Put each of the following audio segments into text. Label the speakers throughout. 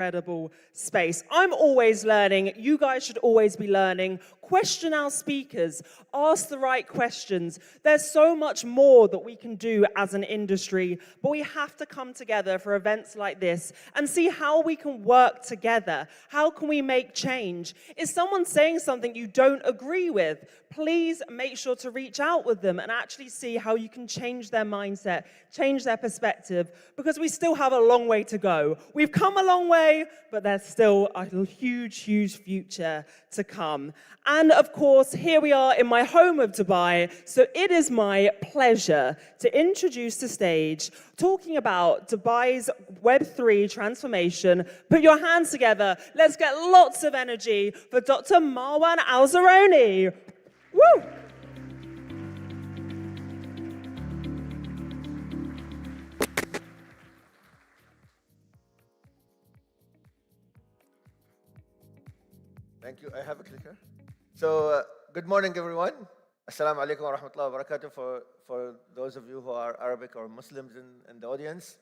Speaker 1: incredible space. I'm always learning. You guys should always be learning. Question our speakers. Ask the right questions. There's so much more that we can do as an industry, but we have to come together for events like this and see how we can work together. How can we make change? Is someone saying something you don't agree with? Please make sure to reach out with them and actually see how you can change their mindset, change their perspective, because we still have a long way to go. We've come a long way, but there's still a huge, huge future to come. And of course, here we are in my home of Dubai, so it is my pleasure to introduce to stage, talking about Dubai's Web3 transformation. Put your hands together. Let's get lots of energy for Dr. Marwan Al-Zaroni. Woo!
Speaker 2: Thank you. I have a clicker. So, good morning, everyone. Assalamu alaikum wa rahmatullahi wa barakatuh for those of you who are Arabic or Muslims in the audience.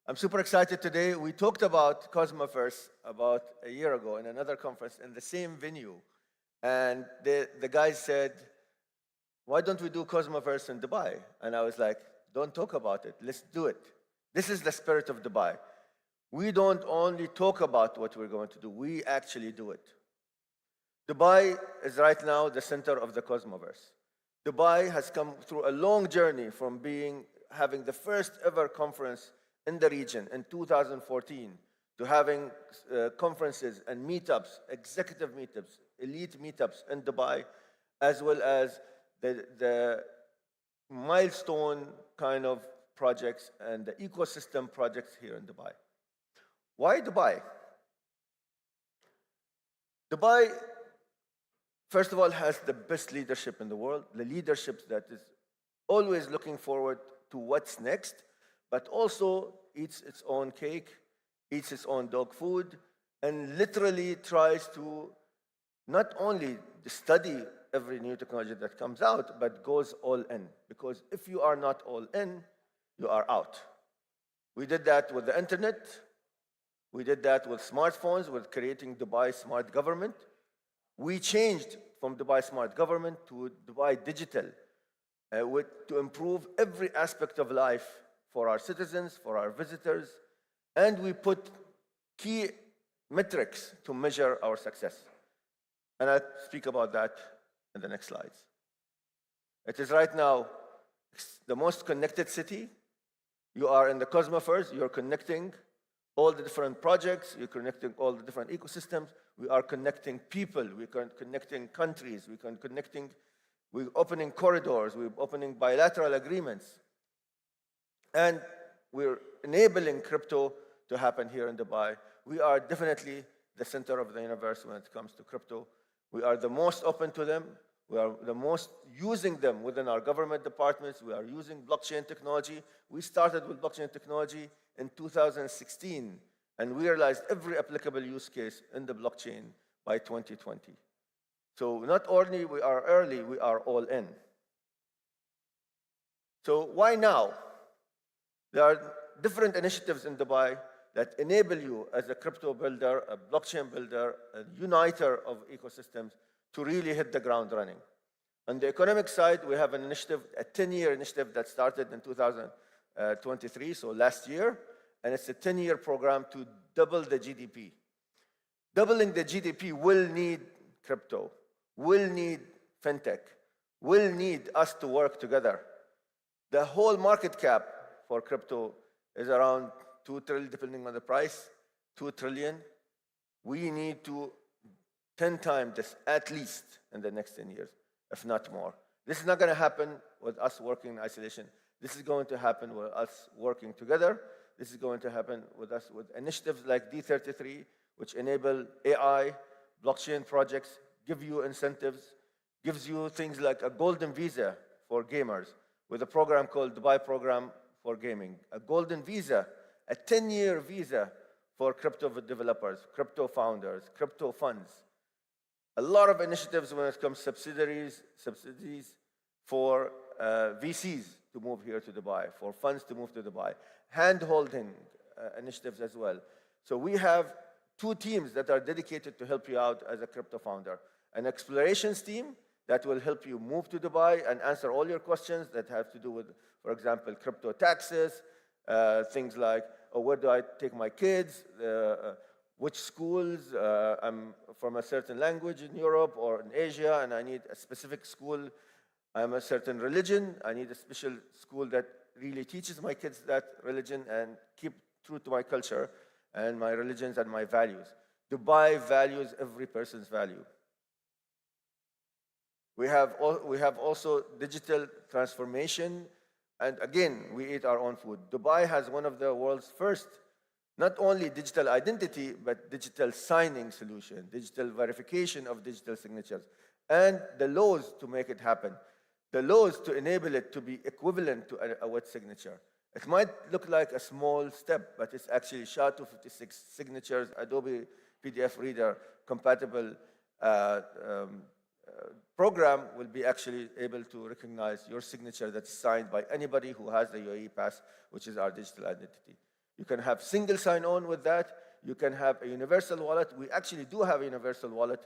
Speaker 2: I'm super excited today. We talked about Cosmoverse about a year ago in another conference in the same venue. And the guys said, why don't we do Cosmoverse in Dubai? And I was like, don't talk about it. Let's do it. This is the spirit of Dubai. We don't only talk about what we're going to do. We actually do it. Dubai is right now the center of the Cosmoverse. Dubai has come through a long journey from having the first ever conference in the region in 2014 to having conferences and meetups, executive meetups, elite meetups in Dubai, as well as the milestone kind of projects and the ecosystem projects here in Dubai. Why Dubai? Dubai, first of all, has the best leadership in the world, the leadership that is always looking forward to what's next, but also eats its own cake, eats its own dog food, and literally tries to not only study every new technology that comes out, but goes all in. Because if you are not all in, you are out. We did that with the internet. We did that with smartphones, with creating Dubai Smart Government. We changed from Dubai Smart Government to Dubai Digital to improve every aspect of life for our citizens, for our visitors, and we put key metrics to measure our success. And I'll speak about that in the next slides. It is right now the most connected city. You are in the Cosmoverse, you're connecting all the different projects, you're connecting all the different ecosystems, we are connecting people, we're connecting countries, we're opening corridors, we're opening bilateral agreements. And we're enabling crypto to happen here in Dubai. We are definitely the center of the universe when it comes to crypto. We are the most open to them. We are the most using them within our government departments. We are using blockchain technology. We started with blockchain technology in 2016, and we realized every applicable use case in the blockchain by 2020. So not only we are early, we are all in. So why now? There are different initiatives in Dubai that enable you as a crypto builder, a blockchain builder, a uniter of ecosystems to really hit the ground running. On the economic side, we have an initiative, a 10-year initiative that started in 2023, so last year, and it's a 10-year program to double the GDP. Doubling the GDP will need crypto, will need fintech, will need us to work together. The whole market cap for crypto is around 2 trillion, depending on the price, 2 trillion. We need to 10 times this at least in the next 10 years, if not more. This is not going to happen with us working in isolation. This is going to happen with us working together. This is going to happen with us with initiatives like D33, which enable AI, blockchain projects, give you incentives, gives you things like a golden visa for gamers with a program called Dubai Program for Gaming. A golden visa, a 10-year visa for crypto developers, crypto founders, crypto funds. A lot of initiatives when it comes to subsidies for VCs to move here to Dubai, for funds to move to Dubai, hand-holding initiatives as well. So we have 2 teams that are dedicated to help you out as a crypto founder. An explorations team that will help you move to Dubai and answer all your questions that have to do with, for example, crypto taxes, things like, oh, where do I take my kids, which schools, I'm from a certain language in Europe or in Asia, and I need a specific school. I'm a certain religion, I need a special school that really teaches my kids that religion and keep true to my culture and my religions and my values. Dubai values every person's value. We have also digital transformation, and again, we eat our own food. Dubai has one of the world's first, not only digital identity, but digital signing solution, digital verification of digital signatures, and the laws to make it happen. The laws to enable it to be equivalent to a wet signature. It might look like a small step, but it's actually SHA-256 signatures, Adobe PDF reader compatible program will be actually able to recognize your signature that's signed by anybody who has the UAE pass, which is our digital identity. You can have single sign-on with that. You can have a universal wallet. We actually do have a universal wallet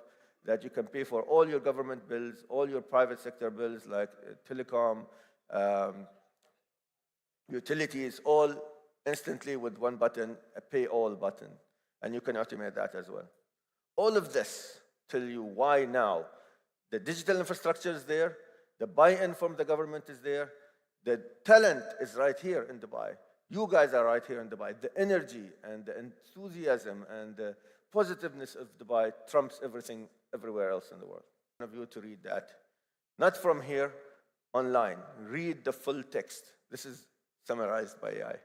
Speaker 2: that you can pay for all your government bills, all your private sector bills like telecom, utilities, all instantly with one button, a pay all button. And you can automate that as well. All of this tell you why now. The digital infrastructure is there, the buy-in from the government is there, the talent is right here in Dubai. You guys are right here in Dubai. The energy and the enthusiasm and the positiveness of Dubai trumps everything everywhere else in the world. I want you to read that. Not from here, online. Read the full text. This is summarized by AI.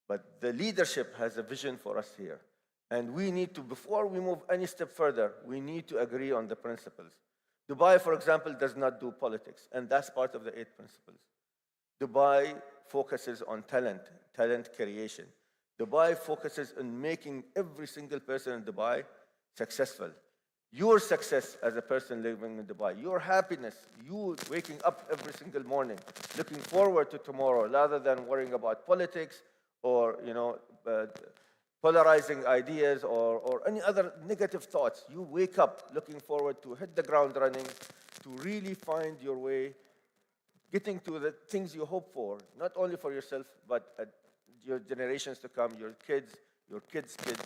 Speaker 2: But the leadership has a vision for us here. And we need to, before we move any step further, we need to agree on the principles. Dubai, for example, does not do politics, and that's part of the 8 principles. Dubai focuses on talent creation. Dubai focuses on making every single person in Dubai successful. Your success as a person living in Dubai, your happiness, you waking up every single morning, looking forward to tomorrow, rather than worrying about politics or, polarizing ideas or any other negative thoughts. You wake up looking forward to hit the ground running, to really find your way, getting to the things you hope for, not only for yourself, but your generations to come, your kids, your kids' kids.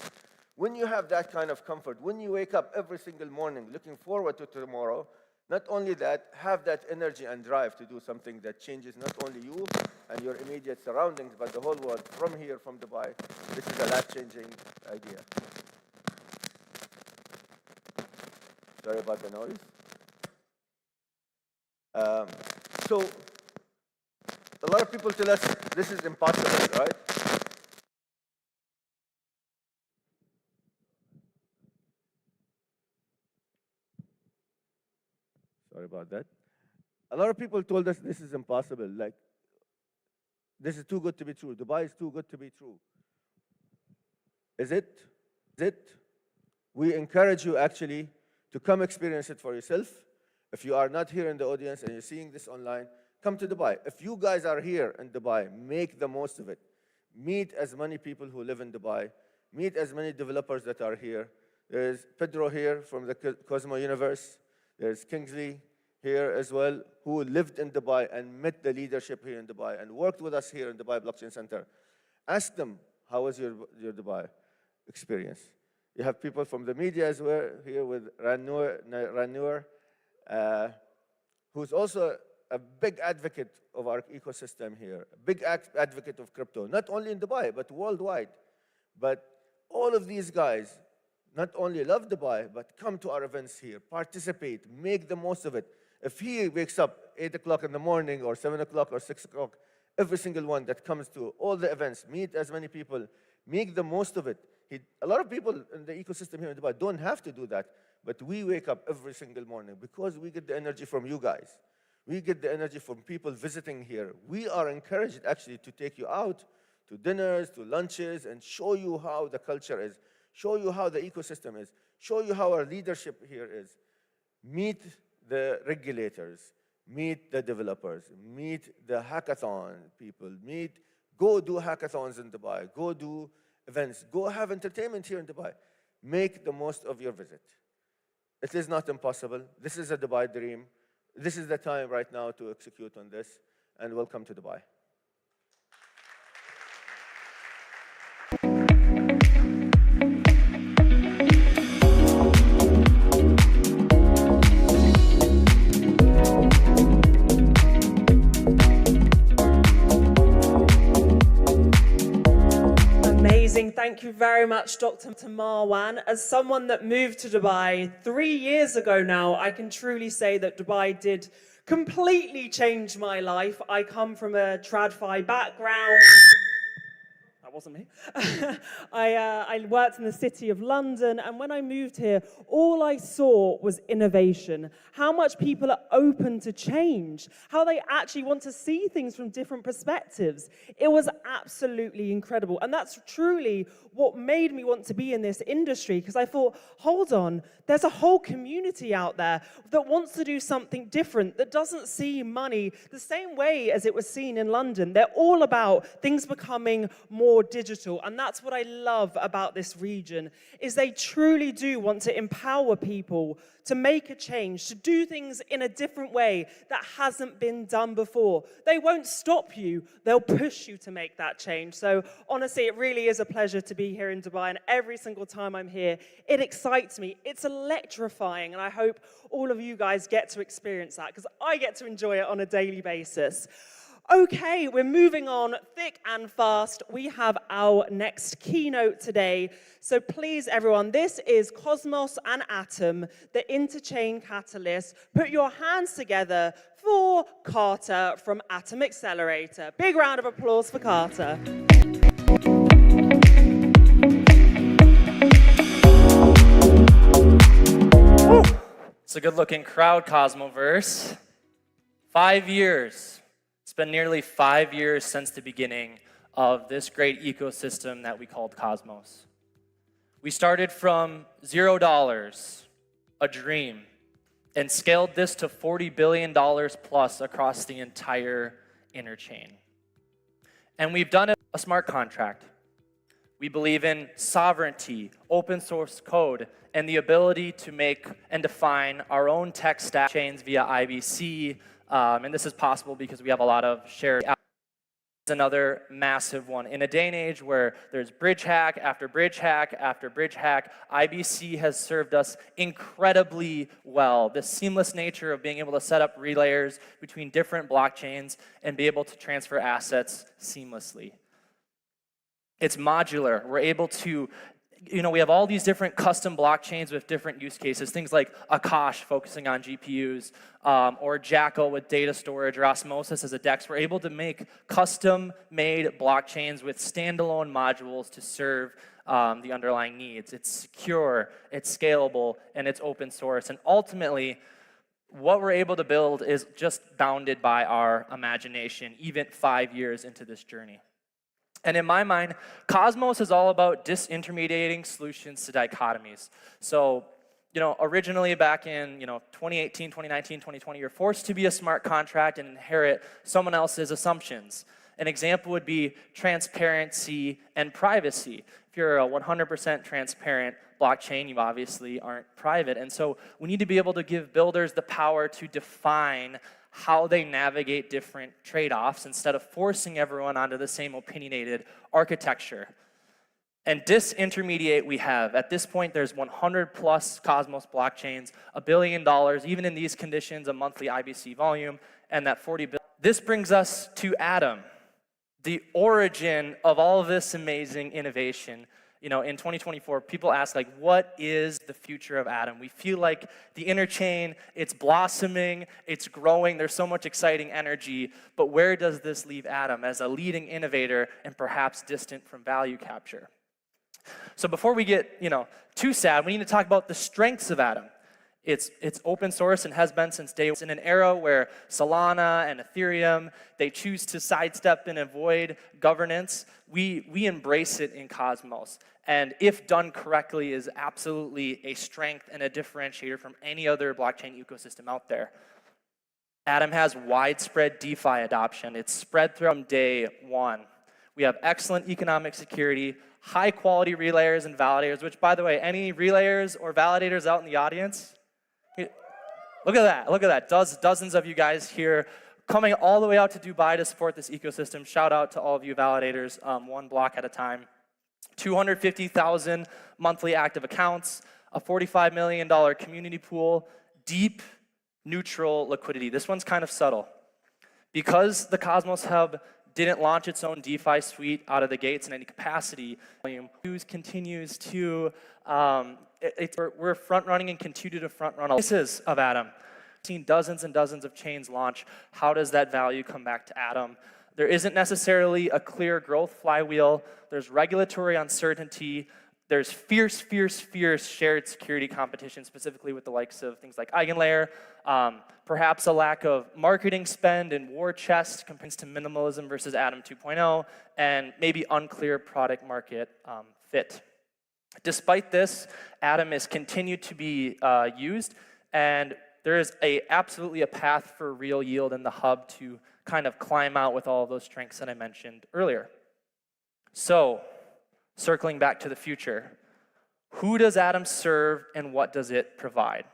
Speaker 2: When you have that kind of comfort, when you wake up every single morning looking forward to tomorrow, not only that, have that energy and drive to do something that changes not only you and your immediate surroundings, but the whole world from here, from Dubai. This is a life-changing idea. Sorry about the noise. So, a lot of people tell us this is impossible, right? Sorry about that. A lot of people told us this is impossible. Like, this is too good to be true. Dubai is too good to be true. Is it? Is it? We encourage you actually to come experience it for yourself. If you are not here in the audience and you're seeing this online, come to Dubai. If you guys are here in Dubai, make the most of it. Meet as many people who live in Dubai. Meet as many developers that are here. There's Pedro here from the Cosmoverse. There's Kingsley here as well, who lived in Dubai and met the leadership here in Dubai and worked with us here in Dubai Blockchain Center. Ask them, how was your Dubai experience? You have people from the media as well, here with Ranur, who's also a big advocate of our ecosystem here, a big advocate of crypto, not only in Dubai, but worldwide. But all of these guys not only love Dubai, but come to our events here, participate, make the most of it. If he wakes up 8 o'clock in the morning or 7 o'clock or 6 o'clock, every single one that comes to all the events, meet as many people, make the most of it. A lot of people in the ecosystem here in Dubai don't have to do that, but we wake up every single morning because we get the energy from you guys. We get the energy from people visiting here. We are encouraged actually to take you out to dinners, to lunches, and show you how the culture is, show you how the ecosystem is, show you how our leadership here is. Meet the regulators, meet the developers, meet the hackathon people, go do hackathons in Dubai, go do events. Go have entertainment here in Dubai. Make the most of your visit. It is not impossible. This is a Dubai dream. This is the time right now to execute on this, and welcome to Dubai.
Speaker 1: Thank you very much, Dr. Marwan. As someone that moved to Dubai 3 years ago now, I can truly say that Dubai did completely change my life. I come from a TradFi background. That wasn't me. I worked in the city of London, and when I moved here, all I saw was innovation. How much people are open to change, how they actually want to see things from different perspectives. It was absolutely incredible, and that's truly what made me want to be in this industry, because I thought, hold on, there's a whole community out there that wants to do something different, that doesn't see money the same way as it was seen in London. They're all about things becoming more digital, and that's what I love about this region, is they truly do want to empower people to make a change, to do things in a different way that hasn't been done before. They won't stop you, they'll push you to make that change. So honestly, it really is a pleasure to be here in Dubai, and every single time I'm here, it excites me. It's electrifying, and I hope all of you guys get to experience that, because I get to enjoy it on a daily basis. Okay, we're moving on thick and fast. We have our next keynote today. So please, everyone, this is Cosmos and Atom, the interchain catalyst. Put your hands together for Carter from Atom Accelerator. Big round of applause for Carter.
Speaker 3: It's a good-looking crowd, Cosmoverse. 5 years. It's been nearly 5 years since the beginning of this great ecosystem that we called Cosmos. We started from $0, a dream, and scaled this to $40 billion plus across the entire interchain. And we've done it a smart contract. We believe in sovereignty, open source code, and the ability to make and define our own tech stack chains via IBC. And this is possible because we have a lot of shared. Another massive one. In a day and age where there's bridge hack after bridge hack after bridge hack, IBC has served us incredibly well. The seamless nature of being able to set up relayers between different blockchains and be able to transfer assets seamlessly. It's modular. We're able to, we have all these different custom blockchains with different use cases, things like Akash focusing on GPUs, or Jackal with data storage, or Osmosis as a DEX. We're able to make custom-made blockchains with standalone modules to serve the underlying needs. It's secure, it's scalable, and it's open source. And ultimately, what we're able to build is just bounded by our imagination, even 5 years into this journey. And in my mind, Cosmos is all about disintermediating solutions to dichotomies. So, originally back in 2018, 2019, 2020, you're forced to be a smart contract and inherit someone else's assumptions. An example would be transparency and privacy. If you're a 100% transparent blockchain, you obviously aren't private. And so we need to be able to give builders the power to define how they navigate different trade-offs instead of forcing everyone onto the same opinionated architecture. And disintermediate we have. At this point, there's 100 plus Cosmos blockchains, $1 billion, even in these conditions, a monthly IBC volume, and that 40 billion. This brings us to Atom, the origin of all of this amazing innovation. In 2024, people ask, what is the future of Atom? We feel like the interchain, it's blossoming, it's growing, there's so much exciting energy, but where does this leave Atom as a leading innovator and perhaps distant from value capture? So before we get, too sad, we need to talk about the strengths of Atom. It's open source and has been since day one. It's in an era where Solana and Ethereum, they choose to sidestep and avoid governance. We embrace it in Cosmos. And if done correctly, is absolutely a strength and a differentiator from any other blockchain ecosystem out there. Atom has widespread DeFi adoption. It's spread through day one. We have excellent economic security, high quality relayers and validators, which, by the way, any relayers or validators out in the audience, look at that. Dozens of you guys here coming all the way out to Dubai to support this ecosystem. Shout out to all of you validators, one block at a time. 250,000 monthly active accounts, a $45 million community pool, deep, neutral liquidity. This one's kind of subtle. Because the Cosmos Hub didn't launch its own DeFi suite out of the gates in any capacity, volume continues to, we're front running and continue to front run cases of Atom. Seen dozens and dozens of chains launch. How does that value come back to Atom? There isn't necessarily a clear growth flywheel. There's regulatory uncertainty. There's fierce shared security competition, specifically with the likes of things like EigenLayer. Perhaps a lack of marketing spend and war chest compared to minimalism versus Atom 2.0, and maybe unclear product market fit. Despite this, Atom is continued to be used, and there is absolutely a path for real yield in the hub to kind of climb out with all of those strengths that I mentioned earlier. So, circling back to the future, who does Atom serve and what does it provide?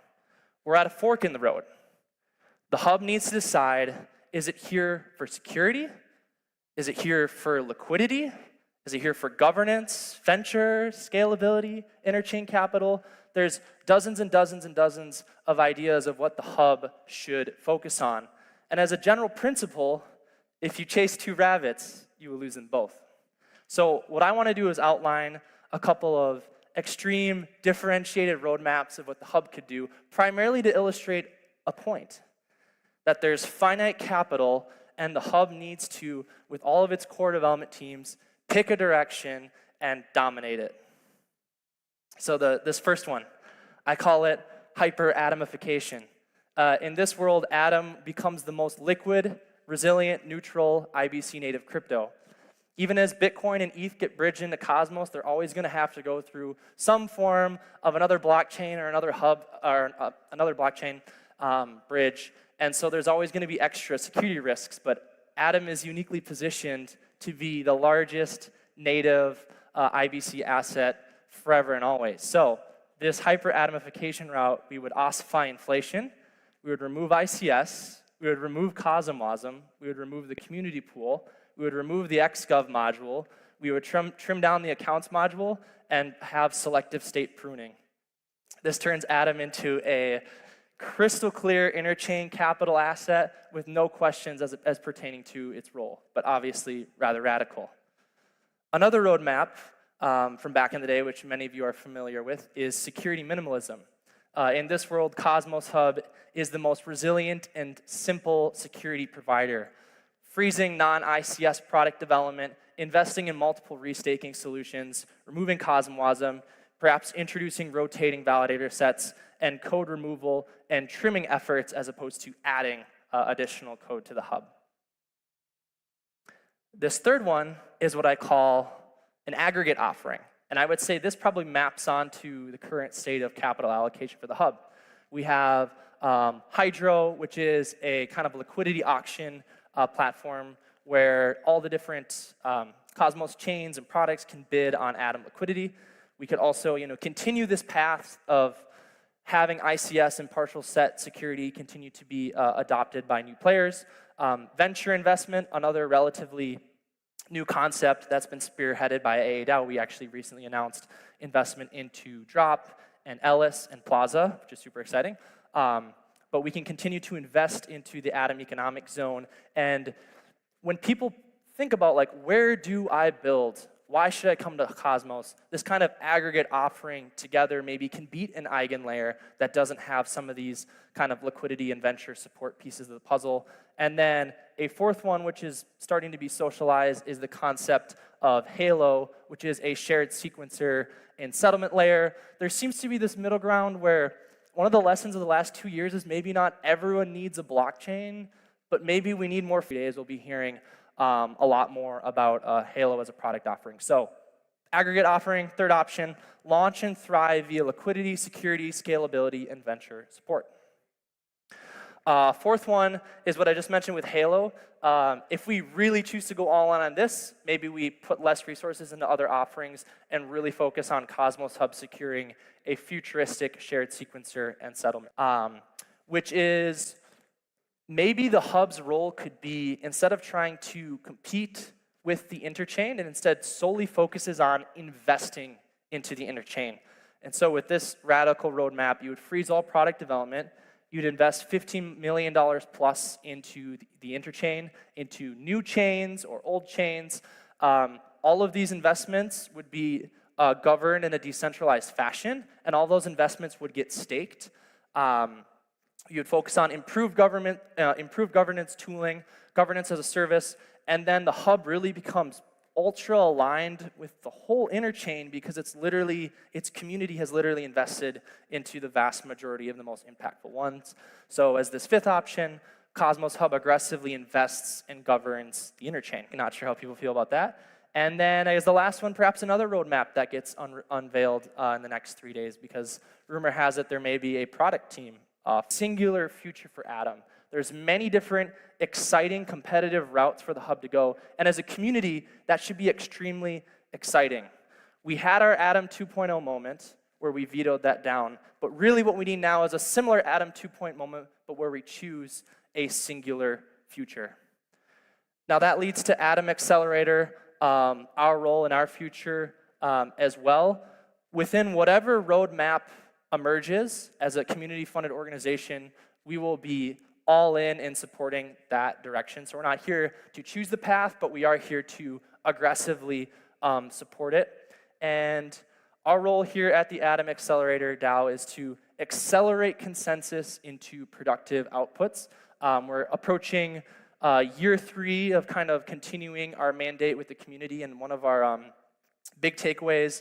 Speaker 3: We're at a fork in the road. The hub needs to decide, is it here for security? Is it here for liquidity? Is it here for governance, venture, scalability, interchain capital? There's dozens and dozens and dozens of ideas of what the hub should focus on. And as a general principle, if you chase two rabbits, you will lose them both. So what I want to do is outline a couple of extreme differentiated roadmaps of what the hub could do, primarily to illustrate a point, that there's finite capital and the hub needs to, with all of its core development teams, pick a direction and dominate it. So this first one, I call it hyper-atomification. In this world, Atom becomes the most liquid, resilient, neutral, IBC native crypto. Even as Bitcoin and ETH get bridged into Cosmos, they're always going to have to go through some form of another blockchain or another hub or another blockchain bridge. And so there's always going to be extra security risks. But Atom is uniquely positioned to be the largest native IBC asset forever and always. So this hyper-atomification route, we would ossify inflation. We would remove ICS. We would remove CosmWasm. We would remove the community pool. We would remove the XGov module. We would trim down the accounts module and have selective state pruning. This turns Atom into a crystal clear interchain capital asset with no questions as pertaining to its role, but obviously rather radical. Another roadmap from back in the day, which many of you are familiar with, is security minimalism. In this world, Cosmos Hub is the most resilient and simple security provider, freezing non-ICS product development, investing in multiple restaking solutions, removing CosmWasm, perhaps introducing rotating validator sets, and code removal and trimming efforts as opposed to adding additional code to the hub. This third one is what I call an aggregate offering. And I would say this probably maps onto the current state of capital allocation for the hub. We have Hydro, which is a kind of liquidity auction platform where all the different Cosmos chains and products can bid on Atom liquidity. We could also, continue this path of having ICS and partial set security continue to be adopted by new players. Venture investment, another relatively new concept that's been spearheaded by AADAO. We actually recently announced investment into Drop and Ellis and Plaza, which is super exciting. But we can continue to invest into the Atom economic zone. And when people think about, where do I build? Why should I come to Cosmos? This kind of aggregate offering together maybe can beat an EigenLayer that doesn't have some of these kind of liquidity and venture support pieces of the puzzle. And then a fourth one, which is starting to be socialized, is the concept of Halo, which is a shared sequencer and settlement layer. There seems to be this middle ground where one of the lessons of the last 2 years is maybe not everyone needs a blockchain, but maybe we need more. Days we'll be hearing a lot more about Halo as a product offering. So aggregate offering, third option, launch and thrive via liquidity, security, scalability, and venture support. Fourth one is what I just mentioned with Halo. If we really choose to go all in on this, maybe we put less resources into other offerings and really focus on Cosmos Hub securing a futuristic shared sequencer and settlement, which is maybe the hub's role could be, instead of trying to compete with the interchain, and instead solely focuses on investing into the interchain. And so with this radical roadmap, you would freeze all product development. You'd invest $15 million plus into the interchain, into new chains or old chains. All of these investments would be governed in a decentralized fashion, and all those investments would get staked. You'd focus on improved governance tooling, governance as a service, and then the hub really becomes ultra aligned with the whole interchain because its community has literally invested into the vast majority of the most impactful ones. So as this fifth option, Cosmos Hub aggressively invests and governs the interchain. Not sure how people feel about that. And then as the last one, perhaps another roadmap that gets unveiled in the next 3 days, because rumor has it there may be a product team, singular future for Atom. There's many different exciting competitive routes for the hub to go. And as a community, that should be extremely exciting. We had our Atom 2.0 moment where we vetoed that down. But really what we need now is a similar Atom 2.0 moment, but where we choose a singular future. Now that leads to Atom Accelerator, our role in our future as well. Within whatever roadmap emerges as a community-funded organization, we will be all in supporting that direction. So we're not here to choose the path, but we are here to aggressively support it. And our role here at the Atom Accelerator DAO is to accelerate consensus into productive outputs. We're approaching year 3 of kind of continuing our mandate with the community, and one of our big takeaways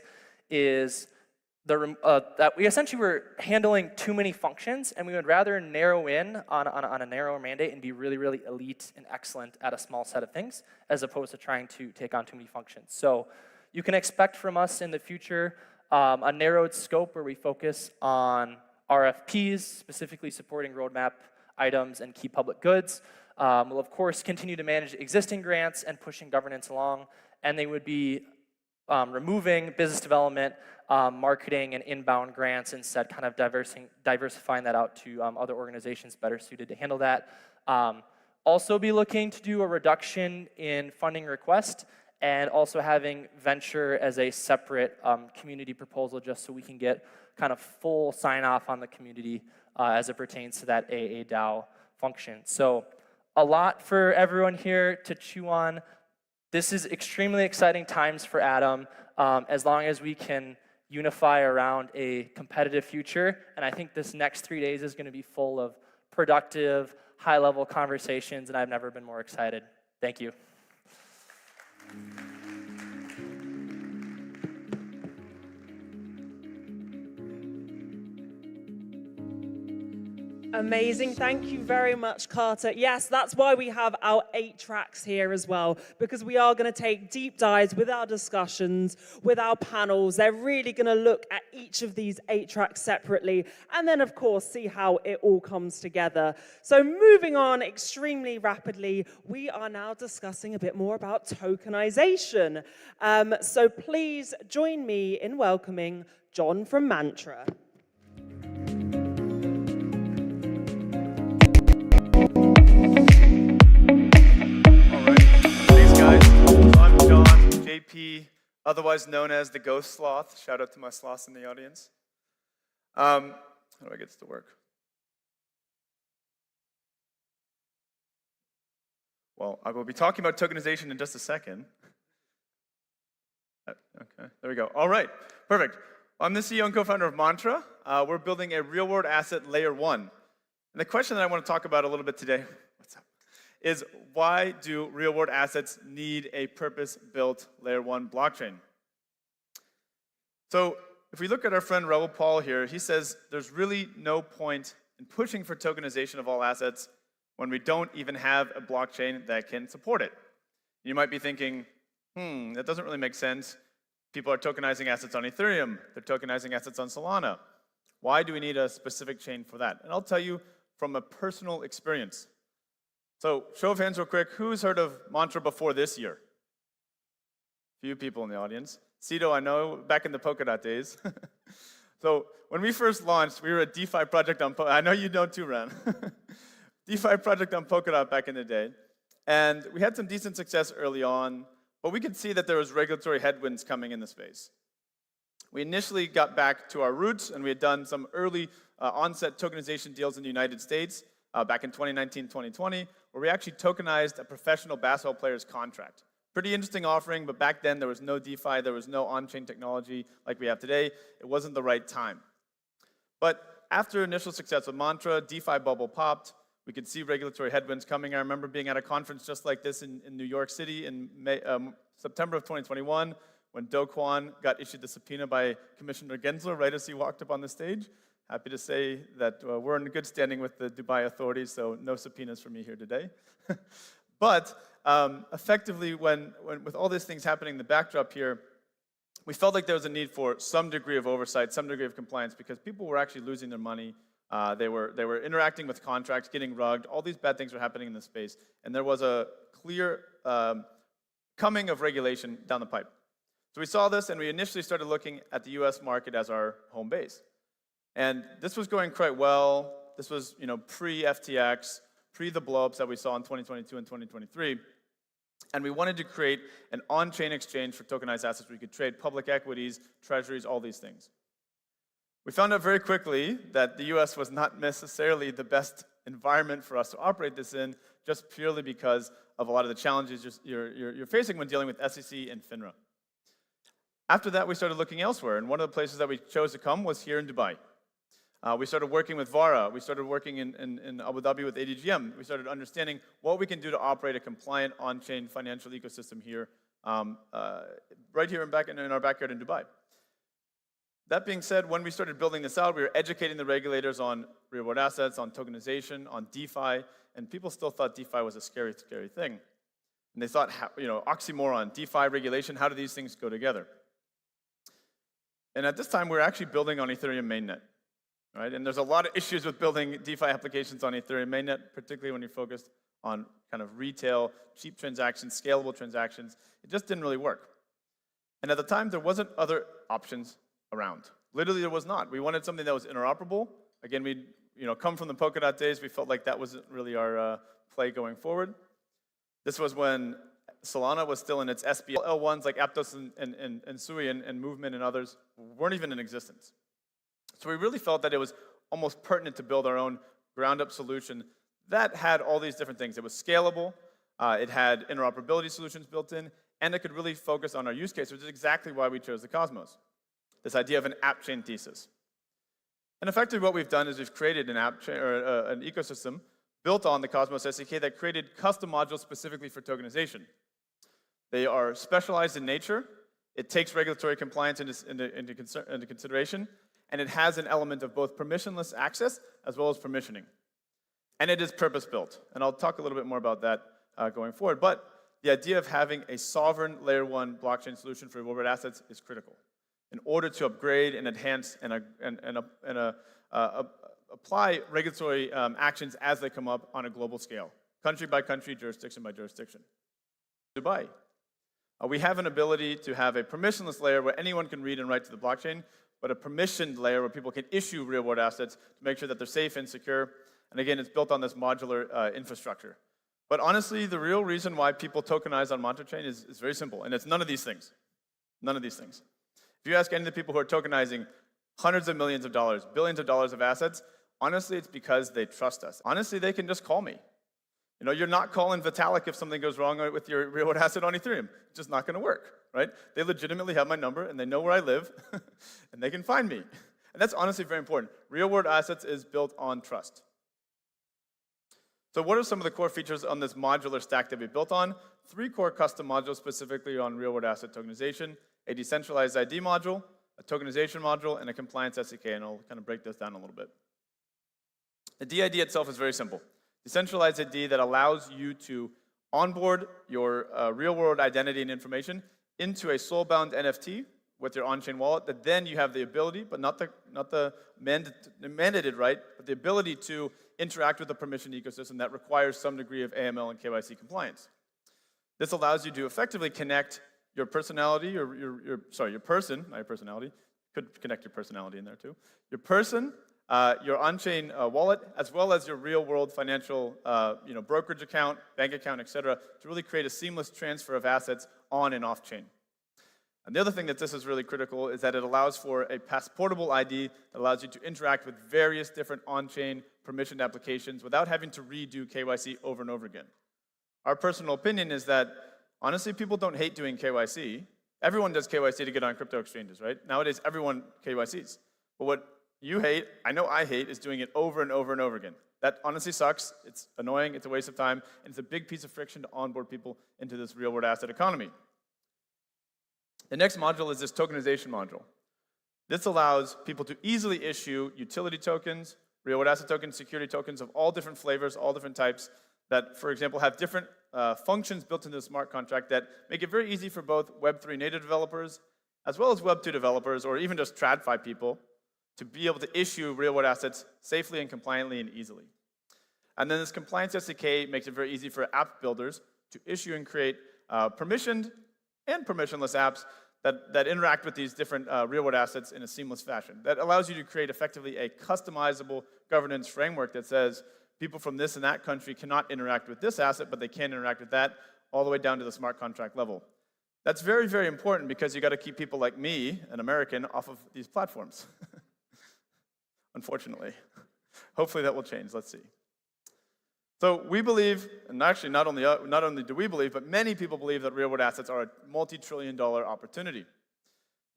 Speaker 3: is that we essentially were handling too many functions, and we would rather narrow in on a narrower mandate and be really, really elite and excellent at a small set of things, as opposed to trying to take on too many functions. So you can expect from us in the future a narrowed scope where we focus on RFPs, specifically supporting roadmap items and key public goods. We'll, of course, continue to manage existing grants and pushing governance along, and they would be removing business development, marketing, and inbound grants, instead kind of diversifying that out to other organizations better suited to handle that. Also be looking to do a reduction in funding request, and also having venture as a separate community proposal, just so we can get kind of full sign-off on the community as it pertains to that AA DAO function. So a lot for everyone here to chew on. This is extremely exciting times for Atom, as long as we can unify around a competitive future. And I think this next 3 days is going to be full of productive, high-level conversations, and I've never been more excited. Thank you.
Speaker 1: Amazing. Thank you very much, Carter. Yes, that's why we have our 8 tracks here as well, because we are going to take deep dives with our discussions, with our panels. They're really going to look at each of these 8 tracks separately, and then, of course, see how it all comes together. So moving on extremely rapidly, we are now discussing a bit more about tokenization. So please join me in welcoming John from Mantra.
Speaker 4: JP, otherwise known as the Ghost Sloth. Shout out to my sloths in the audience. How do I get this to work? Well, I will be talking about tokenization in just a second. Okay, there we go. All right, perfect. I'm the CEO and co-founder of Mantra. We're building a real-world asset layer 1. And the question that I want to talk about a little bit today, is why do real-world assets need a purpose-built layer 1 blockchain? So if we look at our friend Raul Paul here, he says there's really no point in pushing for tokenization of all assets when we don't even have a blockchain that can support it. You might be thinking, that doesn't really make sense. People are tokenizing assets on Ethereum. They're tokenizing assets on Solana. Why do we need a specific chain for that? And I'll tell you from a personal experience. So show of hands real quick, who's heard of Mantra before this year? Few people in the audience. Cito, I know, back in the Polkadot days. So when we first launched, we were a DeFi project on I know you know too, Ran. DeFi project on Polkadot back in the day. And we had some decent success early on, but we could see that there was regulatory headwinds coming in the space. We initially got back to our roots, and we had done some early onset tokenization deals in the United States back in 2019, 2020, where we actually tokenized a professional basketball player's contract. Pretty interesting offering, but back then there was no DeFi, there was no on-chain technology like we have today. It wasn't the right time. But after initial success with Mantra, DeFi bubble popped. We could see regulatory headwinds coming. I remember being at a conference just like this in New York City in September of 2021, when Do Kwon got issued the subpoena by Commissioner Gensler right as he walked up on the stage. Happy to say that we're in good standing with the Dubai authorities, so no subpoenas for me here today. But effectively, with all these things happening in the backdrop here, we felt like there was a need for some degree of oversight, some degree of compliance, because people were actually losing their money. They were interacting with contracts, getting rugged. All these bad things were happening in the space, and there was a clear coming of regulation down the pipe. So we saw this, and we initially started looking at the US market as our home base. And this was going quite well. This was, pre-FTX, pre the blowups that we saw in 2022 and 2023. And we wanted to create an on-chain exchange for tokenized assets where you could trade public equities, treasuries, all these things. We found out very quickly that the US was not necessarily the best environment for us to operate this in, just purely because of a lot of the challenges you're facing when dealing with SEC and FINRA. After that, we started looking elsewhere, and one of the places that we chose to come was here in Dubai. We started working with Vara. We started working in Abu Dhabi with ADGM. We started understanding what we can do to operate a compliant on-chain financial ecosystem here, right here in our backyard in Dubai. That being said, when we started building this out, we were educating the regulators on real-world assets, on tokenization, on DeFi, and people still thought DeFi was a scary, scary thing. And they thought, oxymoron, DeFi regulation, how do these things go together? And at this time, we were actually building on Ethereum mainnet. Right? And there's a lot of issues with building DeFi applications on Ethereum mainnet, particularly when you're focused on kind of retail, cheap transactions, scalable transactions. It just didn't really work. And at the time, there wasn't other options around. Literally, there was not. We wanted something that was interoperable. Again, we'd come from the Polkadot days. We felt like that wasn't really our play going forward. This was when Solana was still in its SPL. L1s like Aptos and Sui and Movement and others weren't even in existence. So we really felt that it was almost pertinent to build our own ground-up solution that had all these different things. It was scalable, it had interoperability solutions built in, and it could really focus on our use case, which is exactly why we chose the Cosmos. This idea of an app chain thesis. And effectively what we've done is we've created an app chain, or an ecosystem built on the Cosmos SDK that created custom modules specifically for tokenization. They are specialized in nature. It takes regulatory compliance into consideration, and it has an element of both permissionless access as well as permissioning. And it is purpose-built, and I'll talk a little bit more about that going forward. But the idea of having a sovereign layer 1 blockchain solution for real-world assets is critical in order to upgrade and enhance and apply regulatory actions as they come up on a global scale, country by country, jurisdiction by jurisdiction. Dubai. We have an ability to have a permissionless layer where anyone can read and write to the blockchain, but a permissioned layer where people can issue real-world assets to make sure that they're safe and secure. And again, it's built on this modular infrastructure. But honestly, the real reason why people tokenize on Mantra Chain is very simple, and it's none of these things. None of these things. If you ask any of the people who are tokenizing hundreds of millions of dollars, billions of dollars of assets, honestly, it's because they trust us. Honestly, they can just call me. You're not calling Vitalik if something goes wrong with your real-world asset on Ethereum. It's just not going to work, right? They legitimately have my number, and they know where I live, and they can find me. And that's honestly very important. Real-world assets is built on trust. So what are some of the core features on this modular stack that we built on? 3 core custom modules specifically on real-world asset tokenization, a decentralized ID module, a tokenization module, and a compliance SDK, and I'll kind of break this down a little bit. The DID itself is very simple. Decentralized ID that allows you to onboard your real-world identity and information into a soul-bound NFT with your on-chain wallet, that then you have the ability, but not the mandated right, but the ability to interact with the permission ecosystem that requires some degree of AML and KYC compliance. This allows you to effectively connect your personality, your person, not your personality, could connect your personality in there too, your person, your on-chain wallet, as well as your real-world financial brokerage account, bank account, etc., to really create a seamless transfer of assets on and off-chain. And the other thing that this is really critical is that it allows for a passportable ID that allows you to interact with various different on-chain permissioned applications without having to redo KYC over and over again. Our personal opinion is that, honestly, people don't hate doing KYC. Everyone does KYC to get on crypto exchanges, right? Nowadays, everyone KYCs. But what you hate, I know I hate, is doing it over and over and over again. That honestly sucks. It's annoying. It's a waste of time. And it's a big piece of friction to onboard people into this real-world asset economy. The next module is this tokenization module. This allows people to easily issue utility tokens, real-world asset tokens, security tokens of all different flavors, all different types that, for example, have different functions built into the smart contract that make it very easy for both Web3 native developers as well as Web2 developers or even just TradFi people to be able to issue real-world assets safely and compliantly and easily. And then this compliance SDK makes it very easy for app builders to issue and create permissioned and permissionless apps that interact with these different real-world assets in a seamless fashion. That allows you to create effectively a customizable governance framework that says people from this and that country cannot interact with this asset, but they can interact with that all the way down to the smart contract level. That's very, very important because you got to keep people like me, an American, off of these platforms. Unfortunately. Hopefully that will change. Let's see. So we believe, and actually not only do we believe, but many people believe that real-world assets are a multi-trillion-dollar opportunity.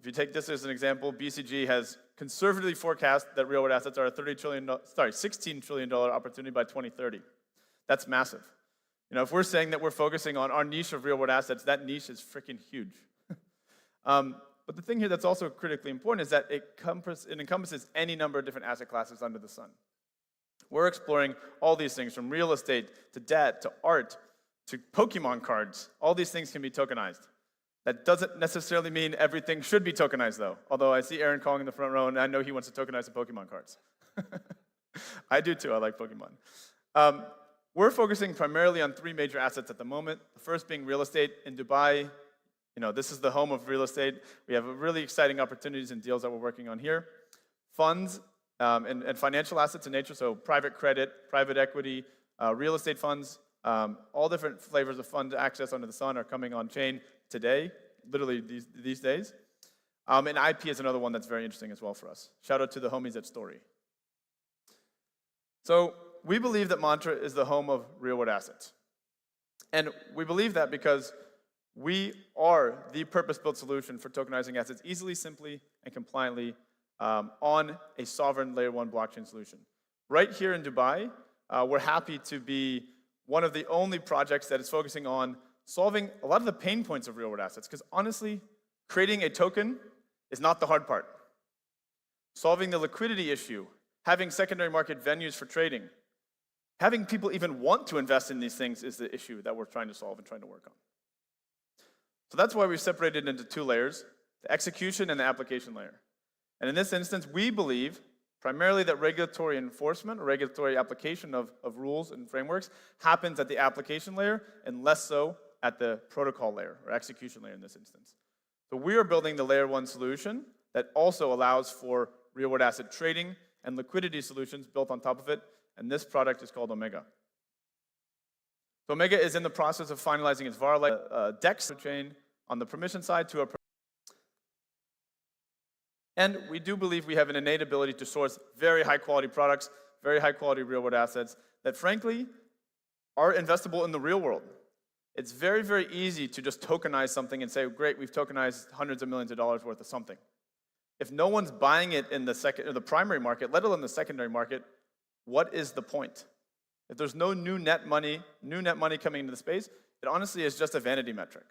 Speaker 4: If you take this as an example, BCG has conservatively forecast that real-world assets are a $16 trillion opportunity by 2030. That's massive. You know, if we're saying that we're focusing on our niche of real-world assets, that niche is freaking huge. But the thing here that's also critically important is that it encompasses any number of different asset classes under the sun. We're exploring all these things, from real estate to debt to art to Pokemon cards. All these things can be tokenized. That doesn't necessarily mean everything should be tokenized, though. Although I see Aaron calling in the front row, and I know he wants to tokenize the Pokemon cards. I do too. I like Pokemon. We're focusing primarily on three major assets at the moment. The first being real estate in Dubai. You know, this is the home of real estate. We have really exciting opportunities and deals that we're working on here. Funds and financial assets in nature, so private credit, private equity, real estate funds, all different flavors of fund access under the sun are coming on chain today, literally these days. And IP is another one that's very interesting as well for us. Shout out to the homies at Story. So we believe that Mantra is the home of real-world assets. And we believe that because we are the purpose-built solution for tokenizing assets easily, simply, and compliantly on a sovereign layer 1 blockchain solution. Right here in Dubai, we're happy to be one of the only projects that is focusing on solving a lot of the pain points of real-world assets, because honestly, creating a token is not the hard part. Solving the liquidity issue, having secondary market venues for trading, having people even want to invest in these things is the issue that we're trying to solve and trying to work on. So that's why we've separated into two layers, the execution and the application layer. And in this instance, we believe primarily that regulatory enforcement or regulatory application of rules and frameworks happens at the application layer and less so at the protocol layer or execution layer in this instance. So we are building the layer 1 solution that also allows for real-world asset trading and liquidity solutions built on top of it, and this product is called Omega. So Omega is in the process of finalizing its VAR DEX chain on the permission side to a. And we do believe we have an innate ability to source very high-quality products, very high-quality real-world assets that, frankly, are investable in the real world. It's very, very easy to just tokenize something and say, great, we've tokenized hundreds of millions of dollars worth of something. If no one's buying it in the primary market, let alone the secondary market, what is the point? If there's no new net money coming into the space, it honestly is just a vanity metric.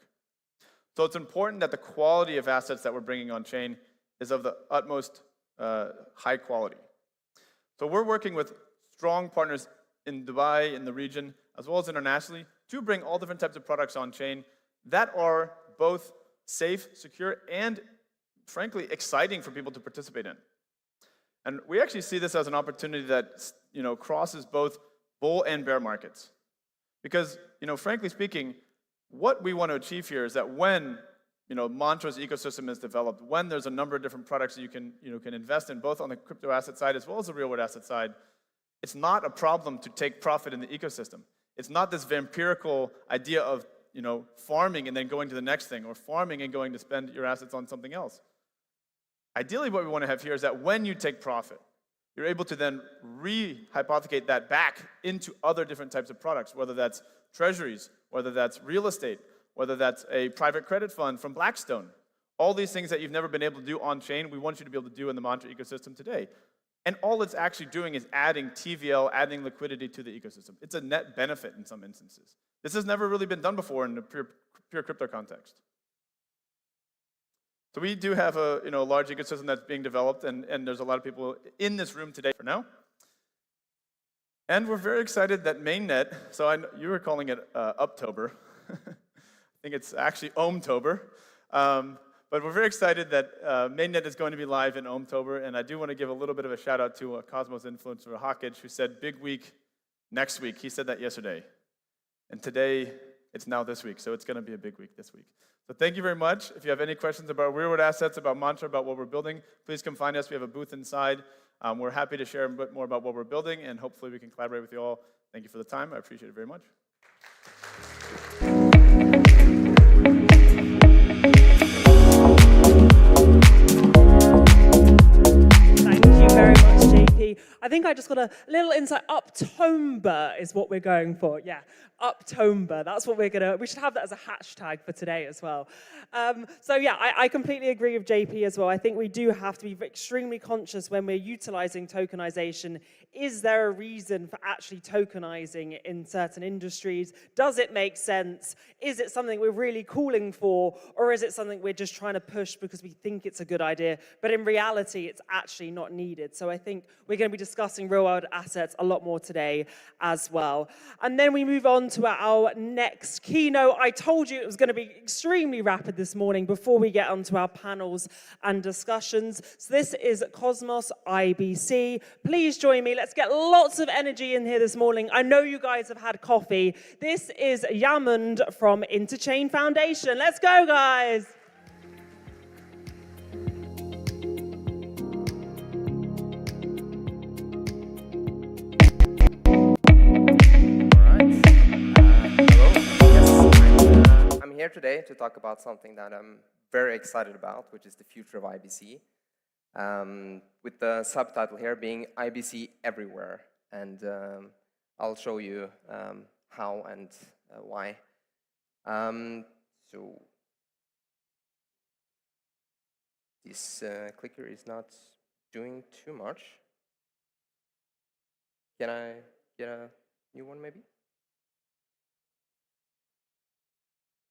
Speaker 4: So it's important that the quality of assets that we're bringing on chain is of the utmost high quality. So we're working with strong partners in Dubai, in the region, as well as internationally, to bring all different types of products on chain that are both safe, secure, and frankly, exciting for people to participate in. And we actually see this as an opportunity that crosses both bull and bear markets. Because, frankly speaking, what we want to achieve here is that when Mantra's ecosystem is developed, when there's a number of different products that you can invest in, both on the crypto asset side as well as the real world asset side, it's not a problem to take profit in the ecosystem. It's not this vampirical idea of farming and then going to the next thing, or farming and going to spend your assets on something else. Ideally, what we want to have here is that when you take profit, you're able to then re-hypothecate that back into other different types of products, whether that's treasuries, whether that's real estate, whether that's a private credit fund from Blackstone. All these things that you've never been able to do on-chain, we want you to be able to do in the Mantra ecosystem today. And all it's actually doing is adding TVL, adding liquidity to the ecosystem. It's a net benefit in some instances. This has never really been done before in a pure crypto context. So we do have a large ecosystem that's being developed, and there's a lot of people in this room today for now. And we're very excited that mainnet, so you were calling it Uptober. I think it's actually Ohmtober. But we're very excited that mainnet is going to be live in Ohmtober, and I do want to give a little bit of a shout out to Cosmos influencer Hawkage, who said big week next week. He said that yesterday. And today, it's now this week, so it's going to be a big week this week. So thank you very much. If you have any questions about real-world assets, about Mantra, about what we're building, please come find us. We have a booth inside. We're happy to share a bit more about what we're building, and hopefully we can collaborate with you all. Thank you for the time. I appreciate it very much.
Speaker 1: I think I just got a little insight. Uptober is what we're going for. Yeah, Uptober. That's what we should have that as a hashtag for today as well. So yeah, I completely agree with JP as well. I think we do have to be extremely conscious when we're utilizing tokenization. Is there a reason for actually tokenizing in certain industries? Does it make sense? Is it something we're really calling for? Or is it something we're just trying to push because we think it's a good idea? But in reality, it's actually not needed. So I think we're going to be discussing real-world assets a lot more today as well. And then we move on to our next keynote. I told you it was going to be extremely rapid this morning before we get onto our panels and discussions. So this is Cosmos IBC. Please join me. Let's get lots of energy in here this morning. I know you guys have had coffee. This is Yamund from Interchain Foundation. Let's go, guys.
Speaker 5: Here today to talk about something that I'm very excited about, which is the future of IBC, with the subtitle here being IBC Everywhere, and I'll show you how and why. So this clicker is not doing too much. Can I get a new one maybe?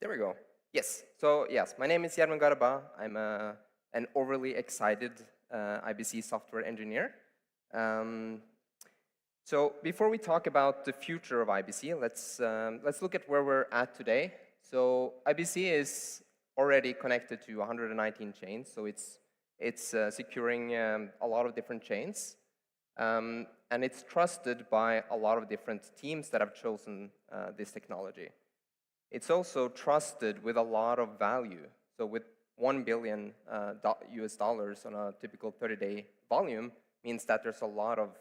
Speaker 5: There we go. Yes. So yes, my name is Yarman Garba. I'm an overly excited IBC software engineer. So before we talk about the future of IBC, let's look at where we're at today. So IBC is already connected to 119 chains. So it's securing a lot of different chains, and it's trusted by a lot of different teams that have chosen this technology. It's also trusted with a lot of value. So with $1 billion US dollars on a typical 30-day volume means that there's a lot of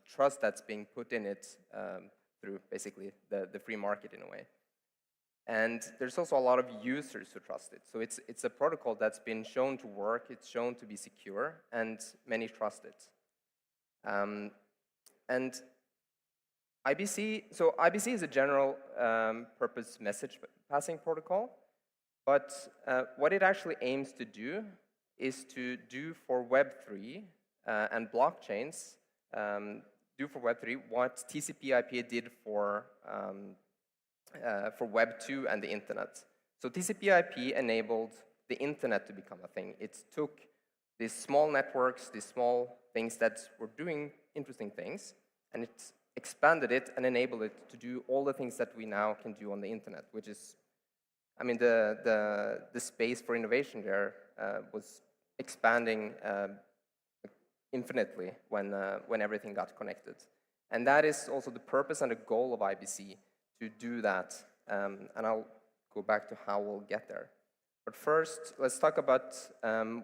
Speaker 5: trust that's being put in it through basically the free market in a way. And there's also a lot of users who trust it. So it's a protocol that's been shown to work, it's shown to be secure, and many trust it. And IBC is a general purpose message passing protocol, but what it actually aims to do is to do for Web3 and blockchains, do for Web3 what TCP/IP did for Web2 and the internet. So TCP/IP enabled the internet to become a thing. It took these small networks, these small things that were doing interesting things, and it expanded it and enabled it to do all the things that we now can do on the internet, which is, I mean, the space for innovation there was expanding infinitely when everything got connected. And that is also the purpose and the goal of IBC, to do that. And I'll go back to how we'll get there. But first, let's talk about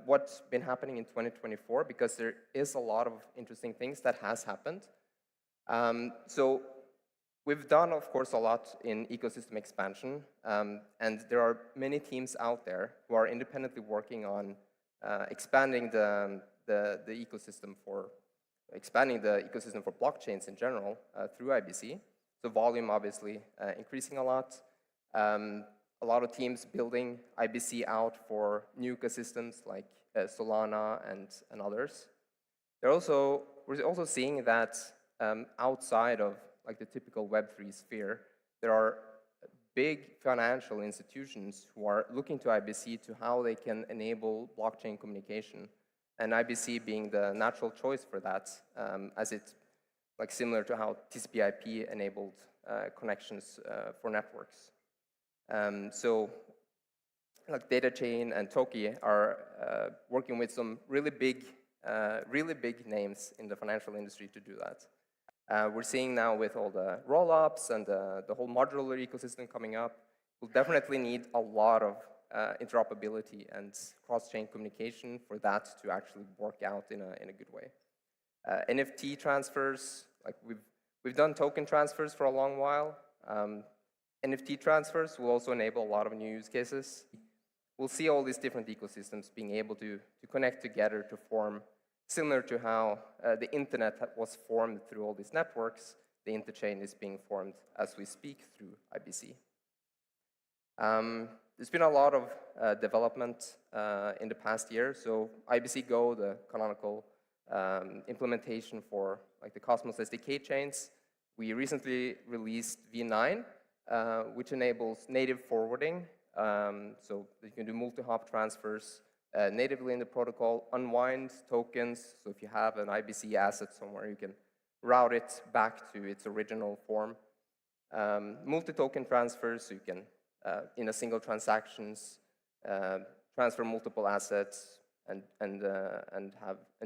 Speaker 5: what's been happening in 2024, because there is a lot of interesting things that has happened. So we've done, of course, a lot in ecosystem expansion, and there are many teams out there who are independently working on expanding the ecosystem for blockchains in general through IBC. So volume, obviously, increasing a lot. A lot of teams building IBC out for new ecosystems like Solana and others. We're also seeing that outside of like the typical Web3 sphere, there are big financial institutions who are looking to IBC to how they can enable blockchain communication, and IBC being the natural choice for that, as it's like similar to how TCP/IP enabled connections for networks. So like DataChain and Toki are working with some really big names in the financial industry to do that. We're seeing now with all the roll-ups and the whole modular ecosystem coming up, we'll definitely need a lot of interoperability and cross-chain communication for that to actually work out in a good way. NFT transfers, like we've done token transfers for a long while. NFT transfers will also enable a lot of new use cases. We'll see all these different ecosystems being able to connect together to form, similar to how the internet was formed through all these networks. The interchain is being formed as we speak through IBC. There's been a lot of development in the past year. So IBC Go, the canonical implementation for like the Cosmos SDK chains, we recently released V9, which enables native forwarding, so you can do multi-hop transfers natively in the protocol, unwind tokens, so if you have an IBC asset somewhere, you can route it back to its original form. Multi-token transfers, so you can, in a single transactions, transfer multiple assets and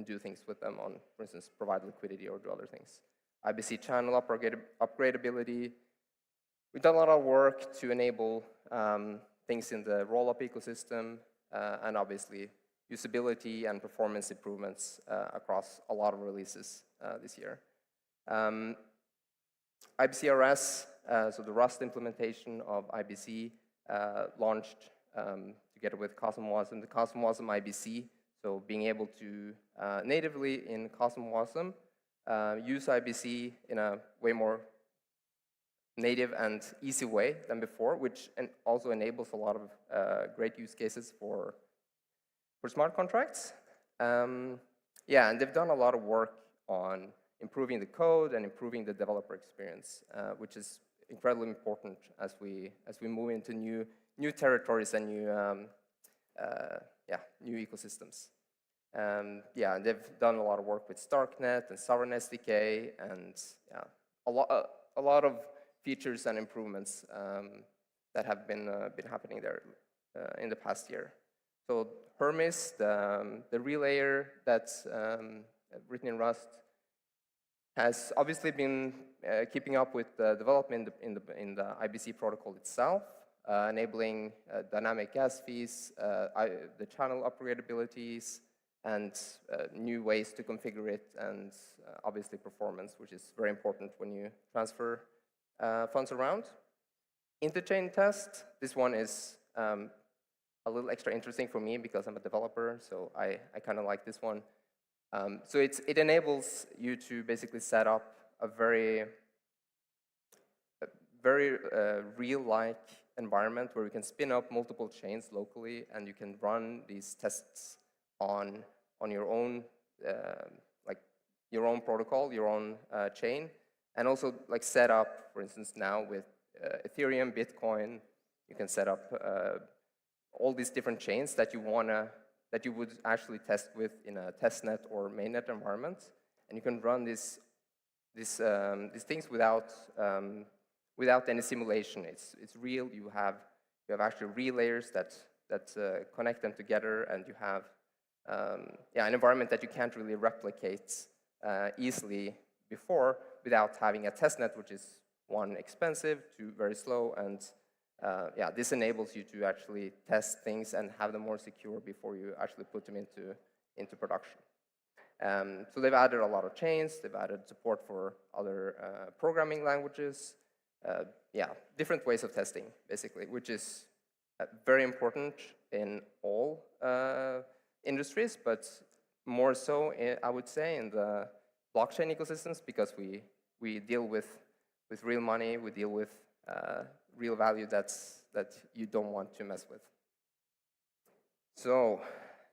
Speaker 5: do things with them on, for instance, provide liquidity or do other things. IBC channel upgradability. We've done a lot of work to enable things in the rollup ecosystem and obviously usability and performance improvements across a lot of releases this year. IBCRS, so the Rust implementation of IBC, launched together with Cosmowasm, the Cosmowasm IBC, so being able to natively in Cosmowasm use IBC in a way more native and easy way than before, which also enables a lot of great use cases for smart contracts. Yeah, and they've done a lot of work on improving the code and improving the developer experience, which is incredibly important as we move into new territories and new ecosystems. Yeah, and they've done a lot of work with Starknet and Sovereign SDK, and yeah, a lot of features and improvements that have been happening there in the past year. So Hermes, the relayer that's written in Rust, has obviously been keeping up with the development in the IBC protocol itself, enabling dynamic gas fees, the channel upgradabilities, and new ways to configure it, and obviously performance, which is very important when you transfer funds around. Interchain test, this one is a little extra interesting for me because I'm a developer, so I kind of like this one. So it enables you to basically set up a very real-like environment where you can spin up multiple chains locally, and you can run these tests on your own your own protocol, your own chain, and also like set up, for instance, now with Ethereum, Bitcoin, you can set up all these different chains that you would actually test with in a testnet or mainnet environment, and you can run these things without any simulation. It's real. You have actually relayers that connect them together, and you have an environment that you can't really replicate easily before without having a testnet, which is one, expensive, two, very slow, and this enables you to actually test things and have them more secure before you actually put them into production. So they've added a lot of chains, they've added support for other programming languages, different ways of testing, basically, which is very important in all industries, but more so, I would say, in the blockchain ecosystems, because we deal with real money, we deal with real value that you don't want to mess with. So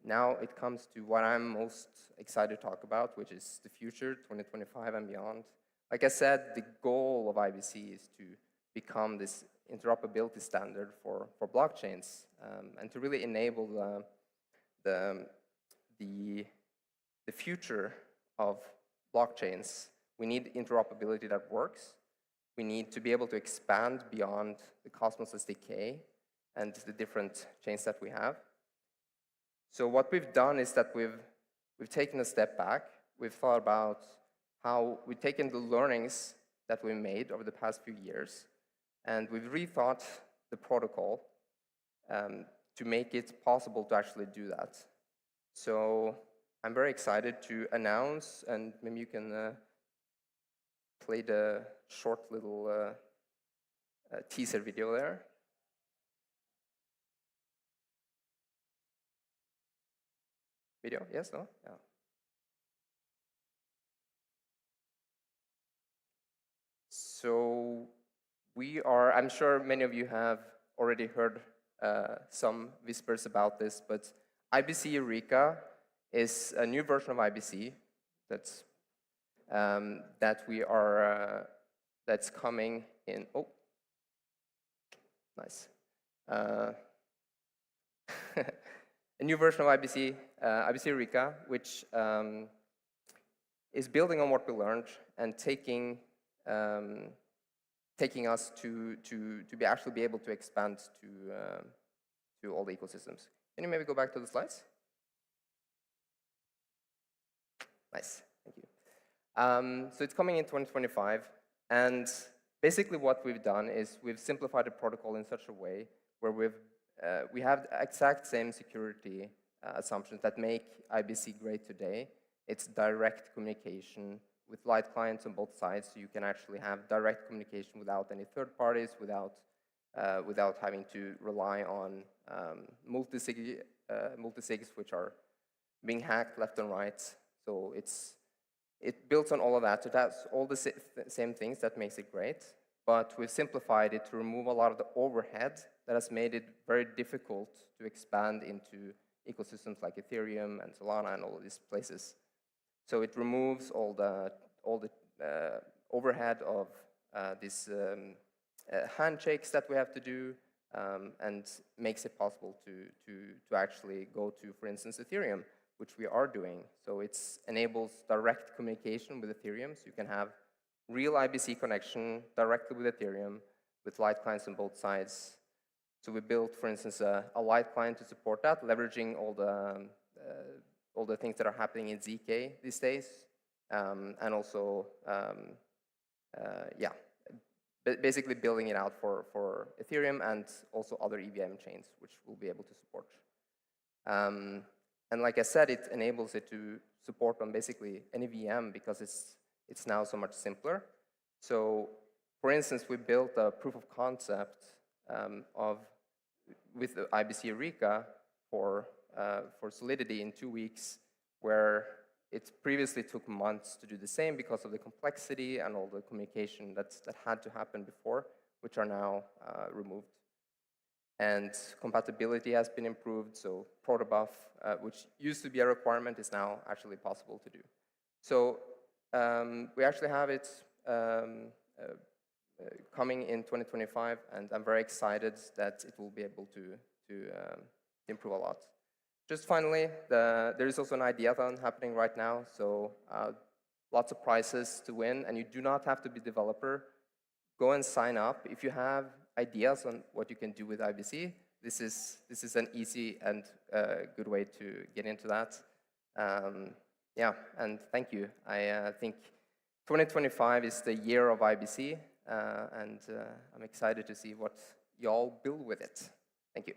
Speaker 5: now it comes to what I'm most excited to talk about, which is the future, 2025 and beyond. Like I said, the goal of IBC is to become this interoperability standard for blockchains, and to really enable the future of blockchains. We need interoperability that works. We need to be able to expand beyond the Cosmos SDK and the different chains that we have. So what we've done is that we've taken a step back. We've thought about how we've taken the learnings that we made over the past few years, and we've rethought the protocol to make it possible to actually do that. So I'm very excited to announce, and maybe you can play the short little teaser video there. Video, yes, no? Yeah. So I'm sure many of you have already heard some whispers about this, but IBC Eureka is a new version of IBC that's coming in. Oh, nice. A new version of IBC Eureka, which is building on what we learned and taking us to actually be able to expand to all the ecosystems. Can you maybe go back to the slides? Nice, thank you. So it's coming in 2025, and basically what we've done is we've simplified the protocol in such a way where we have the exact same security assumptions that make IBC great today. It's direct communication with light clients on both sides, so you can actually have direct communication without any third parties, without having to rely on multisigs, which are being hacked left and right. So it builds on all of that. So that's all the same things that makes it great, but we've simplified it to remove a lot of the overhead that has made it very difficult to expand into ecosystems like Ethereum and Solana and all of these places. So it removes all the overhead of these handshakes that we have to do, and makes it possible to actually go to, for instance, Ethereum, which we are doing. So it enables direct communication with Ethereum, so you can have real IBC connection directly with Ethereum with light clients on both sides. So we built, for instance, a light client to support that, leveraging all the things that are happening in ZK these days, and also, basically building it out for Ethereum and also other EVM chains, which we'll be able to support. And like I said, it enables it to support on basically any VM because it's now so much simpler. So, for instance, we built a proof of concept with the IBC Eureka for Solidity in 2 weeks, where it previously took months to do the same because of the complexity and all the communication that had to happen before, which are now removed. And compatibility has been improved, so protobuf, which used to be a requirement, is now actually possible to do. So we actually have it coming in 2025, and I'm very excited that it will be able to improve a lot. Just finally, there is also an ideathon happening right now, so lots of prizes to win, and you do not have to be a developer. Go and sign up. If you have ideas on what you can do with IBC, this is an easy and good way to get into that. Yeah, and thank you. I think 2025 is the year of IBC, and I'm excited to see what y'all build with it. Thank you.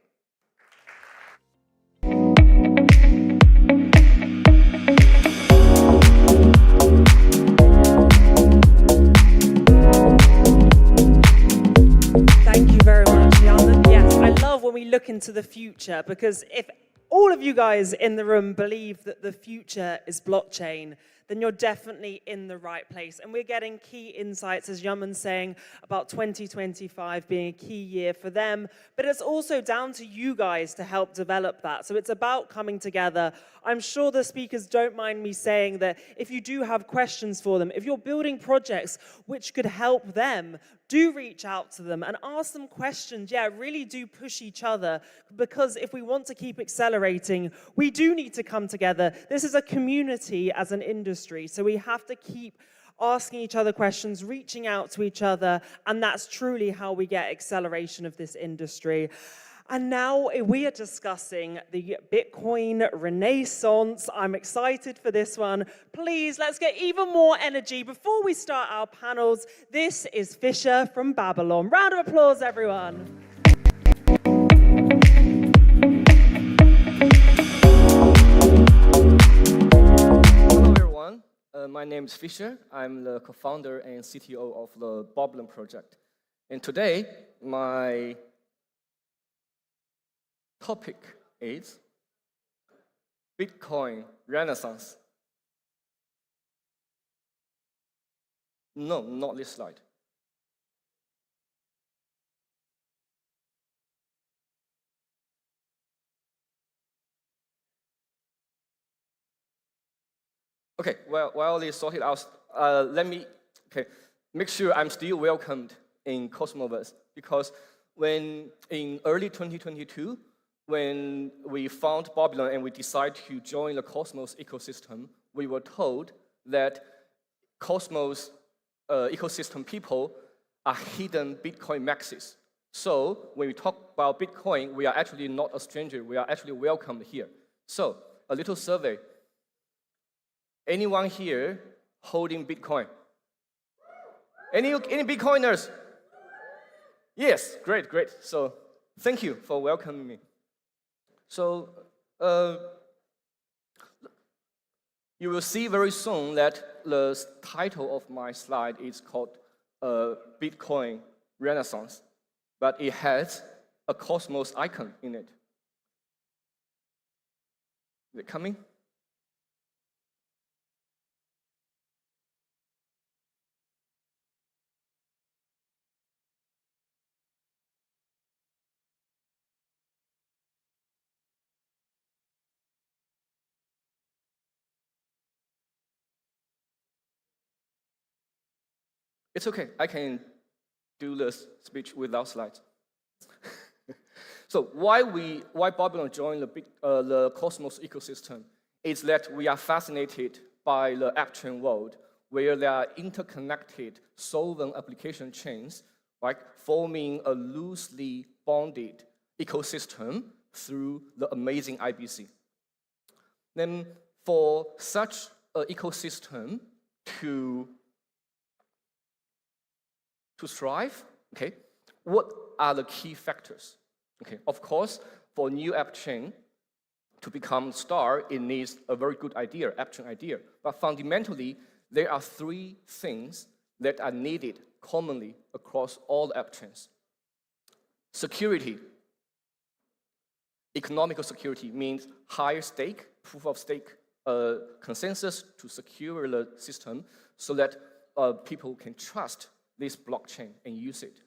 Speaker 1: Thank you very much, Jan. Yes, I love when we look into the future, because if all of you guys in the room believe that the future is blockchain, then you're definitely in the right place. And we're getting key insights, as Yaman's saying, about 2025 being a key year for them. But it's also down to you guys to help develop that. So it's about coming together. I'm sure the speakers don't mind me saying that if you do have questions for them, if you're building projects which could help them, do reach out to them and ask them questions. Yeah, really do push each other, because if we want to keep accelerating, we do need to come together. This is a community as an industry, so we have to keep asking each other questions, reaching out to each other, and that's truly how we get acceleration of this industry. And now we are discussing the Bitcoin Renaissance. I'm excited for this one. Please, let's get even more energy before we start our panels. This is Fisher from Babylon. Round of applause, everyone.
Speaker 6: Hello, everyone. My name is Fisher. I'm the co-founder and CTO of the Babylon project. And today, my topic is Bitcoin Renaissance. No, not this slide. Okay, well, while they sort it out, let me make sure I'm still welcomed in Cosmoverse, because when in early 2022, when we found Babylon and we decided to join the Cosmos ecosystem, we were told that Cosmos ecosystem people are hidden Bitcoin maxis. So when we talk about Bitcoin, we are actually not a stranger. We are actually welcomed here. So a little survey. Anyone here holding Bitcoin? Any Bitcoiners? Yes, great. So thank you for welcoming me. So you will see very soon that the title of my slide is called Bitcoin Renaissance, but it has a Cosmos icon in it. Is it coming? It's okay, I can do this speech without slides. So why Babylon joined the Cosmos ecosystem is that we are fascinated by the app-chain world, where there are interconnected solvent application chains, right, forming a loosely bonded ecosystem through the amazing IBC. Then for such an ecosystem to thrive, okay, what are the key factors? Okay, of course, for a new app chain to become star, it needs a very good idea, app chain idea. But fundamentally, there are three things that are needed commonly across all app chains. Security. Economical security means higher stake, proof of stake, consensus to secure the system so that people can trust this blockchain and use it.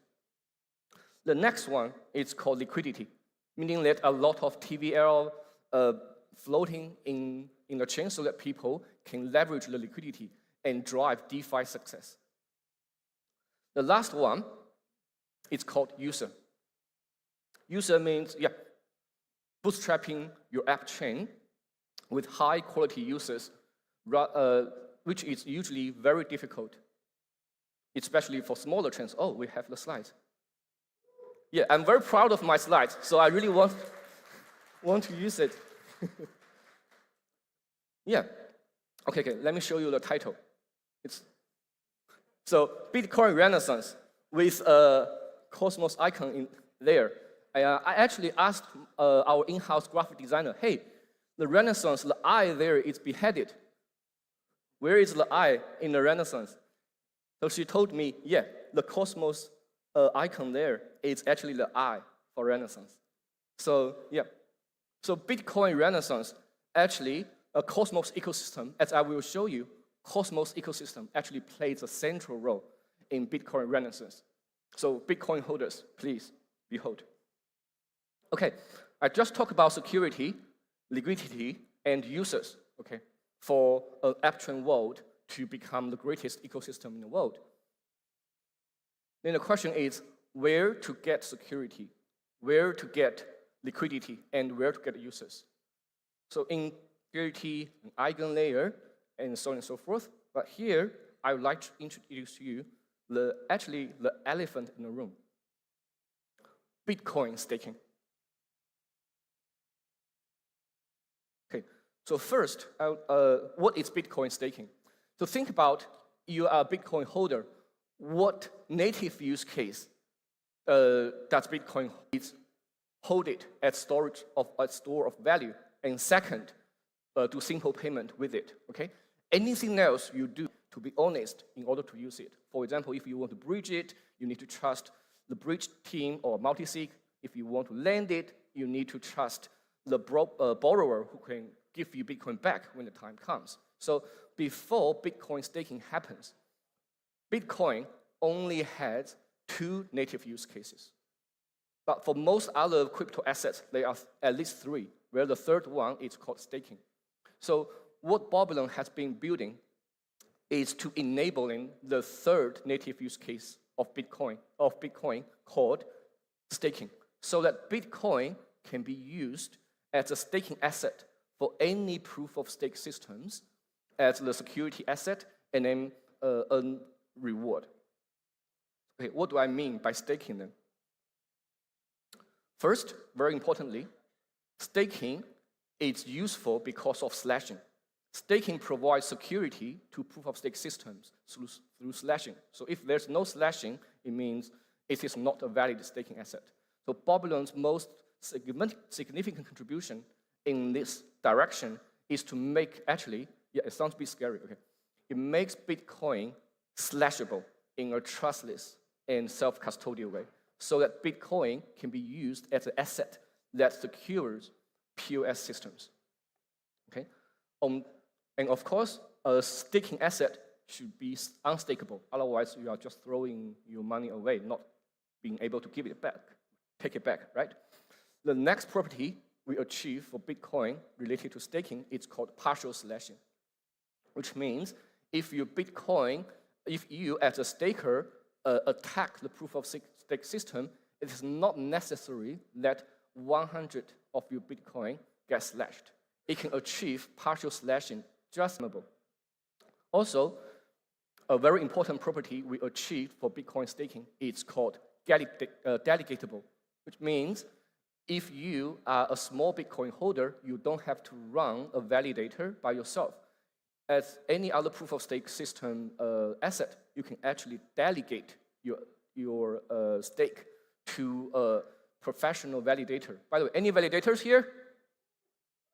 Speaker 6: The next one is called liquidity, meaning that a lot of TVL floating in the chain so that people can leverage the liquidity and drive DeFi success. The last one is called user. User means, bootstrapping your app chain with high quality users, which is usually very difficult, especially for smaller chains. Oh, we have the slides. Yeah, I'm very proud of my slides, so I really want to use it. Yeah. Okay, let me show you the title. So Bitcoin Renaissance with a Cosmos icon in there. I actually asked our in-house graphic designer, hey, the Renaissance, the eye there is beheaded. Where is the eye in the Renaissance? So she told me, yeah, the Cosmos icon there is actually the eye for Renaissance. So yeah, so Bitcoin Renaissance, actually a Cosmos ecosystem, as I will show you, Cosmos ecosystem actually plays a central role in Bitcoin Renaissance. So Bitcoin holders, please behold. Okay, I just talked about security, liquidity, and users, okay, for an uptrend world to become the greatest ecosystem in the world. Then the question is where to get security, where to get liquidity, and where to get users. So in security, an eigenlayer, and so on and so forth. But here, I would like to introduce to you actually the elephant in the room. Bitcoin staking. Okay, so first, what is Bitcoin staking? So think about you are a Bitcoin holder. What native use case does Bitcoin hold it as storage of a store of value? And second, do simple payment with it, okay? Anything else you do, to be honest, in order to use it. For example, if you want to bridge it, you need to trust the bridge team or multisig. If you want to lend it, you need to trust the borrower who can give you Bitcoin back when the time comes. So before Bitcoin staking happens, Bitcoin only has 2 native use cases. But for most other crypto assets, there are at least 3, where the third one is called staking. So what Babylon has been building is to enabling the third native use case of Bitcoin called staking, so that Bitcoin can be used as a staking asset for any proof of stake systems as the security asset and then earn reward. Okay, what do I mean by staking then? First, very importantly, staking is useful because of slashing. Staking provides security to proof-of-stake systems through slashing. So if there's no slashing, it means it is not a valid staking asset. So Babylon's most significant contribution in this direction is to make, actually, yeah, it sounds a bit scary, okay. It makes Bitcoin slashable in a trustless and self-custodial way, so that Bitcoin can be used as an asset that secures POS systems, okay? And of course, a staking asset should be unstakeable. Otherwise, you are just throwing your money away, not being able to give it back, take it back, right? The next property we achieve for Bitcoin related to staking is called partial slashing, which means if you as a staker attack the proof of stake system, it is not necessary that 100 of your Bitcoin gets slashed. It can achieve partial slashing just reasonable. Also, a very important property we achieved for Bitcoin staking is called delegatable, which means if you are a small Bitcoin holder, you don't have to run a validator by yourself. As any other proof-of-stake system asset, you can actually delegate your stake to a professional validator. By the way, any validators here?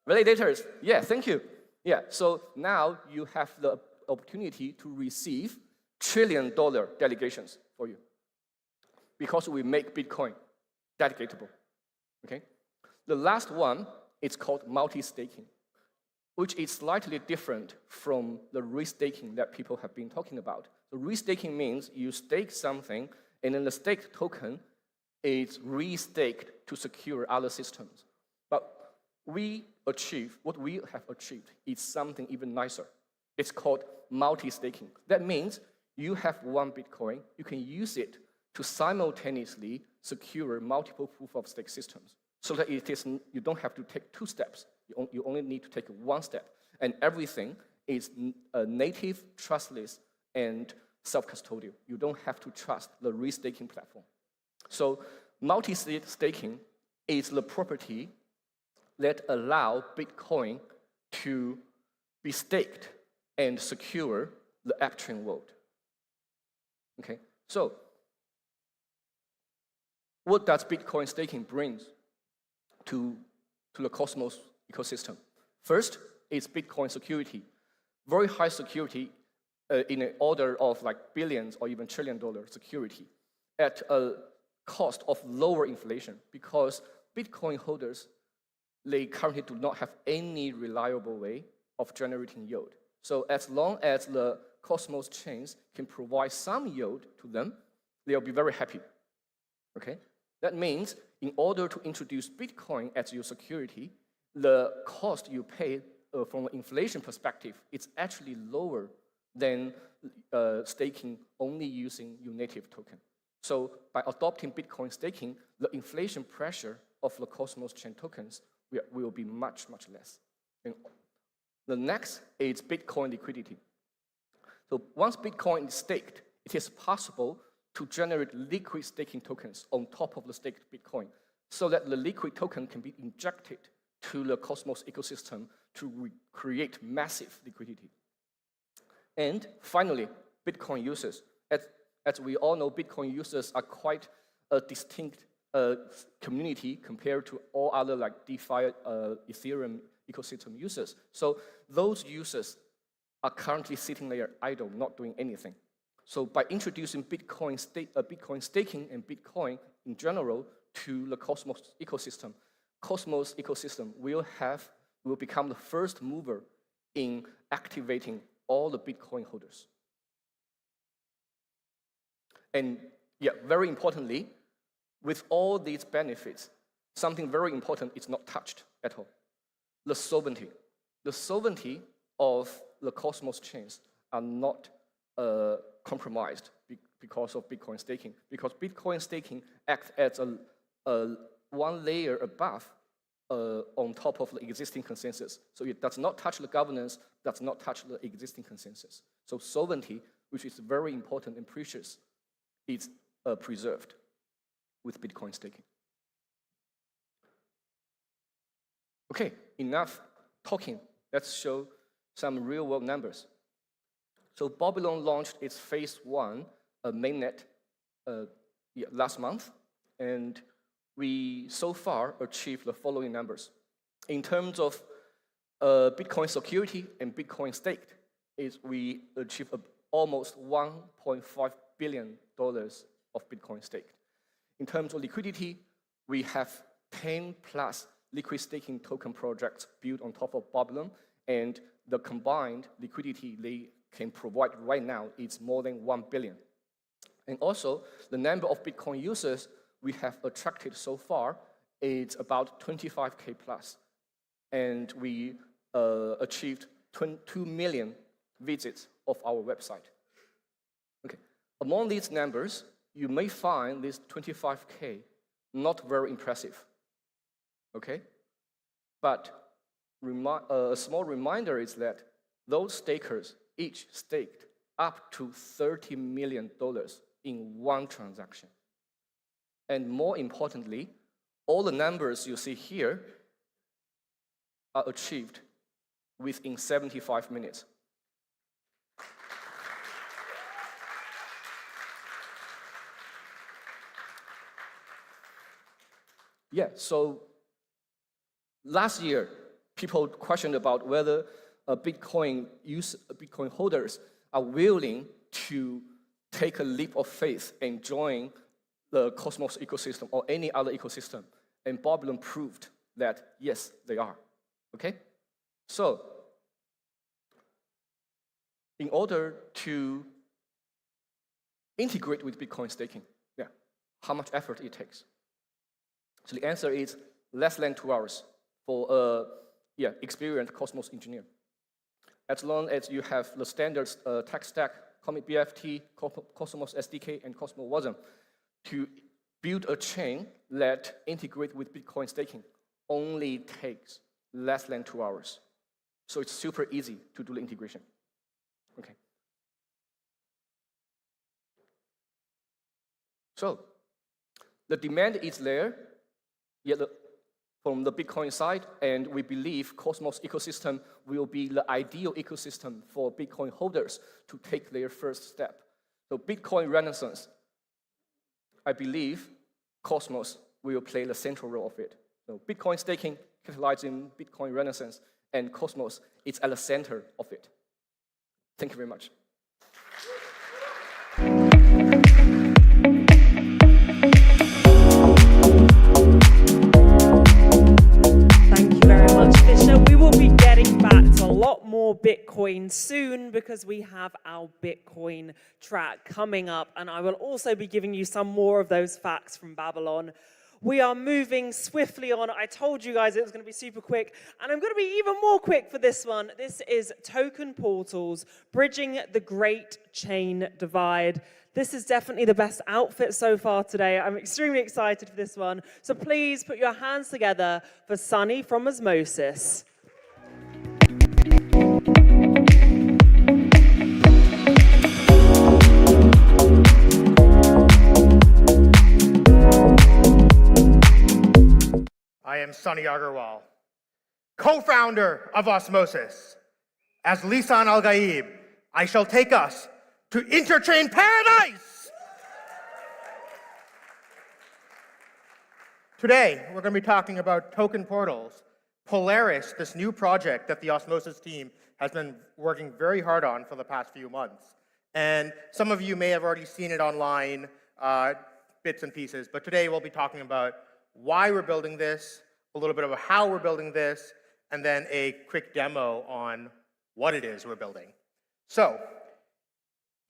Speaker 6: Validators, yeah, thank you. Yeah, so now you have the opportunity to receive trillion-dollar delegations for you because we make Bitcoin delegatable, okay? The last one is called multi-staking, which is slightly different from the restaking that people have been talking about. So restaking means you stake something, and then the staked token is restaked to secure other systems. But what we have achieved is something even nicer. It's called multi-staking. That means you have one Bitcoin, you can use it to simultaneously secure multiple proof-of-stake systems, so that you don't have to take 2 steps. You only need to take 1 step, and everything is native, trustless, and self-custodial. You don't have to trust the restaking platform. So multi-sig staking is the property that allow Bitcoin to be staked and secure the upstream world. Okay, so what does Bitcoin staking bring to the Cosmos ecosystem? First, it's Bitcoin security. Very high security in an order of like billions or even $1 trillion security at a cost of lower inflation, because Bitcoin holders, they currently do not have any reliable way of generating yield. So as long as the Cosmos chains can provide some yield to them, they'll be very happy. Okay? That means in order to introduce Bitcoin as your security, the cost you pay from an inflation perspective is actually lower than staking only using your native token. So by adopting Bitcoin staking, the inflation pressure of the Cosmos chain tokens will be much, much less. And the next is Bitcoin liquidity. So once Bitcoin is staked, it is possible to generate liquid staking tokens on top of the staked Bitcoin, so that the liquid token can be injected to the Cosmos ecosystem to create massive liquidity. And finally, Bitcoin users. As we all know, Bitcoin users are quite a distinct community compared to all other like DeFi, Ethereum ecosystem users. So those users are currently sitting there idle, not doing anything. So by introducing Bitcoin staking and Bitcoin in general to the Cosmos ecosystem will become the first mover in activating all the Bitcoin holders. And yeah, very importantly, with all these benefits, something very important is not touched at all. The sovereignty. The sovereignty of the Cosmos chains are not compromised because of Bitcoin staking. Because Bitcoin staking acts as a one layer above on top of the existing consensus. So it does not touch the governance, does not touch the existing consensus. So sovereignty, which is very important and precious, is preserved with Bitcoin staking. Okay, enough talking. Let's show some real-world numbers. So Babylon launched its phase 1 mainnet last month, and we so far achieved the following numbers. In terms of Bitcoin security and Bitcoin staked, we achieved almost $1.5 billion of Bitcoin staked. In terms of liquidity, we have 10 plus liquid staking token projects built on top of Babylon, and the combined liquidity they can provide right now is more than 1 billion. And also, the number of Bitcoin users we have attracted so far is about 25K plus. And we achieved 2 million visits of our website. Okay. Among these numbers, you may find this 25K not very impressive. Okay? But a small reminder is that those stakers each staked up to $30 million in one transaction. And more importantly, all the numbers you see here are achieved within 75 minutes. Yeah, so last year, people questioned about whether Bitcoin holders are willing to take a leap of faith and join the Cosmos ecosystem or any other ecosystem. And Babylon proved that, yes, they are. Okay? So, in order to integrate with Bitcoin staking, how much effort it takes? So the answer is less than 2 hours for a experienced Cosmos engineer. As long as you have the standard tech stack, Comet BFT, Cosmos SDK, and Cosmos Wasm, to build a chain that integrates with Bitcoin staking only takes less than 2 hours. So it's super easy to do the integration. Okay. The demand is there, yet from the Bitcoin side, and we believe Cosmos ecosystem will be the ideal ecosystem for Bitcoin holders to take their first step. So Bitcoin Renaissance, I believe Cosmos will play the central role of it. So Bitcoin staking catalyzing Bitcoin Renaissance, and Cosmos is at the center of it. Thank you very much.
Speaker 1: Thank you very much, Fisher. We will be getting back to a lot more Bitcoin soon because we have our Bitcoin track coming up, and I will also be giving you some more of those facts from Babylon. We are moving swiftly on. I told you guys it was going to be super quick, and I'm going to be even more quick for this one. This is Token Portals, Bridging the Great Chain Divide. This is definitely the best outfit so far today. I'm extremely excited for this one. So please put your hands together for Sunny from Osmosis.
Speaker 7: I am Sunny Agarwal, co-founder of Osmosis. As Lisan Al-Gaib, I shall take us to interchain paradise! Today, we're going to be talking about token portals, Polaris, this new project that the Osmosis team has been working very hard on for the past few months. And some of you may have already seen it online, bits and pieces, but today we'll be talking about why we're building this, a little bit about how we're building this, and then a quick demo on what it is we're building. So,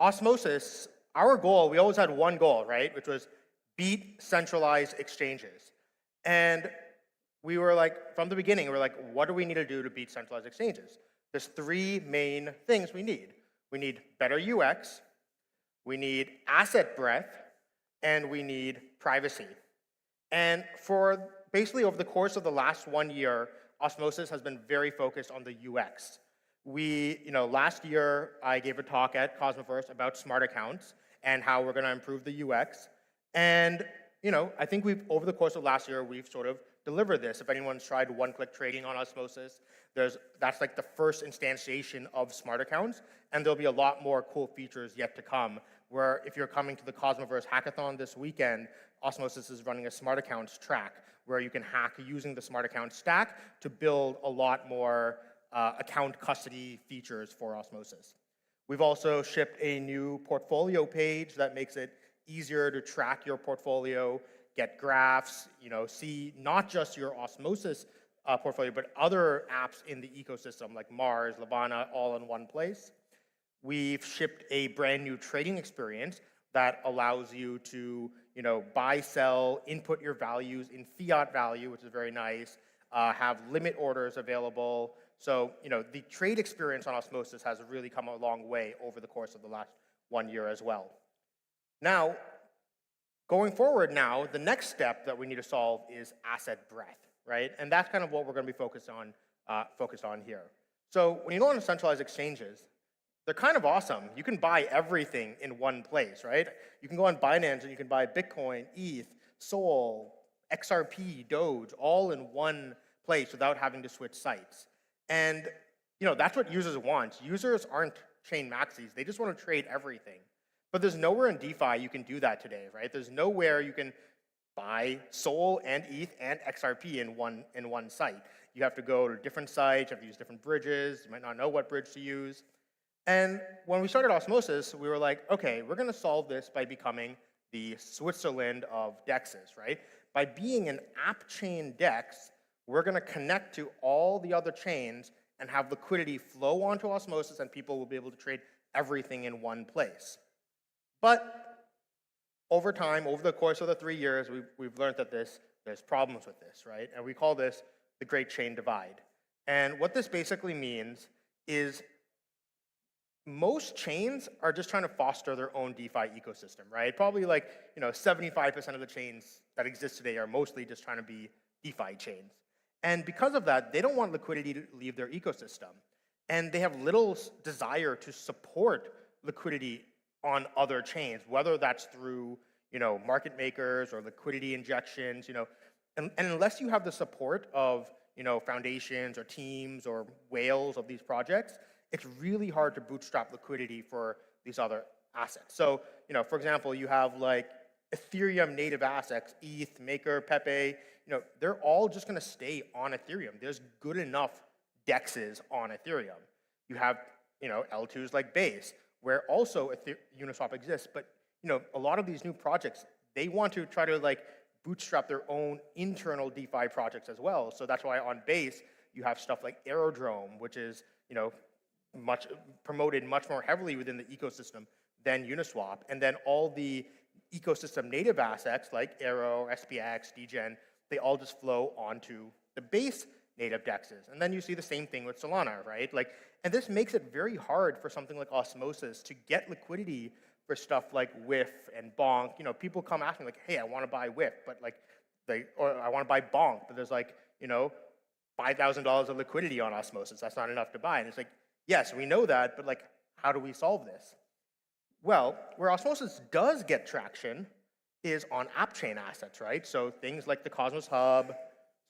Speaker 7: Osmosis, our goal, we always had one goal, right? Which was beat centralized exchanges. And we were like, from the beginning, we were like, what do we need to do to beat centralized exchanges? There's three main things we need. We need better UX, we need asset breadth, and we need privacy. And for basically over the course of the last 1 year, Osmosis has been very focused on the UX. Last year, I gave a talk at Cosmoverse about smart accounts and how we're going to improve the UX. And, I think over the course of last year, we've sort of delivered this. If anyone's tried one-click trading on Osmosis, that's like the first instantiation of smart accounts, and there'll be a lot more cool features yet to come, where if you're coming to the Cosmoverse hackathon this weekend, Osmosis is running a smart accounts track where you can hack using the smart account stack to build a lot more account custody features for Osmosis. We've also shipped a new portfolio page that makes it easier to track your portfolio, get graphs, see not just your Osmosis portfolio, but other apps in the ecosystem like Mars, Levana, all in one place. We've shipped a brand new trading experience that allows you to buy, sell, input your values in fiat value, which is very nice, have limit orders available. So, the trade experience on Osmosis has really come a long way over the course of the last 1 year as well. Now, going forward now, the next step that we need to solve is asset breadth, right? And that's kind of what we're going to be focused on here. So when you go on centralized exchanges, they're kind of awesome. You can buy everything in one place, right? You can go on Binance and you can buy Bitcoin, ETH, Sol, XRP, Doge, all in one place without having to switch sites. And that's what users want. Users aren't chain maxis. They just want to trade everything. But there's nowhere in DeFi you can do that today, right? There's nowhere you can buy Sol and ETH and XRP in one site. You have to go to different sites, you have to use different bridges, you might not know what bridge to use. And when we started Osmosis, we were like, okay, we're going to solve this by becoming the Switzerland of DEXs, right? By being an app chain DEX, we're going to connect to all the other chains and have liquidity flow onto Osmosis, and people will be able to trade everything in one place. But over time, over the course of the 3 years, we've learned that there's problems with this, right? And we call this the Great Chain Divide. And what this basically means is most chains are just trying to foster their own DeFi ecosystem, right? Probably 75% of the chains that exist today are mostly just trying to be DeFi chains. And because of that, they don't want liquidity to leave their ecosystem. And they have little desire to support liquidity on other chains, whether that's through market makers or liquidity injections, and unless you have the support of, foundations or teams or whales of these projects, it's really hard to bootstrap liquidity for these other assets. So, for example, you have like Ethereum native assets, ETH, Maker, Pepe, they're all just going to stay on Ethereum. There's good enough dexes on Ethereum. You have, L2s like Base, where also Uniswap exists, but, a lot of these new projects, they want to try to like bootstrap their own internal DeFi projects as well. So that's why on Base, you have stuff like Aerodrome, which is, promoted much more heavily within the ecosystem than Uniswap. And then all the ecosystem native assets like Aero, SPX, Degen, they all just flow onto the Base native dexes. And then you see the same thing with Solana, right? And this makes it very hard for something like Osmosis to get liquidity for stuff like WIF and Bonk. People come ask me like, hey, I want to buy WIF, but or I want to buy Bonk, but there's like, $5,000 of liquidity on Osmosis. That's not enough to buy. And it's like, yes, we know that, but how do we solve this? Well, where Osmosis does get traction is on app chain assets, right? So things like the Cosmos Hub,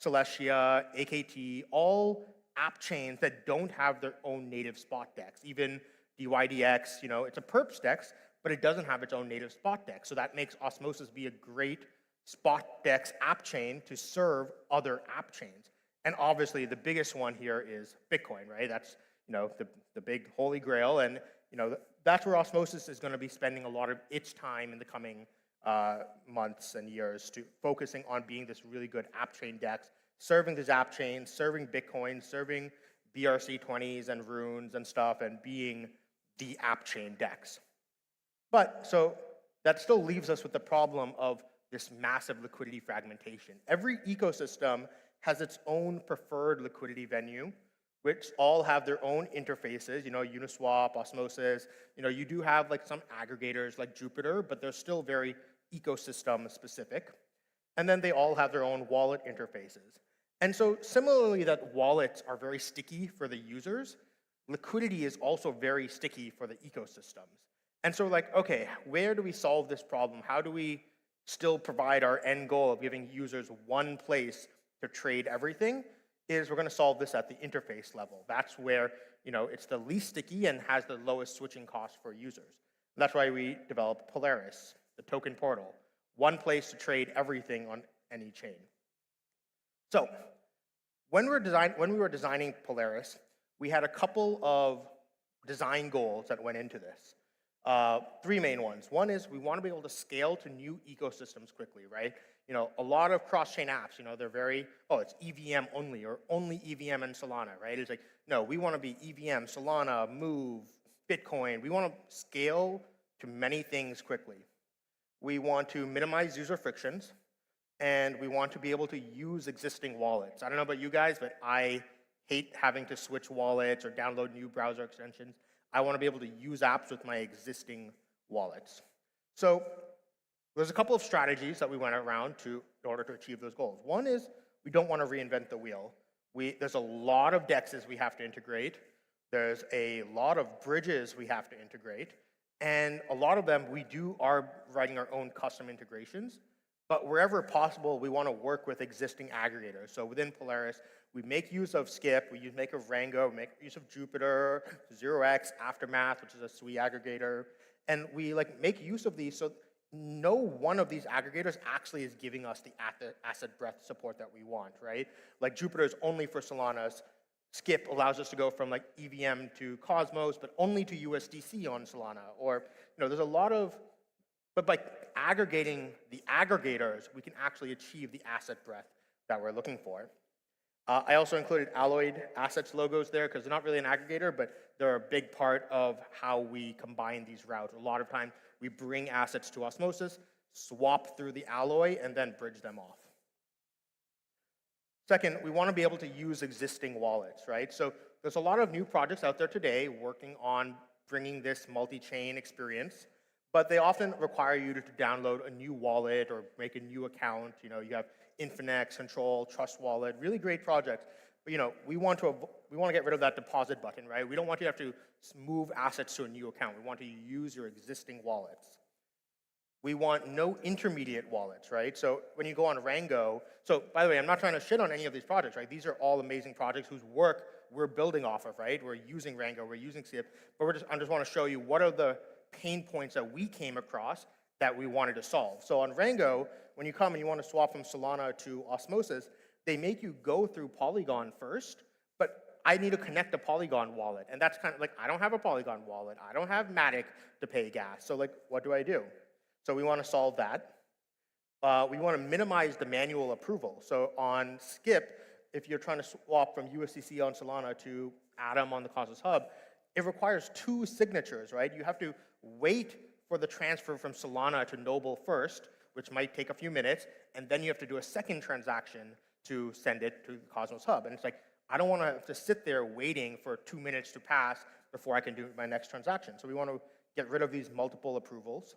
Speaker 7: Celestia, AKT, all app chains that don't have their own native spot DEX. Even DYDX, it's a perps DEX, but it doesn't have its own native spot DEX. So that makes Osmosis be a great spot DEX app chain to serve other app chains. And obviously the biggest one here is Bitcoin, right? That's, the big holy grail. And, that's where Osmosis is going to be spending a lot of its time in the coming months and years to focusing on being this really good app chain DEX, serving these app chains, serving Bitcoin, serving BRC20s and runes and stuff, and being the app chain DEX. But so that still leaves us with the problem of this massive liquidity fragmentation. Every ecosystem has its own preferred liquidity venue, which all have their own interfaces, Uniswap, Osmosis. You do have like some aggregators like Jupiter, but they're still very ecosystem specific. And then they all have their own wallet interfaces. And so similarly that wallets are very sticky for the users, liquidity is also very sticky for the ecosystems. And so okay, where do we solve this problem? How do we still provide our end goal of giving users one place to trade everything? Is we're going to solve this at the interface level. That's where it's the least sticky and has the lowest switching cost for users. And that's why we developed Polaris, the token portal, one place to trade everything on any chain. So when we were designing Polaris, we had a couple of design goals that went into this. Three main ones. One is we want to be able to scale to new ecosystems quickly, right? A lot of cross-chain apps, they're very, it's EVM only, or only EVM and Solana, right? It's like, no, we want to be EVM, Solana, Move, Bitcoin. We want to scale to many things quickly. We want to minimize user frictions, and we want to be able to use existing wallets. I don't know about you guys, but I hate having to switch wallets or download new browser extensions. I want to be able to use apps with my existing wallets. So there's a couple of strategies that we went around in order to achieve those goals. One is we don't want to reinvent the wheel. There's a lot of DEXs we have to integrate. There's a lot of bridges we have to integrate. And a lot of them we are writing our own custom integrations. But wherever possible, we want to work with existing aggregators. So within Polaris, we make use of Skip, we make of Rango, we make use of Jupiter, 0x, Aftermath, which is a SWI aggregator. And we make use of these so no one of these aggregators actually is giving us the asset breadth support that we want, right? Like Jupiter is only for Solana's. Skip allows us to go from EVM to Cosmos, but only to USDC on Solana. Or, there's a lot of, but by aggregating the aggregators, we can actually achieve the asset breadth that we're looking for. I also included Alloyed Assets logos there because they're not really an aggregator, but they're a big part of how we combine these routes. A lot of time, we bring assets to Osmosis, swap through the Alloy, and then bridge them off. Second, we want to be able to use existing wallets, right? So there's a lot of new projects out there today working on bringing this multi-chain experience, but they often require you to download a new wallet or make a new account. You have Infinex, Control, Trust Wallet, really great projects. But we want to get rid of that deposit button, right? We don't want you to have to move assets to a new account. We want you to use your existing wallets. We want no intermediate wallets, right? So when you go on Rango, so by the way, I'm not trying to shit on any of these projects, right? These are all amazing projects whose work we're building off of, right? We're using Rango, we're using SIP, but I just want to show you what are the pain points that we came across that we wanted to solve. So on Rango, when you come and you want to swap from Solana to Osmosis, they make you go through Polygon first, but I need to connect a Polygon wallet. And that's kind of like, I don't have a Polygon wallet. I don't have Matic to pay gas. So like, what do I do? So we want to solve that. We want to minimize the manual approval. So on Skip, if you're trying to swap from USDC on Solana to Atom on the Cosmos Hub, it requires 2 signatures, right? You have to wait for the transfer from Solana to Noble first, which might take a few minutes, and then you have to do a second transaction to send it to the Cosmos Hub. And it's like, I don't want to have to sit there waiting for 2 minutes to pass before I can do my next transaction. So we want to get rid of these multiple approvals.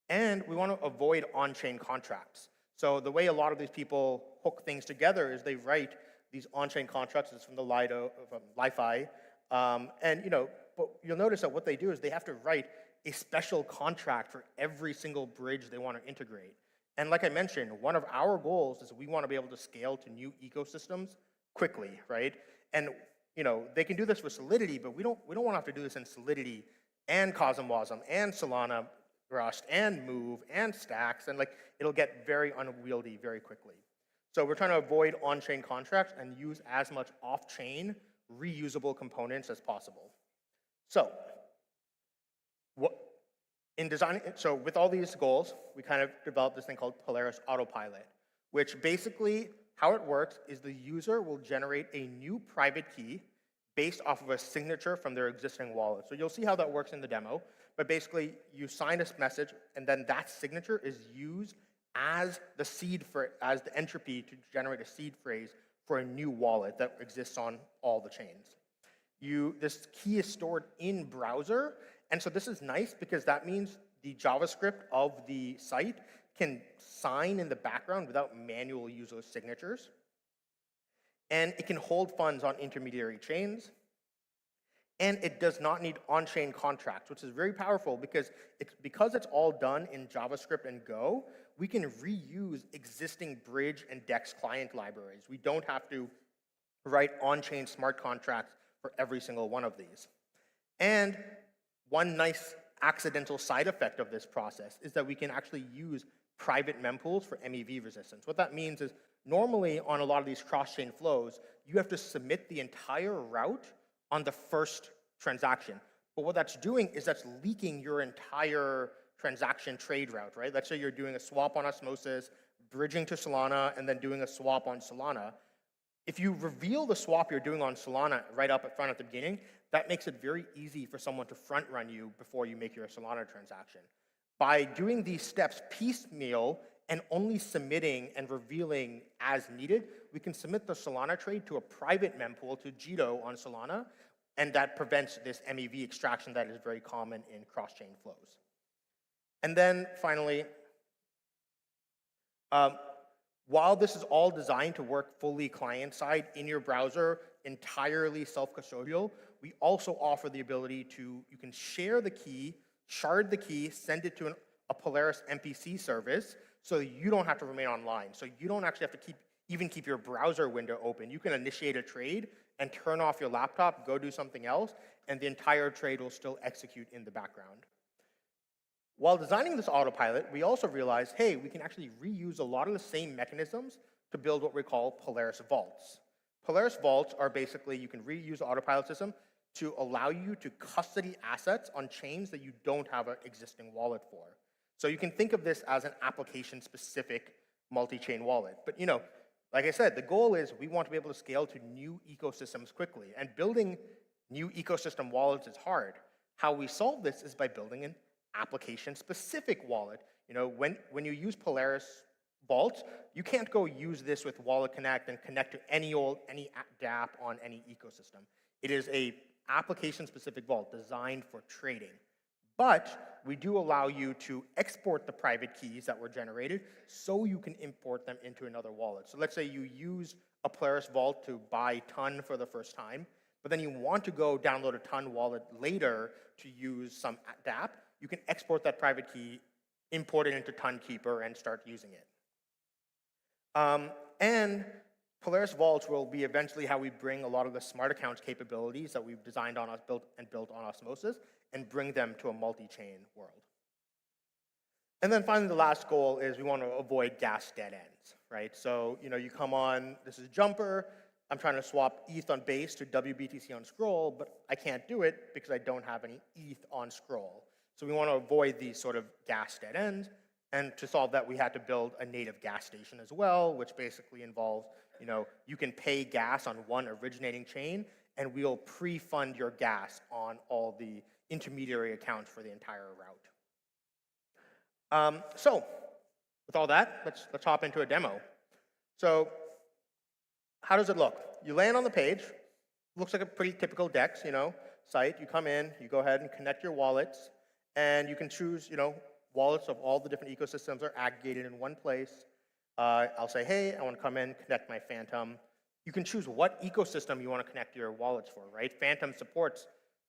Speaker 7: And we want to avoid on-chain contracts. So the way a lot of these people hook things together is they write these on-chain contracts. It's from the Li-Fi. And but you'll notice that what they do is they have to write a special contract for every single bridge they want to integrate. And like I mentioned, one of our goals is we want to be able to scale to new ecosystems quickly, right? And they can do this with Solidity, but we don't want to have to do this in Solidity and Cosmwasm and Solana Rust and Move and Stacks, and like it'll get very unwieldy very quickly. So we're trying to avoid on-chain contracts and use as much off-chain reusable components as possible. So with all these goals, we kind of developed this thing called Polaris Autopilot, which basically how it works is the user will generate a new private key based off of a signature from their existing wallet. So you'll see how that works in the demo. But basically, you sign a message, and then that signature is used as the entropy to generate a seed phrase for a new wallet that exists on all the chains. This key is stored in browser, and so this is nice because that means the JavaScript of the site can sign in the background without manual user signatures. And it can hold funds on intermediary chains. And it does not need on-chain contracts, which is very powerful because it's all done in JavaScript and Go, we can reuse existing Bridge and DEX client libraries. We don't have to write on-chain smart contracts for every single one of these. And one nice accidental side effect of this process is that we can actually use private mempools for MEV resistance. What that means is normally on a lot of these cross-chain flows, you have to submit the entire route on the first transaction. But what that's doing is that's leaking your entire transaction trade route, right? Let's say you're doing a swap on Osmosis, bridging to Solana, and then doing a swap on Solana. If you reveal the swap you're doing on Solana right up at front at the beginning, that makes it very easy for someone to front run you before you make your Solana transaction. By doing these steps piecemeal and only submitting and revealing as needed, we can submit the Solana trade to a private mempool to Jito on Solana, and that prevents this MEV extraction that is very common in cross-chain flows. And then finally, while this is all designed to work fully client-side in your browser, entirely self-custodial, we also offer the ability you can share the key, shard the key, send it to a Polaris MPC service, so you don't have to remain online. So you don't actually have to even keep your browser window open. You can initiate a trade and turn off your laptop, go do something else, and the entire trade will still execute in the background. While designing this autopilot, we also realized, hey, we can actually reuse a lot of the same mechanisms to build what we call Polaris vaults. Polaris vaults are basically, you can reuse the autopilot system to allow you to custody assets on chains that you don't have an existing wallet for. So you can think of this as an application-specific multi-chain wallet. But like I said, the goal is we want to be able to scale to new ecosystems quickly. And building new ecosystem wallets is hard. How we solve this is by building an application-specific wallet. When you use Polaris vaults, you can't go use this with Wallet Connect and connect to any dApp on any ecosystem. It is a application-specific vault designed for trading. But we do allow you to export the private keys that were generated so you can import them into another wallet. So let's say you use a Polaris vault to buy Ton for the first time, but then you want to go download a Ton wallet later to use some dApp. You can export that private key import it into TonKeeper and start using it. And Polaris Vaults will be eventually how we bring a lot of the smart accounts capabilities that we've designed on built on Osmosis and bring them to a multi-chain world. And then finally, the last goal is we want to avoid gas dead ends, right? So, you come on, this is Jumper, I'm trying to swap ETH on base to WBTC on scroll, but I can't do it because I don't have any ETH on scroll. So we want to avoid these sort of gas dead ends. And to solve that, we had to build a native gas station as well, which basically involves, you can pay gas on one originating chain, and we'll pre-fund your gas on all the intermediary accounts for the entire route. So with all that, let's hop into a demo. So how does it look? You land on the page. Looks like a pretty typical DEX, site. You come in, you go ahead and connect your wallets, and you can choose, wallets of all the different ecosystems are aggregated in one place. I'll say, hey, I want to come in, connect my Phantom. You can choose what ecosystem you want to connect your wallets for, right? Phantom supports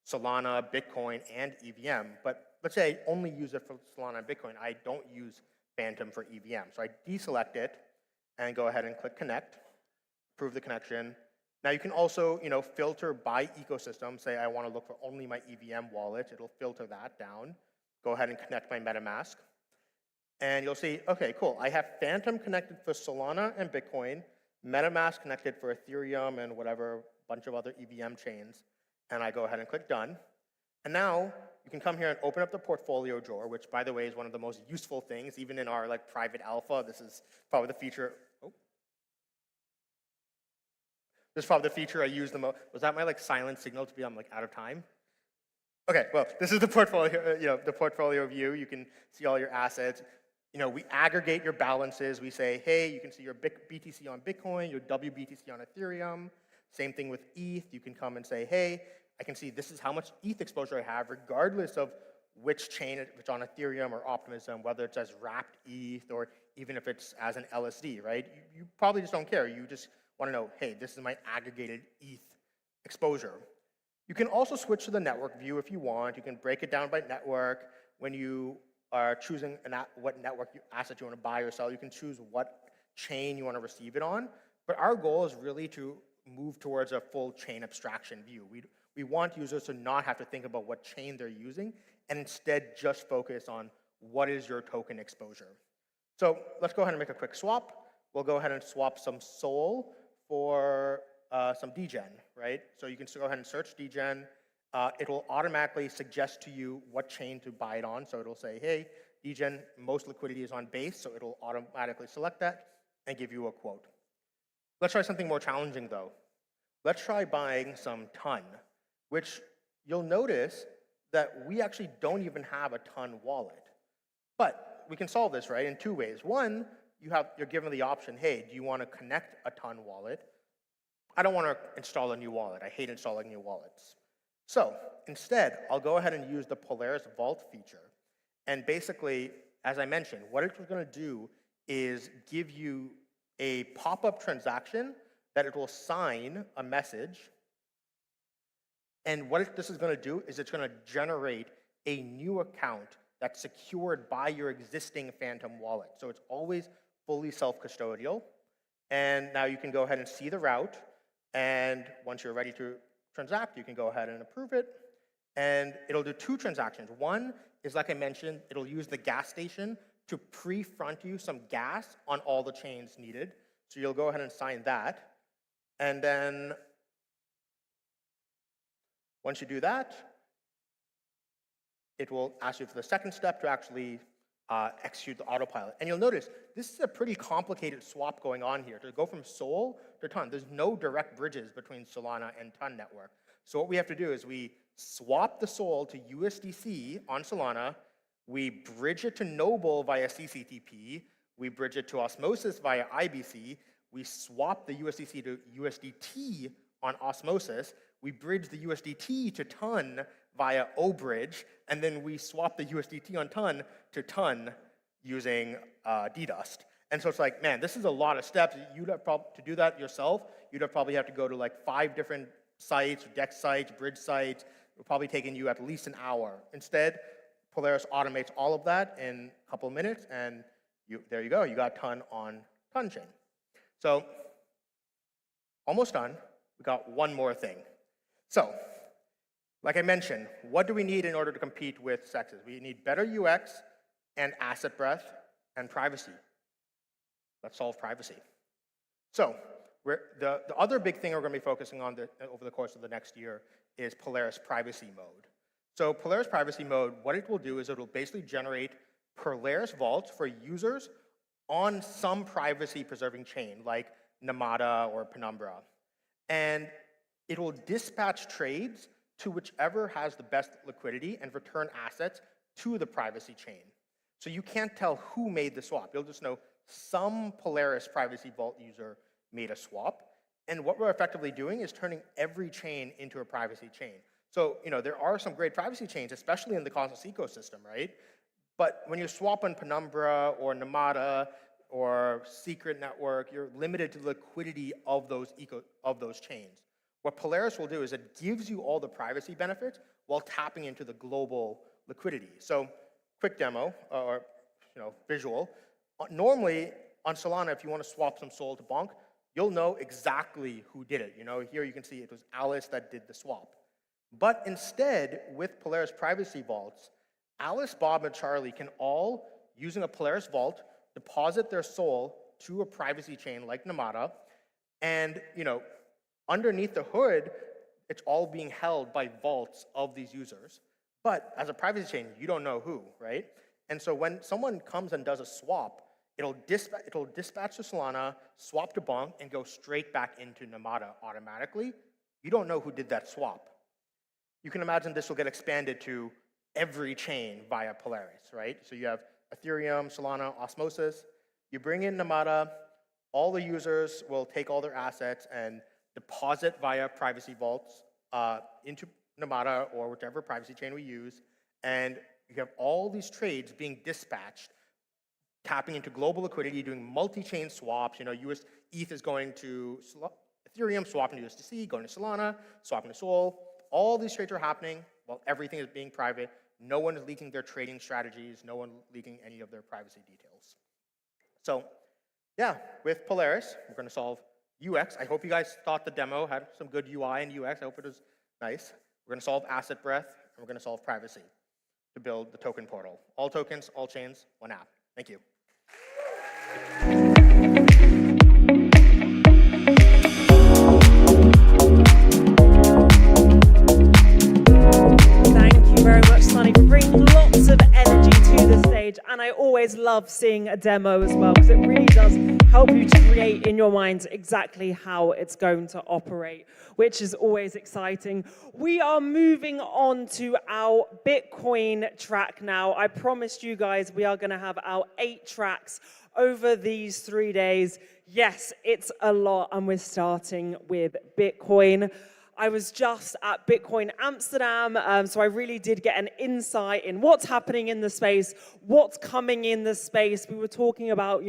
Speaker 7: Solana, Bitcoin, and EVM, but let's say I only use it for Solana and Bitcoin. I don't use Phantom for EVM. So I deselect it and go ahead and click connect, approve the connection. Now you can also, filter by ecosystem. Say I want to look for only my EVM wallet. It'll filter that down. Go ahead and connect my MetaMask. And you'll see, okay, cool. I have Phantom connected for Solana and Bitcoin, MetaMask connected for Ethereum and whatever bunch of other EVM chains. And I go ahead and click done. And now you can come here and open up the portfolio drawer, which by the way is one of the most useful things, even in our private alpha. This is probably the feature. This is probably the feature I use the most. Was that my silent signal to be I'm out of time? Okay, well, this is the portfolio, the portfolio view. You can see all your assets. We aggregate your balances. We say, hey, you can see your BTC on Bitcoin, your WBTC on Ethereum. Same thing with ETH. You can come and say, hey, I can see this is how much ETH exposure I have, regardless of which chain, if it's on Ethereum or Optimism, whether it's as wrapped ETH or even if it's as an LSD, right? You probably just don't care. You just want to know, hey, this is my aggregated ETH exposure. You can also switch to the network view if you want. You can break it down by network. When you are choosing what network asset you want to buy or sell, you can choose what chain you want to receive it on. But our goal is really to move towards a full chain abstraction view. We want users to not have to think about what chain they're using and instead just focus on what is your token exposure. So let's go ahead and make a quick swap. We'll go ahead and swap some Sol for some degen, right? So you can go ahead and search degen. It will automatically suggest to you what chain to buy it on. So it'll say, hey, degen, most liquidity is on base, so it'll automatically select that and give you a quote. Let's try something more challenging though. Let's try buying some ton, which you'll notice that we actually don't even have a ton wallet. But we can solve this, right, in two ways. One, you're given the option, hey, do you want to connect a ton wallet? I don't want to install a new wallet. I hate installing new wallets. So instead, I'll go ahead and use the Polaris Vault feature. And basically, as I mentioned, what it's going to do is give you a pop-up transaction that it will sign a message. And what this is going to do is it's going to generate a new account that's secured by your existing Phantom wallet. So it's always fully self-custodial. And now you can go ahead and see the route. And once you're ready to transact, you can go ahead and approve it. And it'll do two transactions. One is, like I mentioned, it'll use the gas station to pre-front you some gas on all the chains needed. So you'll go ahead and sign that. And then once you do that, it will ask you for the second step to actually execute the autopilot. And you'll notice this is a pretty complicated swap going on here. To go from Sol to Ton, there's no direct bridges between Solana and Ton network. So what we have to do is we swap the Sol to USDC on Solana, we bridge it to Noble via CCTP, we bridge it to Osmosis via IBC, we swap the USDC to USDT on Osmosis, we bridge the USDT to Ton via O-Bridge, and then we swap the USDT on Ton to Ton using DDust. And so it's like, man, this is a lot of steps. You'd have to do that yourself, you'd have probably have to go to like 5 different sites, DEX sites, bridge sites. It would probably taken you at least an hour. Instead, Polaris automates all of that in a couple of minutes, and there you go. You got ton on ton chain. So almost done. We got one more thing. So like I mentioned, what do we need in order to compete with CEXes? We need better UX and asset breadth and privacy. Let's solve privacy. So the other big thing we're going to be focusing on over the course of the next year is Polaris privacy mode. So Polaris privacy mode, what it will do is it will basically generate Polaris vaults for users on some privacy-preserving chain, like Namada or Penumbra. And it will dispatch trades to whichever has the best liquidity and return assets to the privacy chain. So you can't tell who made the swap. You'll just know some Polaris privacy vault user made a swap. And what we're effectively doing is turning every chain into a privacy chain. So, there are some great privacy chains, especially in the Cosmos ecosystem, right? But when you swap on Penumbra or Namada or Secret Network, you're limited to the liquidity of those chains. What Polaris will do is it gives you all the privacy benefits while tapping into the global liquidity. So, quick demo or visual. Normally on Solana, if you want to swap some SOL to Bonk, you'll know exactly who did it. Here you can see it was Alice that did the swap. But instead, with Polaris privacy vaults, Alice, Bob, and Charlie can all, using a Polaris vault, deposit their SOL to a privacy chain like Namada, and underneath the hood, it's all being held by vaults of these users. But as a privacy chain, you don't know who, right? And so when someone comes and does a swap, it'll dispatch to Solana, swap to Bonk, and go straight back into Namada automatically. You don't know who did that swap. You can imagine this will get expanded to every chain via Polaris, right? So you have Ethereum, Solana, Osmosis. You bring in Namada, all the users will take all their assets and deposit via privacy vaults into Namada or whichever privacy chain we use, and you have all these trades being dispatched, tapping into global liquidity, doing multi-chain swaps. US ETH is going to Ethereum, swapping to USDC, going to Solana, swapping to Sol. All these trades are happening while everything is being private. No one is leaking their trading strategies. No one leaking any of their privacy details. So, yeah, with Polaris, we're going to solve UX. I hope you guys thought the demo had some good UI and UX. I hope it was nice. We're going to solve asset breadth, and we're going to solve privacy to build the token portal. All tokens, all chains, one app. Thank you.
Speaker 1: Thank you very much, Sunny, for bringing lots of energy to the stage. And I always love seeing a demo as well, because it really does help you to create in your mind exactly how it's going to operate, which is always exciting. We are moving on to our Bitcoin track now. I promised you guys we are going to have our 8 tracks over these 3 days. Yes, it's a lot, and we're starting with Bitcoin. I was just at Bitcoin Amsterdam, so I really did get an insight in what's happening in the space, what's coming in the space. We were talking about,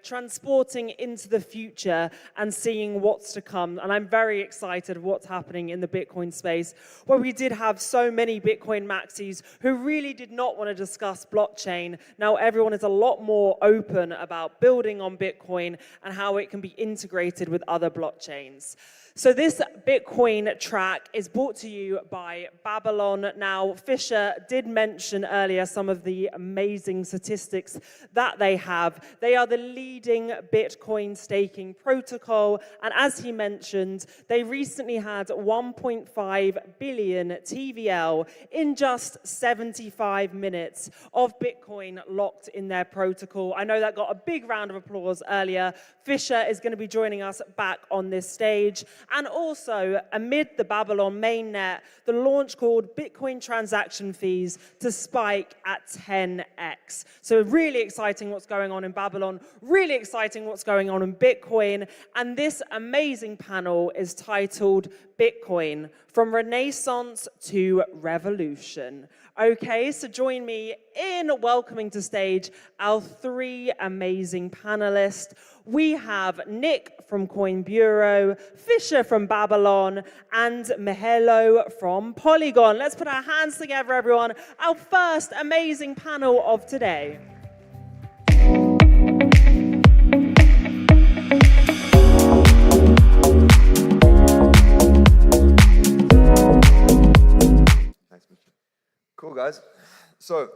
Speaker 1: transporting into the future and seeing what's to come. And I'm very excited what's happening in the Bitcoin space, where we did have so many Bitcoin maxis who really did not want to discuss blockchain. Now everyone is a lot more open about building on Bitcoin and how it can be integrated with other blockchains. So this Bitcoin track is brought to you by Babylon. Now, Fisher did mention earlier some of the amazing statistics that they have. They are the leading Bitcoin staking protocol. And as he mentioned, they recently had 1.5 billion TVL in just 75 minutes of Bitcoin locked in their protocol. I know that got a big round of applause earlier. Fisher is going to be joining us back on this stage. And also, amid the Babylon mainnet, the launch called Bitcoin transaction fees to spike at 10x. So really exciting what's going on in Babylon, really exciting what's going on in Bitcoin. And this amazing panel is titled Bitcoin, from Renaissance to Revolution. Okay, so join me in welcoming to stage our three amazing panelists. We have Nick from Coin Bureau, Fisher from Babylon, and Mihelo from Polygon. Let's put our hands together, everyone. Our first amazing panel of today.
Speaker 8: Cool, guys. So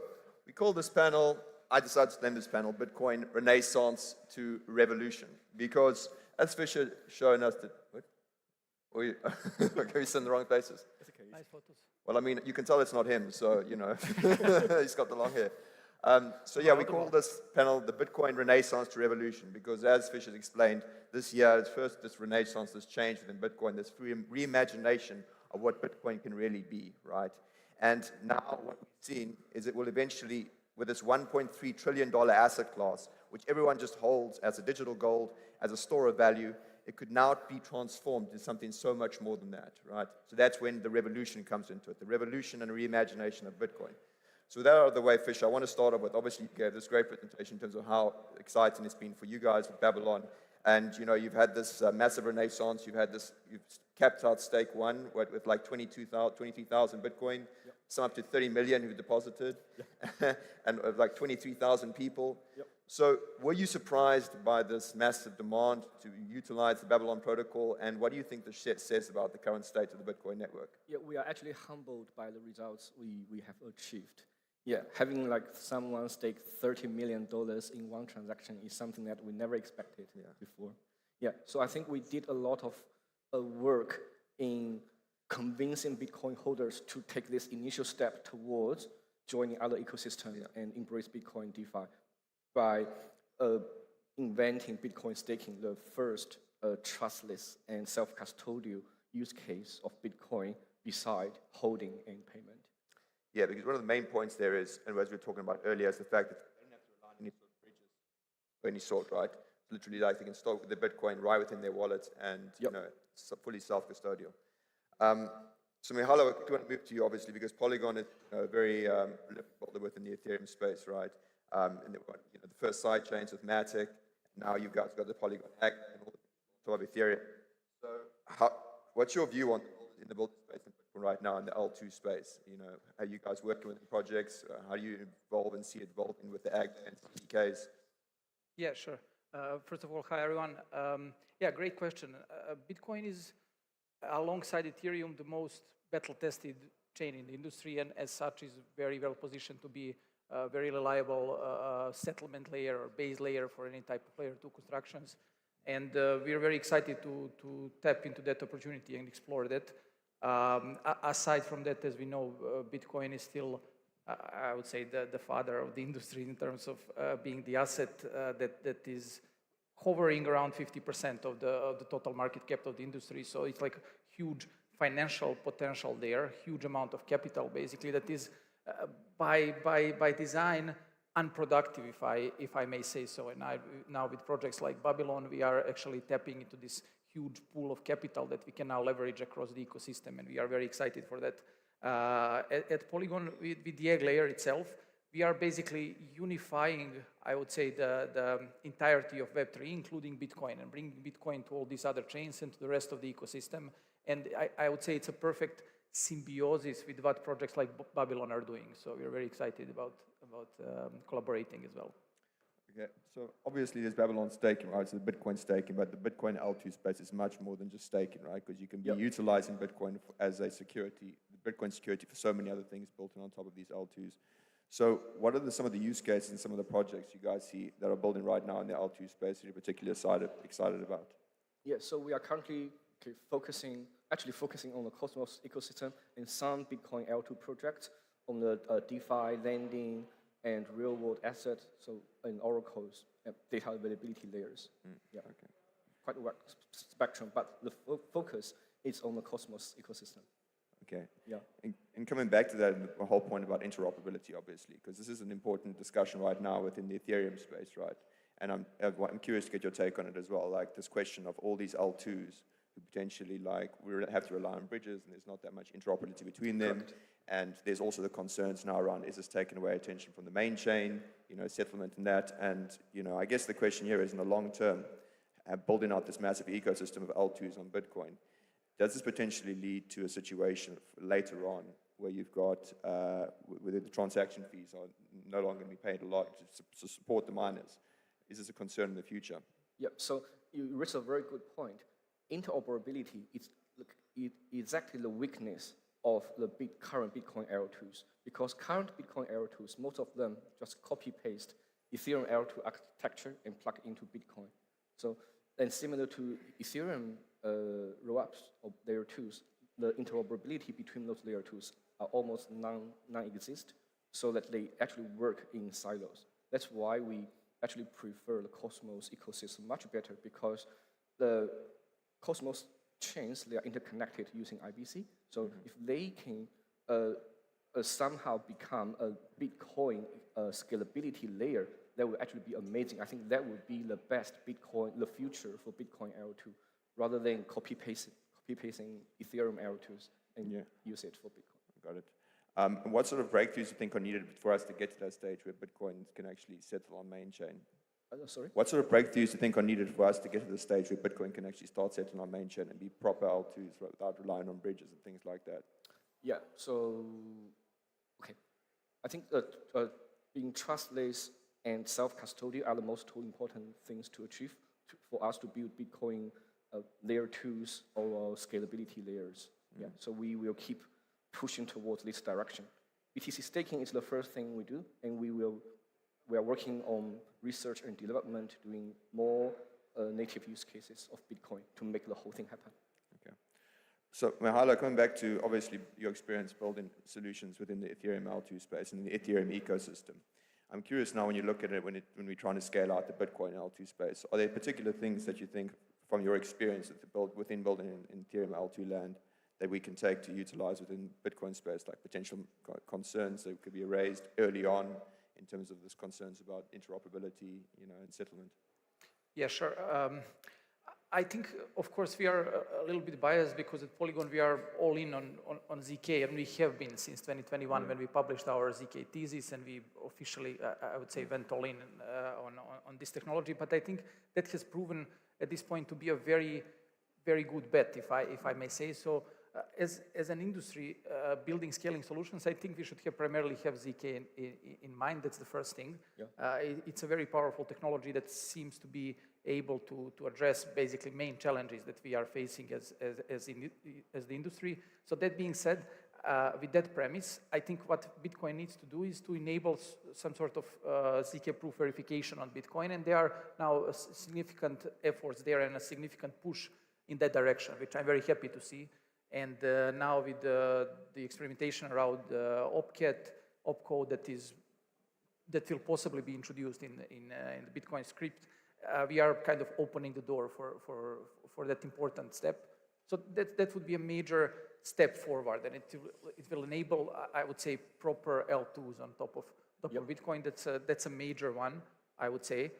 Speaker 8: we call this panel, I decided to name this panel Bitcoin Renaissance to Revolution, because as Fisher shown us that, what? We sit in the wrong places.
Speaker 6: Nice photos.
Speaker 8: Well, I mean, you can tell it's not him, so, you know, he's got the long hair. So yeah, we call this panel the Bitcoin Renaissance to Revolution, because as Fisher explained, this year is first this renaissance, this change within Bitcoin, this reimagination of what Bitcoin can really be, right? And now what we've seen is it will eventually, with this $1.3 trillion asset class, which everyone just holds as a digital gold, as a store of value, it could now be transformed into something so much more than that, right? So that's when the revolution comes into it, the revolution and reimagination of Bitcoin. So with that out of the way, Fisher, I want to start off with, obviously you gave this great presentation in terms of how exciting it's been for you guys with Babylon. And, you know, you've had this massive renaissance, you've capped out stake one with like 23,000 Bitcoin, yep. Some up to 30 million who deposited, yep. And like 23,000 people. Yep. So were you surprised by this massive demand to utilize the Babylon protocol, and what do you think this says about the current state of the Bitcoin network?
Speaker 6: Yeah, we are actually humbled by the results we have achieved. Yeah, having like someone stake $30 million in one transaction is something that we never expected before. Yeah, so I think we did a lot of work in convincing Bitcoin holders to take this initial step towards joining other ecosystems and embrace Bitcoin DeFi by inventing Bitcoin staking, the first trustless and self-custodial use case of Bitcoin beside holding and payment.
Speaker 8: Yeah, because one of the main points there is, and as we were talking about earlier, is the fact that you don't have to rely on any sort of bridges of any sort, right? Literally, like they can store the Bitcoin right within their wallet, and you know, it's fully self-custodial. So Mihalo, I want to move to you, obviously, because Polygon is very involved within the Ethereum space, right? And they've got, you know, the first side chains with Matic. Now you've got the Polygon hack and all the top of Ethereum. So, what's your view on in the build space right now in the L2 space? You know, are you guys working with the projects? How do you evolve and see it evolving with the ag and CKs?
Speaker 9: Yeah, sure. First of all, hi everyone. Yeah, great question. Bitcoin is, alongside Ethereum, the most battle-tested chain in the industry, and as such is very well positioned to be a very reliable settlement layer or base layer for any type of layer 2 constructions. And we're very excited to tap into that opportunity and explore that. Aside from that, as we know, Bitcoin is still, I would say, the father of the industry in terms of being the asset that is hovering around 50% of the total market cap of the industry. So it's like huge financial potential there, huge amount of capital, basically, that is by design unproductive, if I may say so. And now with projects like Babylon, we are actually tapping into this huge pool of capital that we can now leverage across the ecosystem, and we are very excited for that. At Polygon, with the egg layer itself, we are basically unifying, I would say, the entirety of Web3, including Bitcoin, and bringing Bitcoin to all these other chains and to the rest of the ecosystem. And I would say it's a perfect symbiosis with what projects like Babylon are doing. So we're very excited about collaborating as well.
Speaker 8: Okay, so obviously there's Babylon staking, right? So the Bitcoin staking, but the Bitcoin L2 space is much more than just staking, right? Because you can be utilizing Bitcoin as a security, Bitcoin security for so many other things built on top of these L2s. So what are some of the use cases and some of the projects you guys see that are building right now in the L2 space that you're particularly excited about?
Speaker 6: Yeah, so we are currently focusing on the Cosmos ecosystem and some Bitcoin L2 projects on the DeFi, lending, and real-world assets, so in oracles, data availability layers. Yeah, okay. Quite a wide spectrum, but the focus is on the Cosmos ecosystem.
Speaker 8: Okay.
Speaker 6: Yeah.
Speaker 8: And coming back to that, the whole point about interoperability, obviously, because this is an important discussion right now within the Ethereum space, right? And I'm curious to get your take on it as well, like this question of all these L2s who potentially we have to rely on bridges and there's not that much interoperability between them.
Speaker 6: Correct.
Speaker 8: And there's also the concerns now around, is this taking away attention from the main chain, settlement and that. And, I guess the question here is, in the long term, building out this massive ecosystem of L2s on Bitcoin, does this potentially lead to a situation later on where you've got, where the transaction fees are no longer going to be paid a lot to support the miners? Is this a concern in the future?
Speaker 6: Yep, so you raise a very good point. Interoperability is exactly the weakness of the current Bitcoin L2s, because current Bitcoin L2s, most of them just copy-paste Ethereum L2 architecture and plug into Bitcoin. So, and similar to Ethereum rollups of layer 2s, the interoperability between those layer 2s are almost non-exist, so that they actually work in silos. That's why we actually prefer the Cosmos ecosystem much better, because the Cosmos chains, they are interconnected using IBC. So if they can somehow become a Bitcoin scalability layer, that would actually be amazing. I think that would be the best Bitcoin, the future for Bitcoin L2, rather than copy-pasting Ethereum L2s and use it for Bitcoin.
Speaker 8: Got it. And what sort of breakthroughs do you think are needed for us to get to that stage where Bitcoin can actually settle on main chain?
Speaker 6: Sorry?
Speaker 8: What sort of breakthroughs do you think are needed for us to get to the stage where Bitcoin can actually start settling on main chain and be proper L2s without relying on bridges and things like that?
Speaker 6: Yeah, so, okay. I think that being trustless and self-custodial are the most two important things to achieve for us to build Bitcoin layer 2s or scalability layers. Yeah, so we will keep pushing towards this direction. BTC staking is the first thing we do, and we are working on research and development, doing more native use cases of Bitcoin to make the whole thing happen.
Speaker 8: Okay. So, Mihailo, coming back to, obviously, your experience building solutions within the Ethereum L2 space and the Ethereum ecosystem. I'm curious now, when you look at it, when we're trying to scale out the Bitcoin L2 space, are there particular things that you think, from your experience within building in Ethereum L2 land, that we can take to utilize within Bitcoin space, like potential concerns that could be raised early on in terms of this concerns about interoperability, and settlement?
Speaker 9: Yeah, sure. I think, of course, we are a little bit biased because at Polygon we are all in on ZK, and we have been since 2021 when we published our ZK thesis, and we officially, I would say, went all in on this technology. But I think that has proven at this point to be a very, very good bet, if I may say so. As an industry building scaling solutions, I think we should primarily have ZK in mind. That's the first thing. Yeah. It's a very powerful technology that seems to be able to address basically main challenges that we are facing as the industry. So that being said, with that premise, I think what Bitcoin needs to do is to enable some sort of ZK-proof verification on Bitcoin, and there are now significant efforts there and a significant push in that direction, which I'm very happy to see. And now with the experimentation around opcode that will possibly be introduced in the Bitcoin script, we are kind of opening the door for that important step. So that would be a major step forward, and it will enable, I would say, proper L2s on top of Bitcoin. That's a major one, I would say.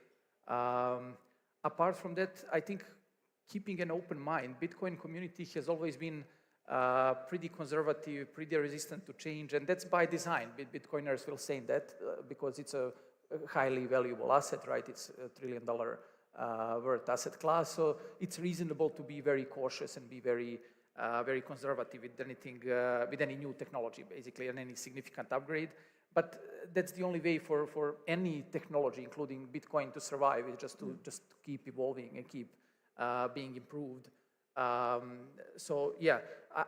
Speaker 9: Apart from that, I think keeping an open mind, Bitcoin community has always been pretty conservative, pretty resistant to change, and that's by design. Bitcoiners will say that because it's a highly valuable asset, right? It's $1 trillion worth asset class, so it's reasonable to be very cautious and be very conservative with anything, with any new technology, basically, and any significant upgrade. But that's the only way for any technology, including Bitcoin, to survive, is just to keep evolving and keep being improved. So yeah,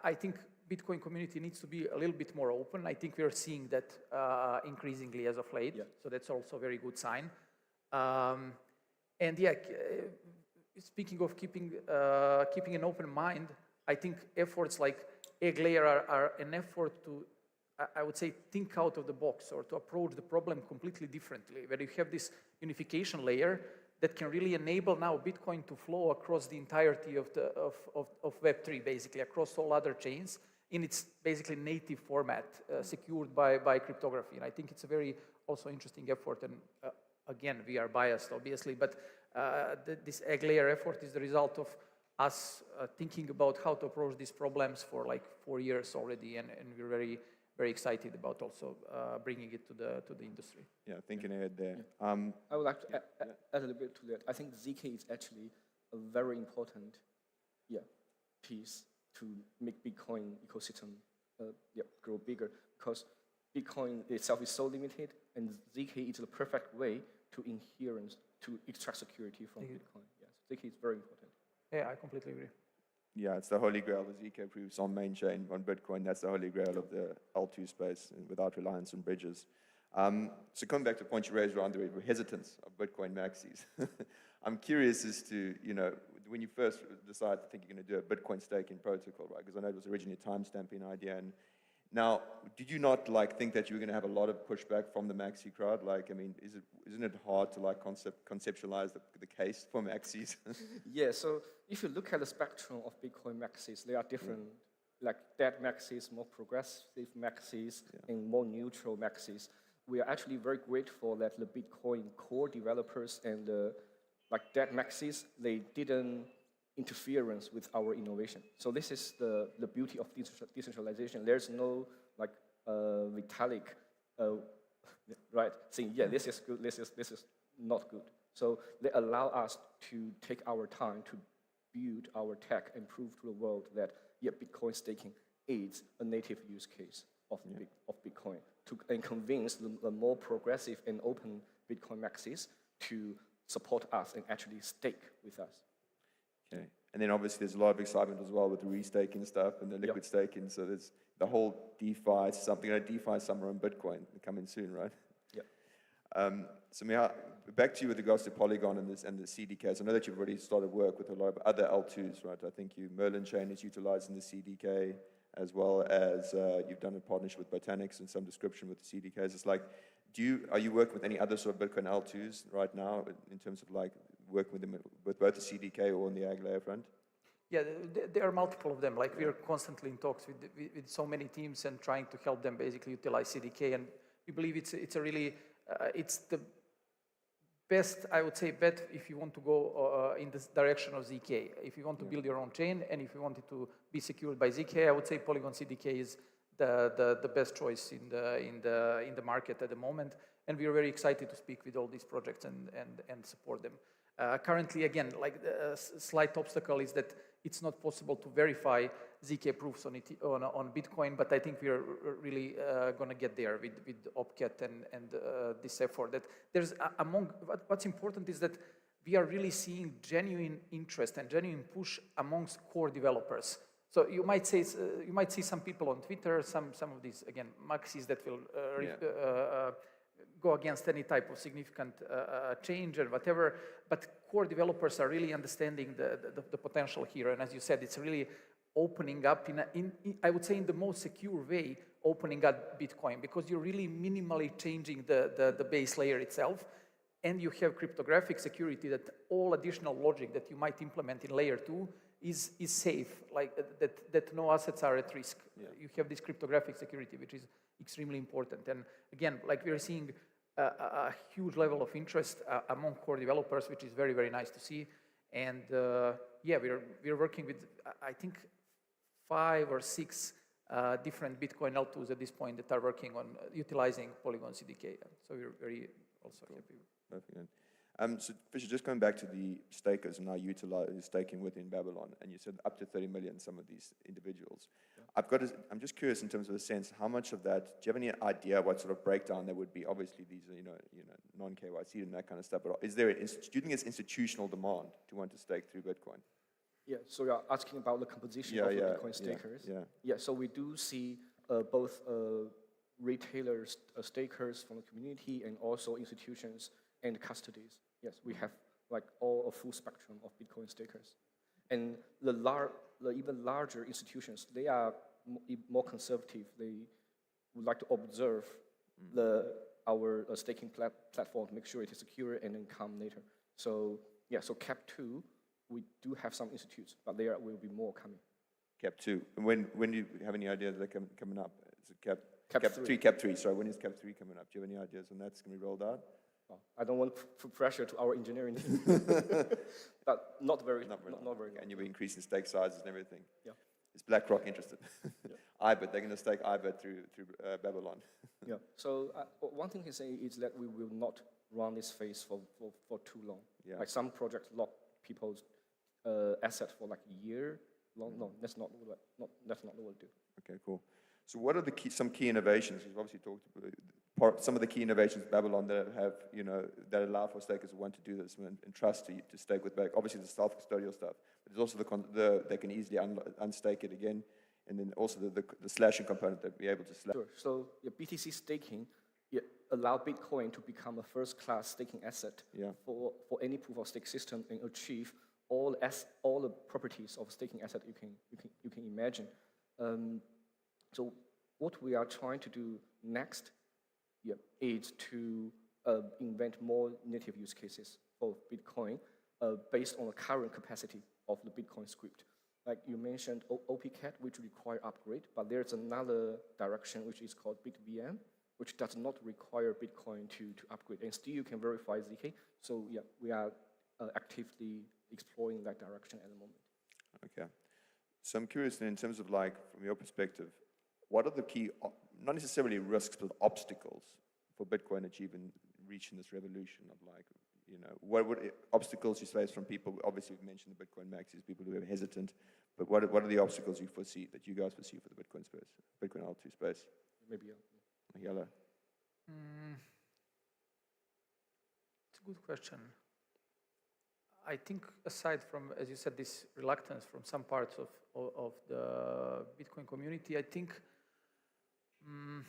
Speaker 9: I think Bitcoin community needs to be a little bit more open. I think we are seeing that increasingly as of late. Yeah. So that's also a very good sign. And yeah, speaking of keeping an open mind, I think efforts like egg layer are an effort to, I would say, think out of the box or to approach the problem completely differently, where you have this unification layer that can really enable now Bitcoin to flow across the entirety of Web3, basically, across all other chains in its basically native format, secured by cryptography. And I think it's a very also interesting effort. And again, we are biased, obviously, but this egg layer effort is the result of us thinking about how to approach these problems for like 4 years already, and we're very, very excited about also bringing it to the industry.
Speaker 8: Yeah, thinking ahead there.
Speaker 6: I would like to add a little bit to that. I think ZK is actually a very important piece to make Bitcoin ecosystem grow bigger, because Bitcoin itself is so limited, and ZK is the perfect way to extract security from Bitcoin. Yes, ZK is very important.
Speaker 9: Yeah, I completely agree.
Speaker 8: Yeah, it's the holy grail, the ZK proofs on main chain, on Bitcoin. That's the holy grail of the L2 space, and without reliance on bridges. So coming back to the point you raised around the hesitance of Bitcoin maxis, I'm curious as to, when you first decided to think you're going to do a Bitcoin staking protocol, right? Because I know it was originally a time-stamping idea. And now, did you not think that you were going to have a lot of pushback from the maxi crowd? Isn't it hard to conceptualize the case for maxis?
Speaker 6: Yeah, so if you look at the spectrum of Bitcoin maxis, they are different, like dead maxis, more progressive maxis, and more neutral maxis. We are actually very grateful that the Bitcoin core developers and the dead maxis, they didn't interference with our innovation. So this is the beauty of decentralization. There's no Vitalik right saying, yeah, this is good, this is not good. So they allow us to take our time to build our tech and prove to the world that Bitcoin staking is a native use case of Bitcoin, and convince the more progressive and open Bitcoin maxis to support us and actually stake with us.
Speaker 8: Okay. And then obviously there's a lot of excitement as well with the restaking stuff and the liquid staking. So there's the whole DeFi, DeFi summer on Bitcoin coming soon, right?
Speaker 6: Yeah.
Speaker 8: So back to you with regards to Polygon and the CDKs. I know that you've already started work with a lot of other L2s, right? I think Merlin Chain is utilizing the CDK, as well as you've done a partnership with Botanics and some description with the CDKs. It's are you working with any other sort of Bitcoin L2s right now in terms of working with them with both the CDK or on the ag layer front?
Speaker 9: Yeah, there are multiple of them. We are constantly in talks with so many teams and trying to help them basically utilize CDK. And we believe it's a really, it's the best, I would say, bet if you want to go in the direction of ZK. If you want to build your own chain, and if you want it to be secured by ZK, I would say Polygon CDK is the best choice in the market at the moment. And we are very excited to speak with all these projects and support them. Currently, again, the slight obstacle is that it's not possible to verify ZK proofs on Bitcoin, but I think we are really going to get there with OpCat and this effort. That there's what's important is that we are really seeing genuine interest and genuine push amongst core developers. So you might see some people on Twitter, some of these again maxis that will go against any type of significant change or whatever, but core developers are really understanding the potential here. And as you said, it's really opening up I would say in the most secure way, opening up Bitcoin, because you're really minimally changing the base layer itself, and you have cryptographic security that all additional logic that you might implement in layer 2 is safe, that no assets are at risk. Yeah. You have this cryptographic security, which is extremely important. And again, we are seeing a huge level of interest among core developers, which is very, very nice to see. And we're working with, I think, 5 or 6 different Bitcoin L2s at this point that are working on utilizing Polygon CDK. So we're very also happy.
Speaker 8: Perfect. So Fisher, just going back to the stakers and now staking within Babylon, and you said up to 30 million, some of these individuals. Yeah. I'm just curious in terms of the sense, how much of that, do you have any idea what sort of breakdown there would be? Obviously these are, non-KYC and that kind of stuff, but do you think it's institutional demand to want to stake through Bitcoin?
Speaker 6: Yeah, so you're asking about the composition of the Bitcoin stakers? Yeah, so we do see both retailers, stakers from the community, and also institutions and custodies. Yes, we have a full spectrum of Bitcoin stakers. And the even larger institutions, they are more conservative. They would like to observe our staking platform to make sure it is secure and then come later. So so Cap 2, we do have some institutes, but there will be more coming.
Speaker 8: Cap 2. And when do you have any ideas that are coming up? Is it Cap
Speaker 6: 3.
Speaker 8: Cap 3, sorry. When is Cap 3 coming up? Do you have any ideas when that's going to be rolled out?
Speaker 6: I don't want to put pressure to our engineering team, but not very.
Speaker 8: And you'll be increasing stake sizes and everything.
Speaker 6: Yeah.
Speaker 8: Is BlackRock interested? IBIT, they're going to stake IBIT through Babylon.
Speaker 6: Yeah. So one thing to say is that we will not run this phase for too long.
Speaker 8: Yeah.
Speaker 6: Like some projects lock people's assets for like a year long. No, that's not what we'll do.
Speaker 8: Okay, cool. So what are some key innovations? You've obviously talked about some of the key innovations of Babylon that have, that allow for stakers who want to do this and trust to stake with back. Obviously, the self-custodial stuff, but there's also they can easily unstake it again, and then also the slashing component that be able to slash.
Speaker 6: Sure. So BTC staking allow Bitcoin to become a first-class staking asset for any proof-of-stake system and achieve all the properties of staking asset you can imagine. So what we are trying to do next is to invent more native use cases for Bitcoin based on the current capacity of the Bitcoin script. Like you mentioned OPCAT, which require upgrade, but there's another direction which is called BitVM, which does not require Bitcoin to upgrade, and still you can verify ZK. So yeah, we are actively exploring that direction at the moment.
Speaker 8: Okay. So I'm curious then, in terms of like, from your perspective, what are the key, not necessarily risks, but obstacles for Bitcoin reaching this revolution of like, what obstacles you face from people? Obviously, we mentioned the Bitcoin maxis, people who are hesitant, but what are the obstacles you foresee, that you guys foresee for the Bitcoin space, Bitcoin L2 space?
Speaker 6: Maybe
Speaker 8: Yellow.
Speaker 9: It's a good question. I think aside from, as you said, this reluctance from some parts of the Bitcoin community, I think I'm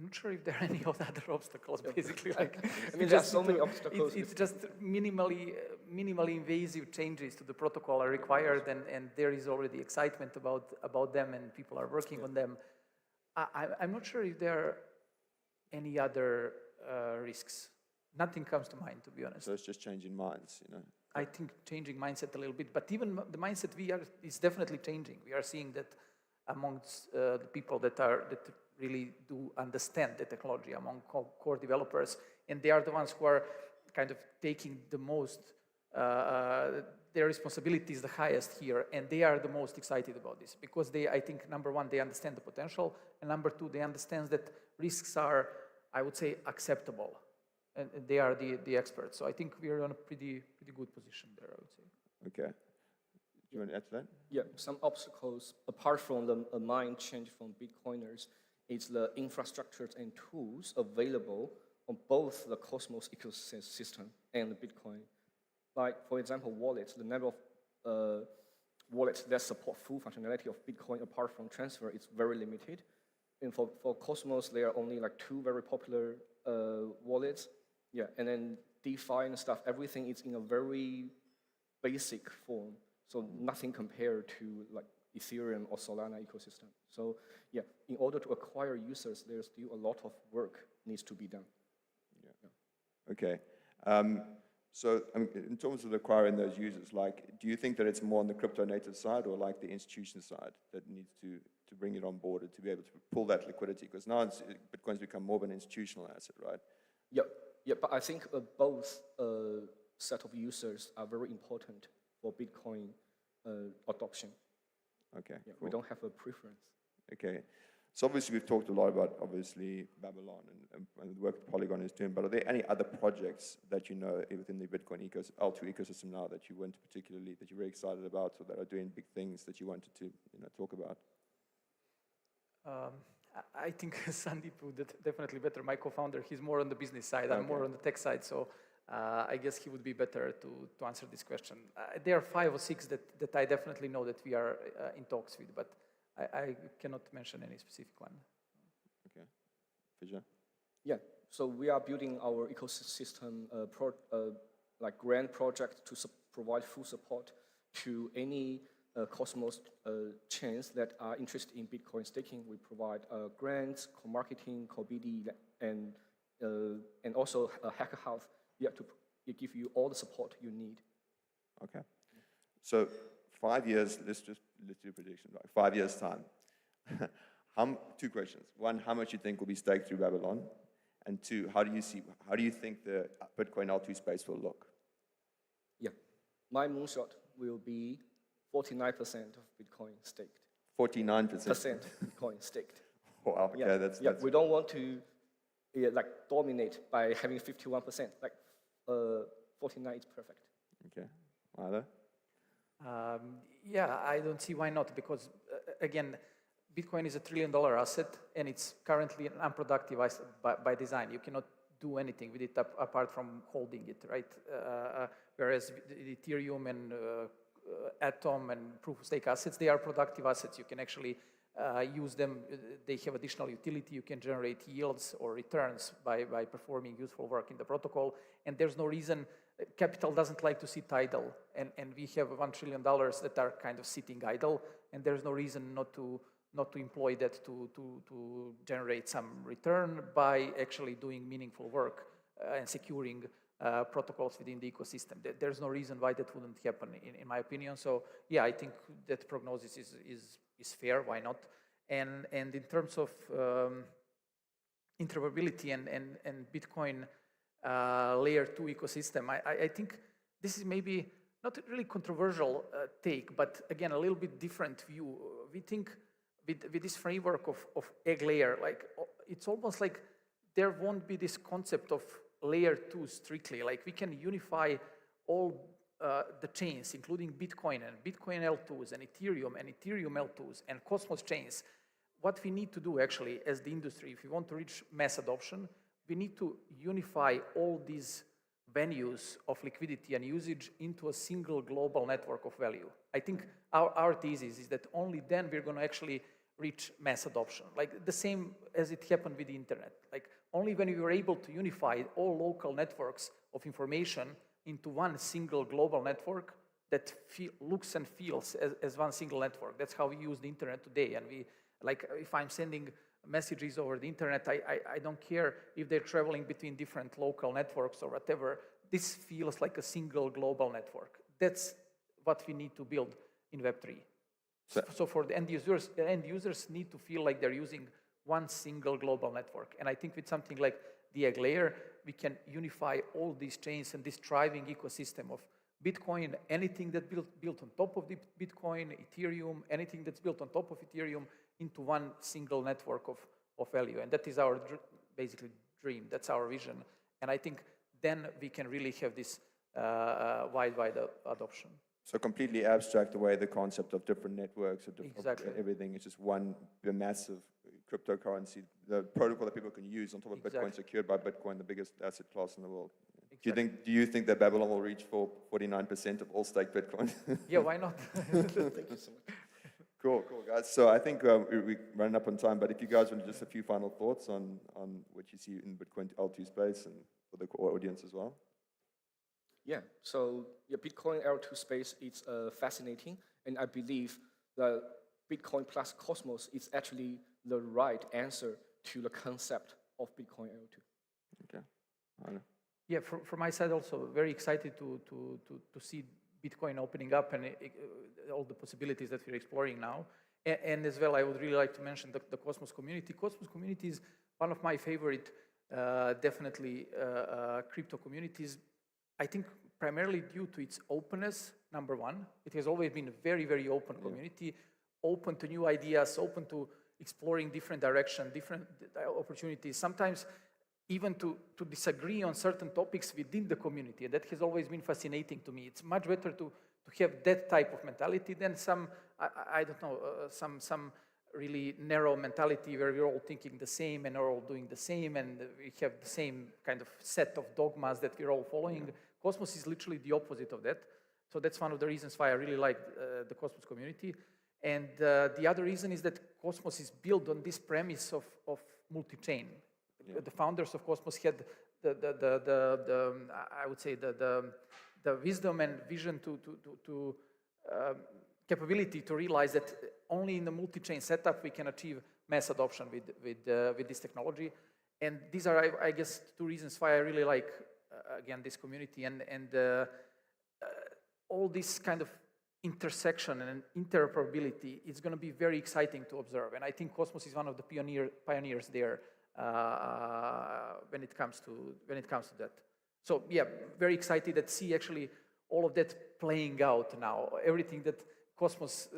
Speaker 9: not sure if there are any other obstacles, basically. Like,
Speaker 6: I mean, there's so many obstacles.
Speaker 9: It's just minimally invasive changes to the protocol are required, and there is already excitement about them, and people are working on them. I'm not sure if there are any other risks. Nothing comes to mind, to be honest.
Speaker 8: So it's just changing minds,
Speaker 9: I think changing mindset a little bit, but even the mindset is definitely changing. We are seeing that amongst the people that really do understand the technology, among core developers, and they are the ones who are kind of taking the most, their responsibility is the highest here, and they are the most excited about this, because I think, number one, they understand the potential, and number two, they understand that risks are, I would say, acceptable, and they are the experts. So I think we are in a pretty good position there, I would say.
Speaker 8: Okay. Do you want to add to that?
Speaker 6: Yeah, some obstacles, apart from the mind change from Bitcoiners, is the infrastructures and tools available on both the Cosmos ecosystem and the Bitcoin. Like, for example, wallets, the number of wallets that support full functionality of Bitcoin apart from transfer is very limited. And for Cosmos, there are only like 2 very popular wallets. Yeah, and then DeFi and stuff, everything is in a very basic form. So nothing compared to like Ethereum or Solana ecosystem. So yeah, in order to acquire users, there's still a lot of work needs to be done.
Speaker 8: Yeah. Okay. So in terms of acquiring those users, like, do you think that it's more on the crypto native side or like the institution side that needs to bring it on board to be able to pull that liquidity? Because now Bitcoin's become more of an institutional asset, right?
Speaker 6: Yeah, but I think both set of users are very important for Bitcoin adoption.
Speaker 8: Okay.
Speaker 6: Yeah,
Speaker 8: cool.
Speaker 6: We don't have a preference.
Speaker 8: Okay. So obviously we've talked a lot about obviously Babylon and the work that Polygon is doing, but are there any other projects that you know within the Bitcoin L2 ecosystem now that you weren't particularly, that you're very excited about, or that are doing big things that you wanted to talk about?
Speaker 9: I think Sandeep would definitely better. My co-founder, he's more on the business side. I'm more on the tech side, so I guess he would be better to answer this question. There are 5 or 6 that I definitely know that we are in talks with, but I cannot mention any specific one.
Speaker 8: Okay. Fisher?
Speaker 6: Yeah, so we are building our ecosystem like grant project to provide full support to any Cosmos chains that are interested in Bitcoin staking. We provide grants, co-marketing, co-BD, and also a hacker house to give you all the support you need.
Speaker 8: Okay. So 5 years, let's do a prediction, like 5 years' time. 2 questions. One, how much you think will be staked through Babylon? And two, how do you think the Bitcoin L2 space will look?
Speaker 6: Yeah, my moonshot will be 49% of Bitcoin staked.
Speaker 8: 49%.
Speaker 6: Bitcoin staked.
Speaker 8: Wow, okay,
Speaker 6: Yeah,
Speaker 8: that's
Speaker 6: we don't want to like dominate by having 51%. Like 49 is perfect.
Speaker 8: okay. Milo?
Speaker 9: Yeah, I don't see why not, because again, Bitcoin is $1 trillion asset, and it's currently an unproductive asset by design. You cannot do anything with it apart from holding it, right? Whereas the Ethereum and Atom and proof-of-stake assets, they are productive assets. You can actually use them. They have additional utility. You can generate yields or returns by performing useful work in the protocol. And there's no reason, capital doesn't like to sit idle. And we have $1 trillion that are kind of sitting idle. And there's no reason not to employ that to generate some return by actually doing meaningful work and securing protocols within the ecosystem. There's no reason why that wouldn't happen, in my opinion. So yeah, I think that prognosis is fair. Why not? And in terms of interoperability and Bitcoin layer 2 ecosystem, I think this is maybe not a really controversial take, but again, a little bit different view. We think with this framework of egg layer, like it's almost like there won't be this concept of layer 2 strictly. Like we can unify all the chains, including Bitcoin and Bitcoin L2s and Ethereum L2s and Cosmos chains. What we need to do actually as the industry, if we want to reach mass adoption, we need to unify all these venues of liquidity and usage into a single global network of value. I think our thesis is that only then we're going to actually reach mass adoption. Like the same as it happened with the internet. Like only when we were able to unify all local networks of information into one single global network that looks and feels as one single network. That's how we use the internet today. And we, like if I'm sending messages over the internet, I don't care if they're traveling between different local networks or whatever. This feels like a single global network. That's what we need to build in Web3. So for the end users need to feel like they're using one single global network. And I think with something like the egg layer, we can unify all these chains and this thriving ecosystem of Bitcoin, anything that's built on top of the Bitcoin, Ethereum, anything that's built on top of Ethereum into one single network of value. And that is our basically dream. That's our vision. And I think then we can really have this wide adoption.
Speaker 8: So completely abstract away the concept of different networks, of
Speaker 9: Exactly.
Speaker 8: everything. It's just one massive cryptocurrency, the protocol that people can use on top of
Speaker 9: Exactly.
Speaker 8: Bitcoin, secured by Bitcoin, the biggest asset class in the world.
Speaker 9: Exactly.
Speaker 8: Do you think that Babylon will reach for 49% of all staked Bitcoin?
Speaker 9: Yeah, why not?
Speaker 6: Thank you so much.
Speaker 8: Cool, guys. So I think we're running up on time, but if you guys want just a few final thoughts on what you see in Bitcoin L2 space and for the audience as well.
Speaker 6: Yeah, so the Bitcoin L2 space is fascinating, and I believe that Bitcoin plus Cosmos is actually the right answer to the concept of Bitcoin L2.
Speaker 8: Okay. Arne?
Speaker 9: Yeah, from my side also, very excited to see Bitcoin opening up and all the possibilities that we're exploring now. And as well, I would really like to mention the Cosmos community. Cosmos community is one of my favorite, definitely, crypto communities. I think primarily due to its openness, number one. It has always been a very, very open community, open to new ideas, open to exploring different directions, different opportunities, sometimes even to disagree on certain topics within the community. And that has always been fascinating to me. It's much better to have that type of mentality than some, I don't know, some really narrow mentality where we're all thinking the same and are all doing the same and we have the same kind of set of dogmas that we're all following. Cosmos is literally the opposite of that. So that's one of the reasons why I really like the Cosmos community. And the other reason is that Cosmos is built on this premise of multi-chain. Yeah. The founders of Cosmos had I would say the wisdom and vision to capability to realize that only in the multi-chain setup we can achieve mass adoption with this technology. And these are, I guess, two reasons why I really like, again, this community and all this kind of intersection and interoperability is going to be very exciting to observe. And I think Cosmos is one of the pioneers there. when it comes to that. So yeah, very excited that see actually all of that playing out now. Everything that Cosmos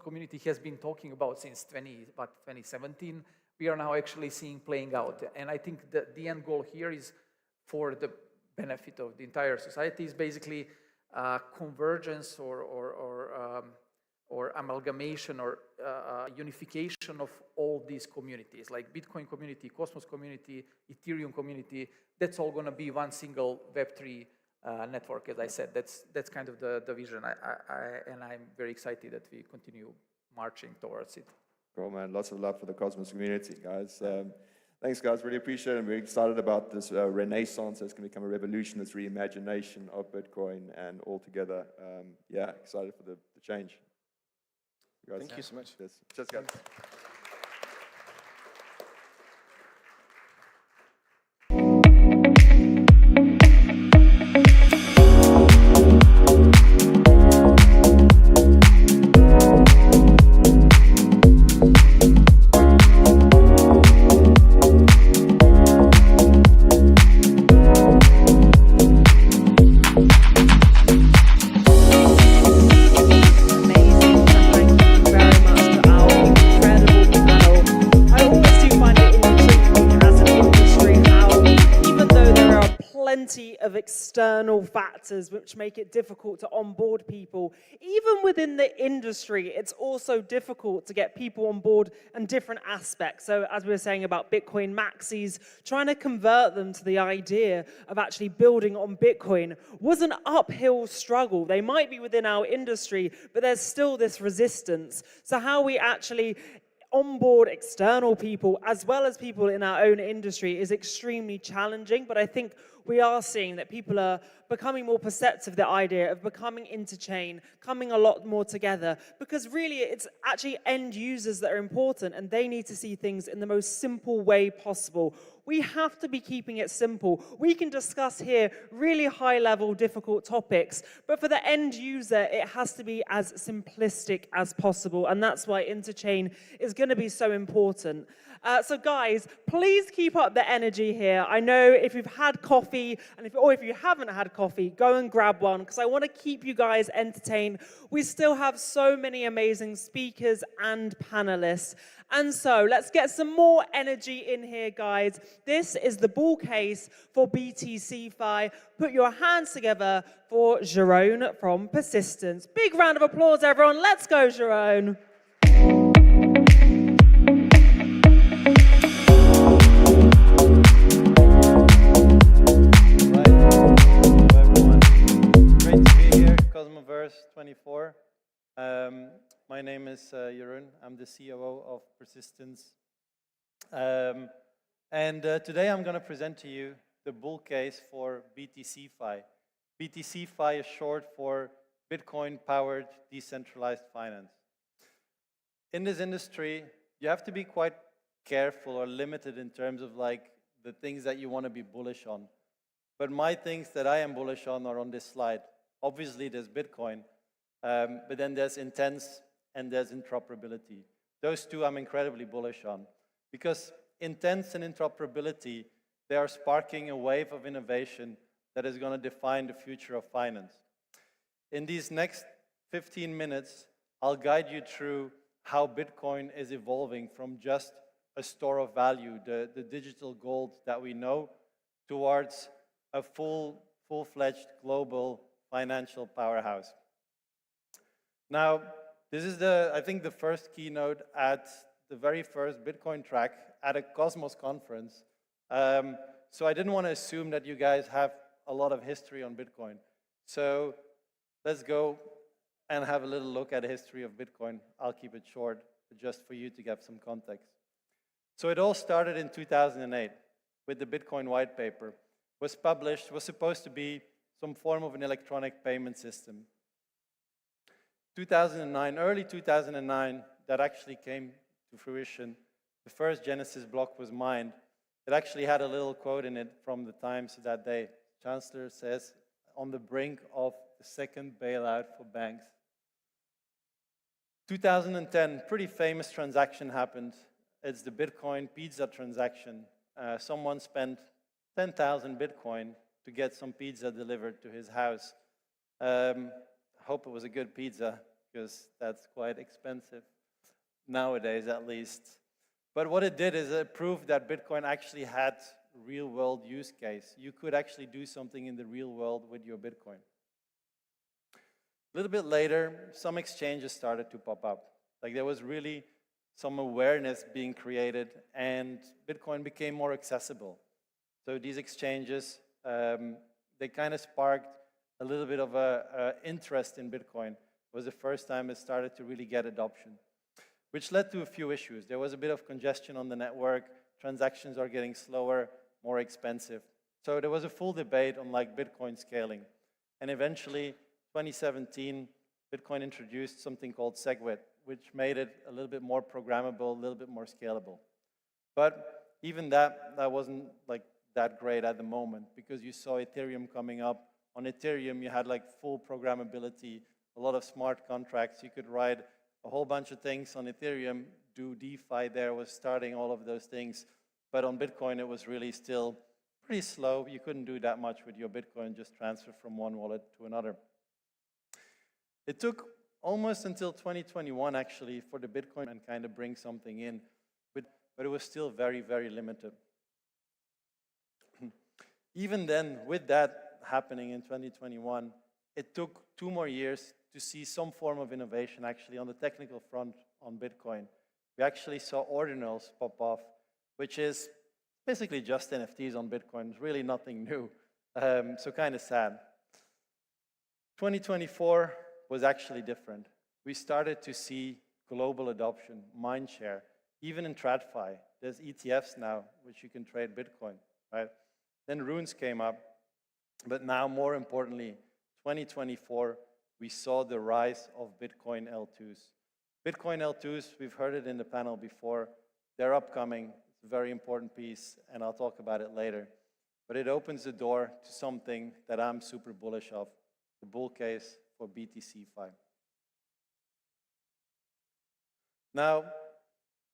Speaker 9: community has been talking about since 2017, we are now actually seeing playing out. And I think that the end goal here is for the benefit of the entire society is basically convergence or amalgamation or unification of all these communities, like Bitcoin community, Cosmos community, Ethereum community. That's all going to be one single Web3 network, as I said. That's kind of the vision, and I'm very excited that we continue marching towards it.
Speaker 8: Cool, man. Lots of love for the Cosmos community, guys. Thanks, guys. Really appreciate it. I'm very excited about this renaissance that's going to become a revolution, this reimagination of Bitcoin, and all together, yeah, excited for the change. You guys,
Speaker 6: Thank you so much.
Speaker 8: Cheers, guys.
Speaker 1: Of external factors which make it difficult to onboard people. Even within the industry, it's also difficult to get people on board in different aspects. So as we were saying about Bitcoin maxis, trying to convert them to the idea of actually building on Bitcoin was an uphill struggle. They might be within our industry, but there's still this resistance. So how we actually onboard external people as well as people in our own industry is extremely challenging, but I think we are seeing that people are becoming more perceptive of the idea of becoming interchain, coming a lot more together, because really it's actually end users that are important and they need to see things in the most simple way possible. We have to be keeping it simple. We can discuss here really high-level, difficult topics, but for the end user, it has to be as simplistic as possible, and that's why interchain is going to be so important. So guys, please keep up the energy here. I know if you've had coffee, and if you haven't had coffee, go and grab one, because I want to keep you guys entertained. We still have so many amazing speakers and panelists. And so let's get some more energy in here, guys. This is the bull case for btcy. Put your hands together for Jeroen from Persistence. Big round of applause, everyone. Let's go, Jeroen.
Speaker 10: Cosmoverse 24. My name is Jeroen. I'm the COO of Persistence. Today I'm going to present to you the bull case for btcy. btcy is short for Bitcoin-powered decentralized finance. In this industry, you have to be quite careful or limited in terms of like the things that you want to be bullish on. But my things that I am bullish on are on this slide. Obviously, there's Bitcoin, but then there's intents and there's interoperability. Those two I'm incredibly bullish on, because intents and interoperability, they are sparking a wave of innovation that is going to define the future of finance. In these next 15 minutes, I'll guide you through how Bitcoin is evolving from just a store of value, the digital gold that we know, towards a full-fledged global financial powerhouse. Now, this is I think the first keynote at the very first Bitcoin track at a Cosmos conference. So I didn't want to assume that you guys have a lot of history on Bitcoin. So let's go and have a little look at the history of Bitcoin. I'll keep it short, just for you to get some context. So it all started in 2008 with the Bitcoin white paper. Was published, was supposed to be some form of an electronic payment system. 2009, early 2009, that actually came to fruition. The first Genesis block was mined. It actually had a little quote in it from the Times that day. Chancellor says, on the brink of the second bailout for banks. 2010, pretty famous transaction happened. It's the Bitcoin pizza transaction. Someone spent 10,000 Bitcoin to get some pizza delivered to his house. I hope it was a good pizza, because that's quite expensive, nowadays at least. But what it did is it proved that Bitcoin actually had real-world use case. You could actually do something in the real world with your Bitcoin. A little bit later, some exchanges started to pop up. Like there was really some awareness being created, and Bitcoin became more accessible. So these exchanges, they kind of sparked a little bit of a interest in Bitcoin. It was the first time it started to really get adoption, which led to a few issues. There was a bit of congestion on the network. Transactions are getting slower, more expensive. So there was a full debate on like Bitcoin scaling. And eventually, 2017, Bitcoin introduced something called SegWit, which made it a little bit more programmable, a little bit more scalable. But even that wasn't like that great at the moment, because you saw Ethereum coming up. On Ethereum, you had like full programmability, a lot of smart contracts. You could write a whole bunch of things on Ethereum, do DeFi there, was starting all of those things. But on Bitcoin, it was really still pretty slow. You couldn't do that much with your Bitcoin, just transfer from one wallet to another. It took almost until 2021, actually, for the Bitcoin and kind of bring something in, but it was still very, very limited. Even then, with that happening in 2021, it took 2 more years to see some form of innovation, actually, on the technical front on Bitcoin. We actually saw ordinals pop off, which is basically just NFTs on Bitcoin. It's really nothing new, so kind of sad. 2024 was actually different. We started to see global adoption, mindshare, even in TradFi. There's ETFs now, which you can trade Bitcoin, right? Then runes came up, but now more importantly, 2024, we saw the rise of Bitcoin L2s. Bitcoin L2s, we've heard it in the panel before, they're upcoming. It's a very important piece, and I'll talk about it later. But it opens the door to something that I'm super bullish of, the bull case for btcy. Now,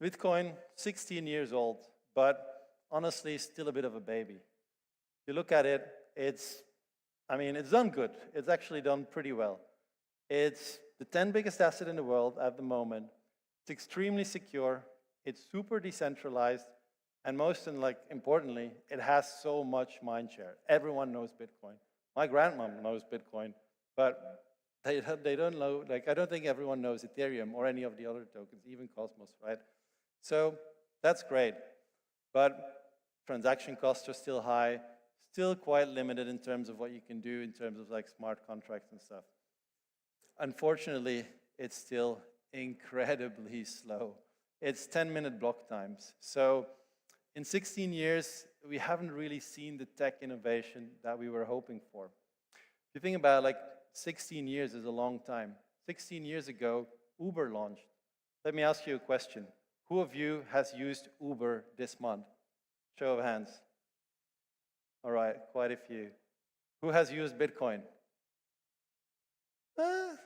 Speaker 10: Bitcoin, 16 years old, but honestly, still a bit of a baby. If you look at it, it's done good. It's actually done pretty well. It's the 10th biggest asset in the world at the moment. It's extremely secure. It's super decentralized. And most importantly, it has so much mindshare. Everyone knows Bitcoin. My grandmom knows Bitcoin, but they don't know, I don't think everyone knows Ethereum or any of the other tokens, even Cosmos, right? So that's great. But transaction costs are still high, still quite limited in terms of what you can do in terms of smart contracts and stuff. Unfortunately, it's still incredibly slow. It's 10-minute block times. So in 16 years, we haven't really seen the tech innovation that we were hoping for. If you think about 16 years is a long time. 16 years ago, Uber launched. Let me ask you a question. Who of you has used Uber this month? Show of hands. All right, quite a few. Who has used Bitcoin?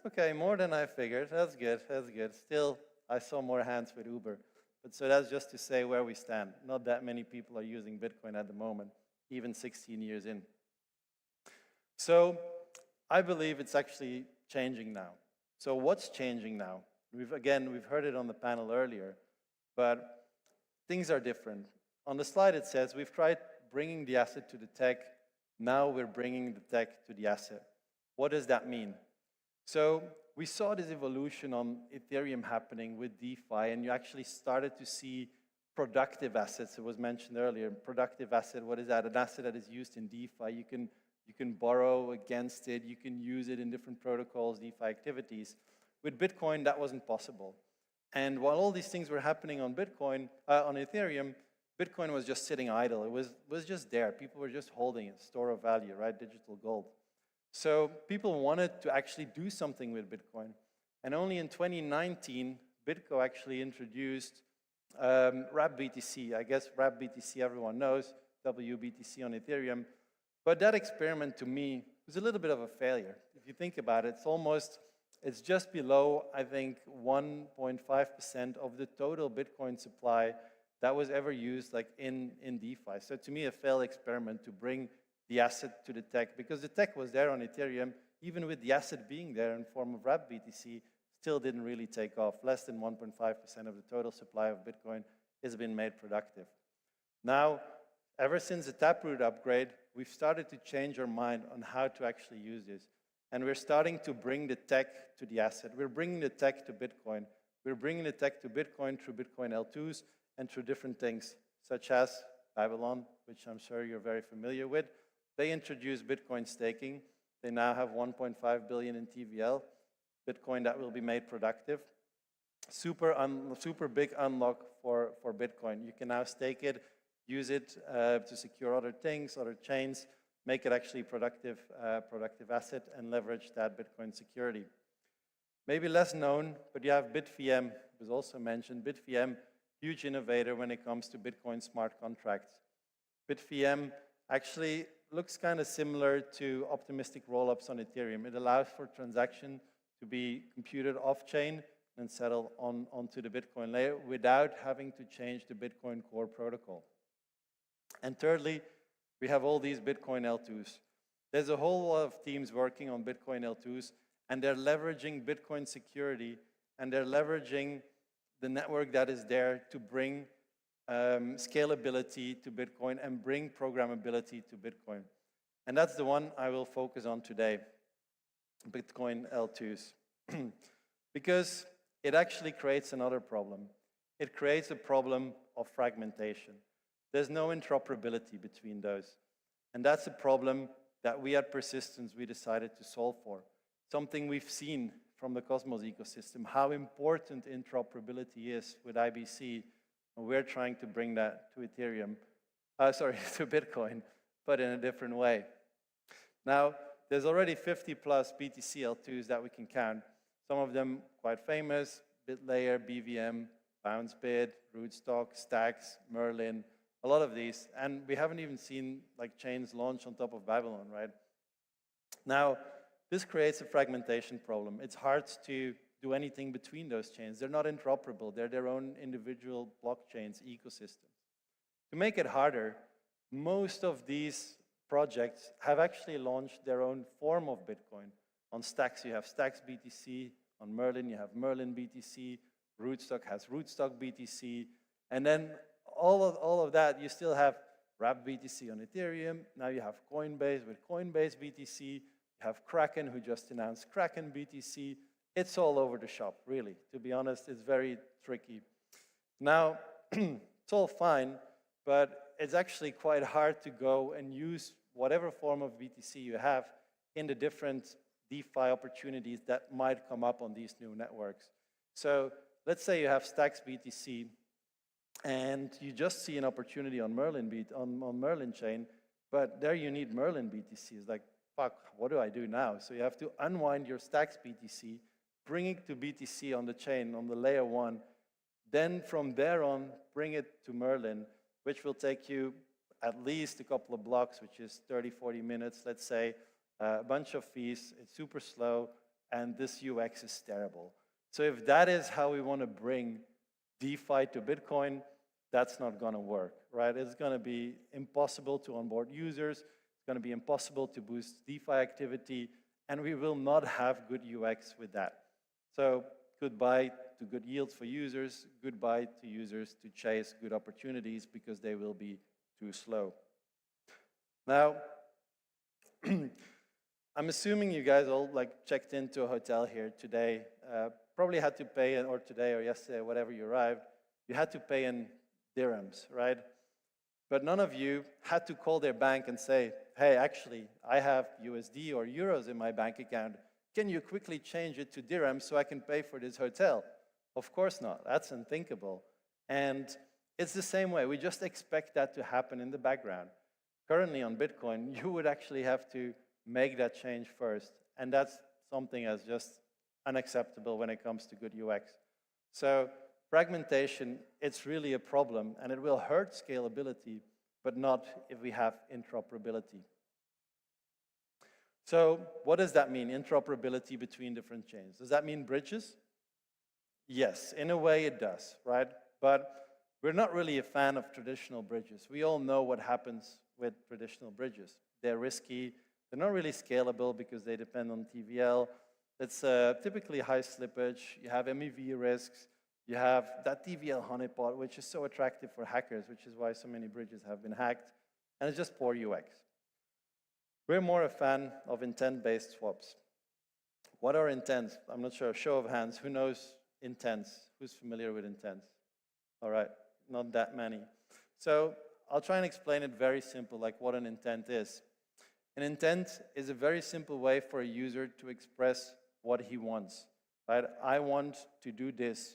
Speaker 10: Okay, more than I figured. That's good, that's good. Still, I saw more hands with Uber. But so that's just to say where we stand. Not that many people are using Bitcoin at the moment, even 16 years in. So I believe it's actually changing now. So what's changing now? We've heard it on the panel earlier, but things are different. On the slide it says, we've tried bringing the asset to the tech, now we're bringing the tech to the asset. What does that mean? So we saw this evolution on Ethereum happening with DeFi, and you actually started to see productive assets. It was mentioned earlier. Productive asset, what is that? An asset that is used in DeFi. You can borrow against it. You can use it in different protocols, DeFi activities. With Bitcoin, that wasn't possible. And while all these things were happening on Bitcoin, on Ethereum, Bitcoin was just sitting idle. It was just there. People were just holding it, store of value, right? Digital gold. So people wanted to actually do something with Bitcoin. And only in 2019, BitGo actually introduced Wrap BTC. I guess Wrap BTC everyone knows, WBTC on Ethereum. But that experiment to me was a little bit of a failure. If you think about it, it's just below, I think, 1.5% of the total Bitcoin supply that was ever used like in DeFi. So to me, a failed experiment to bring the asset to the tech, because the tech was there on Ethereum, even with the asset being there in form of wrapped BTC, still didn't really take off. Less than 1.5% of the total supply of Bitcoin has been made productive. Now, ever since the Taproot upgrade, we've started to change our mind on how to actually use this. And we're starting to bring the tech to the asset. We're bringing the tech to Bitcoin. We're bringing the tech to Bitcoin through Bitcoin L2s and through different things, such as Babylon, which I'm sure you're very familiar with. They introduced Bitcoin staking. They now have 1.5 billion in TVL, Bitcoin that will be made productive. Super big unlock for Bitcoin. You can now stake it, use it to secure other things, other chains, make it actually productive asset, and leverage that Bitcoin security. Maybe less known, but you have BitVM, was also mentioned. BitVM, huge innovator when it comes to Bitcoin smart contracts. BitVM actually looks kind of similar to optimistic rollups on Ethereum. It allows for transaction to be computed off-chain and settled onto the Bitcoin layer without having to change the Bitcoin core protocol. And thirdly, we have all these Bitcoin L2s. There's a whole lot of teams working on Bitcoin L2s, and they're leveraging Bitcoin security, and they're leveraging the network that is there to bring scalability to Bitcoin and bring programmability to Bitcoin. And that's the one I will focus on today, Bitcoin L2s. Because it actually creates another problem. It creates a problem of fragmentation. There's no interoperability between those. And that's a problem that we at Persistence, we decided to solve for. Something we've seen from the Cosmos ecosystem, how important interoperability is with IBC, and we're trying to bring that to Ethereum, to Bitcoin, but in a different way. Now, there's already 50 plus BTC L2s that we can count. Some of them quite famous, BitLayer, BVM, BounceBit, Rootstock, Stacks, Merlin, a lot of these. And we haven't even seen like chains launch on top of Babylon, right? Now, this creates a fragmentation problem. It's hard to do anything between those chains. They're not interoperable. They're their own individual blockchains, ecosystems. To make it harder, most of these projects have actually launched their own form of Bitcoin. On Stacks, you have Stacks BTC. On Merlin, you have Merlin BTC. Rootstock has Rootstock BTC. And then all of that, you still have wrapped BTC on Ethereum. Now you have Coinbase with Coinbase BTC. You have Kraken, who just announced Kraken BTC. It's all over the shop, really. To be honest, it's very tricky. Now, it's all fine, but it's actually quite hard to go and use whatever form of BTC you have in the different DeFi opportunities that might come up on these new networks. So let's say you have Stacks BTC, and you just see an opportunity on on Merlin chain, but there you need Merlin BTC. It's like, fuck, what do I do now? So you have to unwind your Stacks BTC, bring it to BTC on the chain, on the layer 1, then from there on, bring it to Merlin, which will take you at least a couple of blocks, which is 30, 40 minutes, let's say, a bunch of fees, it's super slow, and this UX is terrible. So if that is how we want to bring DeFi to Bitcoin, that's not going to work, right? It's going to be impossible to onboard users. It's going to be impossible to boost DeFi activity, and we will not have good UX with that. So goodbye to good yields for users, goodbye to users to chase good opportunities because they will be too slow. Now, I'm assuming you guys all like checked into a hotel here today, probably had to pay, or today or yesterday, whatever you arrived, you had to pay in dirhams, right? But none of you had to call their bank and say, hey, actually, I have USD or euros in my bank account. Can you quickly change it to dirhams so I can pay for this hotel? Of course not. That's unthinkable. And it's the same way. We just expect that to happen in the background. Currently on Bitcoin, you would actually have to make that change first. And that's something that's just unacceptable when it comes to good UX. So fragmentation, it's really a problem, and it will hurt scalability, but not if we have interoperability. So what does that mean, interoperability between different chains? Does that mean bridges? Yes, in a way it does, right? But We're not really a fan of traditional bridges. We all know what happens with traditional bridges. They're risky, they're not really scalable because they depend on TVL. It's typically high slippage, you have MEV risks, you have that TVL honeypot, which is so attractive for hackers, which is why so many bridges have been hacked, and it's just poor UX. We're more a fan of intent-based swaps. What are intents? I'm not sure, show of hands, who knows intents? Who's familiar with intents? All right, not that many. So I'll try and explain it very simple, like what an intent is. An intent is a very simple way for a user to express what he wants, right? I want to do this.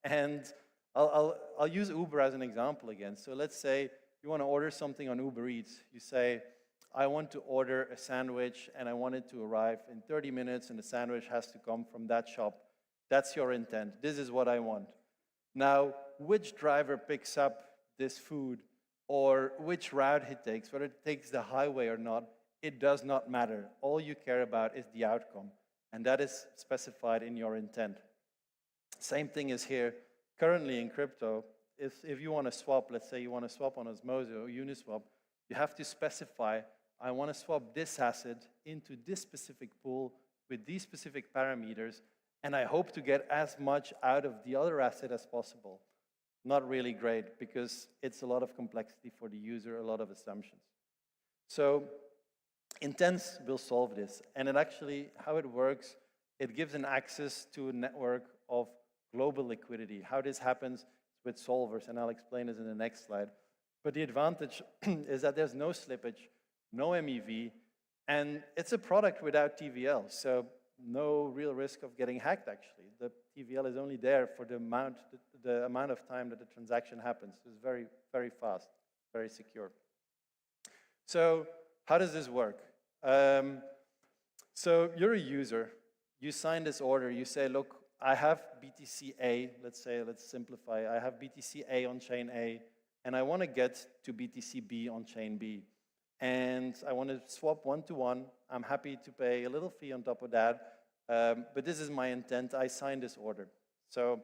Speaker 10: And I'll use Uber as an example again. So let's say you want to order something on Uber Eats. You say, I want to order a sandwich and I want it to arrive in 30 minutes and the sandwich has to come from that shop. That's your intent. This is what I want. Now, which driver picks up this food or which route he takes, whether it takes the highway or not, it does not matter. All you care about is the outcome, and that is specified in your intent. Same thing is here. Currently in crypto, if you want to swap, let's say you want to swap on Osmosis or Uniswap, you have to specify, I want to swap this asset into this specific pool with these specific parameters, and I hope to get as much out of the other asset as possible. Not really great, because it's a lot of complexity for the user, a lot of assumptions. So intents will solve this, and it actually, how it works, it gives an access to a network of global liquidity. How this happens with solvers, and I'll explain this in the next slide. But the advantage is that there's no slippage, no MEV, and it's a product without TVL, so no real risk of getting hacked, actually. The TVL is only there for the amount of time that the transaction happens. It's very, very fast, very secure. So how does this work? So you're a user. You sign this order. You say, look, I have BTC A. Let's simplify. I have BTC A on chain A, and I want to get to BTC B on chain B. And I want to swap one-to-one. I'm happy to pay a little fee on top of that, but this is my intent. I signed this order. So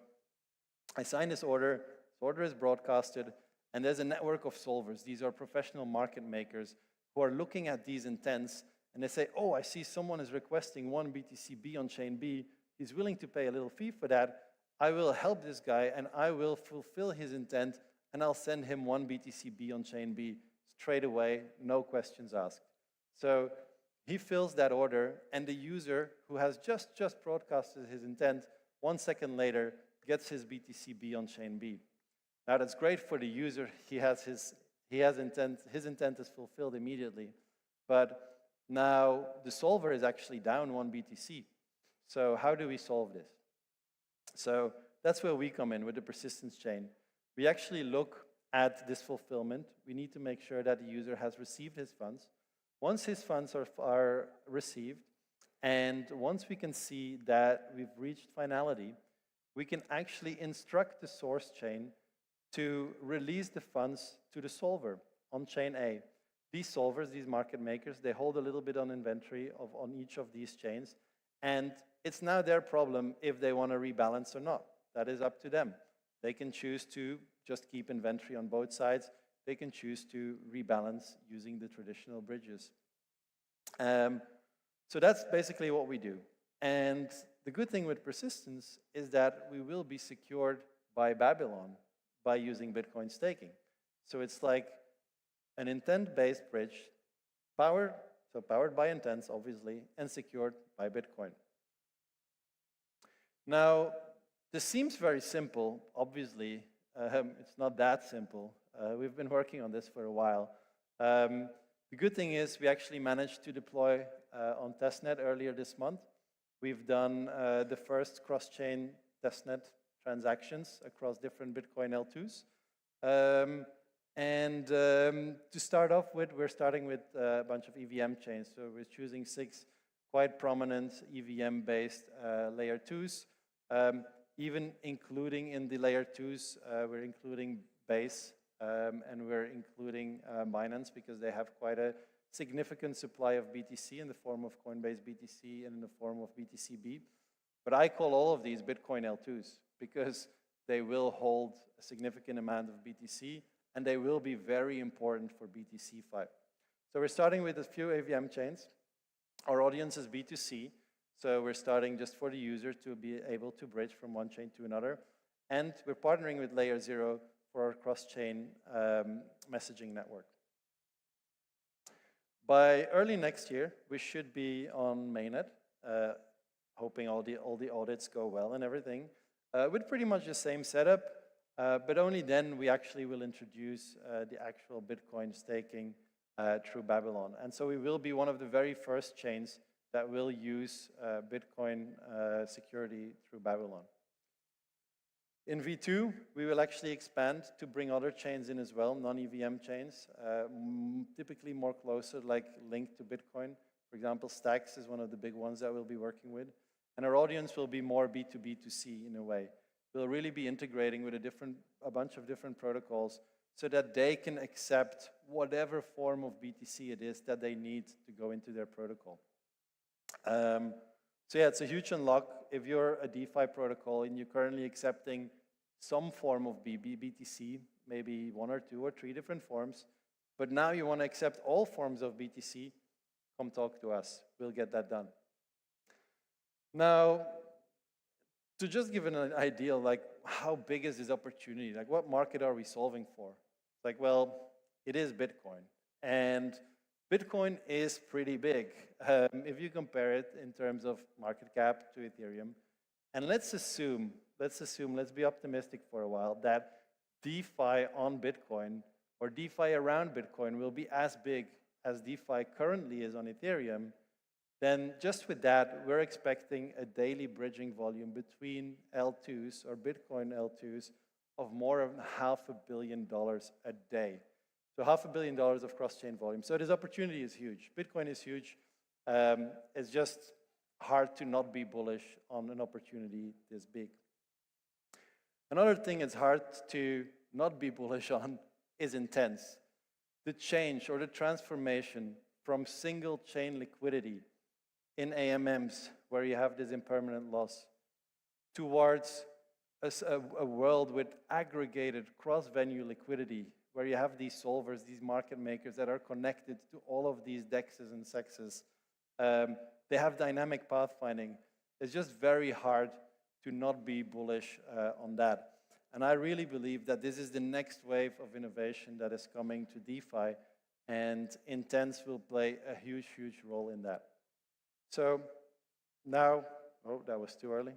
Speaker 10: I signed this order is broadcasted, and there's a network of solvers. These are professional market makers who are looking at these intents, and they say, oh, I see someone is requesting one BTCB on chain B. He's willing to pay a little fee for that. I will help this guy, and I will fulfill his intent, and I'll send him one BTCB on chain B straight away, no questions asked. So he fills that order, and the user who has just broadcasted his intent, 1 second later, gets his BTCB on chain B. Now that's great for the user. His intent is fulfilled immediately. But now the solver is actually down 1 BTC. So how do we solve this? So that's where we come in with the persistence chain. We actually look at this fulfillment. We need to make sure that the user has received his funds. Once his funds are received, and once we can see that we've reached finality, we can actually instruct the source chain to release the funds to the solver on chain A. These solvers, these market makers, they hold a little bit on inventory on each of these chains, and it's now their problem if they want to rebalance or not. That is up to them. They can choose to just keep inventory on both sides. They can choose to rebalance using the traditional bridges. So that's basically what we do. And the good thing with persistence is that we will be secured by Babylon by using Bitcoin staking. So it's like an intent-based bridge, powered by intents, obviously, and secured by Bitcoin. Now, this seems very simple. Obviously, it's not that simple. We've been working on this for a while. The good thing is we actually managed to deploy on testnet earlier this month. We've done the first cross-chain testnet transactions across different Bitcoin L2s. To start off with, we're starting with a bunch of EVM chains. So we're choosing 6 quite prominent EVM-based layer 2s. Even including in the layer 2s, we're including Base, and we're including Binance because they have quite a significant supply of BTC in the form of Coinbase BTC and in the form of BTCB. But I call all of these Bitcoin L2s because they will hold a significant amount of BTC, and they will be very important for BTC-Fi. So we're starting with a few AVM chains. Our audience is B2C, so we're starting just for the user to be able to bridge from one chain to another. And we're partnering with Layer 0 for our cross-chain messaging network. By early next year, we should be on mainnet, hoping all the audits go well and everything, with pretty much the same setup, but only then we actually will introduce the actual Bitcoin staking through Babylon. And so we will be one of the very first chains that will use Bitcoin security through Babylon. In V2, we will actually expand to bring other chains in as well, non-EVM chains, typically more closer, like linked to Bitcoin. For example, Stacks is one of the big ones that we'll be working with. And our audience will be more B2B2C in a way. We'll really be integrating with a bunch of different protocols so that they can accept whatever form of BTC it is that they need to go into their protocol. So yeah, it's a huge unlock. If you're a DeFi protocol and you're currently accepting some form of BTC, maybe 1 or 2 or 3 different forms, but now you want to accept all forms of BTC, come talk to us. We'll get that done. Now, to just give an idea, like how big is this opportunity? Like what market are we solving for? Like, well, it is Bitcoin. And Bitcoin is pretty big if you compare it in terms of market cap to Ethereum. And let's be optimistic for a while, that DeFi on Bitcoin or DeFi around Bitcoin will be as big as DeFi currently is on Ethereum. Then just with that, we're expecting a daily bridging volume between L2s or Bitcoin L2s of more than $500 million a day. So $500 million of cross-chain volume. So this opportunity is huge. Bitcoin is huge. It's just hard to not be bullish on an opportunity this big. Another thing it's hard to not be bullish on is intense. The change or the transformation from single chain liquidity in AMMs, where you have this impermanent loss, towards a world with aggregated cross-venue liquidity, where you have these solvers, these market makers that are connected to all of these DEXs and SEXs. They have dynamic pathfinding. It's just very hard to not be bullish on that. And I really believe that this is the next wave of innovation that is coming to DeFi, and Intense will play a huge, huge role in that. So now, oh, that was too early.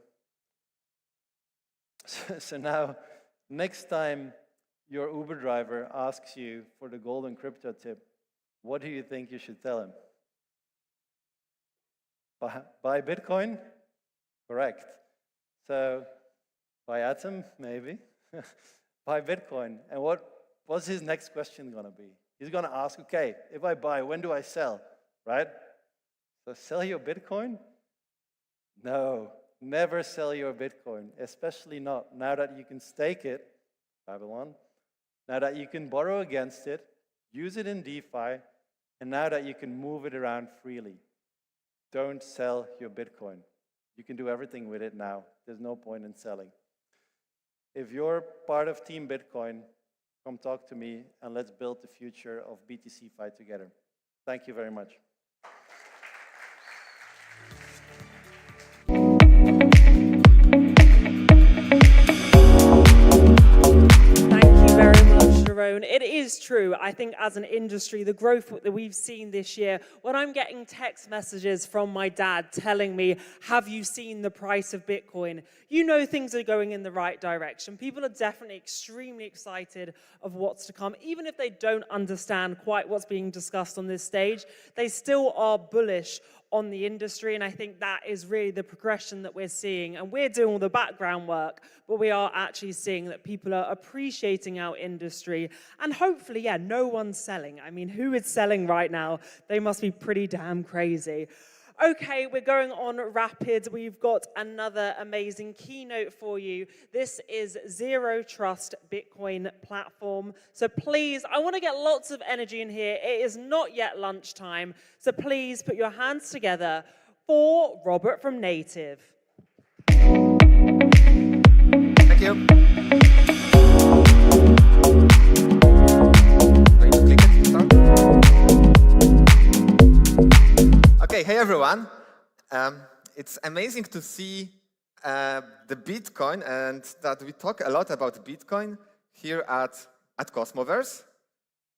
Speaker 10: So now, next time your Uber driver asks you for the golden crypto tip, what do you think you should tell him? Buy Bitcoin? Correct. So buy Atom? Maybe. Buy Bitcoin. And what's his next question going to be? He's going to ask, okay, if I buy, when do I sell? Right? So sell your Bitcoin? No, never sell your Bitcoin, especially not now that you can stake it, Babylon, now that you can borrow against it, use it in DeFi, and now that you can move it around freely. Don't sell your Bitcoin. You can do everything with it now. There's no point in selling. If you're part of Team Bitcoin, come talk to me, and let's build the future of BTC-Fi together. Thank you very much.
Speaker 1: It is true. I think as an industry, the growth that we've seen this year, when I'm getting text messages from my dad telling me, have you seen the price of Bitcoin? You know things are going in the right direction. People are definitely extremely excited of what's to come. Even if they don't understand quite what's being discussed on this stage, they still are bullish on the industry, and I think that is really the progression that we're seeing. And we're doing all the background work, but we are actually seeing that people are appreciating our industry, and hopefully, yeah, no one's selling. I mean, who is selling right now? They must be pretty damn crazy. Okay, we're going on rapid. We've got another amazing keynote for you. This is Zero Trust Bitcoin Platform. So please, I want to get lots of energy in here. It is not yet lunchtime. So please put your hands together for Robert from Native.
Speaker 11: Thank you. Okay, hey everyone. It's amazing to see the Bitcoin and that we talk a lot about Bitcoin here at Cosmoverse.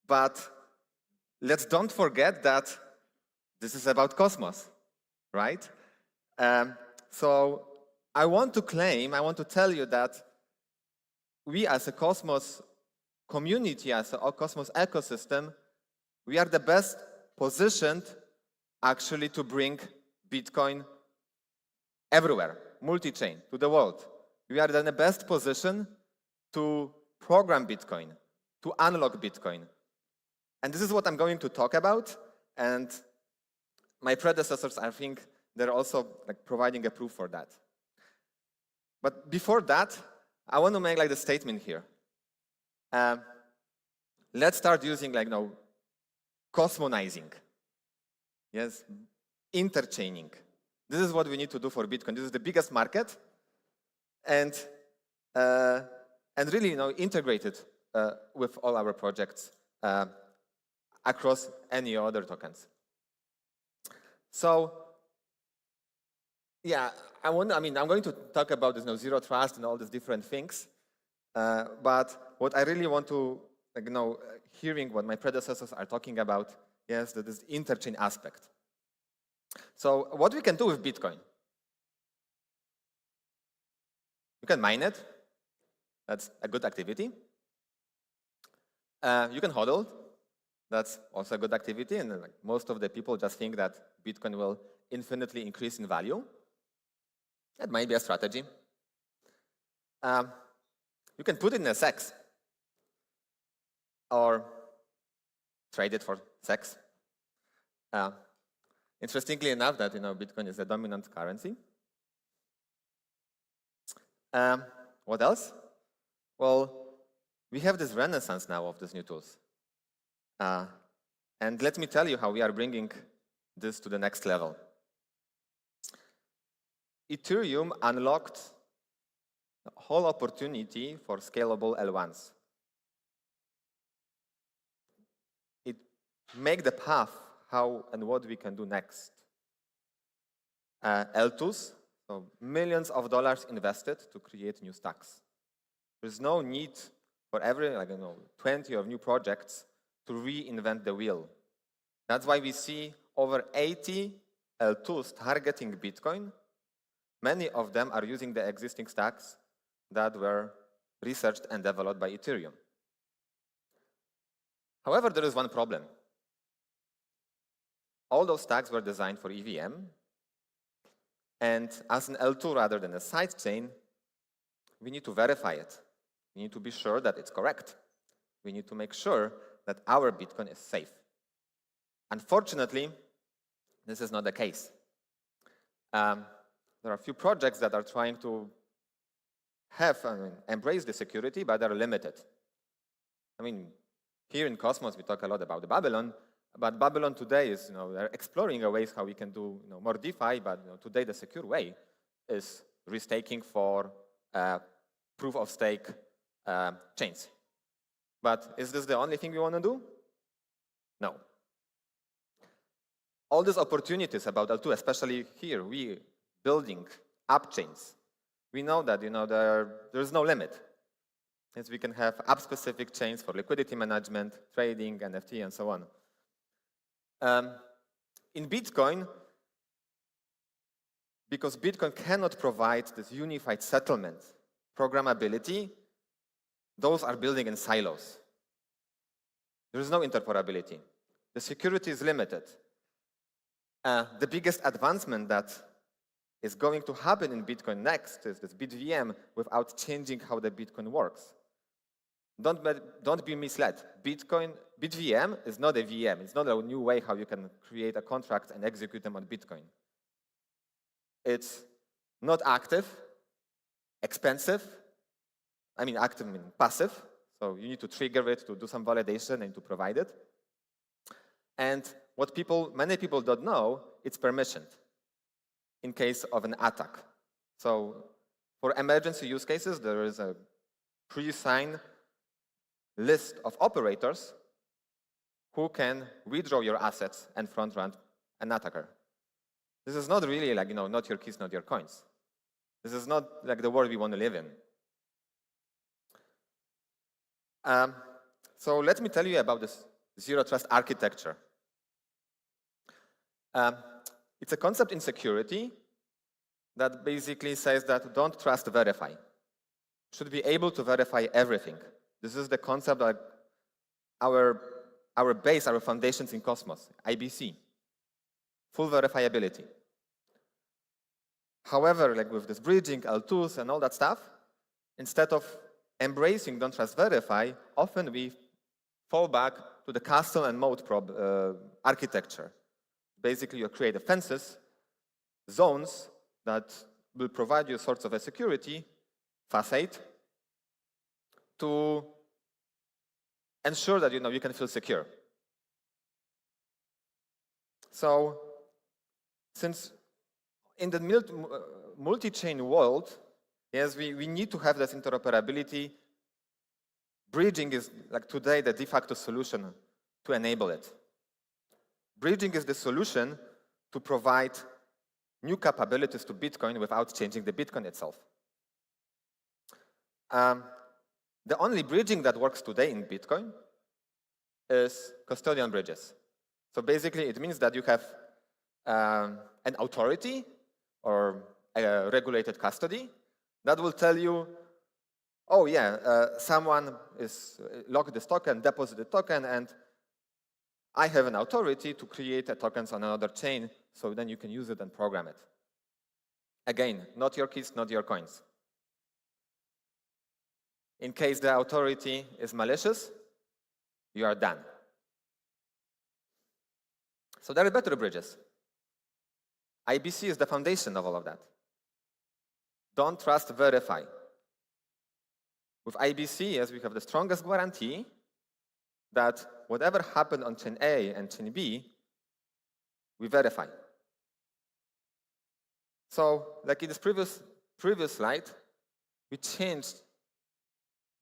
Speaker 11: But let's don't forget that this is about Cosmos, right? So I want to tell you that we as a Cosmos community, as a Cosmos ecosystem, we are the best positioned actually to bring Bitcoin everywhere, multi-chain, to the world. We are in the best position to program Bitcoin, to unlock Bitcoin. And this is what I'm going to talk about. And my predecessors, I think, they're also providing a proof for that. But before that, I want to make the statement here. Let's start using cosmonizing. Yes, interchaining. This is what we need to do for Bitcoin. This is the biggest market, and really, integrate it with all our projects across any other tokens. So, yeah, I'm going to talk about this zero trust and all these different things. But what I really want to hearing what my predecessors are talking about, yes, that is interchain aspect. So what we can do with Bitcoin? You can mine it. That's a good activity. You can hodl. That's also a good activity. And most of the people just think that Bitcoin will infinitely increase in value. That might be a strategy. You can put it in a sex or trade it for sex. Interestingly enough, that Bitcoin is a dominant currency. What else? Well, we have this renaissance now of these new tools. And let me tell you how we are bringing this to the next level. Ethereum unlocked a whole opportunity for scalable L1s. It makes the path how and what we can do next. L2s, so millions of dollars invested to create new stacks. There's no need for every 20 of new projects to reinvent the wheel. That's why we see over 80 L2s targeting Bitcoin. Many of them are using the existing stacks that were researched and developed by Ethereum. However, there is one problem. All those stacks were designed for EVM, and as an L2 rather than a sidechain, we need to verify it. We need to be sure that it's correct. We need to make sure that our Bitcoin is safe. Unfortunately, this is not the case. There are a few projects that are trying to embrace the security, but they're limited. Here in Cosmos, we talk a lot about Babylon, but Babylon today is, they're exploring ways how we can do more DeFi, but today the secure way is restaking for proof of stake chains. But is this the only thing we want to do? No. All these opportunities about L2, especially here, we building app chains. We know that there's no limit. Yes, we can have app-specific chains for liquidity management, trading, NFT, and so on. In Bitcoin, because Bitcoin cannot provide this unified settlement programmability, those are building in silos. There is no interoperability. The security is limited. The biggest advancement that is going to happen in Bitcoin next is this BitVM without changing how the Bitcoin works. Don't be misled. BitVM is not a VM. It's not a new way how you can create a contract and execute them on Bitcoin. It's not active, expensive. Active means passive. So you need to trigger it to do some validation and to provide it. And what many people don't know, it's permissioned in case of an attack. So for emergency use cases, there is a pre-signed list of operators who can withdraw your assets and front-run an attacker. This is not really like, not your keys, not your coins. This is not like the world we want to live in. So let me tell you about this zero trust architecture. It's a concept in security that basically says that don't trust, verify. Should be able to verify everything. This is the concept that our base, our foundations in Cosmos, IBC, full verifiability. However, like with this bridging, L2s, and all that stuff, instead of embracing don't trust, verify, often we fall back to the castle and moat architecture. Basically, you create fences, zones that will provide you sorts of a security facade to ensure that you can feel secure. So, since in the multi-chain world, yes, we need to have this interoperability. Bridging is, like today, the de facto solution to enable it. Bridging is the solution to provide new capabilities to Bitcoin without changing the Bitcoin itself. The only bridging that works today in Bitcoin is custodian bridges. So basically, it means that you have an authority or a regulated custody that will tell you, oh yeah, someone is locked this token, deposit the token, and I have an authority to create tokens on another chain, so then you can use it and program it. Again, not your keys, not your coins. In case the authority is malicious, you are done. So there are better bridges. IBC is the foundation of all of that. Don't trust, verify. With IBC, as we have the strongest guarantee that whatever happened on chain A and chain B, we verify. So, like in this previous slide, we changed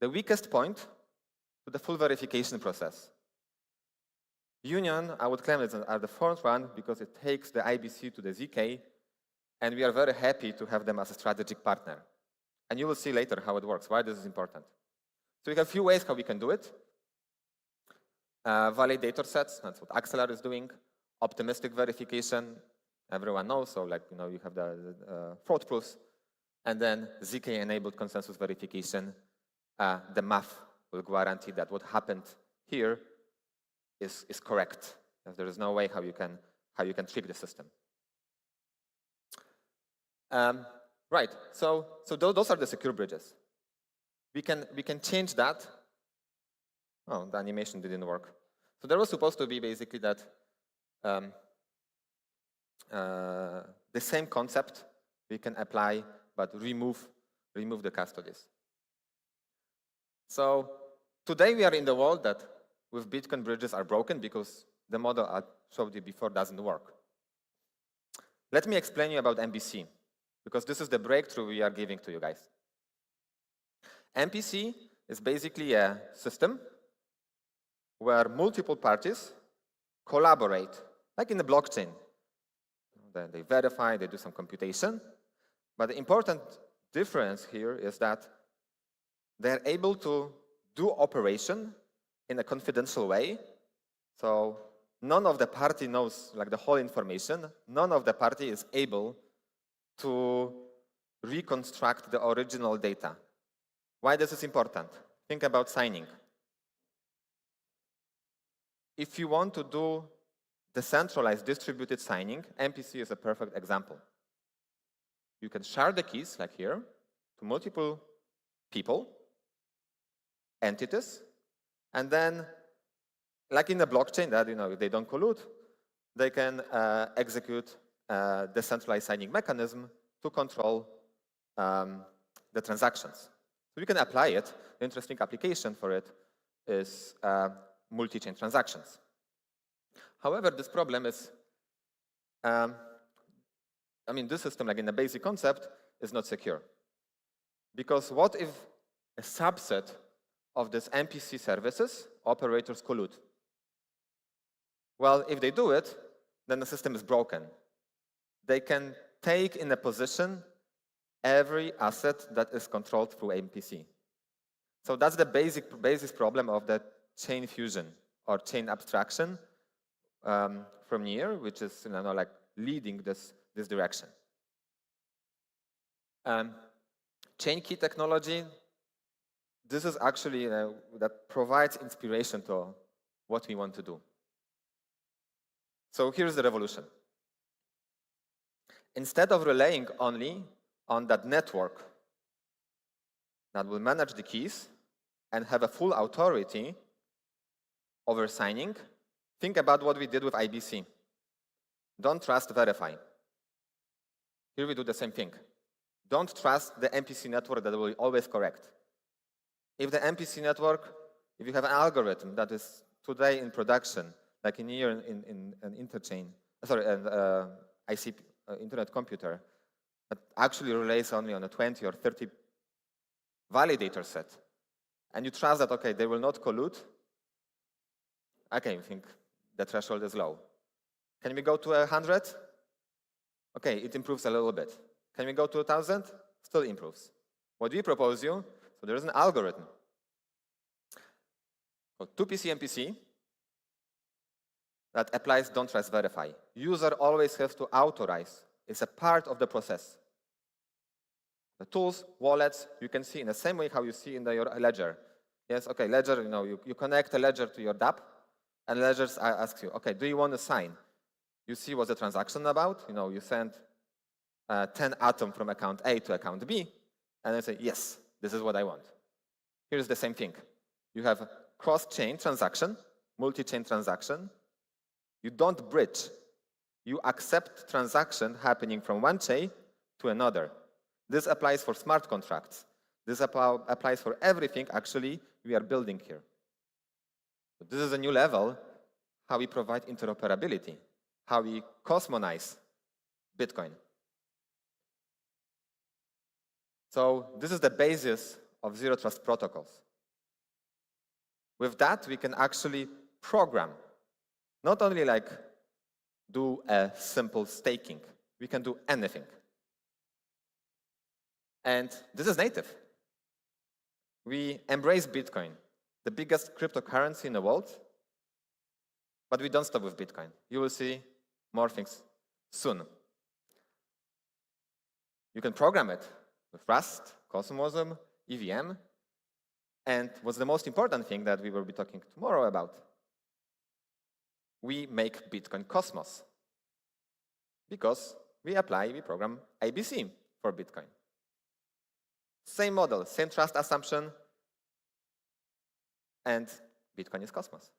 Speaker 11: the weakest point to the full verification process. Union, I would claim, are the fourth one because it takes the IBC to the ZK, and we are very happy to have them as a strategic partner. And you will see later how it works, why this is important. So we have a few ways how we can do it. Validator sets, that's what Axelar is doing. Optimistic verification, everyone knows, so like, you have the fraud proofs. And then ZK-enabled consensus verification. The math will guarantee that what happened here is correct. There is no way how you can trick the system. Right. So those are the secure bridges. We can change that. Oh, the animation didn't work. So there was supposed to be basically that the same concept we can apply, but remove the custodies. So today we are in the world that with Bitcoin bridges are broken because the model I showed you before doesn't work. Let me explain you about MPC, because this is the breakthrough we are giving to you guys. MPC is basically a system where multiple parties collaborate, like in the blockchain. Then they verify, they do some computation. But the important difference here is that they're able to do operation in a confidential way. So none of the party knows like the whole information. None of the party is able to reconstruct the original data. Why this is important? Think about signing. If you want to do decentralized distributed signing, MPC is a perfect example. You can share the keys, like here, to multiple people, entities, and then, like in the blockchain, that they don't collude, they can execute a decentralized signing mechanism to control the transactions. So you can apply it. The interesting application for it is multi-chain transactions. However, this problem is, this system, like in the basic concept, is not secure. Because what if a subset of these MPC services, operators collude? Well, if they do it, then the system is broken. they can take in a position every asset that is controlled through MPC. So that's the basis problem of the chain fusion or chain abstraction from Near, which is like leading this direction. Chain key technology, this is actually that provides inspiration to what we want to do. So here's the revolution. Instead of relying only on that network that will manage the keys and have a full authority over signing, think about what we did with IBC. Don't trust, verify. Here we do the same thing. Don't trust the MPC network that will always correct. If the MPC network, if you have an algorithm that is today in production, like in here in an interchain, ICP, internet computer, that actually relies only on a 20 or 30 validator set, and you trust that, okay, they will not collude, okay, you think the threshold is low. Can we go to 100? Okay, it improves a little bit. Can we go to 1,000? Still improves. What we propose you, so there is an algorithm called 2PC MPC that applies don't trust, verify. User always has to authorize. It's a part of the process. The tools, wallets, you can see in the same way how you see in your ledger. Yes, okay, ledger, you connect a ledger to your DApp, and ledger asks you, okay, do you want to sign? You see what's the transaction about. You send 10 atoms from account A to account B, and I say, yes, this is what I want. Here's the same thing. You have cross-chain transaction, multi-chain transaction. You don't bridge. You accept transaction happening from one chain to another. This applies for smart contracts. This applies for everything, actually, we are building here. So this is a new level, how we provide interoperability, how we cosmonize Bitcoin. So this is the basis of zero trust protocols. With that, we can actually program, not only like do a simple staking, we can do anything. And this is native. We embrace Bitcoin, the biggest cryptocurrency in the world, but we don't stop with Bitcoin. You will see more things soon. You can program it with Rust, Cosmos, EVM, and what's the most important thing that we will be talking tomorrow about? We make Bitcoin Cosmos because we program IBC for Bitcoin. Same model, same trust assumption, and Bitcoin is Cosmos.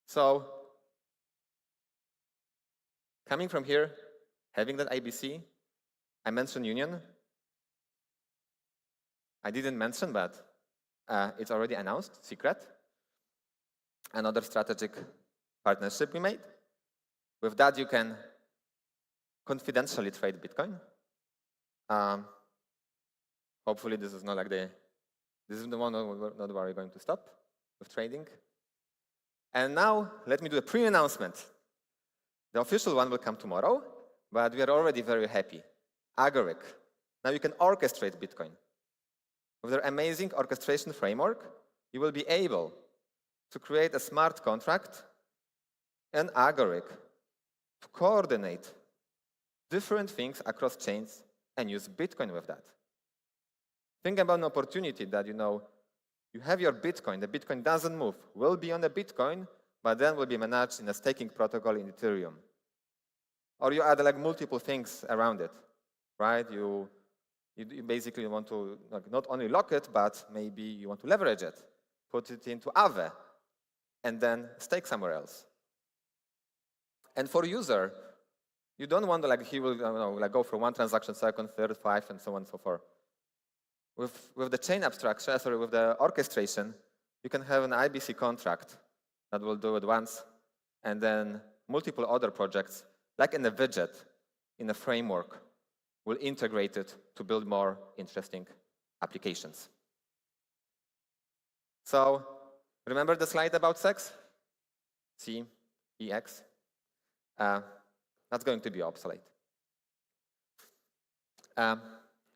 Speaker 11: So, coming from here, having that IBC, I mentioned Union. I didn't mention, but it's already announced, secret. Another strategic partnership we made. With that, you can confidentially trade Bitcoin. Hopefully, this is not like this is the one not where we're going to stop with trading. And now, let me do a pre-announcement. The official one will come tomorrow, but we are already very happy. Agoric. Now you can orchestrate Bitcoin. With their amazing orchestration framework, you will be able to create a smart contract and Agoric to coordinate different things across chains and use Bitcoin with that. Think about an opportunity that you have your Bitcoin, the Bitcoin doesn't move, will be on the Bitcoin, but then will be managed in a staking protocol in Ethereum. Or you add like multiple things around it, right? You basically want to not only lock it, but maybe you want to leverage it, put it into Aave, and then stake somewhere else. And for user, you don't want to he will go from one transaction, second, third, 5, and so on and so forth. With the chain abstraction, with the orchestration, you can have an IBC contract that will do it once, and then multiple other projects, like in a widget, in a framework, will integrate it to build more interesting applications. So, remember the slide about sex? C, E, X. That's going to be obsolete.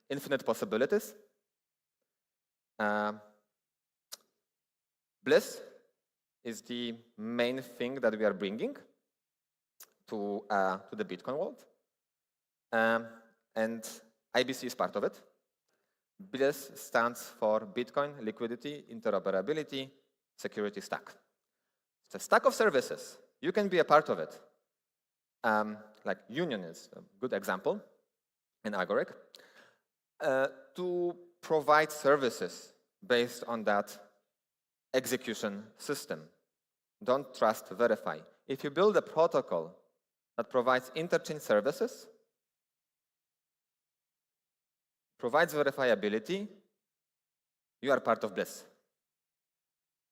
Speaker 11: Infinite possibilities. Bliss is the main thing that we are bringing to the Bitcoin world. And IBC is part of it. Bliss stands for Bitcoin Liquidity Interoperability Security Stack. It's a stack of services. You can be a part of it. Like Union is a good example in Agoric. To provide services based on that execution system. Don't trust, verify. If you build a protocol that provides interchain services, provides verifiability, you are part of Bliss.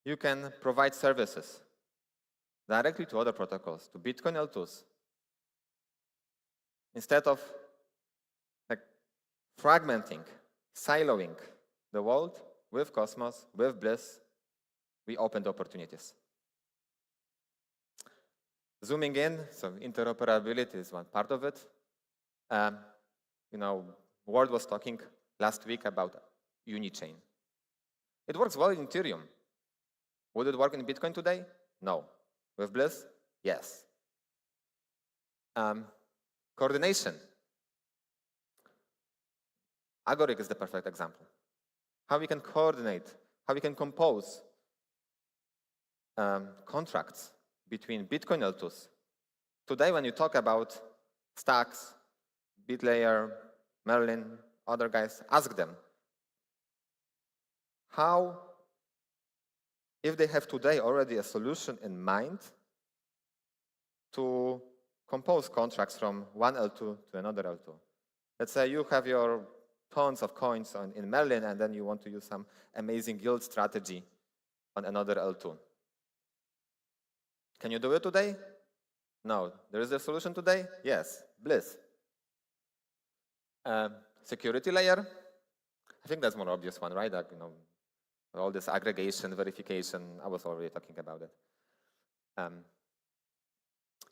Speaker 11: You can provide services directly to other protocols, to Bitcoin L2s, instead of like fragmenting, siloing the world with Cosmos, with Bliss. We opened opportunities. Zooming in, so interoperability is one part of it. World was talking last week about Unichain. It works well in Ethereum. Would it work in Bitcoin today? No. With Bliss? Yes. Coordination. Agoric is the perfect example. How we can coordinate, how we can compose contracts between Bitcoin L2s. Today, when you talk about stacks, BitLayer, Merlin, other guys, ask them how, if they have today already a solution in mind to compose contracts from one L2 to another L2. Let's say you have your tons of coins in Merlin and then you want to use some amazing yield strategy on another L2. Can you do it today? No. There is a solution today? Yes. Bliss. Security layer. I think that's more obvious one, right? Like, all this aggregation, verification. I was already talking about it.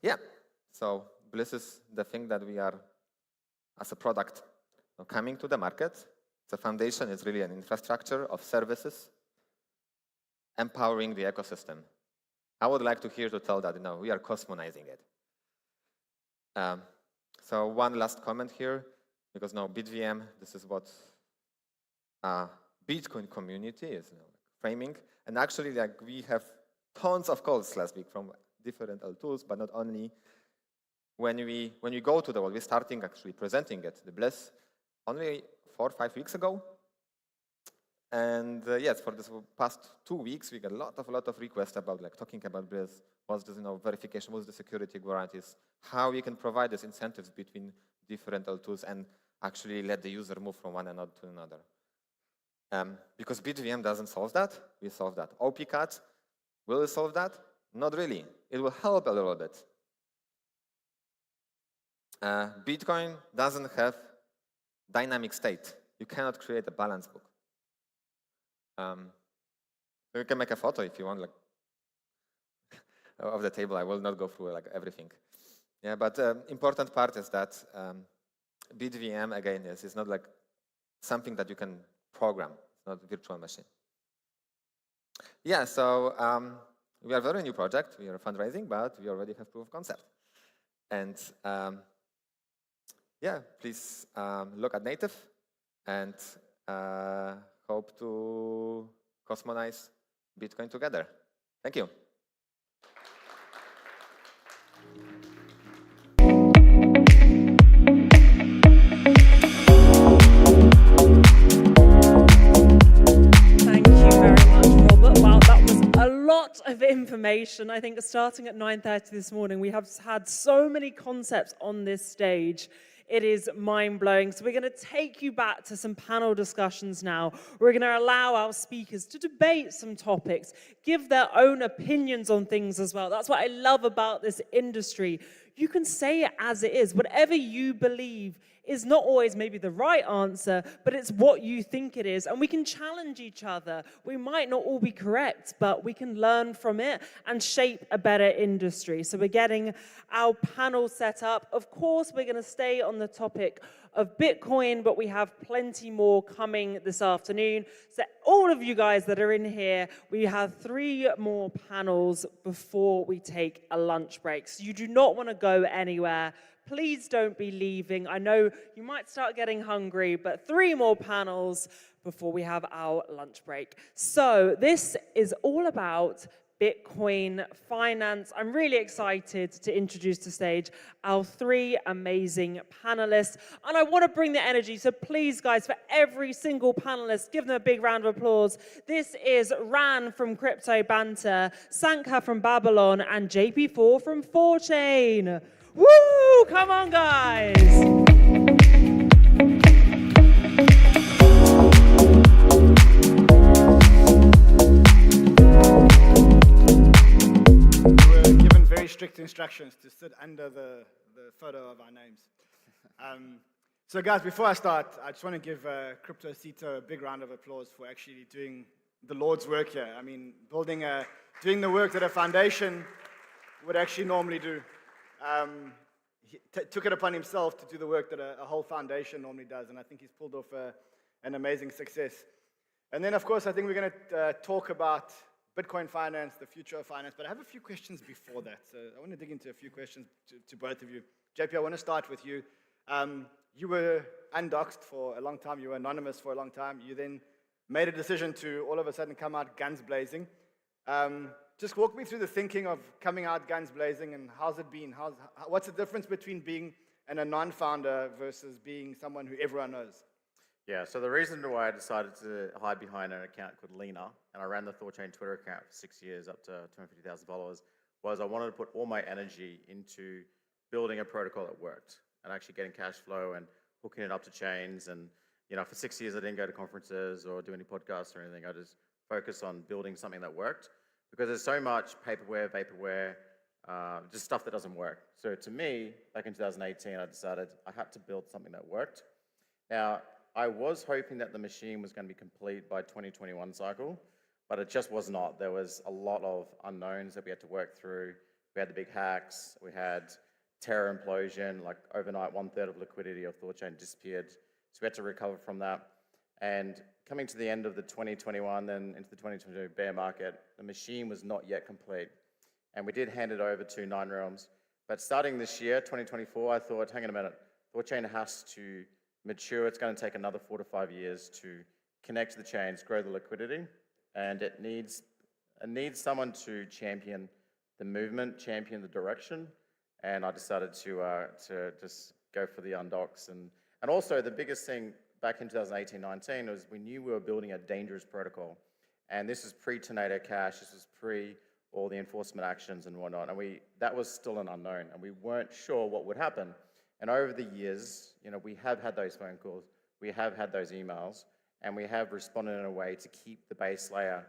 Speaker 11: Yeah. So Bliss is the thing that we are, as a product, coming to the market. The foundation is really an infrastructure of services empowering the ecosystem. I would like to hear to tell that we are cosmonizing it. So one last comment here, because now BitVM, this is what Bitcoin community is framing, and actually we have tons of calls last week from different L2s, but not only. When we go to the world, we're starting actually presenting it, the Bliss, only 4 or 5 weeks ago. And yes, for this past 2 weeks, we got a lot of requests about talking about Bliss, what's the verification, what's the security guarantees, how we can provide these incentives between different L2s and actually let the user move from one node to another. Because BitVM doesn't solve that, we solve that. OPCAT, will it solve that? Not really. It will help a little bit. Bitcoin doesn't have dynamic state. You cannot create a balance book. You can make a photo if you want, of the table. I will not go through everything. Yeah, but important part is that BitVM again is not something that you can program. It's not a virtual machine. Yeah, so we are a very new project. We are fundraising, but we already have proof of concept. And yeah, please look at native and hope to cosmonize Bitcoin together. Thank you.
Speaker 1: Thank you very much, Robert. Wow, that was a lot of information. I think starting at 9:30 this morning, we have had so many concepts on this stage. It is mind-blowing. So we're going to take you back to some panel discussions now. We're going to allow our speakers to debate some topics, give their own opinions on things as well. That's what I love about this industry. You can say it as it is. Whatever you believe is not always maybe the right answer, but it's what you think it is. And we can challenge each other. We might not all be correct, but we can learn from it and shape a better industry. So we're getting our panel set up. Of course, we're going to stay on the topic of Bitcoin, but we have plenty more coming this afternoon. So all of you guys that are in here, we have 3 more panels before we take a lunch break. So you do not want to go anywhere. Please don't be leaving. I know you might start getting hungry, but 3 more panels before we have our lunch break. So this is all about Bitcoin finance. I'm really excited to introduce to stage our 3 amazing panelists. And I want to bring the energy. So please, guys, for every single panelist, give them a big round of applause. This is Ran from Crypto Banter, Sankha from Babylon, and JP4 from 4chain. Woo! Come on, guys!
Speaker 12: Strict instructions to sit under the photo of our names. So guys, before I start, I just want to give CryptoCito a big round of applause for actually doing the Lord's work here. I mean, doing the work that a foundation would actually normally do. He took it upon himself to do the work that a whole foundation normally does, and I think he's pulled off an amazing success. And then, of course, I think we're going to talk about Bitcoin finance, the future of finance, but I have a few questions before that. So I want to dig into a few questions to both of you. JP, I want to start with you. You were undoxed for a long time. You were anonymous for a long time. You then made a decision to all of a sudden come out guns blazing. Just walk me through the thinking of coming out guns blazing, and how's it been? What's the difference between being a non-founder versus being someone who everyone knows?
Speaker 13: Yeah, so the reason why I decided to hide behind an account called Lena, and I ran the ThorChain Twitter account for 6 years, up to 250,000 followers, was I wanted to put all my energy into building a protocol that worked and actually getting cash flow and hooking it up to chains. And for 6 years, I didn't go to conferences or do any podcasts or anything. I just focused on building something that worked, because there's so much vaporware, just stuff that doesn't work. So to me, back in 2018, I decided I had to build something that worked. Now, I was hoping that the machine was going to be complete by 2021 cycle, but it just was not. There was a lot of unknowns that we had to work through. We had the big hacks, we had Terra implosion, like overnight 1/3 of liquidity of ThorChain disappeared. So we had to recover from that. And coming to the end of the 2021 and into the 2022 bear market, the machine was not yet complete. And we did hand it over to 9 Realms. But starting this year, 2024, I thought, hang on a minute, ThorChain has to mature. It's going to take another 4 to 5 years to connect the chains, grow the liquidity, and it needs someone to champion the movement, champion the direction. And I decided to just go for the undocs. And also the biggest thing back in 2018-19 was we knew we were building a dangerous protocol. And this is pre-Tornado Cash, this was pre all the enforcement actions and whatnot. And that was still an unknown, and we weren't sure what would happen. And over the years, we have had those phone calls, we have had those emails, and we have responded in a way to keep the base layer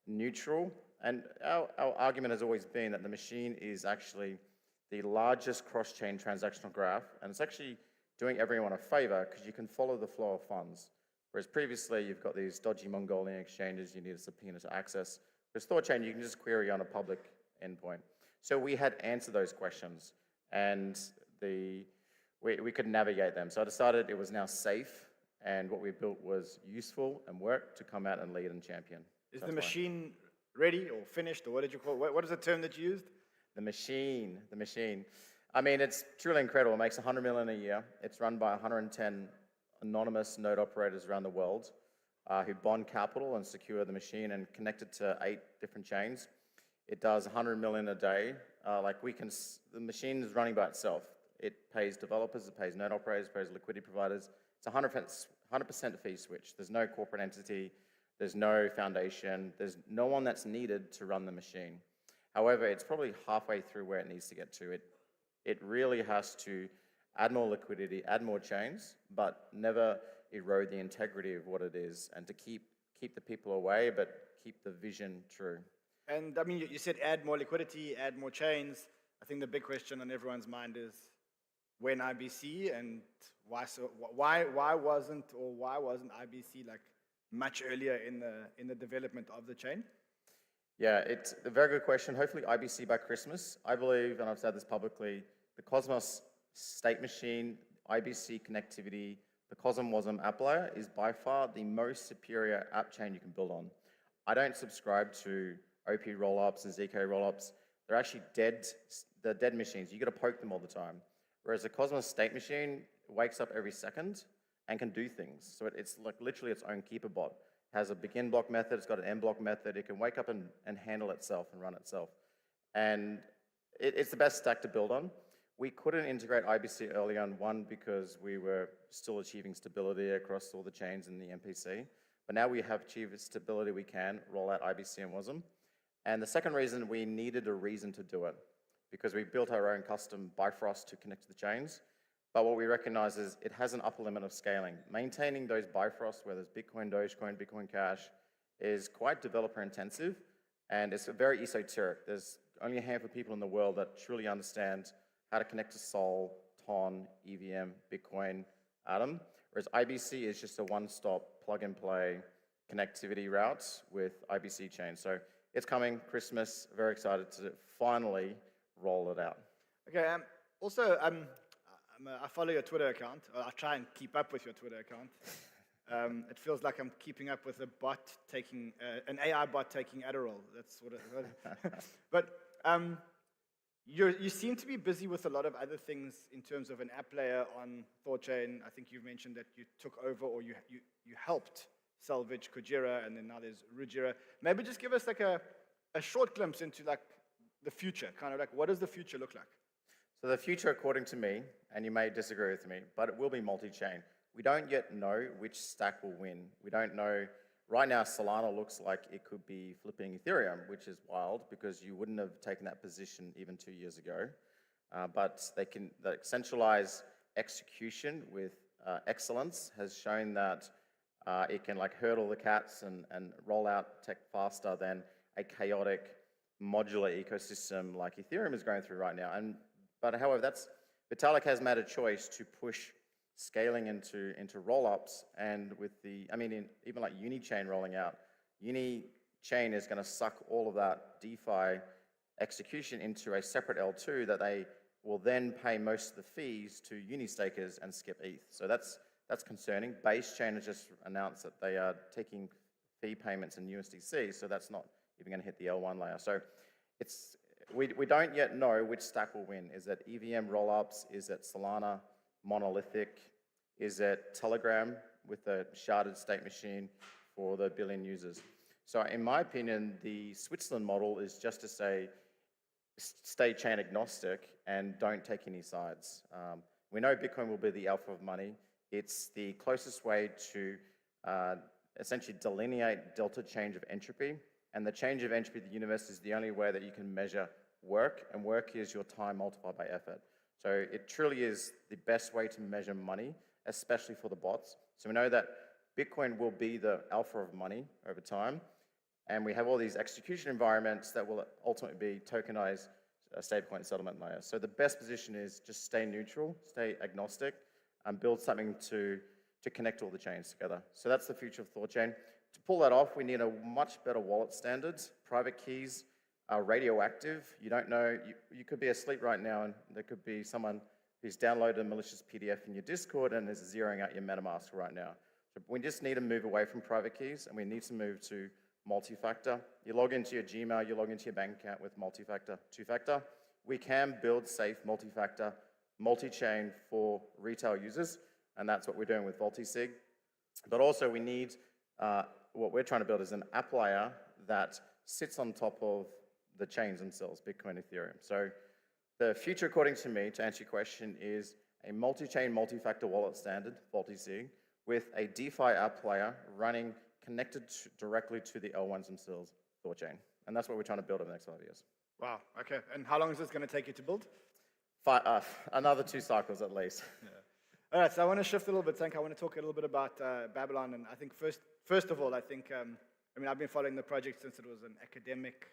Speaker 13: neutral. And our argument has always been that the machine is actually the largest cross-chain transactional graph, and it's actually doing everyone a favor because you can follow the flow of funds. Whereas previously, you've got these dodgy Mongolian exchanges you need a subpoena to access. With ThorChain, you can just query on a public endpoint. So we had answered those questions, and we could navigate them. So I decided it was now safe, and what we built was useful and worked to come out and lead and champion.
Speaker 12: Is the machine ready or finished, or what did you call it? What is the term that you used?
Speaker 13: The machine. I mean, it's truly incredible. It makes 100 million a year. It's run by 110 anonymous node operators around the world who bond capital and secure the machine and connect it to 8 different chains. It does 100 million a day. The machine is running by itself. It pays developers, it pays node operators, it pays liquidity providers. It's 100% fee switch. There's no corporate entity, there's no foundation, there's no one that's needed to run the machine. However, it's probably halfway through where it needs to get to. It really has to add more liquidity, add more chains, but never erode the integrity of what it is, and to keep the people away, but keep the vision true.
Speaker 12: And I mean, you said add more liquidity, add more chains. I think the big question on everyone's mind is, when IBC, and why wasn't IBC like much earlier in the development of the chain?
Speaker 13: Yeah, it's a very good question. Hopefully IBC by Christmas. I believe, and I've said this publicly, the Cosmos state machine, IBC connectivity, the Cosmosm app layer is by far the most superior app chain you can build on. I don't subscribe to OP rollups and ZK rollups. They're actually they're dead machines. You got to poke them all the time. Whereas the Cosmos state machine wakes up every second and can do things. So it's like literally its own keeper bot. Has a begin block method, it's got an end block method, it can wake up and handle itself and run itself. And it's the best stack to build on. We couldn't integrate IBC early on, one, because we were still achieving stability across all the chains in the MPC. But now we have achieved stability, we can roll out IBC and WASM. And the second reason, we needed a reason to do it, because we built our own custom Bifrost to connect to the chains. But what we recognize is it has an upper limit of scaling. Maintaining those Bifrosts, whether it's Bitcoin, Dogecoin, Bitcoin Cash, is quite developer intensive, and it's very esoteric. There's only a handful of people in the world that truly understand how to connect to Sol, TON, EVM, Bitcoin, Atom, whereas IBC is just a one-stop plug-and-play connectivity route with IBC chain. So it's coming, Christmas, very excited to finally roll it out.
Speaker 12: Okay, also, I follow your Twitter account, or I try and keep up with your Twitter account. It feels like I'm keeping up with a bot taking, an AI bot taking Adderall. That's what it is. But you seem to be busy with a lot of other things in terms of an app layer on ThorChain. I think you've mentioned that you took over, or you helped salvage Kujira, and then now there's Rujira. Maybe just give us like a short glimpse into like the future, kind of like what does the future look like?
Speaker 13: So the future, according to me, and you may disagree with me, but it will be multi-chain. We don't yet know which stack will win. We don't know. Right now, Solana looks like it could be flipping Ethereum, which is wild because you wouldn't have taken that position even 2 years ago. But the centralized execution with excellence has shown that it can like hurdle the cats and roll out tech faster than a chaotic modular ecosystem like Ethereum is going through right now. But however, Vitalik has made a choice to push scaling into rollups, and with even like Unichain rolling out, Unichain is going to suck all of that DeFi execution into a separate L2 that they will then pay most of the fees to Unistakers and skip ETH. So that's concerning. Base Chain has just announced that they are taking fee payments in USDC, so that's not even going to hit the L1 layer. So we don't yet know which stack will win. Is it EVM rollups? Is it Solana monolithic? Is it Telegram with a sharded state machine for the billion users? So in my opinion, the Switzerland model is just to say, stay chain agnostic and don't take any sides. We know Bitcoin will be the alpha of money. It's the closest way to essentially delineate delta change of entropy. And the change of entropy of the universe is the only way that you can measure work, and work is your time multiplied by effort. So it truly is the best way to measure money, especially for the bots. So we know that Bitcoin will be the alpha of money over time, and we have all these execution environments that will ultimately be tokenized stablecoin settlement layer. So the best position is just stay neutral, stay agnostic, and build something to connect all the chains together. So that's the future of ThorChain. To pull that off, we need a much better wallet standards. Private keys are radioactive. You don't know, you could be asleep right now and there could be someone who's downloaded a malicious PDF in your Discord and is zeroing out your MetaMask right now. So we just need to move away from private keys, and we need to move to multi-factor. You log into your Gmail, you log into your bank account with multi-factor, two-factor. We can build safe multi-factor, multi-chain for retail users, and that's what we're doing with Voltisig. But also we need, what we're trying to build is an app layer that sits on top of the chains themselves, Bitcoin, Ethereum. So the future, according to me, to answer your question, is a multi-chain, multi-factor wallet standard, Voltisig, with a DeFi app layer running connected directly to the L1s themselves, ThorChain. And that's what we're trying to build over the next 5 years.
Speaker 12: Wow, okay. And how long is this going to take you to build?
Speaker 13: Another 2 cycles at least.
Speaker 12: Yeah. All right, so I want to shift a little bit, Tank. I want to talk a little bit about Babylon. And I think first of all, I think, I've been following the project since it was an academic.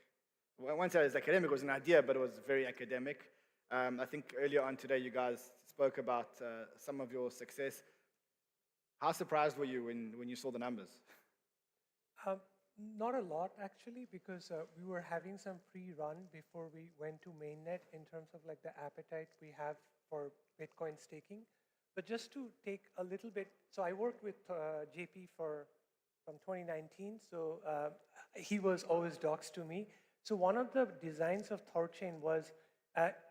Speaker 12: Well, I won't say it was academic, it was an idea, but it was very academic. I think earlier on today, you guys spoke about some of your success. How surprised were you when you saw the numbers?
Speaker 14: Not a lot, actually, because we were having some pre-run before we went to mainnet in terms of like the appetite we have for Bitcoin staking. But just to take a little bit, so I worked with JP from 2019, so he was always docs to me. So one of the designs of Thorchain was,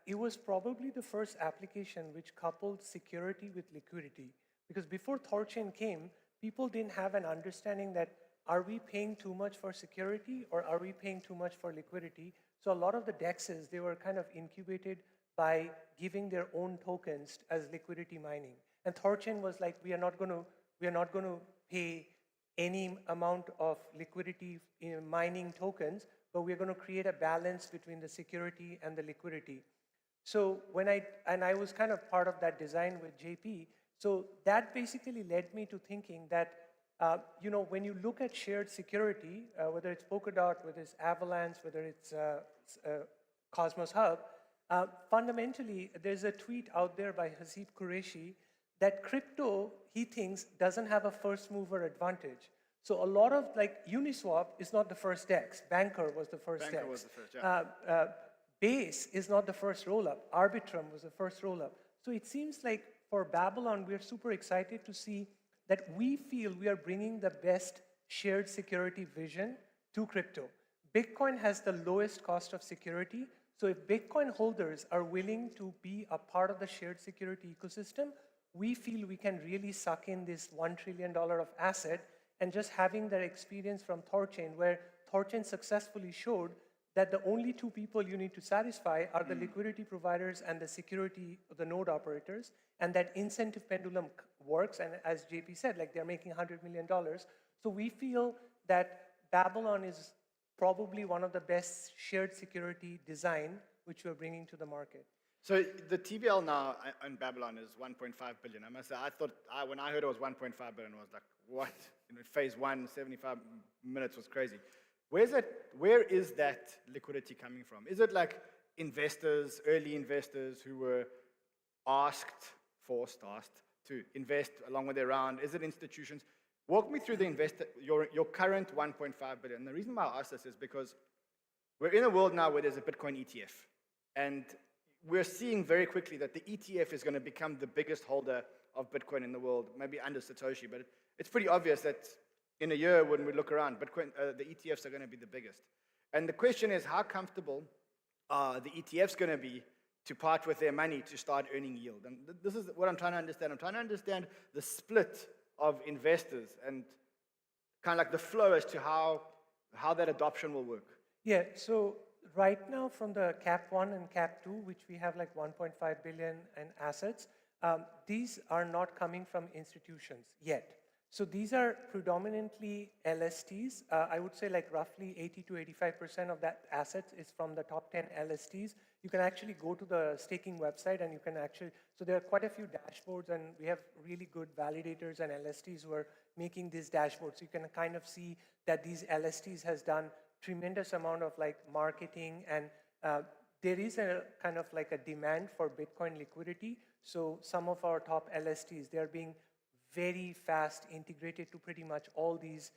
Speaker 14: it was probably the first application which coupled security with liquidity. Because before Thorchain came, people didn't have an understanding that are we paying too much for security or are we paying too much for liquidity? So a lot of the DEXs, they were kind of incubated by giving their own tokens as liquidity mining. And Thorchain was like, we are not going to pay any amount of liquidity in mining tokens, but we're going to create a balance between the security and the liquidity. So I was kind of part of that design with JP. So that basically led me to thinking that when you look at shared security, whether it's Polkadot, whether it's Avalanche, whether it's Cosmos Hub, fundamentally, there's a tweet out there by Hasib Qureshi that crypto, he thinks, doesn't have a first mover advantage. So a lot of, like, Uniswap is not the first DEX. Banker was the first DEX.
Speaker 12: Was the first, yeah.
Speaker 14: Base is not the first rollup. Arbitrum was the first rollup. So it seems like for Babylon, we're super excited to see that we feel we are bringing the best shared security vision to crypto. Bitcoin has the lowest cost of security, so if Bitcoin holders are willing to be a part of the shared security ecosystem, we feel we can really suck in this $1 trillion of asset, and just having that experience from Thorchain, where Thorchain successfully showed that the only two people you need to satisfy are the liquidity providers and the security, the node operators, and that incentive pendulum works, and as JP said, like they're making $100 million. So we feel that Babylon is probably one of the best shared security design which we're bringing to the market.
Speaker 12: So the TVL now on Babylon is 1.5 billion. I must say, when I heard it was 1.5 billion, I was like, what? Phase 1, 75 minutes was crazy. Where is that liquidity coming from? Is it like investors, early investors who were forced to invest along with their round? Is it institutions? Walk me through your current 1.5 billion. The reason why I ask this is because we're in a world now where there's a Bitcoin ETF. And we're seeing very quickly that the ETF is going to become the biggest holder of Bitcoin in the world, maybe under Satoshi. But it's pretty obvious that in a year when we look around, Bitcoin, the ETFs are going to be the biggest. And the question is, how comfortable are the ETFs going to be to part with their money to start earning yield? And this is what I'm trying to understand. I'm trying to understand the split of investors and kind of like the flow as to how that adoption will work.
Speaker 14: Yeah, so right now from the Cap 1 and Cap 2, which we have like 1.5 billion in assets, these are not coming from institutions yet. So these are predominantly LSTs. I would say like roughly 80 to 85% of that assets is from the top 10 LSTs. You can actually go to the staking website and you can actually, so there are quite a few dashboards and we have really good validators and LSTs who are making these dashboards. You can kind of see that these LSTs has done tremendous amount of like marketing, and there is a kind of like a demand for Bitcoin liquidity. So some of our top LSTs, they're being very fast integrated to pretty much all these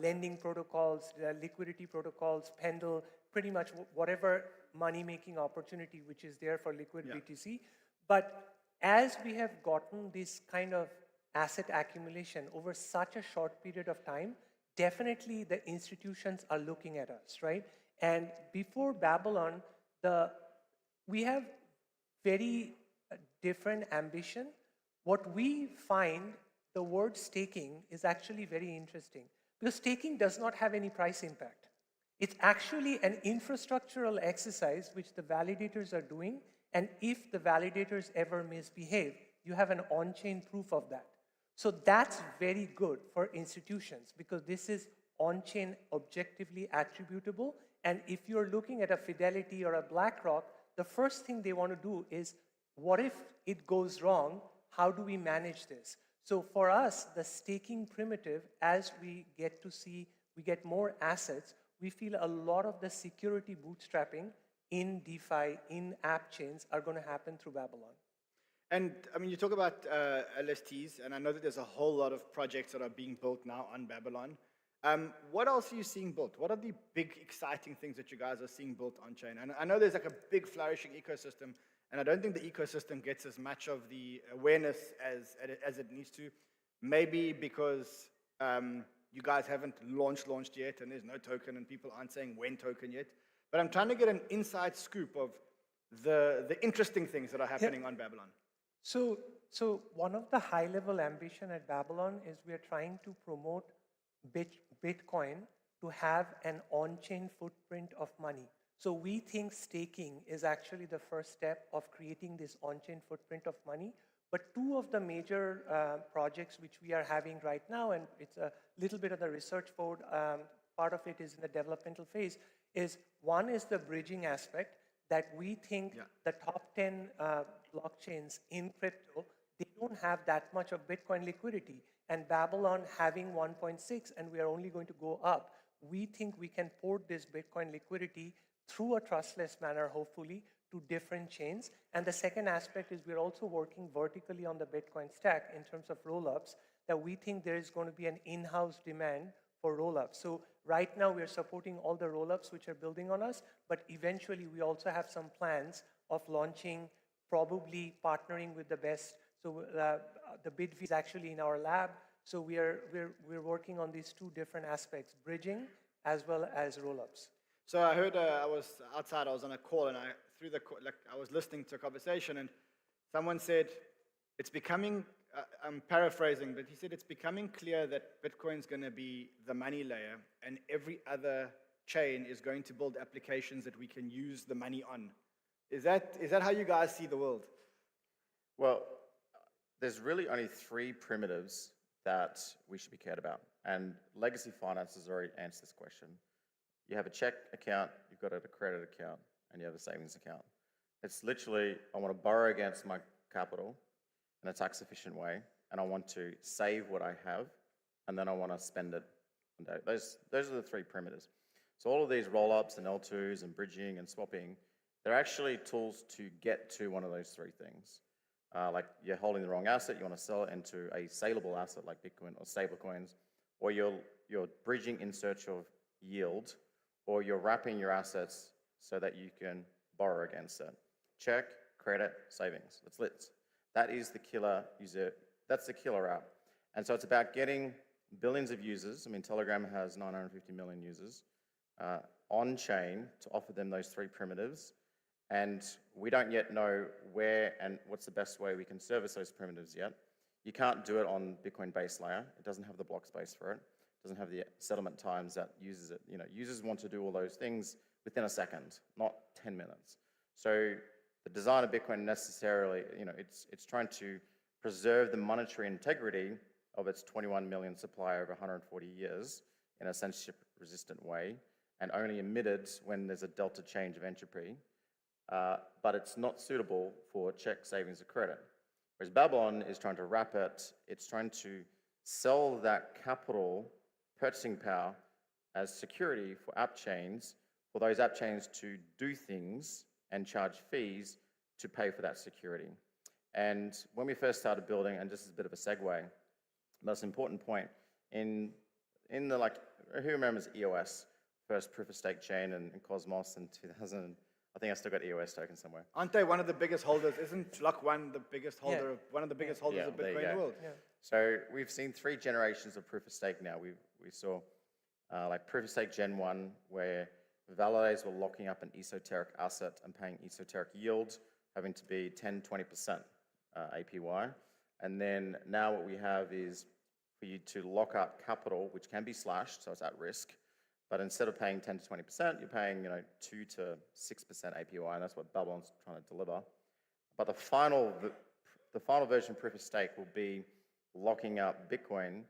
Speaker 14: lending protocols, liquidity protocols, Pendle, pretty much whatever money-making opportunity which is there for liquid BTC. But as we have gotten this kind of asset accumulation over such a short period of time, definitely the institutions are looking at us, right? And before Babylon, we have very different ambition. What we find, the word staking is actually very interesting because staking does not have any price impact. It's actually an infrastructural exercise which the validators are doing, and if the validators ever misbehave, you have an on-chain proof of that. So that's very good for institutions because this is on-chain objectively attributable, and if you're looking at a Fidelity or a BlackRock, the first thing they want to do is, what if it goes wrong? How do we manage this? So for us, the staking primitive, as we get to see, we get more assets, we feel a lot of the security bootstrapping in DeFi, in app chains, are going to happen through Babylon.
Speaker 12: And I mean, you talk about LSTs, and I know that there's a whole lot of projects that are being built now on Babylon. What else are you seeing built? What are the big, exciting things that you guys are seeing built on chain? And I know there's like a big, flourishing ecosystem, and I don't think the ecosystem gets as much of the awareness as it needs to. Maybe because you guys haven't launched yet, and there's no token, and people aren't saying when token yet. But I'm trying to get an inside scoop of the interesting things that are happening on Babylon.
Speaker 14: So one of the high-level ambition at Babylon is we are trying to promote Bitcoin to have an on-chain footprint of money. So we think staking is actually the first step of creating this on-chain footprint of money. But two of the major projects which we are having right now, and it's a little bit of the research mode, part of it is in the developmental phase, is one is the bridging aspect that we think the top 10 blockchains in crypto, they don't have that much of Bitcoin liquidity. And Babylon having 1.6, and we are only going to go up, we think we can port this Bitcoin liquidity through a trustless manner, hopefully, to different chains. And the second aspect is we're also working vertically on the Bitcoin stack in terms of rollups, that we think there is going to be an in-house demand for rollups. So right now we're supporting all the rollups which are building on us, but eventually we also have some plans of launching, probably partnering with the best. So the BitV is actually in our lab. So we're working on these two different aspects, bridging as well as rollups.
Speaker 12: So I heard, I was outside, I was on a call, and I was listening to a conversation, and someone said, it's becoming, I'm paraphrasing, but he said it's becoming clear that Bitcoin's going to be the money layer, and every other chain is going to build applications that we can use the money on. Is that how you guys see the world?
Speaker 13: Well, there's really only three primitives that we should be cared about. And legacy finance has already answered this question. You have a check account, you've got a credit account, and you have a savings account. It's literally, I want to borrow against my capital in a tax-efficient way, and I want to save what I have, and then I want to spend it. Those are the three primitives. So all of these roll-ups and L2s and bridging and swapping, they're actually tools to get to one of those three things. Like you're holding the wrong asset, you want to sell it into a saleable asset like Bitcoin or stablecoins, or you're bridging in search of yield, or you're wrapping your assets so that you can borrow against it. Check, credit, savings. That's lit. That is the killer user. That's the killer app. And so it's about getting billions of users. I mean, Telegram has 950 million users on chain to offer them those three primitives. And we don't yet know where and what's the best way we can service those primitives yet. You can't do it on Bitcoin base layer. It doesn't have the block space for it. It doesn't have the settlement times that users it. You know, users want to do all those things within a second, not 10 minutes. So the design of Bitcoin necessarily, you know, it's trying to preserve the monetary integrity of its 21 million supply over 140 years in a censorship-resistant way, and only emitted when there's a delta change of entropy. But it's not suitable for check, savings, or credit. Whereas Babylon is trying to wrap it, it's trying to sell that capital purchasing power as security for app chains, for those app chains to do things and charge fees to pay for that security. And when we first started building, and just as a bit of a segue, most important point, in the like, who remembers EOS, first proof of stake chain in Cosmos in 2000, I think I still got EOS tokens somewhere.
Speaker 12: Aren't they one of the biggest holders? Isn't Block One the biggest holder of one of the biggest holders of Bitcoin in the world?
Speaker 14: Yeah.
Speaker 13: So we've seen 3 generations of proof of stake now. We saw like proof of stake Gen 1, where validators were locking up an esoteric asset and paying esoteric yield, having to be 10-20% APY. And then now what we have is for you to lock up capital, which can be slashed, so it's at risk. But instead of paying 10 to 20%, you're paying 2 to 6% APY, and that's what Babylon's trying to deliver. But the final version of proof of stake will be locking up Bitcoin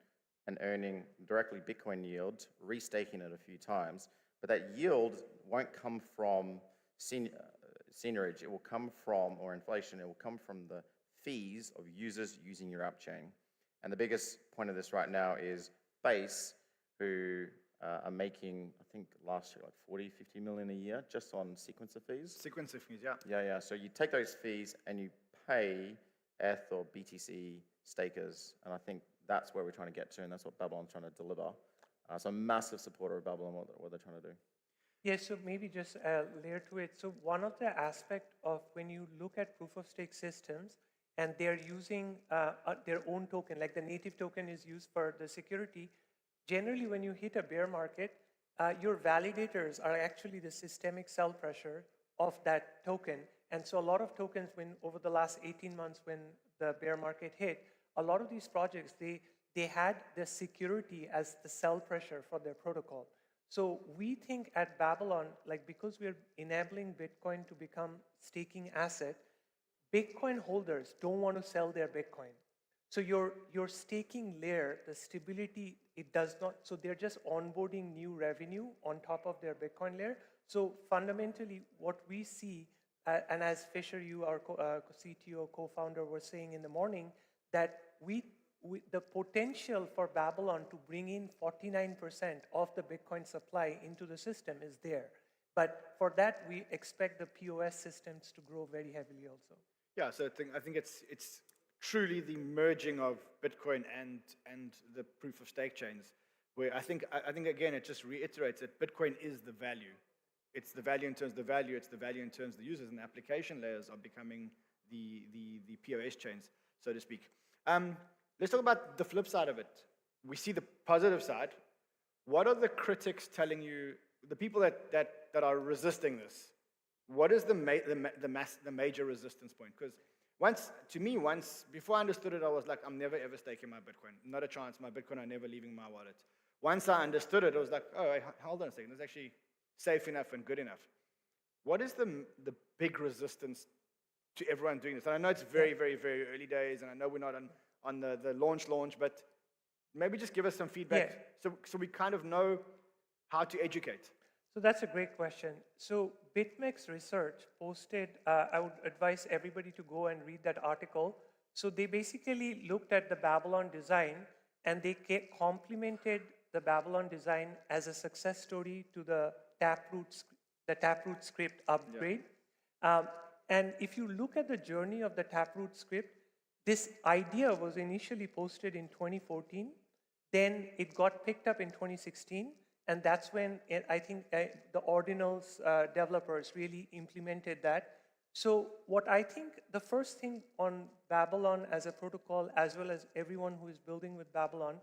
Speaker 13: and earning directly Bitcoin yield, restaking it a few times. But that yield won't come from seigniorage. It will come from, or inflation, it will come from the fees of users using your app chain. And the biggest point of this right now is Base, who are making, I think last year, like 40, 50 million a year just on sequencer fees.
Speaker 12: Sequencer fees, yeah.
Speaker 13: Yeah. So you take those fees and you pay ETH or BTC stakers, and I think that's where we're trying to get to, and that's what Babylon's trying to deliver. So I'm a massive supporter of Babylon, what they're trying to do.
Speaker 14: Yeah, so maybe just a layer to it. So one of the aspects of when you look at proof of stake systems and they're using their own token, like the native token is used for the security, generally when you hit a bear market, your validators are actually the systemic sell pressure of that token. And so a lot of tokens, when over the last 18 months when the bear market hit, a lot of these projects, they had the security as the sell pressure for their protocol. So we think at Babylon, like because we're enabling Bitcoin to become staking asset, Bitcoin holders don't want to sell their Bitcoin. So your staking layer, the stability, it does not, so they're just onboarding new revenue on top of their Bitcoin layer. So fundamentally what we see, and as Fisher, you, our CTO, co-founder, were saying in the morning, that the potential for Babylon to bring in 49% of the Bitcoin supply into the system is there. But for that, we expect the POS systems to grow very heavily also.
Speaker 12: Yeah, so I think it's truly the merging of Bitcoin and the proof of stake chains, where I think again, it just reiterates that Bitcoin is the value. It's the value in terms of the value, it's the value in terms of the users, and the application layers are becoming the POS chains, so to speak. Let's talk about the flip side of it. We see the positive side. What are the critics telling you, the people that are resisting this? What is the major resistance point? Because before I understood it, I was like, I'm never ever staking my Bitcoin. Not a chance, my Bitcoin are never leaving my wallet. Once I understood it, I was like, oh, hold on a second, it's actually safe enough and good enough. What is the big resistance to everyone doing this? And I know it's very, very, very early days, and I know we're not on the launch, but maybe just give us some feedback so we kind of know how to educate.
Speaker 14: So that's a great question. So BitMEX Research posted, I would advise everybody to go and read that article. So they basically looked at the Babylon design and they complemented the Babylon design as a success story to the Taproot script upgrade. And if you look at the journey of the Taproot script, this idea was initially posted in 2014, then it got picked up in 2016, and that's when I think the Ordinals developers really implemented that. So what I think the first thing on Babylon as a protocol, as well as everyone who is building with Babylon,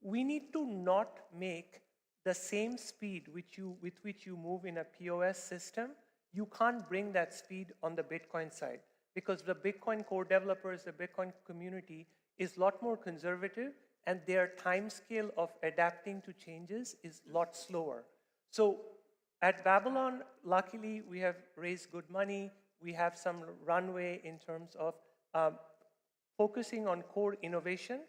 Speaker 14: we need to not make the same speed with which you move in a POS system. You can't bring that speed on the Bitcoin side, because the Bitcoin core developers, the Bitcoin community is a lot more conservative, and their time scale of adapting to changes is a lot slower. So at Babylon, luckily, we have raised good money. We have some runway in terms of focusing on core innovation,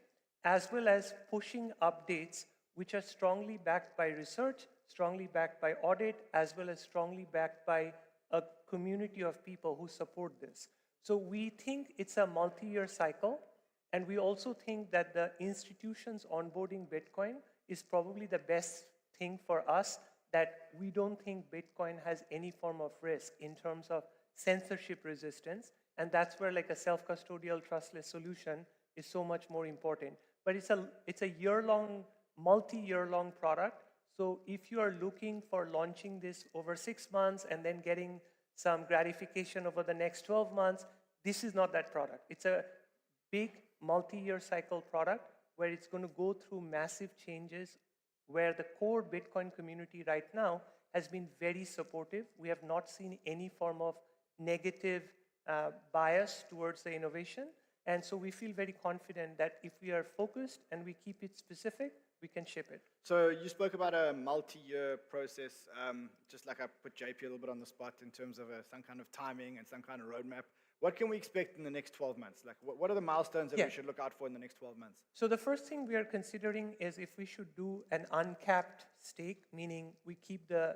Speaker 14: as well as pushing updates which are strongly backed by research, strongly backed by audit, as well as strongly backed by a community of people who support this. So we think it's a multi-year cycle, and we also think that the institutions onboarding Bitcoin is probably the best thing for us, that we don't think Bitcoin has any form of risk in terms of censorship resistance, and that's where like a self-custodial trustless solution is so much more important. But it's a year-long, multi-year-long product. So if you are looking for launching this over 6 months and then getting some gratification over the next 12 months, this is not that product. It's a big multi-year cycle product where it's going to go through massive changes, where the core Bitcoin community right now has been very supportive. We have not seen any form of negative bias towards the innovation. And so we feel very confident that if we are focused and we keep it specific, we can ship it.
Speaker 12: So you spoke about a multi-year process, just like I put JP a little bit on the spot in terms of some kind of timing and some kind of roadmap. What can we expect in the next 12 months? Like, what are the milestones that we should look out for in the next 12 months?
Speaker 14: So the first thing we are considering is if we should do an uncapped stake, meaning we keep there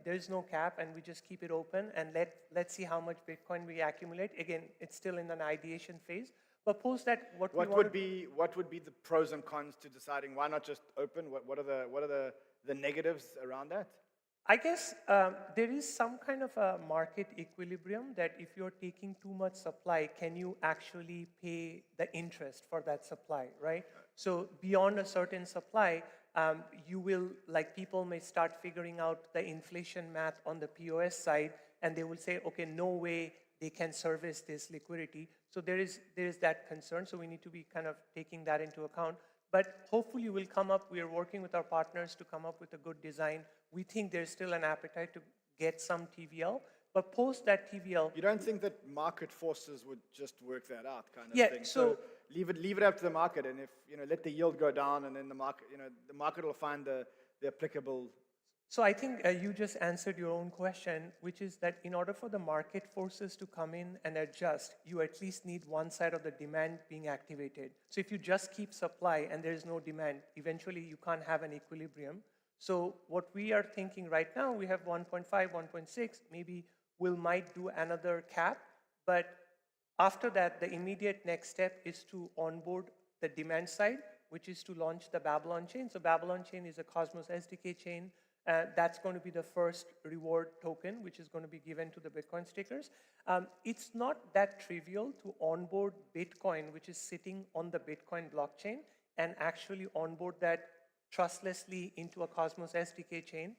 Speaker 14: is no cap and we just keep it open and let's see how much Bitcoin we accumulate. Again, it's still in an ideation phase. But post that, what would be
Speaker 12: the pros and cons to deciding why not just open? What are the negatives around that?
Speaker 14: I guess there is some kind of a market equilibrium that if you're taking too much supply, can you actually pay the interest for that supply, right? So beyond a certain supply, you will, like people may start figuring out the inflation math on the POS side, and they will say, okay, no way they can service this liquidity. So there is that concern, so we need to be kind of taking that into account. But hopefully we'll come up, we are working with our partners to come up with a good design. We think there's still an appetite to get some TVL, but post that TVL...
Speaker 12: You don't think that market forces would just work that out kind of
Speaker 14: yeah,
Speaker 12: thing? So leave it up to the market, and if, let the yield go down, and then the market will find the applicable...
Speaker 14: So I think you just answered your own question, which is that in order for the market forces to come in and adjust, you at least need one side of the demand being activated. So if you just keep supply and there is no demand, eventually you can't have an equilibrium. So what we are thinking right now, we have 1.5, 1.6, maybe we might do another cap, but after that, the immediate next step is to onboard the demand side, which is to launch the Babylon chain. So Babylon chain is a Cosmos SDK chain. That's going to be the first reward token, which is going to be given to the Bitcoin stakers. It's not that trivial to onboard Bitcoin, which is sitting on the Bitcoin blockchain, and actually onboard that trustlessly into a Cosmos SDK chain.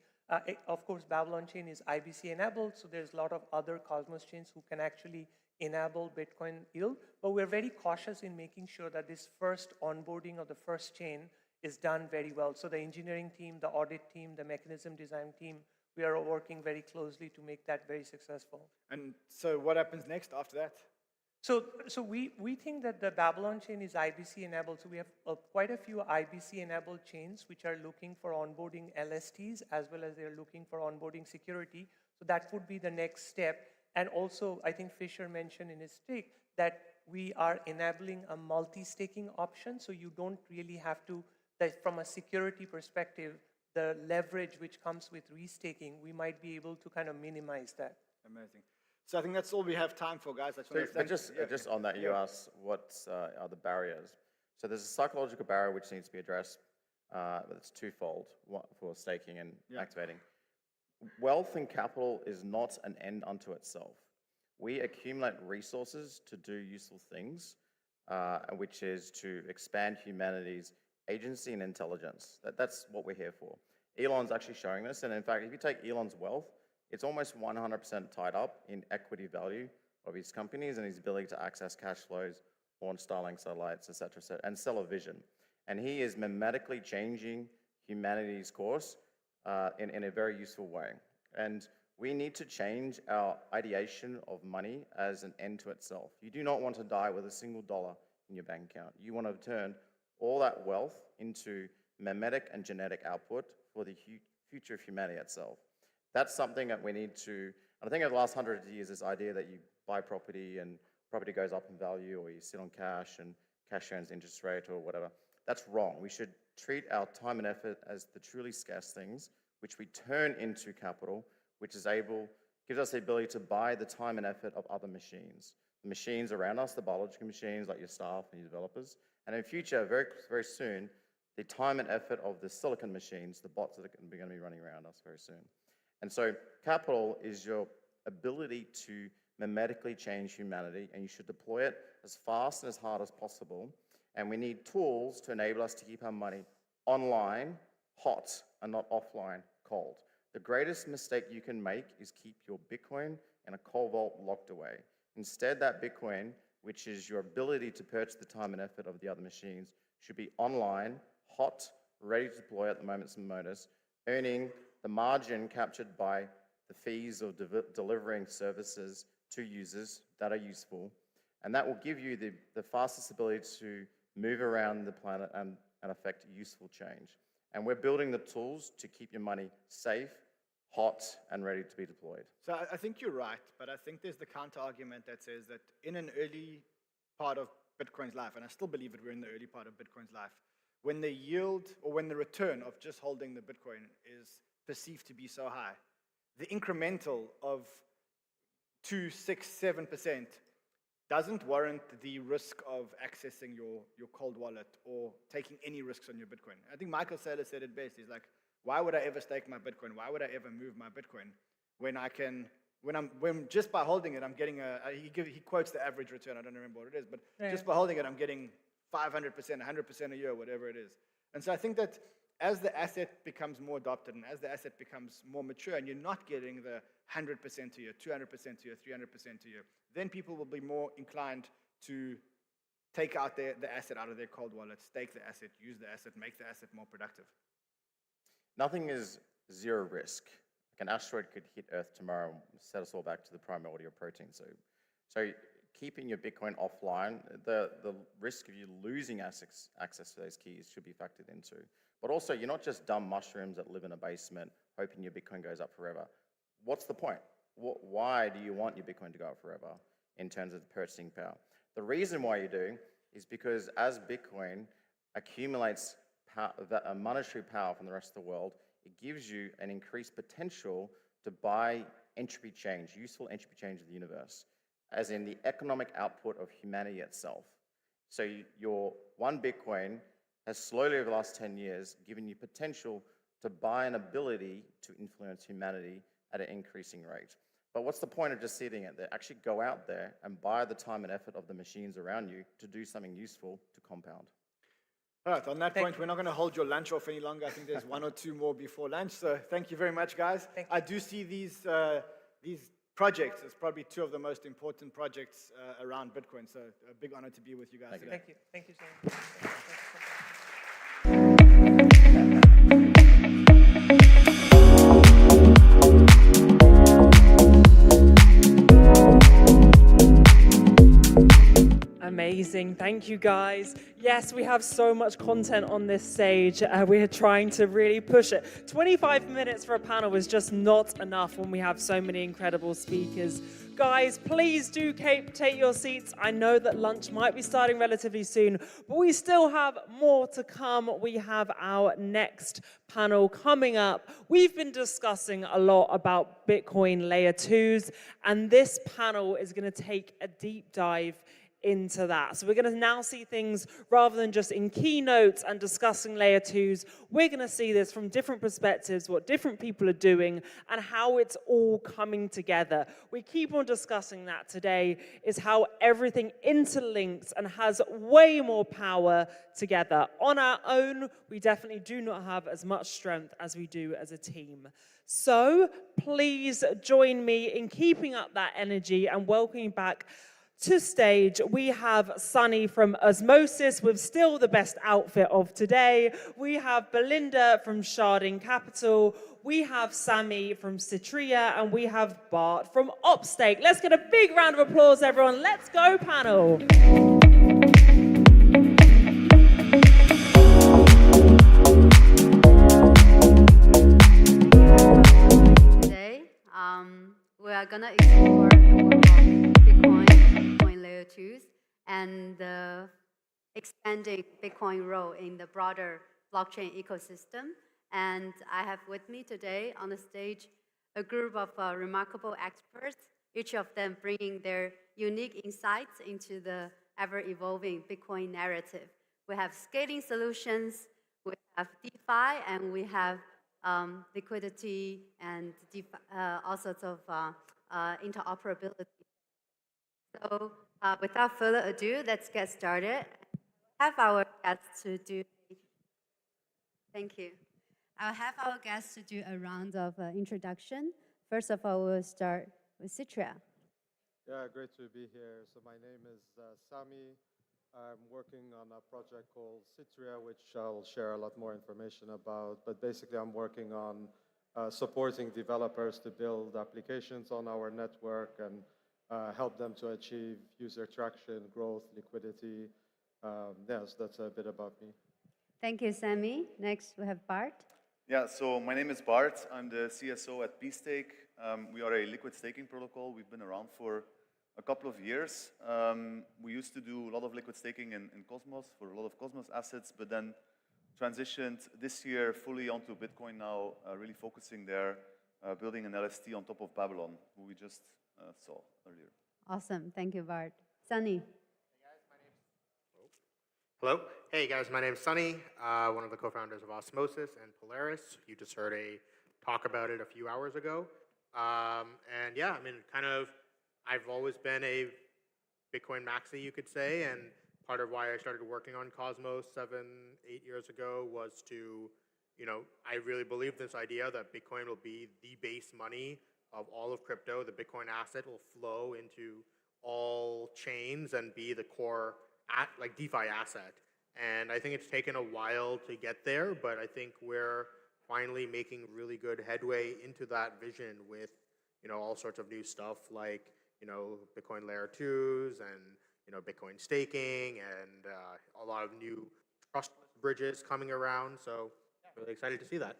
Speaker 14: Of course, Babylon chain is IBC enabled, so there's a lot of other Cosmos chains who can actually enable Bitcoin yield. But we're very cautious in making sure that this first onboarding of the first chain is done very well. So the engineering team, the audit team, the mechanism design team, we are working very closely to make that very successful.
Speaker 12: And so what happens next after that?
Speaker 14: So we think that the Babylon chain is IBC enabled. So we have quite a few IBC enabled chains which are looking for onboarding LSTs as well as they're looking for onboarding security. So that would be the next step. And also, I think Fisher mentioned in his talk that we are enabling a multi-staking option. So you don't really have to, that from a security perspective, the leverage which comes with restaking, we might be able to kind of minimize that.
Speaker 12: Amazing. So I think that's all we have time for, guys.
Speaker 13: Just on that, you asked what are the barriers. So there's a psychological barrier which needs to be addressed, but it's twofold for staking and activating. Wealth and capital is not an end unto itself. We accumulate resources to do useful things, which is to expand humanity's agency and intelligence. That's what we're here for. Elon's actually showing this, and in fact, if you take Elon's wealth, it's almost 100% tied up in equity value of his companies and his ability to access cash flows, launch Starlink satellites, et cetera, and sell a vision. And he is mimetically changing humanity's course in a very useful way. And we need to change our ideation of money as an end to itself. You do not want to die with a single dollar in your bank account. You want to turn all that wealth into mimetic and genetic output for the future of humanity itself. That's something that we need to, and I think over the last 100 years, this idea that you buy property and property goes up in value, or you sit on cash and cash earns interest rate or whatever, that's wrong. We should treat our time and effort as the truly scarce things, which we turn into capital, which is gives us the ability to buy the time and effort of other machines. The machines around us, the biological machines like your staff and your developers, and in future, very, very soon, the time and effort of the silicon machines, the bots that are going to be running around us very soon. And so capital is your ability to mimetically change humanity, and you should deploy it as fast and as hard as possible. And we need tools to enable us to keep our money online, hot, and not offline, cold. The greatest mistake you can make is keep your Bitcoin in a cold vault locked away. Instead, that Bitcoin, which is your ability to purchase the time and effort of the other machines, should be online, hot, ready to deploy at the moment's notice, earning the margin captured by the fees of delivering services to users that are useful. And that will give you the fastest ability to move around the planet and affect useful change. And we're building the tools to keep your money safe, hot, and ready to be deployed.
Speaker 12: So I think you're right, but I think there's the counter-argument that says that in an early part of Bitcoin's life, and I still believe that we're in the early part of Bitcoin's life, when the yield or when the return of just holding the Bitcoin is perceived to be so high, the incremental of 2, 6, 7% doesn't warrant the risk of accessing your cold wallet or taking any risks on your Bitcoin. I think Michael Saylor said it best. He's like, Why would I ever stake my Bitcoin? Why would I ever move my Bitcoin when I can, when just by holding it, I'm getting he quotes the average return. I don't remember what it is, but just by holding it, I'm getting 500%, 100% a year, whatever it is. And so I think that as the asset becomes more adopted and as the asset becomes more mature and you're not getting the 100% a year, 200% a year, 300% a year, then people will be more inclined to take out the asset out of their cold wallet, stake the asset, use the asset, make the asset more productive.
Speaker 13: Nothing is zero risk. Like an asteroid could hit Earth tomorrow and set us all back to the primordial protein. So keeping your Bitcoin offline, the risk of you losing access to those keys should be factored into. But also, you're not just dumb mushrooms that live in a basement hoping your Bitcoin goes up forever. What's the point? Why do you want your Bitcoin to go up forever in terms of the purchasing power? The reason why you do is because as Bitcoin accumulates monetary power from the rest of the world, it gives you an increased potential to buy entropy change, useful entropy change of the universe, as in the economic output of humanity itself. So your one Bitcoin has slowly over the last 10 years given you potential to buy an ability to influence humanity at an increasing rate. But what's the point of just sitting it there? Actually go out there and buy the time and effort of the machines around you to do something useful to compound.
Speaker 12: All right, on that point, we're not going to hold your lunch off any longer. I think there's one or two more before lunch. So thank you very much, guys. I do see these projects as probably two of the most important projects around Bitcoin. So a big honor to be with you guys today.
Speaker 14: Thank you. Thank you, Sam.
Speaker 1: Amazing. Thank you, guys. Yes, we have so much content on this stage. We're trying to really push it. 25 minutes for a panel is just not enough when we have so many incredible speakers. Guys, please do take your seats. I know that lunch might be starting relatively soon, but we still have more to come. We have our next panel coming up. We've been discussing a lot about Bitcoin layer 2s, and this panel is going to take a deep dive into that. So we're going to now see things rather than just in keynotes and discussing layer 2s. We're going to see this from different perspectives, what different people are doing and how it's all coming together. We keep on discussing that today, is how everything interlinks and has way more power together. On our own, we definitely do not have as much strength as we do as a team. So please join me in keeping up that energy and welcoming back to stage. We have Sunny from Osmosis with still the best outfit of today. We have Belinda from Sharding Capital. We have Sammy from Citria, and we have Bart from Opstake. Let's get a big round of applause, everyone. Let's go, panel.
Speaker 15: Today, we are gonna explore the world of Bitcoin layer 2s, and the expanding Bitcoin role in the broader blockchain ecosystem. And I have with me today on the stage a group of remarkable experts, each of them bringing their unique insights into the ever-evolving Bitcoin narrative. We have scaling solutions, we have DeFi, and we have liquidity and all sorts of interoperability. So without further ado, let's get started. Have our guests to do. Thank you. I'll have our guests to do a round of introduction. First of all, we'll start with Citria.
Speaker 16: Yeah, great to be here. So my name is Sami. I'm working on a project called Citria, which I'll share a lot more information about. But basically, I'm working on supporting developers to build applications on our network and help them to achieve user traction, growth, liquidity. Yes, that's a bit about me.
Speaker 15: Thank you, Sammy. Next, we have Bart.
Speaker 17: Yeah, so my name is Bart. I'm the CSO at bstake. We are a liquid staking protocol. We've been around for a couple of years. We used to do a lot of liquid staking in Cosmos for a lot of Cosmos assets, but then transitioned this year fully onto Bitcoin now, really focusing there, building an LST on top of Babylon, who we just saw earlier.
Speaker 15: Awesome. Thank you, Bart. Sunny.
Speaker 18: Hello.
Speaker 7: Hey guys, my name's Sunny, one of the co-founders of Osmosis and Polaris. You just heard a talk about it a few hours ago. And yeah, I mean, I've always been a Bitcoin maxi, you could say, and part of why I started working on Cosmos 7-8 years ago was to, I really believe this idea that Bitcoin will be the base money of all of crypto. The Bitcoin asset will flow into all chains and be the core DeFi asset. And I think it's taken a while to get there, but I think we're finally making really good headway into that vision with, all sorts of new stuff like, Bitcoin layer 2s and, Bitcoin staking and a lot of new trust bridges coming around. So really excited to see that.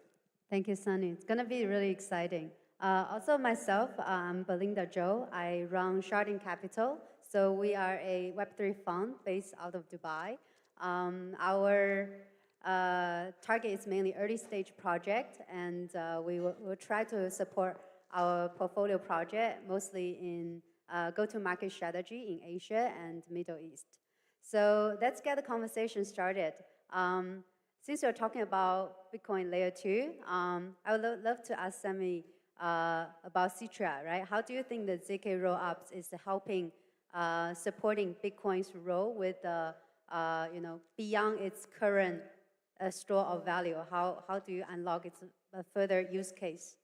Speaker 15: Thank you, Sunny. It's going to be really exciting. Also myself, I'm Belinda Zhou. I run Sharding Capital. So we are a Web3 fund based out of Dubai. Our target is mainly early stage project, and we will try to support our portfolio project mostly in go-to-market strategy in Asia and Middle East. So let's get the conversation started. Since you're talking about Bitcoin layer 2, I would love to ask Sammy about Citria, right? How do you think the ZK rollups is helping supporting Bitcoin's role with beyond its current store of value? How do you unlock its further use case?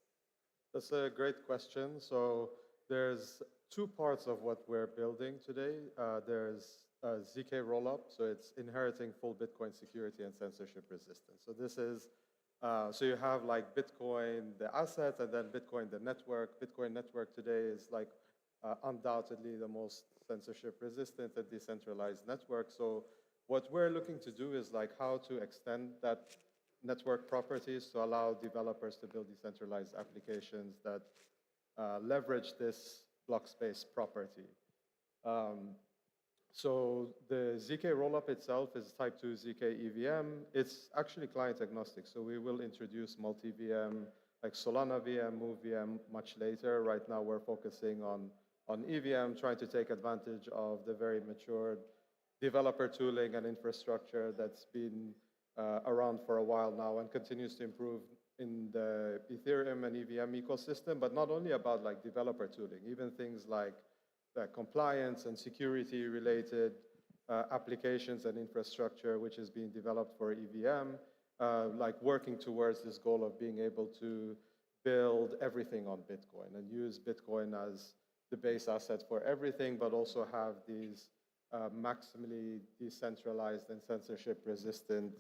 Speaker 18: That's a great question. So there's two parts of what we're building today. There's ZK rollup, so it's inheriting full Bitcoin security and censorship resistance. So this is, so you have like Bitcoin, the asset, and then Bitcoin, the network. Bitcoin network today is like undoubtedly the most censorship resistant and decentralized network. So what we're looking to do is like how to extend that network properties to allow developers to build decentralized applications that leverage this block space property. So the ZK rollup itself is type 2 ZK EVM. It's actually client agnostic. So we will introduce multi-VM, like Solana VM, Move VM much later. Right now we're focusing on EVM, trying to take advantage of the very matured developer tooling and infrastructure that's been around for a while now and continues to improve in the Ethereum and EVM ecosystem, but not only about like developer tooling, even things like compliance and security related applications and infrastructure, which is being developed for EVM, like working towards this goal of being able to build everything on Bitcoin and use Bitcoin as the base asset for everything, but also have these maximally decentralized and censorship resistant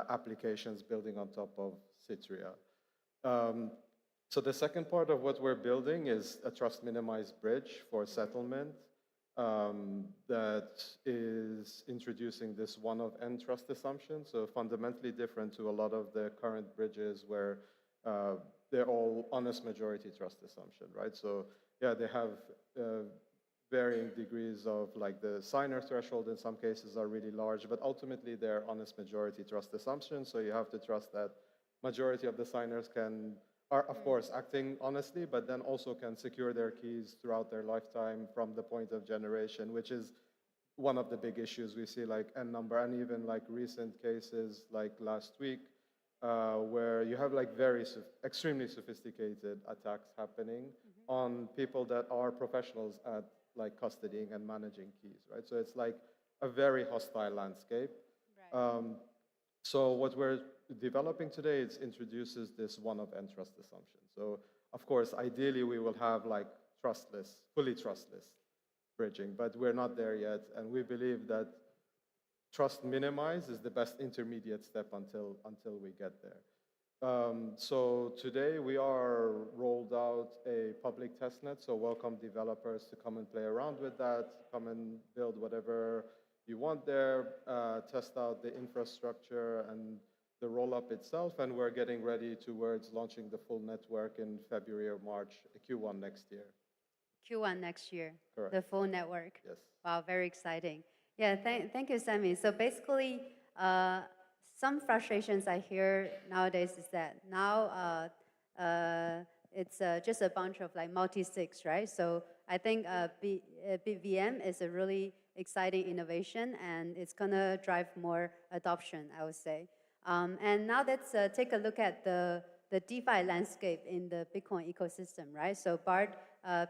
Speaker 18: applications building on top of Citria. So the second part of what we're building is a trust minimized bridge for settlement that is introducing this one of n trust assumption. So fundamentally different to a lot of the current bridges where they're all honest majority trust assumption, right? So yeah, they have varying degrees of like the signer threshold in some cases are really large, but ultimately they're honest majority trust assumptions. So you have to trust that majority of the signers are of course acting honestly, but then also can secure their keys throughout their lifetime from the point of generation, which is one of the big issues we see, like n number, and even like recent cases like last week, where you have like very extremely sophisticated attacks happening on people that are professionals at like custodying and managing keys, right? So it's like a very hostile landscape. Right. So what we're developing today, it introduces this one of n trust assumption. So of course, ideally we will have like trustless, fully trustless bridging, but we're not there yet. And we believe that trust minimize is the best intermediate step until we get there. So today we are rolled out a public testnet, so welcome developers to come and play around with that, come and build whatever you want there, test out the infrastructure and the rollup itself, and we're getting ready towards launching the full network in February or March, Q1 next year.
Speaker 15: Q1 next year,
Speaker 18: correct.
Speaker 15: The full network.
Speaker 18: Yes.
Speaker 15: Wow, very exciting. Yeah, thank you, Sammy. So basically, some frustrations I hear nowadays is that now it's just a bunch of like multi-sigs, right? So I think BVM is a really exciting innovation, and it's going to drive more adoption, I would say. And now let's take a look at the DeFi landscape in the Bitcoin ecosystem, right? So Bart,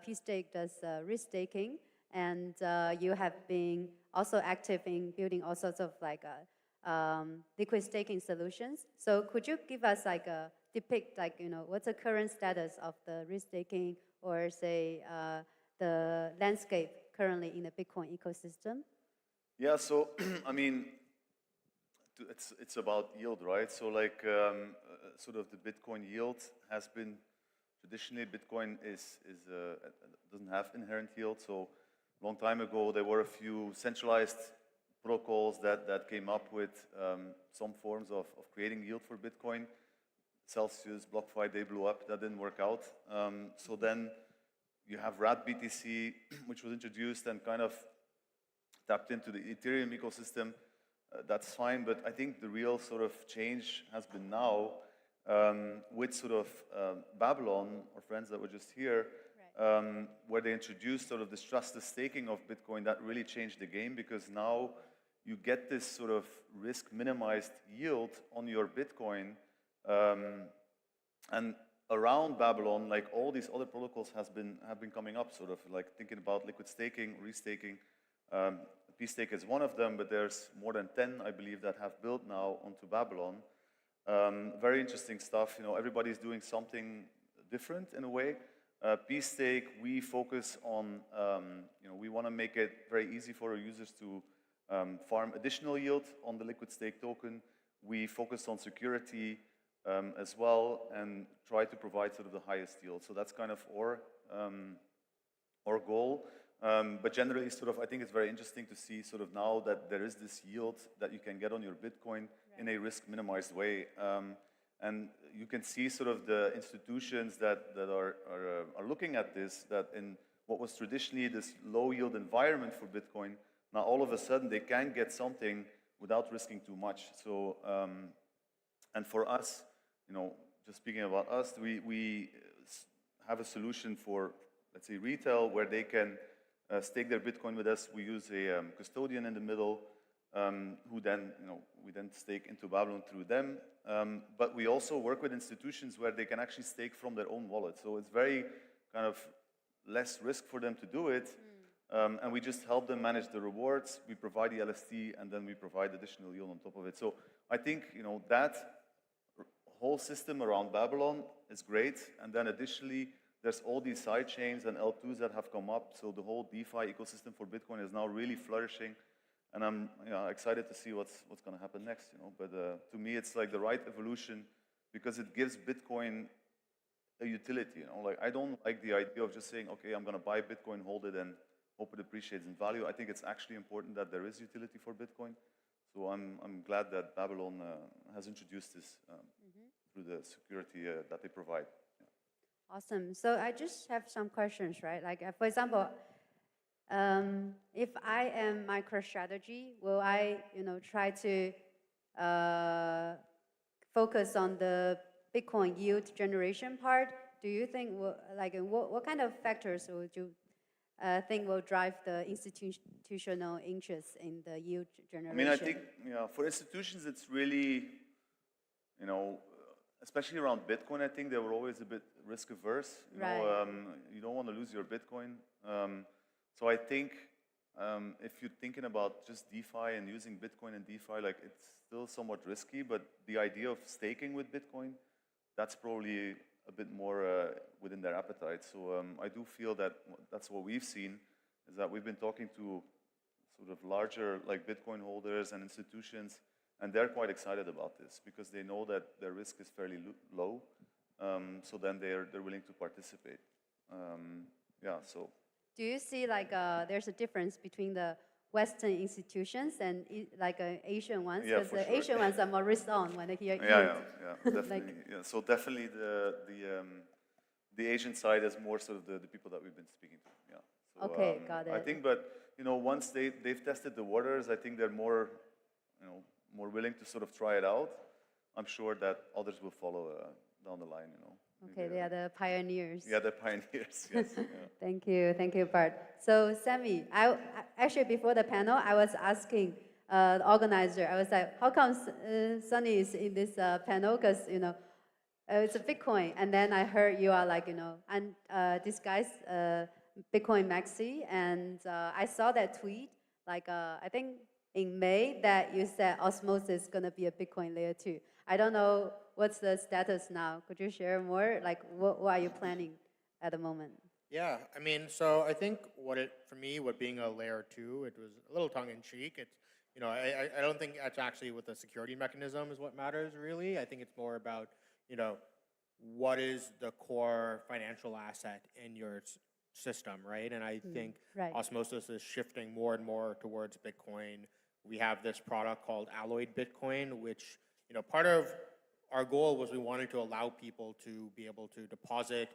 Speaker 15: P-Stake does risk staking, and you have been also active in building all sorts of like liquid staking solutions. So could you give us like depict like, you know, what's the current status of the risk staking or say the landscape currently in the Bitcoin ecosystem?
Speaker 17: Yeah, so I mean, it's about yield, right? So like sort of the Bitcoin yield has been traditionally Bitcoin doesn't have inherent yield. So a long time ago there were a few centralized protocols that came up with some forms of creating yield for Bitcoin. Celsius, BlockFi, they blew up. That didn't work out. So then you have RAT BTC, which was introduced and kind of tapped into the Ethereum ecosystem. That's fine, but I think the real sort of change has been now with sort of Babylon, our friends that were just here, where they introduced sort of this trustless staking of Bitcoin. That really changed the game, because now you get this sort of risk minimized yield on your Bitcoin. And around Babylon, like all these other protocols have been coming up, sort of like thinking about liquid staking, restaking. P-Stake is one of them, but there's more than 10, I believe, that have built now onto Babylon. Very interesting stuff. You know, everybody's doing something different in a way. P-Stake, we focus on, you know, we want to make it very easy for our users to farm additional yield on the liquid stake token. We focus on security as well, and try to provide sort of the highest yield. So that's kind of our goal. But generally, sort of, I think it's very interesting to see sort of now that there is this yield that you can get on your Bitcoin in a risk-minimized way. And you can see sort of the institutions that are looking at this, that in what was traditionally this low-yield environment for Bitcoin, now all of a sudden they can get something without risking too much. So, and for us, you know, just speaking about us, we have a solution for, let's say, retail, where they can stake their Bitcoin with us. We use a custodian in the middle, who then, you know, we then stake into Babylon through them. But we also work with institutions where they can actually stake from their own wallet. So it's very kind of less risk for them to do it. And we just help them manage the rewards. We provide the LST, and then we provide additional yield on top of it. So I think, you know, that whole system around Babylon is great. And then additionally, there's all these side chains and L2s that have come up. So the whole DeFi ecosystem for Bitcoin is now really flourishing. And I'm, you know, excited to see what's going to happen next. You know, but to me, it's like the right evolution, because it gives Bitcoin a utility. You know, like I don't like the idea of just saying, okay, I'm going to buy Bitcoin, hold it, and hope it appreciates in value. I think it's actually important that there is utility for Bitcoin. So I'm glad that Babylon has introduced this through the security that they provide. Yeah.
Speaker 15: Awesome. So I just have some questions, right? Like, for example, if I am MicroStrategy, will I, you know, try to focus on the Bitcoin yield generation part? Do you think, like, what kind of factors would you think will drive the institutional interest in the yield generation?
Speaker 17: I mean, I think, yeah, for institutions, it's really, you know, especially around Bitcoin, I think they were always a bit risk averse. You know, you don't want to lose your Bitcoin. So I think if you're thinking about just DeFi and using Bitcoin and DeFi, like it's still somewhat risky, but the idea of staking with Bitcoin, that's probably a bit more within their appetite. So I do feel that that's what we've seen, is that we've been talking to sort of larger like Bitcoin holders and institutions, and they're quite excited about this because they know that their risk is fairly low. So then they're willing to participate. Yeah, so.
Speaker 15: Do you see like there's a difference between the Western institutions and like Asian ones?
Speaker 17: Yeah,
Speaker 15: because the
Speaker 17: sure.
Speaker 15: Asian ones are more risk on when they hear yield.
Speaker 17: Yeah, definitely. Yeah. So definitely the Asian side is more sort of the people that we've been speaking to. Yeah. So,
Speaker 15: okay, got it.
Speaker 17: I think, but you know, once they've tested the waters, I think they're more, you know, more willing to sort of try it out. I'm sure that others will follow down the line. You know.
Speaker 15: Okay, they are the pioneers.
Speaker 17: Yeah, the pioneers, yes. Yeah.
Speaker 15: Thank you, Bart. So, Sammy, actually before the panel, I was asking the organizer, I was like, how come Sunny is in this panel? Because, it's a Bitcoin. And then I heard you are like, this guy's Bitcoin maxi. And I saw that tweet, like, I think in May, that you said Osmosis is going to be a Bitcoin layer 2. I don't know what's the status now. Could you share more? Like, what are you planning at the moment?
Speaker 7: Yeah, I mean, so I think for me, being a layer 2, it was a little tongue-in-cheek. It's, I don't think it's actually what the security mechanism is what matters, really. I think it's more about, what is the core financial asset in your system, right? And I think Osmosis is shifting more and more towards Bitcoin. We have this product called Alloyed Bitcoin, which, part of our goal was we wanted to allow people to be able to deposit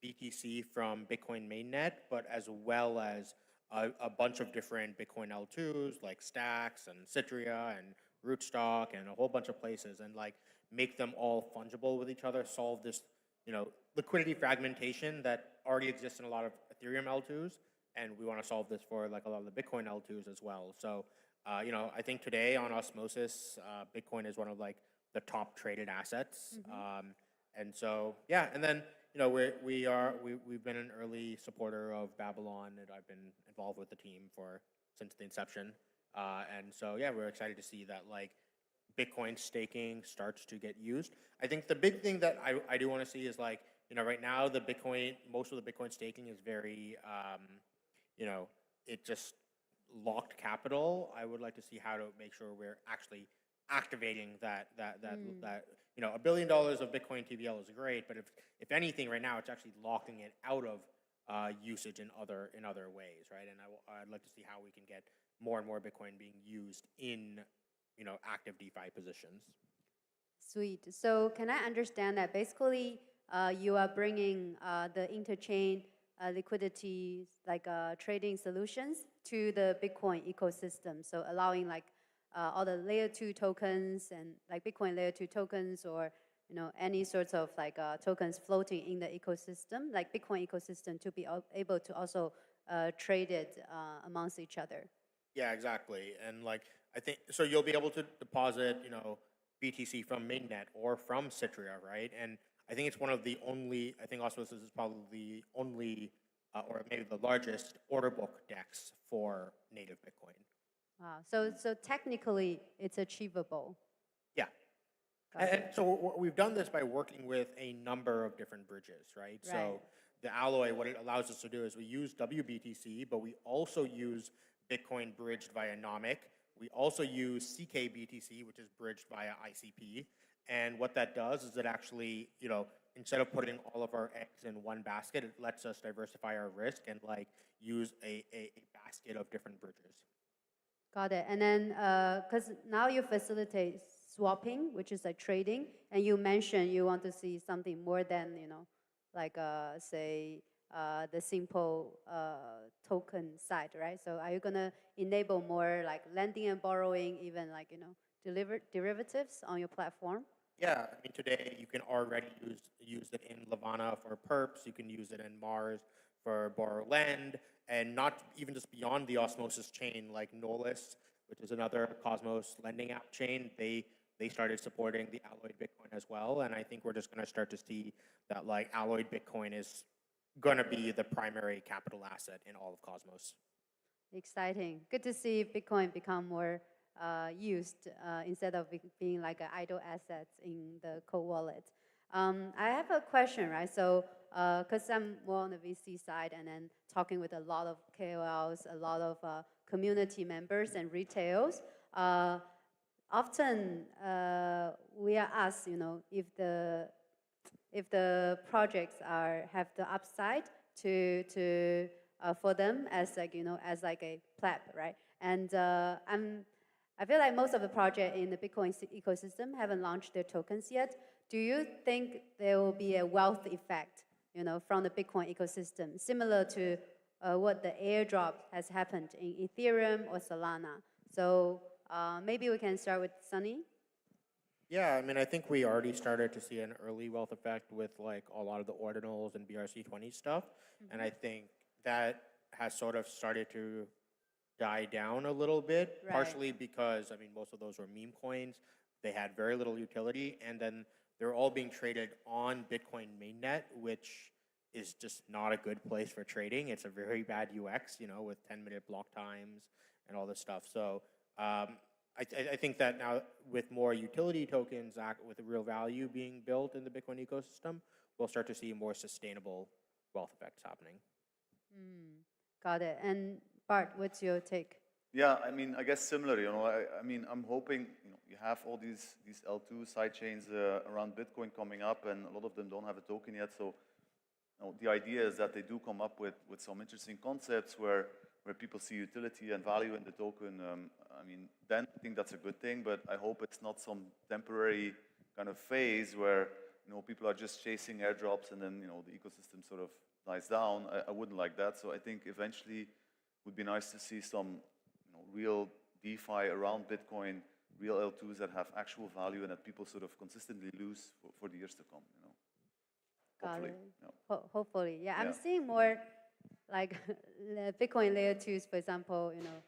Speaker 7: BTC from Bitcoin mainnet, but as well as a bunch of different Bitcoin L2s like Stacks and Citria and Rootstock and a whole bunch of places, and like make them all fungible with each other, solve this, liquidity fragmentation that already exists in a lot of Ethereum L2s, and we want to solve this for like a lot of the Bitcoin L2s as well. So, I think today on Osmosis, Bitcoin is one of like the top traded assets. And so, yeah, and then, we've been an early supporter of Babylon, and I've been involved with the team since the inception. And so, yeah, we're excited to see that like Bitcoin staking starts to get used. I think the big thing that I do want to see is like, right now most of the Bitcoin staking is very, it just locked capital. I would like to see how to make sure we're actually activating that $1 billion of Bitcoin TVL is great, but if anything right now, it's actually locking it out of usage in other ways, right? And I'd like to see how we can get more and more Bitcoin being used in active DeFi positions.
Speaker 15: Sweet. So can I understand that basically you are bringing the interchain liquidity, like trading solutions to the Bitcoin ecosystem, so allowing like all the layer 2 tokens and like Bitcoin layer 2 tokens, or any sorts of like tokens floating in the ecosystem, like Bitcoin ecosystem, to be able to also trade it amongst each other.
Speaker 7: Yeah, exactly. And like I think so, you'll be able to deposit BTC from mainnet or from Citria, right? And I think it's one of the only. I think Osmosis is probably the only, or maybe the largest order book DEX for native Bitcoin.
Speaker 15: Wow. So technically, it's achievable.
Speaker 7: Yeah. And so we've done this by working with a number of different bridges, right? So the Alloy, what it allows us to do is we use WBTC, but we also use Bitcoin bridged via Nomic. We also use CKBTC, which is bridged via ICP. And what that does is it actually, instead of putting all of our eggs in one basket, it lets us diversify our risk and like use a basket of different bridges.
Speaker 15: Got it. And then, because now you facilitate swapping, which is like trading, and you mentioned you want to see something more than, like say the simple token side, right? So are you gonna enable more like lending and borrowing, even like, derivatives on your platform?
Speaker 7: Yeah, I mean, today you can already use it in Levana for perps. You can use it in Mars for borrow lend, and not even just beyond the Osmosis chain, like Nolis, which is another Cosmos lending app chain. They started supporting the Alloyed Bitcoin as well, and I think we're just going to start to see that like Alloyed Bitcoin is going to be the primary capital asset in all of Cosmos.
Speaker 15: Exciting. Good to see Bitcoin become more used instead of being like an idle asset in the cold wallet. I have a question, right? So, because I'm more on the VC side, and then talking with a lot of KOLs, a lot of community members and retails, often we are asked, if the projects have the upside to for them as like as like a pleb, right? And I feel like most of the projects in the Bitcoin ecosystem haven't launched their tokens yet. Do you think there will be a wealth effect, from the Bitcoin ecosystem, similar to what the airdrop has happened in Ethereum or Solana? So maybe we can start with Sunny.
Speaker 7: Yeah, I mean, I think we already started to see an early wealth effect with like a lot of the ordinals and BRC20 stuff. And I think that has sort of started to die down a little bit,
Speaker 15: Right.
Speaker 7: partially because, I mean, most of those were meme coins. They had very little utility, and then they're all being traded on Bitcoin mainnet, which is just not a good place for trading. It's a very bad UX, you know, with 10-minute block times and all this stuff. So I think that now with more utility tokens with a real value being built in the Bitcoin ecosystem, we'll start to see more sustainable wealth effects happening.
Speaker 15: Got it. And Bart, what's your take?
Speaker 17: Yeah, I mean, I guess similar, you know, I mean, I'm hoping, you know, you have all these L2 sidechains around Bitcoin coming up, and a lot of them don't have a token yet. So, you know, the idea is that they do come up with some interesting concepts where people see utility and value in the token. I mean, then I think that's a good thing, but I hope it's not some temporary kind of phase where, you know, people are just chasing airdrops and then, you know, the ecosystem sort of dies down. I wouldn't like that. So I think eventually it would be nice to see some, you know, real DeFi around Bitcoin, real L2s that have actual value and that people sort of consistently lose for the years to come, you know.
Speaker 15: Got
Speaker 17: Hopefully.
Speaker 15: it.
Speaker 17: Yeah.
Speaker 15: Hopefully, yeah. I'm
Speaker 17: Yeah.
Speaker 15: seeing more like the Bitcoin layer 2s, for example, you know,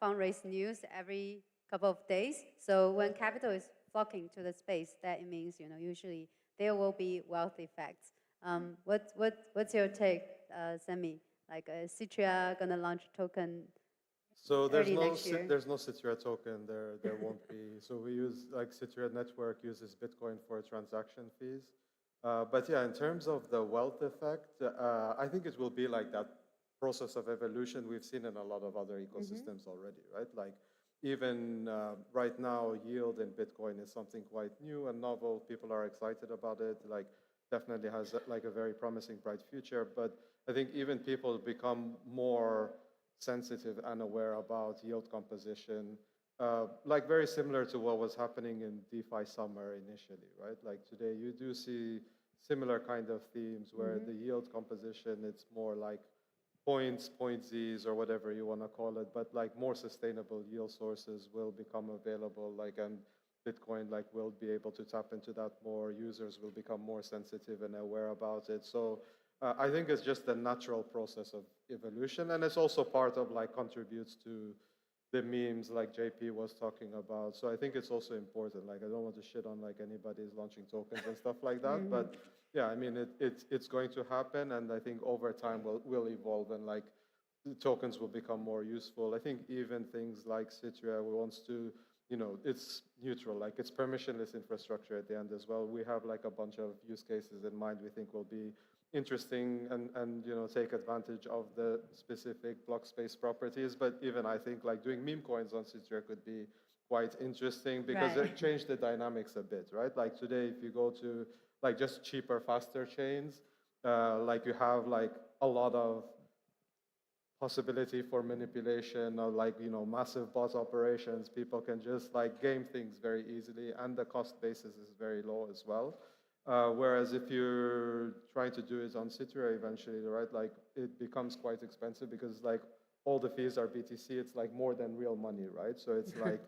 Speaker 15: fundraise news every couple of days. So when capital is flocking to the space, that means, you know, usually there will be wealth effects. What's your take, Sammy? Like Citria gonna launch a token
Speaker 18: So there's
Speaker 15: early
Speaker 18: no
Speaker 15: next year?
Speaker 18: there's no Citria token. There won't be. So we use like Citria network uses Bitcoin for transaction fees. But yeah, in terms of the wealth effect, I think it will be like that process of evolution we've seen in a lot of other ecosystems already, right? Like even right now, yield in Bitcoin is something quite new and novel. People are excited about it. Like definitely has like a very promising, bright future. But I think even people become more sensitive and aware about yield composition, like very similar to what was happening in DeFi summer initially, right? Like today you do see similar kind of themes where the yield composition, it's more like points, point Zs, or whatever you want to call it, but like more sustainable yield sources will become available, like, and Bitcoin like will be able to tap into that more. Users will become more sensitive and aware about it. So I think it's just a natural process of evolution, and it's also part of like contributes to the memes like JP was talking about. So I think it's also important. Like I don't want to shit on like anybody's launching tokens and stuff like that, but yeah, I mean it's going to happen, and I think over time will evolve, and like the tokens will become more useful. I think even things like Citria wants to, you know, it's neutral, like it's permissionless infrastructure at the end as well. We have like a bunch of use cases in mind we think will be interesting and you know, take advantage of the specific block space properties. But even I think like doing meme coins on Citria could be quite interesting because it changed the dynamics a bit, right? Like today, if you go to like just cheaper, faster chains, like you have like a lot of possibility for manipulation or like, you know, massive bot operations. People can just like game things very easily, and the cost basis is very low as well. Whereas if you're trying to do it on Citria eventually, right, like it becomes quite expensive because like all the fees are BTC, it's like more than real money, right? So it's like,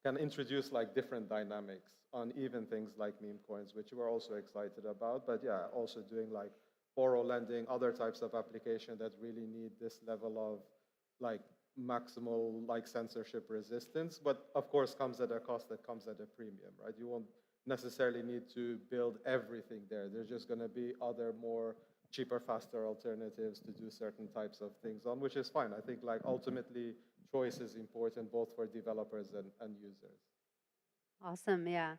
Speaker 18: can introduce like different dynamics on even things like meme coins, which we're also excited about. But yeah, also doing like borrow lending, other types of application that really need this level of like maximal like censorship resistance, but of course comes at a cost that comes at a premium, right? You won't necessarily need to build everything there. There's just going to be other more cheaper, faster alternatives to do certain types of things on, which is fine. I think like ultimately choice is important both for developers and users.
Speaker 15: Awesome, yeah.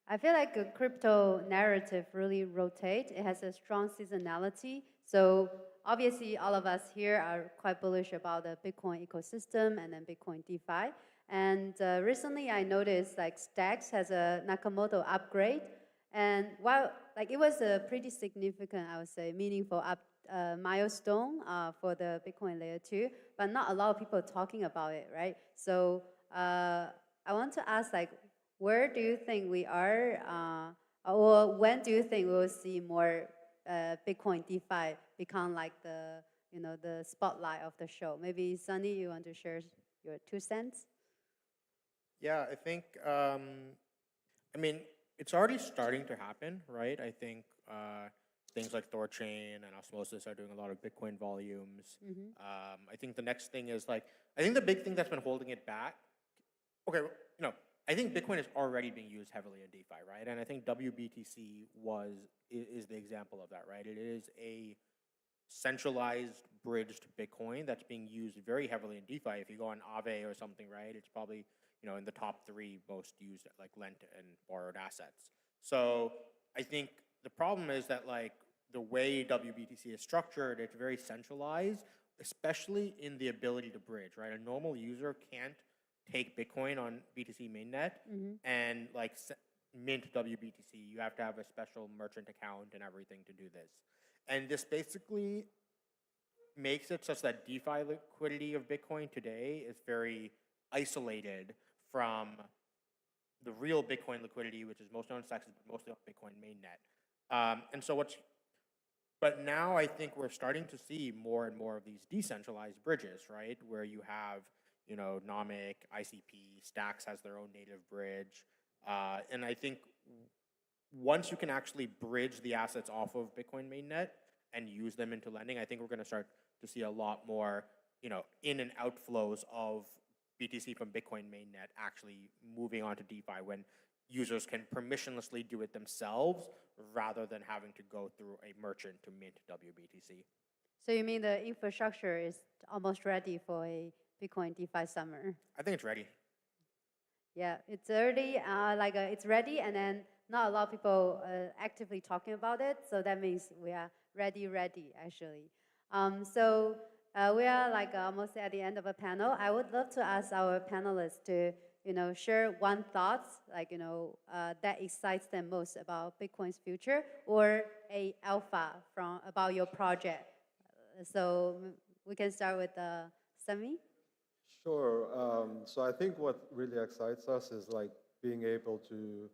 Speaker 15: I feel like a crypto narrative really rotates. It has a strong seasonality. So obviously all of us here are quite bullish about the Bitcoin ecosystem and then Bitcoin DeFi. And recently I noticed like Stacks has a Nakamoto upgrade. And while like it was a pretty significant, I would say, meaningful milestone for the Bitcoin layer 2, but not a lot of people talking about it, right? So I want to ask like, where do you think we are, or when do you think we will see more Bitcoin DeFi become like the, you know, the spotlight of the show? Maybe Sunny, you want to share your 2 cents?
Speaker 7: Yeah, I think, I mean, it's already starting to happen, right? I think things like Thorchain and Osmosis are doing a lot of Bitcoin volumes. I think the next thing is like, I think the big thing that's been holding it back, okay, I think Bitcoin is already being used heavily in DeFi, right? And I think WBTC is the example of that, right? It is a centralized bridged Bitcoin that's being used very heavily in DeFi. If you go on Aave or something, right, it's probably in the top 3 most used like lent and borrowed assets. So I think the problem is that like the way WBTC is structured, it's very centralized, especially in the ability to bridge, right? A normal user can't take Bitcoin on BTC mainnet and like mint WBTC. You have to have a special merchant account and everything to do this. And this basically makes it such that DeFi liquidity of Bitcoin today is very isolated from the real Bitcoin liquidity, which is most known as Texas, but mostly on Bitcoin mainnet. And so but now I think we're starting to see more and more of these decentralized bridges, right? Where you have, Nomic, ICP, Stacks has their own native bridge. And I think once you can actually bridge the assets off of Bitcoin mainnet and use them into lending, I think we're going to start to see a lot more, in and outflows of BTC from Bitcoin mainnet actually moving on to DeFi when users can permissionlessly do it themselves rather than having to go through a merchant to mint WBTC.
Speaker 15: So you mean the infrastructure is almost ready for a Bitcoin DeFi summer?
Speaker 7: I think it's ready.
Speaker 15: Yeah, it's already it's ready, and then not a lot of people actively talking about it. So that means we are ready actually. So we are almost at the end of a panel. I would love to ask our panelists to share one thought that excites them most about Bitcoin's future, or a alpha about your project. So we can start with Sami.
Speaker 18: Sure. So I think what really excites us is like being able to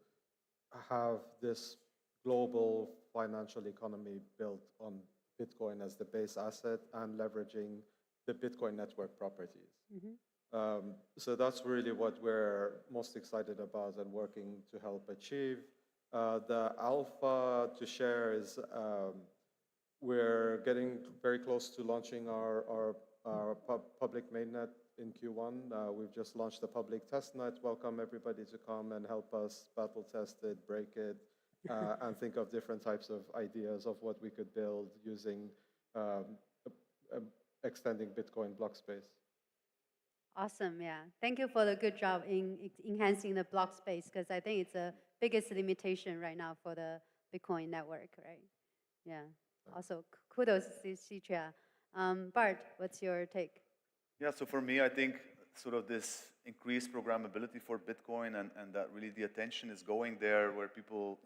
Speaker 18: have this global financial economy built on Bitcoin as the base asset and leveraging the Bitcoin network properties. So that's really what we're most excited about and working to help achieve. The alpha to share is we're getting very close to launching our public mainnet in Q1. We've just launched the public testnet. Welcome everybody to come and help us battle test it, break it, and think of different types of ideas of what we could build using extending Bitcoin block space.
Speaker 15: Awesome, yeah. Thank you for the good job in enhancing the block space, because I think it's the biggest limitation right now for the Bitcoin network, right? Yeah. Also, kudos to Citria. Bart, what's your take?
Speaker 17: Yeah, so for me, I think sort of this increased programmability for Bitcoin and that really the attention is going there where people,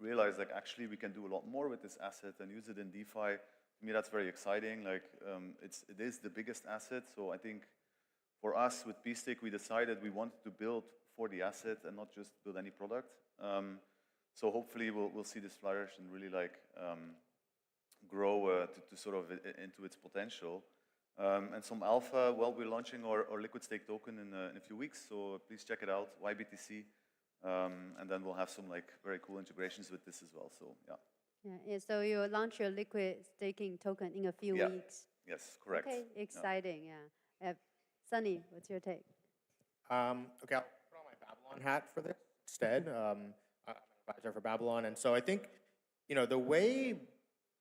Speaker 17: realize like actually we can do a lot more with this asset and use it in DeFi. To me, that's very exciting. Like it is the biggest asset. So I think for us with BStake, we decided we wanted to build for the asset and not just build any product. So hopefully we'll see this flourish and really like grow to sort of into its potential. And some alpha, well, we're launching our liquid stake token in a few weeks, so please check it out, YBTC, and then we'll have some like very cool integrations with this as well. So
Speaker 15: Yeah. So you launch your liquid staking token in a few weeks.
Speaker 17: Yes, correct.
Speaker 15: Okay, exciting. Yeah. Sunny, what's your take?
Speaker 7: Okay, I'll put on my Babylon hat for this instead. I'm an advisor for Babylon, and so I think the way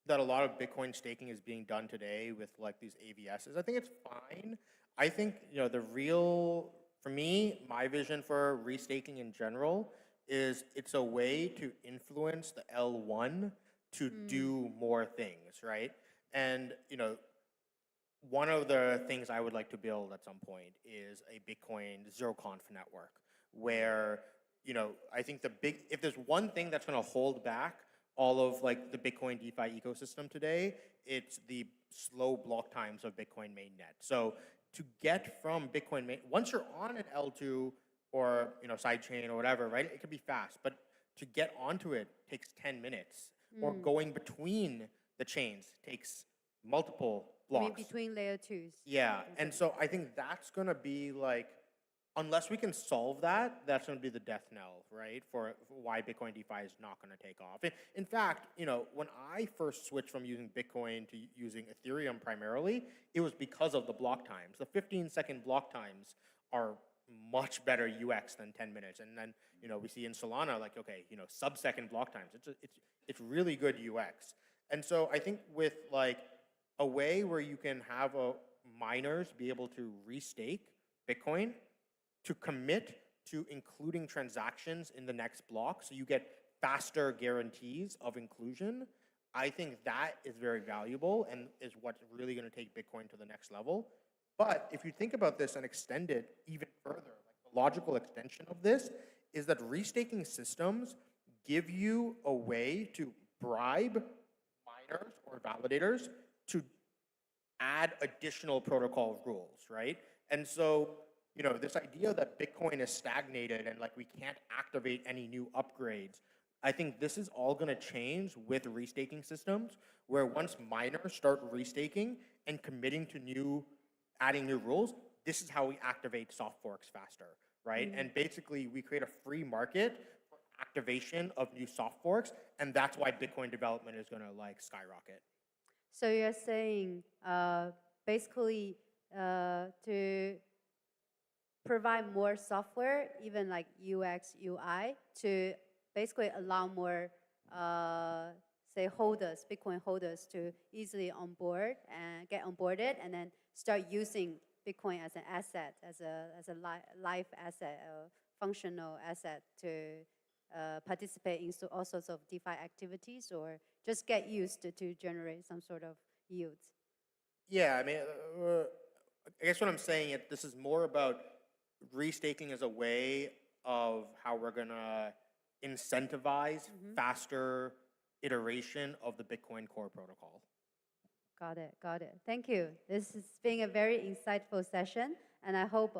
Speaker 7: that a lot of Bitcoin staking is being done today with like these AVSs, I think it's fine. I think for me, my vision for restaking in general is it's a way to influence the L1 to do more things, right? And one of the things I would like to build at some point is a Bitcoin zero-conf network where, I think if there's one thing that's going to hold back all of like the Bitcoin DeFi ecosystem today, it's the slow block times of Bitcoin mainnet. So to get from Bitcoin once you're on an L2 or sidechain or whatever, right? It can be fast, but to get onto it takes 10 minutes, or going between the chains takes multiple blocks.
Speaker 15: I mean between layer 2s.
Speaker 7: Yeah, and so I think that's gonna be like unless we can solve that, that's going to be the death knell, right? For why Bitcoin DeFi is not going to take off. In fact, when I first switched from using Bitcoin to using Ethereum primarily, it was because of the block times. The 15-second block times are much better UX than 10 minutes. And then, we see in Solana, like, okay, sub-second block times. It's really good UX. And so I think with like a way where you can have miners be able to restake Bitcoin to commit to including transactions in the next block, so you get faster guarantees of inclusion, I think that is very valuable and is what's really going to take Bitcoin to the next level. But if you think about this and extend it even further, like the logical extension of this is that restaking systems give you a way to bribe miners or validators to add additional protocol rules, right? And so, this idea that Bitcoin is stagnated and like we can't activate any new upgrades, I think this is all going to change with restaking systems, where once miners start restaking and committing to adding new rules, this is how we activate soft forks faster, right?
Speaker 15: Mm-hmm.
Speaker 7: And basically we create a free market for activation of new soft forks, and that's why Bitcoin development is going to like skyrocket.
Speaker 15: So you're saying basically to provide more software, even like UX, UI, to basically allow more, say, holders, Bitcoin holders, to easily onboard and get onboarded, and then start using Bitcoin as an asset, as a live asset, a functional asset to participate in all sorts of DeFi activities, or just get used to generate some sort of yields.
Speaker 7: Yeah, I mean, I guess what I'm saying is this is more about restaking as a way of how we're gonna incentivize faster iteration of the Bitcoin core protocol.
Speaker 15: Got it. Thank you. This has been a very insightful session, and I hope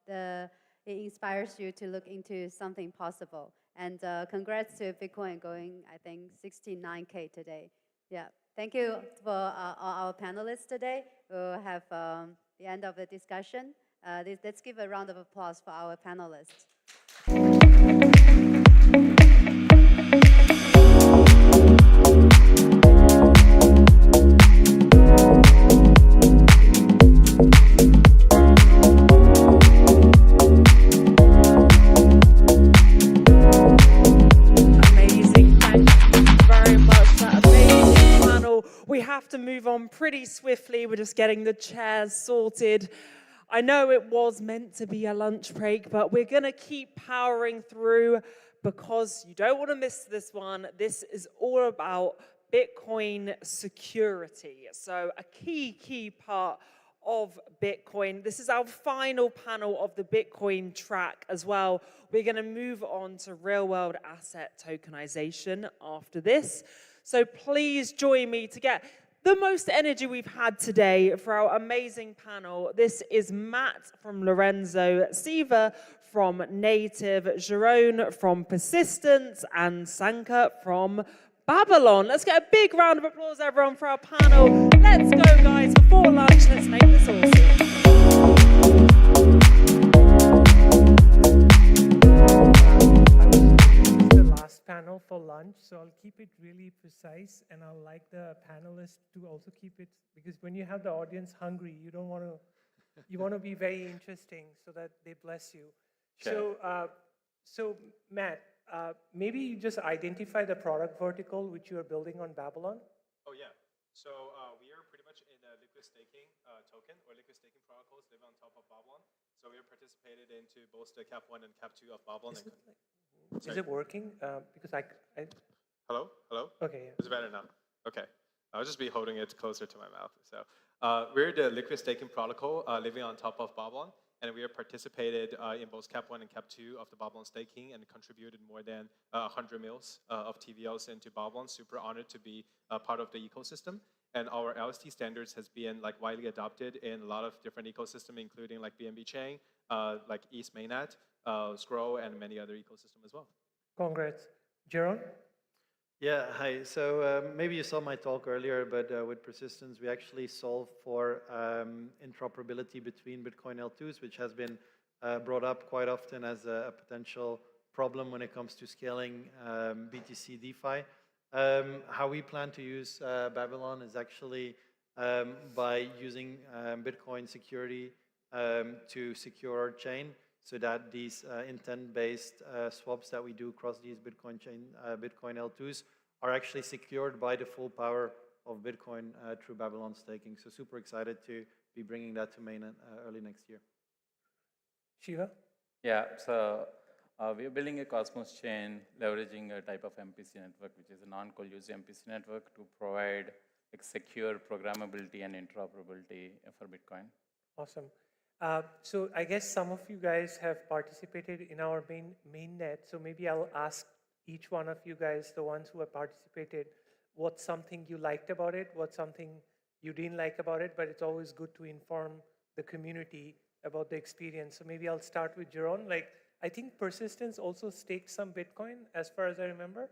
Speaker 15: it inspires you to look into something possible. And congrats to Bitcoin going, I think, 69K today. Yeah. Thank you for our panelists today. We'll have the end of the discussion. Let's give a round of applause for our panelists.
Speaker 1: We have to move on pretty swiftly. We're just getting the chairs sorted. I know it was meant to be a lunch break, but we're going to keep powering through because you don't want to miss this one. This is all about Bitcoin security. So a key part of Bitcoin. This is our final panel of the Bitcoin track as well. We're going to move on to real-world asset tokenization after this. So please join me to get the most energy we've had today for our amazing panel. This is Matt from Lorenzo, Siva from Native, Jerome from Persistence, and Sanka from Babylon. Let's get a big round of applause, everyone, for our panel. Let's go, guys. Before lunch, let's make this awesome.
Speaker 14: Panel for lunch, so I'll keep it really precise, and I'll like the panelists to also keep it, because when you have the audience hungry, you don't want to, you want to be very interesting so that they bless you. Okay. So Matt, maybe you just identify the product vertical which you are building on Babylon.
Speaker 19: Oh yeah, so we are pretty much in a liquid staking token or liquid staking protocols live on top of Babylon. So we have participated into both the Cap 1 and Cap 2 of Babylon.
Speaker 14: Is it working? Because I
Speaker 19: Hello?
Speaker 14: Okay.
Speaker 19: Yeah. Is it better now? Okay. I'll just be holding it closer to my mouth. So we're the liquid staking protocol living on top of Babylon, and we have participated in both Cap 1 and Cap 2 of the Babylon staking and contributed more than 100 mils of TVLs into Babylon. Super honored to be part of the ecosystem. And our LST standards has been like widely adopted in a lot of different ecosystems, including like BNB Chain, like East Mainnet, Scroll, and many other ecosystems as well.
Speaker 14: Congrats. Jerome?
Speaker 10: Yeah, hi. So maybe you saw my talk earlier, but with Persistence, we actually solve for interoperability between Bitcoin L2s, which has been brought up quite often as a potential problem when it comes to scaling BTC DeFi. How we plan to use Babylon is actually by using Bitcoin security to secure our chain, so that these intent-based swaps that we do across these Bitcoin chain, Bitcoin L2s, are actually secured by the full power of Bitcoin through Babylon staking. So super excited to be bringing that to mainnet early next year.
Speaker 14: Shiva?
Speaker 20: Yeah, so we're building a Cosmos chain leveraging a type of MPC network, which is a non-collusive MPC network, to provide like secure programmability and interoperability for Bitcoin.
Speaker 14: Awesome. So I guess some of you guys have participated in our mainnet. So maybe I'll ask each one of you guys, the ones who have participated, what's something you liked about it, what's something you didn't like about it, but it's always good to inform the community about the experience. So maybe I'll start with Jeroen. Like, I think Persistence also staked some Bitcoin, as far as I remember.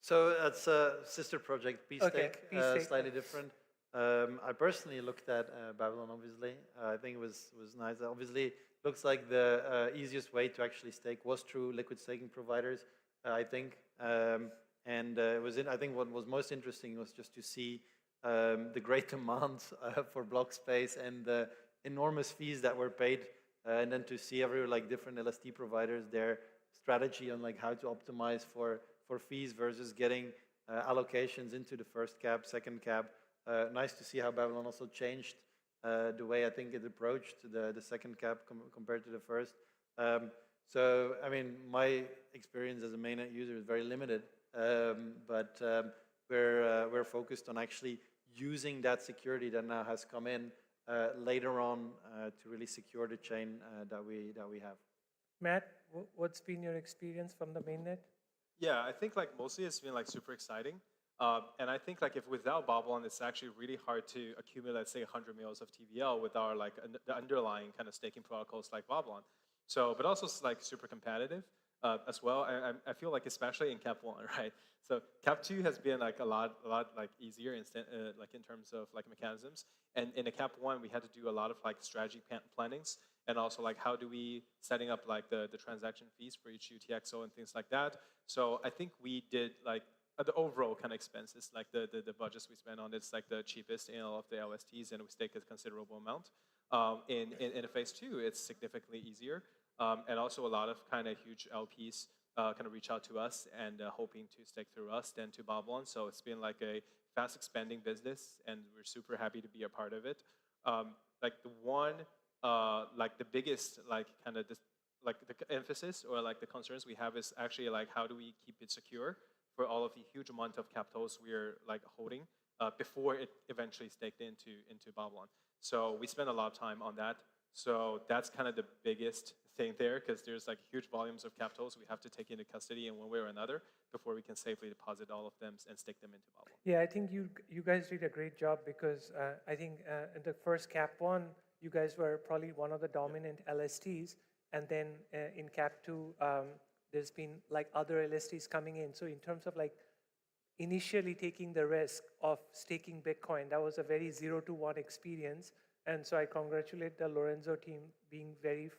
Speaker 10: So it's a sister project, P-Stake,
Speaker 14: Okay, P-Stake.
Speaker 10: slightly different. I personally looked at Babylon, obviously. I think it was nice. Obviously, looks like the easiest way to actually stake was through liquid staking providers, I think. It was I think what was most interesting was just to see the great demand for block space and the enormous fees that were paid, and then to see every different LST providers, their strategy on how to optimize for fees versus getting allocations into the first cap, second cap. Nice to see how Babylon also changed the way I think it approached the second cap compared to the first. So, I mean, my experience as a mainnet user is very limited, but we're focused on actually using that security that now has come in later on to really secure the chain that we have.
Speaker 14: Matt, what's been your experience from the mainnet?
Speaker 19: Yeah, I think mostly it's been super exciting. And I think if without Babylon, it's actually really hard to accumulate, let's say, 100 mils of TVL with our the underlying kind of staking protocols like Babylon. So, but also it's super competitive as well. I feel especially in Cap 1, right? So Cap 2 has been a lot easier in terms of mechanisms. And in the Cap 1, we had to do a lot of strategy plannings, and also how do we setting up the transaction fees for each UTXO and things like that. So I think we did the overall kind of expenses, the budgets we spent on it's the cheapest in all of the LSTs, and we stake a considerable amount. In phase 2, it's significantly easier, and also a lot of kind of huge LPs kind of reach out to us and hoping to stake through us than to Babylon. So it's been a fast expanding business, and we're super happy to be a part of it. The one, the biggest kind of the emphasis or the concerns we have is actually how do we keep it secure for all of the huge amount of capitals we're holding before it eventually staked into Babylon. So we spend a lot of time on that. So that's kind of the biggest thing there, because there's huge volumes of capitals we have to take into custody in one way or another before we can safely deposit all of them and stake them into Babylon.
Speaker 14: Yeah, I think you guys did a great job, because I think in the first Cap 1, you guys were probably one of the dominant LSTs, and then in Cap 2, there's been other LSTs coming in. So in terms of initially taking the risk of staking Bitcoin, that was a very 0 to 1 experience. And so I congratulate the Lorenzo team being very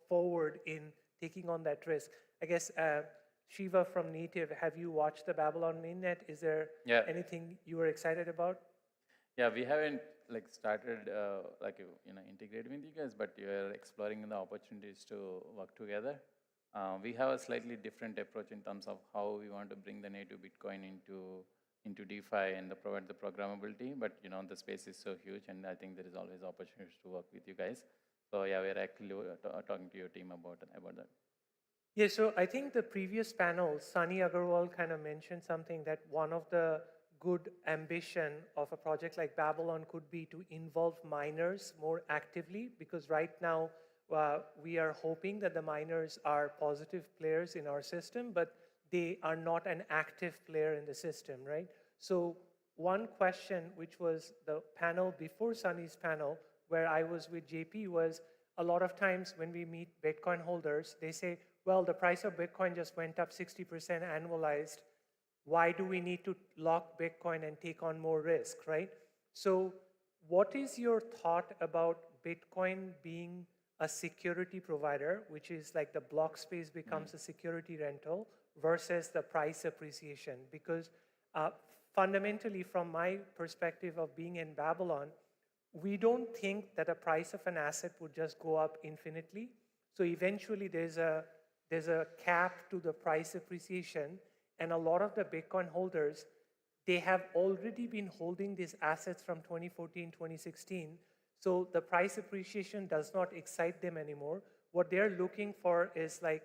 Speaker 14: forward in taking on that risk. I guess, Shiva from Native, have you watched the Babylon mainnet? Is there anything you were excited about?
Speaker 20: Yeah, we haven't started integrating with you guys, but we are exploring the opportunities to work together. We have a slightly different approach in terms of how we want to bring the native Bitcoin into DeFi and provide the programmability. But the space is so huge, and I think there is always opportunities to work with you guys. So yeah, we're actually talking to your team about that.
Speaker 14: Yeah, so I think the previous panel, Sunny Agarwal kind of mentioned something, that one of the good ambition of a project like Babylon could be to involve miners more actively, because right now we are hoping that the miners are positive players in our system, but they are not an active player in the system, right? So one question, which was the panel before Sunny's panel, where I was with JP, was a lot of times when we meet Bitcoin holders, they say, well, the price of Bitcoin just went up 60% annualized. Why do we need to lock Bitcoin and take on more risk, right? So what is your thought about Bitcoin being a security provider, which is like the block space becomes a security rental versus the price appreciation. Because fundamentally, from my perspective of being in Babylon, we don't think that the price of an asset would just go up infinitely. So eventually there's a cap to the price appreciation, and a lot of the Bitcoin holders, they have already been holding these assets from 2014, 2016. So the price appreciation does not excite them anymore. What they're looking for is like,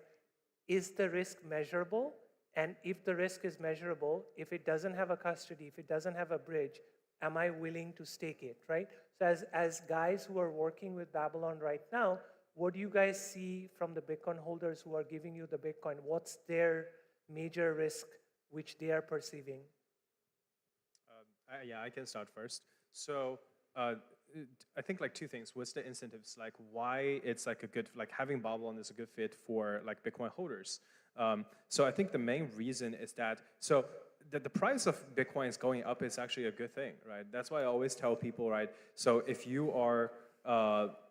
Speaker 14: is the risk measurable? And if the risk is measurable, if it doesn't have a custody, if it doesn't have a bridge, am I willing to stake it, right? So as guys who are working with Babylon right now, what do you guys see from the Bitcoin holders who are giving you the Bitcoin? What's their major risk which they are perceiving?
Speaker 21: Yeah, I can start first. So I think like two things. What's the incentives? Like why it's like a good, like having Babylon is a good fit for like Bitcoin holders. So I think the main reason is that, so the price of Bitcoin is going up is actually a good thing, right? That's why I always tell people, right? So if you are,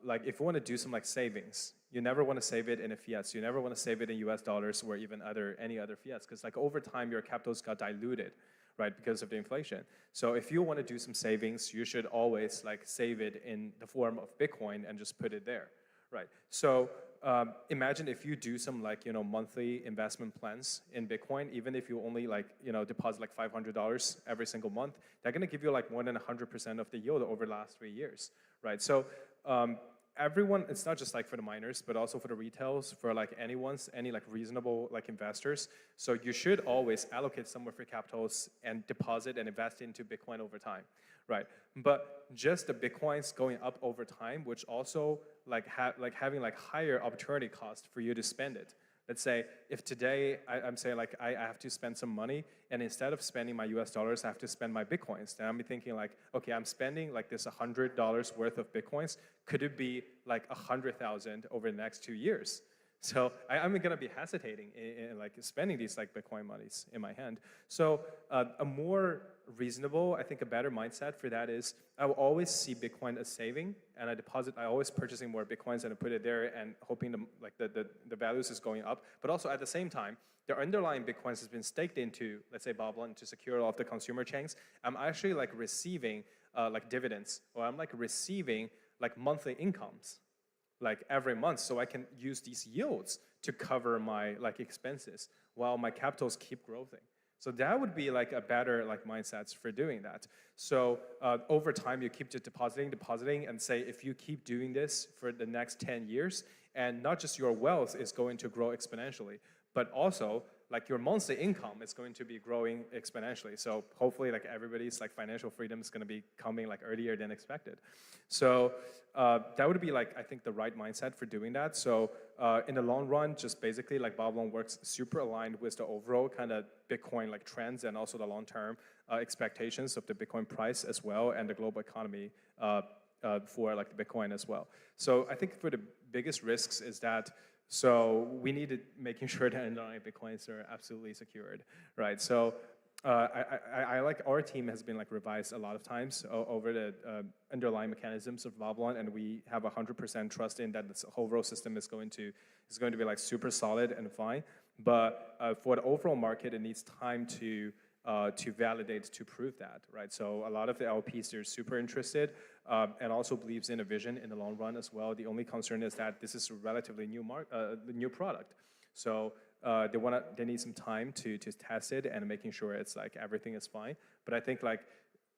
Speaker 21: like if you want to do some like savings, you never want to save it in a fiat. So you never want to save it in US dollars or even any other fiats, because like over time your capitals got diluted, right, because of the inflation. So if you want to do some savings, you should always like save it in the form of Bitcoin and just put it there, right? So imagine if you do some like, monthly investment plans in Bitcoin, even if you only like, deposit like $500 every single month, they're going to give you like more than 100% of the yield over the last 3 years, right? So everyone, it's not just like for the miners, but also for the retails, for like any like reasonable like investors. So you should always allocate some of your capitals and deposit and invest into Bitcoin over time, right? But just the Bitcoins going up over time, which also like having like higher opportunity cost for you to spend it. Let's say if today I'm saying like I have to spend some money, and instead of spending my US dollars, I have to spend my Bitcoins. Then I'm thinking like, okay, I'm spending like this $100 worth of Bitcoins. Could it be like 100,000 over the next 2 years? So I'm going to be hesitating in like spending these like Bitcoin monies in my hand. So a more reasonable, I think a better mindset for that is I will always see Bitcoin as saving, and I always purchasing more Bitcoins and I put it there and hoping the values is going up. But also at the same time, the underlying Bitcoins has been staked into, let's say Babylon, to secure all of the consumer chains. I'm actually like receiving like dividends, or I'm like receiving like monthly incomes like every month, so I can use these yields to cover my like expenses while my capitals keep growing. So that would be like a better like mindset for doing that. So over time, you keep just depositing, and say if you keep doing this for the next 10 years, and not just your wealth is going to grow exponentially, but also like your monthly income is going to be growing exponentially. So hopefully like everybody's like financial freedom is going to be coming like earlier than expected. So that would be like, I think, the right mindset for doing that. So in the long run, just basically like Babylon works super aligned with the overall kind of Bitcoin like trends, and also the long-term expectations of the Bitcoin price as well, and the global economy for like the Bitcoin as well. So I think for the biggest risks is that, so we needed making sure that underlying Bitcoins are absolutely secured, right? So I like our team has been like revised a lot of times over the underlying mechanisms of Babylon, and we have 100% trust in that this whole row system is going to be like super solid and fine. But for the overall market, it needs time to validate, to prove that, right? So a lot of the LPs are super interested and also believes in a vision in the long run as well. The only concern is that this is a relatively new product. So they need some time to test it and making sure it's like everything is fine. But I think like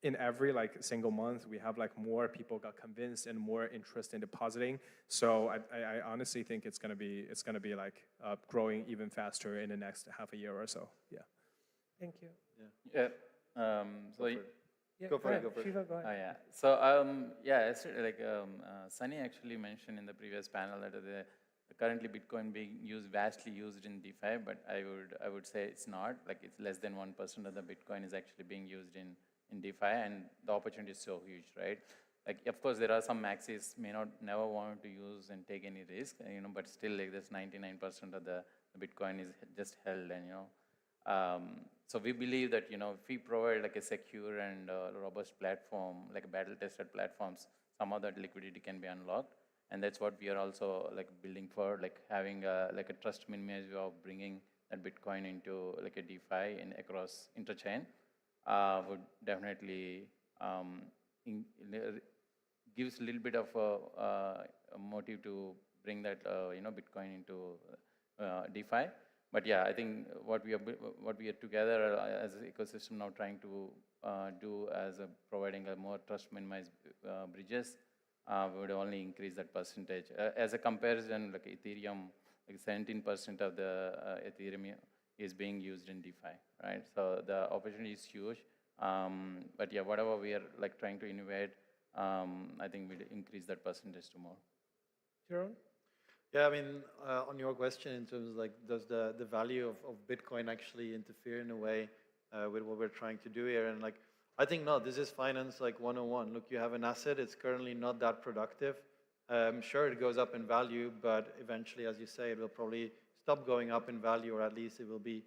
Speaker 21: in every like single month, we have like more people got convinced and more interest in depositing. So I honestly think it's gonna be like growing even faster in the next half a year or so. Yeah.
Speaker 14: Thank you.
Speaker 20: Yeah.
Speaker 14: Go for it. Shiva, go ahead.
Speaker 20: Oh, yeah. So yeah, like Sunny actually mentioned in the previous panel that the currently Bitcoin being vastly used in DeFi, but I would say it's not. Like it's less than 1% of the Bitcoin is actually being used in DeFi, and the opportunity is so huge, right? Like of course there are some maxis never want to use and take any risk, but still like this 99% of the Bitcoin is just held, and so we believe that if we provide like a secure and robust platform, like battle-tested platforms, some of that liquidity can be unlocked. And that's what we are also like building for, like having like a trust minimized way of bringing that Bitcoin into like a DeFi and across interchain would definitely gives a little bit of a motive to bring that Bitcoin into DeFi. But yeah, I think what we are together as an ecosystem now trying to do as providing a more trust minimized bridges would only increase that percentage. As a comparison, like Ethereum, like 17% of the Ethereum is being used in DeFi, right? So the opportunity is huge. But yeah, whatever we are like trying to innovate, I think we'll increase that percentage to more.
Speaker 10: Jerome? Yeah, I mean, on your question in terms of like, does the value of Bitcoin actually interfere in a way with what we're trying to do here? And like, I think not. This is finance like 101. Look, you have an asset, it's currently not that productive. Sure, it goes up in value, but eventually, as you say, it will probably stop going up in value, or at least it will be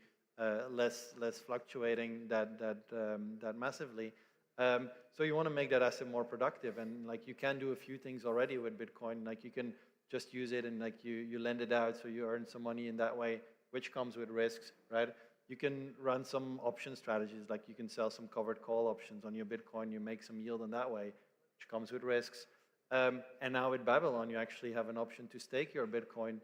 Speaker 10: less fluctuating that massively. So you want to make that asset more productive, and like you can do a few things already with Bitcoin. Like you can just use it and like you lend it out, so you earn some money in that way, which comes with risks, right? You can run some option strategies, like you can sell some covered call options on your Bitcoin, you make some yield on that way, which comes with risks. And now with Babylon, you actually have an option to stake your Bitcoin.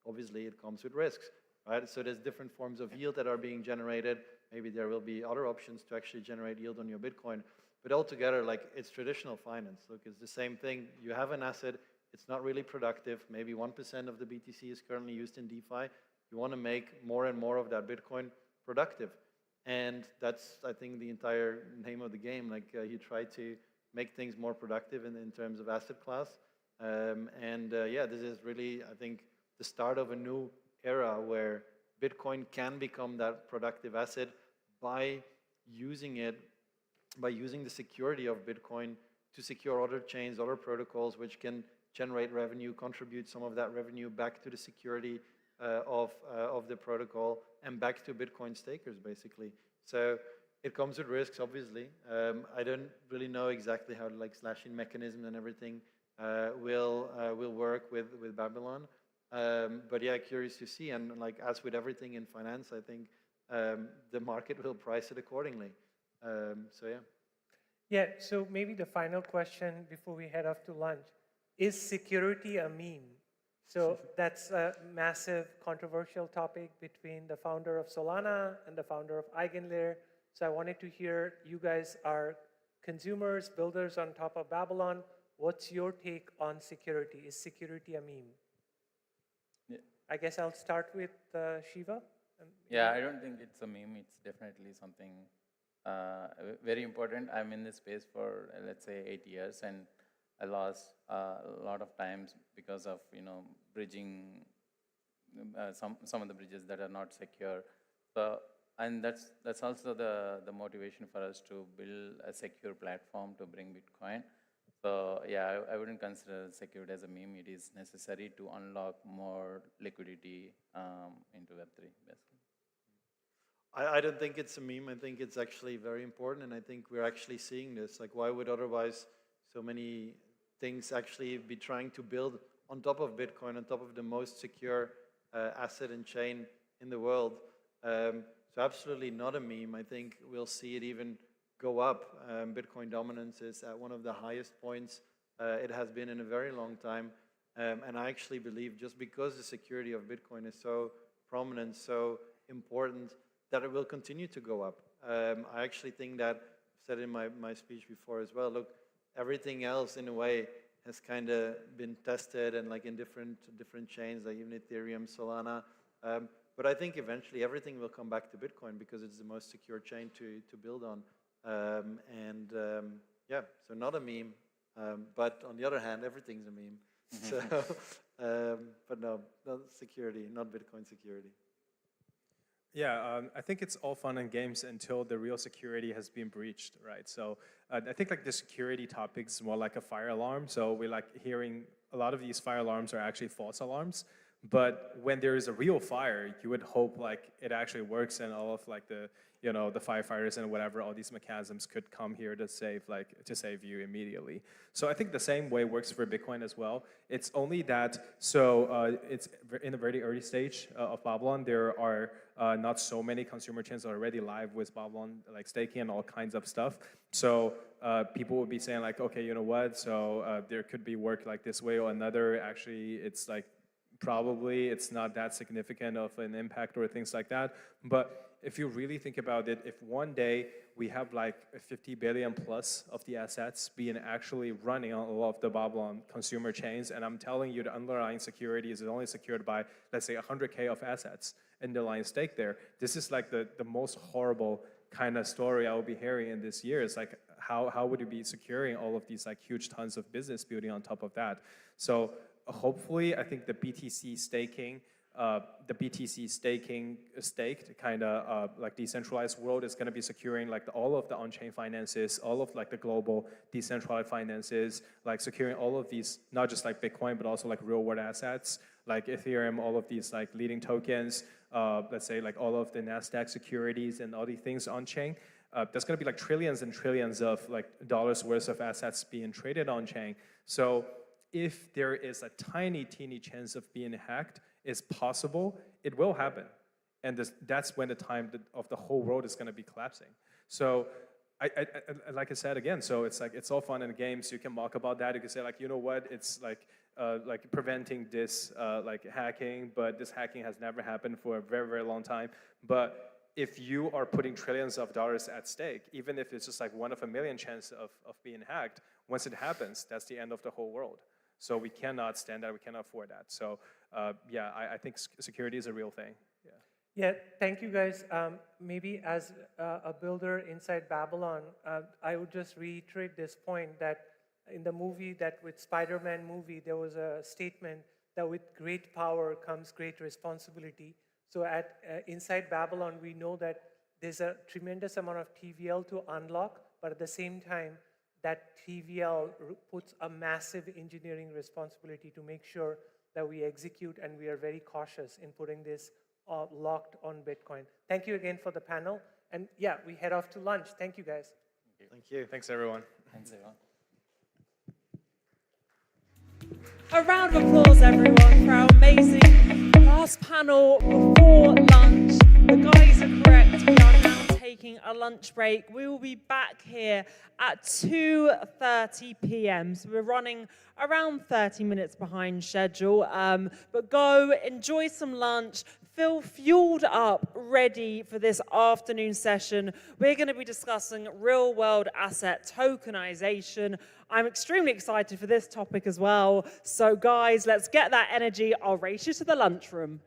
Speaker 10: Obviously, it comes with risks, right? So there's different forms of yield that are being generated. Maybe there will be other options to actually generate yield on your Bitcoin. But altogether, like it's traditional finance. Look, it's the same thing. You have an asset, it's not really productive. Maybe 1% of the BTC is currently used in DeFi. You want to make more and more of that Bitcoin productive. And that's, I think, the entire name of the game. Like you try to make things more productive in terms of asset class. Yeah, this is really, I think, the start of a new era where Bitcoin can become that productive asset by using it, by using the security of Bitcoin to secure other chains, other protocols, which can generate revenue, contribute some of that revenue back to the security of the protocol and back to Bitcoin stakers, basically. So it comes with risks, obviously. I don't really know exactly how like slashing mechanism and everything will work with Babylon. But yeah, curious to see. And like as with everything in finance, I think the market will price it accordingly. So yeah.
Speaker 14: Yeah, so maybe the final question before we head off to lunch. Is security a meme? So that's a massive controversial topic between the founder of Solana and the founder of Eigenlayer. So I wanted to hear, you guys are consumers, builders on top of Babylon. What's your take on security? Is security a meme?
Speaker 20: Yeah.
Speaker 14: I guess I'll start with Shiva.
Speaker 20: Yeah, I don't think it's a meme. It's definitely something very important. I'm in this space for, let's say, 8 years, and I lost a lot of times because of, bridging some of the bridges that are not secure. So, and that's also the motivation for us to build a secure platform to bring Bitcoin. So yeah, I wouldn't consider security as a meme. It is necessary to unlock more liquidity into Web3, basically.
Speaker 10: I don't think it's a meme. I think it's actually very important, and I think we're actually seeing this. Like, why would otherwise so many things actually be trying to build on top of Bitcoin, on top of the most secure asset and chain in the world? So absolutely not a meme. I think we'll see it even go up. Bitcoin dominance is at one of the highest points it has been in a very long time. And I actually believe just because the security of Bitcoin is so prominent, so important, that it will continue to go up. I actually think that, I've said in my speech before as well, look, everything else in a way has kind of been tested and like in different chains, like even Ethereum, Solana. But I think eventually everything will come back to Bitcoin because it's the most secure chain to build on. Yeah, so not a meme, but on the other hand, everything's a meme. So, but no, not security, not Bitcoin security.
Speaker 21: Yeah, I think it's all fun and games until the real security has been breached, right? So I think like the security topics is more like a fire alarm. So we're like hearing a lot of these fire alarms are actually false alarms. But when there is a real fire, you would hope like it actually works and all of like the, you know, the firefighters and whatever, all these mechanisms could come here to save you immediately. So I think the same way works for Bitcoin as well. It's only that, it's in a very early stage of Babylon. There are not so many consumer chains already live with Babylon, like staking and all kinds of stuff. So people would be saying like, okay, you know what? So there could be work like this way or another. Actually, it's like, probably it's not that significant of an impact or things like that. But if you really think about it, if one day we have like 50 billion plus of the assets being actually running on all of the Babylon consumer chains, and I'm telling you the underlying security is only secured by, let's say, 100K of assets underlying stake there, this is like the most horrible kind of story I will be hearing in this year. It's like, how would you be securing all of these like huge tons of business building on top of that? So hopefully, I think the BTC staking, staked kind of like decentralized world is going to be securing like all of the on-chain finances, all of like the global decentralized finances, like securing all of these, not just like Bitcoin, but also like real-world assets, like Ethereum, all of these like leading tokens, let's say like all of the NASDAQ securities and all these things on-chain. There's going to be like trillions and trillions of like dollars worth of assets being traded on-chain. So if there is a tiny, teeny chance of being hacked, is possible, it will happen. And that's when the time of the whole world is going to be collapsing. So like I said again, so it's like, it's all fun and games. You can mock about that. You can say like, you know what, it's like preventing this like hacking, but this hacking has never happened for a very, very long time. But if you are putting trillions of dollars at stake, even if it's just like 1 of a million chance of being hacked, once it happens, that's the end of the whole world. So we cannot stand that, we cannot afford that. So yeah, I think security is a real thing.
Speaker 14: Yeah, thank you guys. Maybe as a builder inside Babylon, I would just reiterate this point that in the movie, that with Spider-Man movie, there was a statement that with great power comes great responsibility. So at inside Babylon, we know that there's a tremendous amount of TVL to unlock, but at the same time, that TVL puts a massive engineering responsibility to make sure that we execute, and we are very cautious in putting this locked on Bitcoin. Thank you again for the panel. And yeah, we head off to lunch. Thank you, guys.
Speaker 21: Thank you. Thanks, everyone.
Speaker 20: Thanks, everyone.
Speaker 1: A round of applause, everyone, for our amazing last panel before lunch. The guys are correct. We are now taking a lunch break. We will be back here at 2:30 p.m. So we're running around 30 minutes behind schedule. But go, enjoy some lunch, feel fueled up, ready for this afternoon session. We're going to be discussing real-world asset tokenization. I'm extremely excited for this topic as well. So guys, let's get that energy. I'll race you to the lunchroom.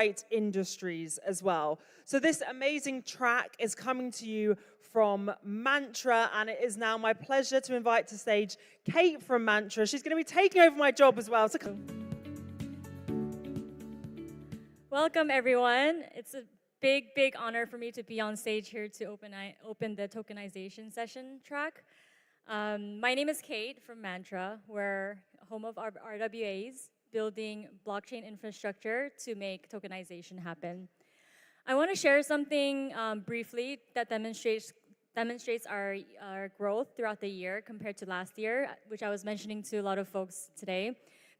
Speaker 1: right industries as well. So this amazing track is coming to you from Mantra, and it is now my pleasure to invite to stage Kate from Mantra. She's going to be taking over my job as well. So
Speaker 2: welcome, everyone. It's a big honor for me to be on stage here to open the tokenization session track. My name is Kate from Mantra. We're home of RWAs, building blockchain infrastructure to make tokenization happen. I want to share something briefly that demonstrates our growth throughout the year compared to last year, which I was mentioning to a lot of folks today.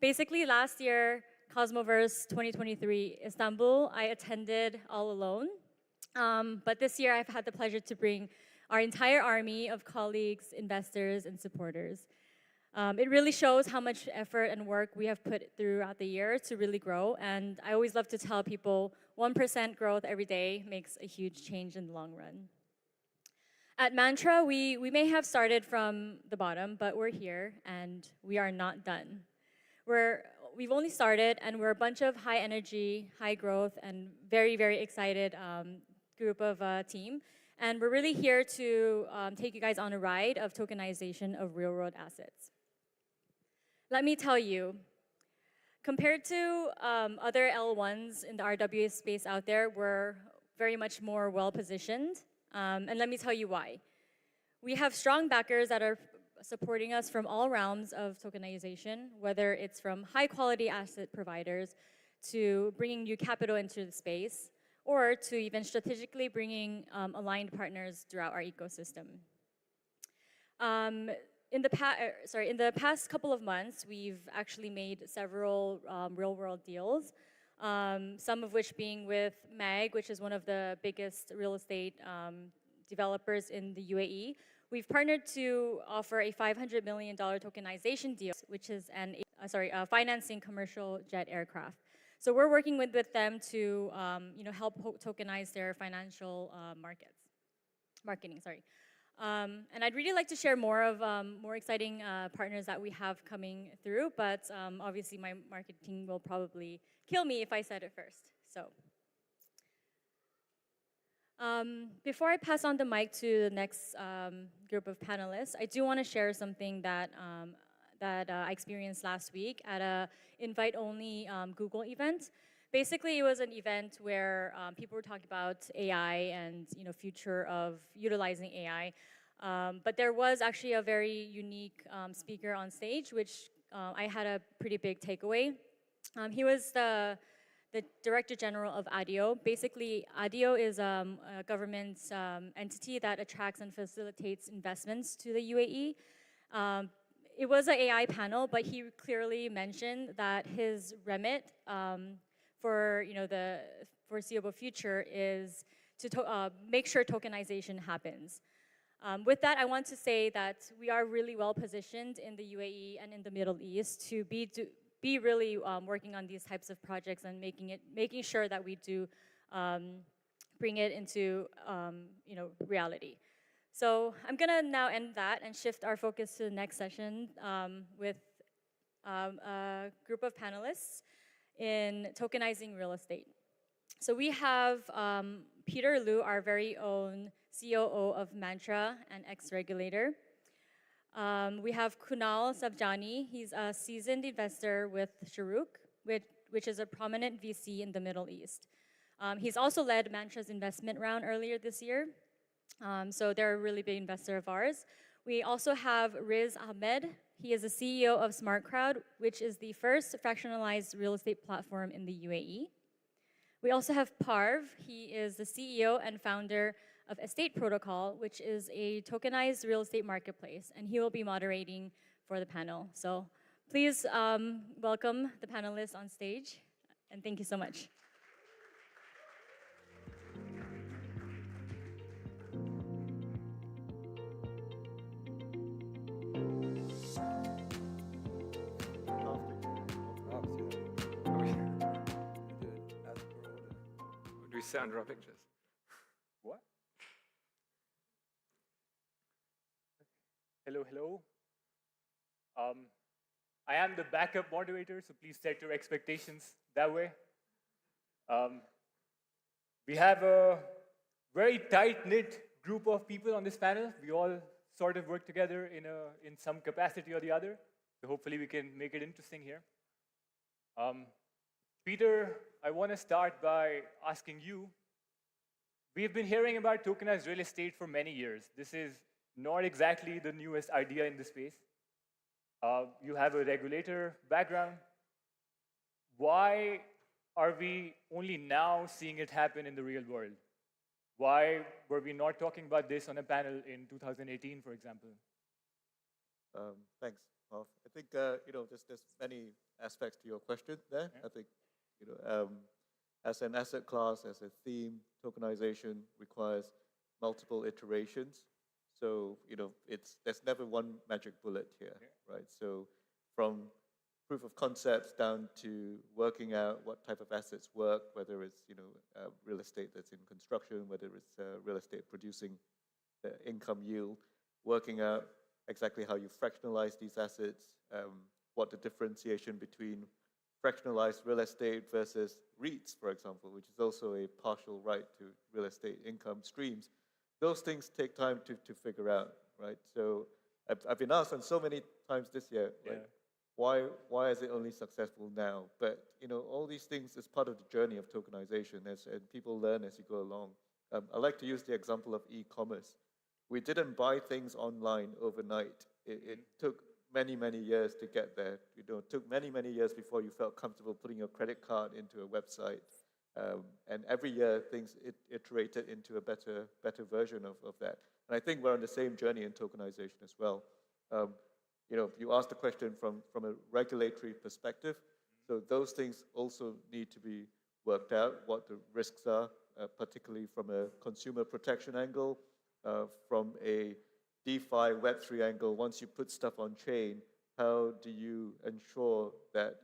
Speaker 2: Basically, last year, Cosmoverse 2023 Istanbul, I attended all alone. But this year, I've had the pleasure to bring our entire army of colleagues, investors, and supporters. It really shows how much effort and work we have put throughout the year to really grow. And I always love to tell people 1% growth every day makes a huge change in the long run. At Mantra, we may have started from the bottom, but we're here and we are not done. We've only started, and we're a bunch of high energy, high growth, and very excited group of team. And we're really here to take you guys on a ride of tokenization of real-world assets. Let me tell you, compared to other L1s in the RWA space out there, we're very much more well-positioned. And let me tell you why. We have strong backers that are supporting us from all realms of tokenization, whether it's from high-quality asset providers to bringing new capital into the space, or to even strategically bringing aligned partners throughout our ecosystem. In the past couple of months, we've actually made several real-world deals, some of which being with MAG, which is one of the biggest real estate developers in the UAE. We've partnered to offer a $500 million tokenization deal, which is financing commercial jet aircraft. So we're working with them to help tokenize their financial marketing. And I'd really like to share more of more exciting partners that we have coming through, but obviously my marketing will probably kill me if I said it first. So before I pass on the mic to the next group of panelists, I do want to share something that I experienced last week at a invite-only Google event. Basically, it was an event where people were talking about AI and future of utilizing AI. But there was actually a very unique speaker on stage, which I had a pretty big takeaway. He was the Director General of ADIO. Basically, ADIO is a government entity that attracts and facilitates investments to the UAE. It was an AI panel, but he clearly mentioned that his remit for the foreseeable future is to make sure tokenization happens. With that, I want to say that we are really well positioned in the UAE and in the Middle East to be really working on these types of projects and making sure that we do bring it into reality. So I'm gonna now end that and shift our focus to the next session with a group of panelists in tokenizing real estate. So we have Peter Liu, our very own COO of Mantra and ex-regulator. We have Kunal Savjani. He's a seasoned investor with Sharuk, which is a prominent VC in the Middle East. He's also led Mantra's investment round earlier this year. So they're a really big investor of ours. We also have Riz Ahmed. He is the CEO of SmartCrowd, which is the first fractionalized real estate platform in the UAE. We also have Parv. He is the CEO and founder of Estate Protocol, which is a tokenized real estate marketplace, and he will be moderating for the panel. So please welcome the panelists on stage, and thank you so much.
Speaker 22: Do we sit under our pictures? What?
Speaker 23: Hello. I am the backup moderator, so please set your expectations that way.
Speaker 3: We have a very tight-knit group of people on this panel. We all sort of work together in some capacity or the other. So hopefully we can make it interesting here. Peter, I want to start by asking you, we've been hearing about tokenized real estate for many years. This is not exactly the newest idea in the space. You have a regulator background. Why are we only now seeing it happen in the real world? Why were we not talking about this on a panel in 2018, for example?
Speaker 4: Thanks, Marv. I think there's many aspects to your question there. Yeah. I think as an asset class, as a theme, tokenization requires multiple iterations. So there's never one magic bullet here, right? So from proof of concepts down to working out what type of assets work, whether it's real estate that's in construction, whether it's real estate producing income yield, working out exactly how you fractionalize these assets, what the differentiation between fractionalized real estate versus REITs, for example, which is also a partial right to real estate income streams. Those things take time to figure out, right? So I've been asked on so many times this year, like, why is it only successful now? But all these things is part of the journey of tokenization, and people learn as you go along. I like to use the example of e-commerce. We didn't buy things online overnight. It took many, many years to get there. It took many, many years before you felt comfortable putting your credit card into a website. And every year, things iterated into a better version of that. And I think we're on the same journey in tokenization as well. You asked the question from a regulatory perspective. So those things also need to be worked out, what the risks are, particularly from a consumer protection angle, from a DeFi Web3 angle. Once you put stuff on chain, how do you ensure that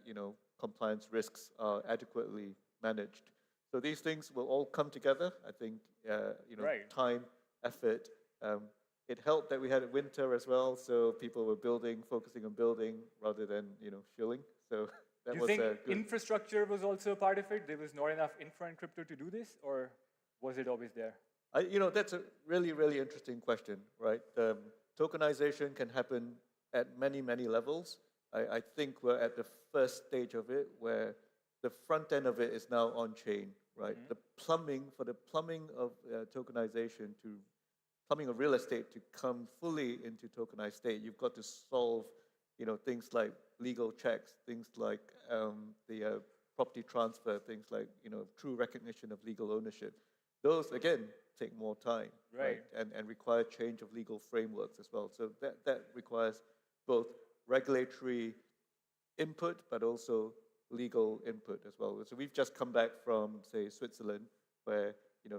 Speaker 4: compliance risks are adequately managed? So these things will all come together. I think time, effort. It helped that we had a winter as well, so people were focusing on building rather than shilling. So that was
Speaker 3: think
Speaker 4: good.
Speaker 3: Infrastructure was also a part of it? There was not enough infra and crypto to do this, or was it always there?
Speaker 4: That's a really, really interesting question, right? Tokenization can happen at many, many levels. I think we're at the first stage of it, where the front end of it is now on chain, right? The plumbing of tokenization plumbing of real estate to come fully into tokenized state, you've got to solve, things like legal checks, things like the property transfer, things like, true recognition of legal ownership. Those, again, take more time, right? And require change of legal frameworks as well. So that requires both regulatory input, but also legal input as well. So we've just come back from, say, Switzerland, where,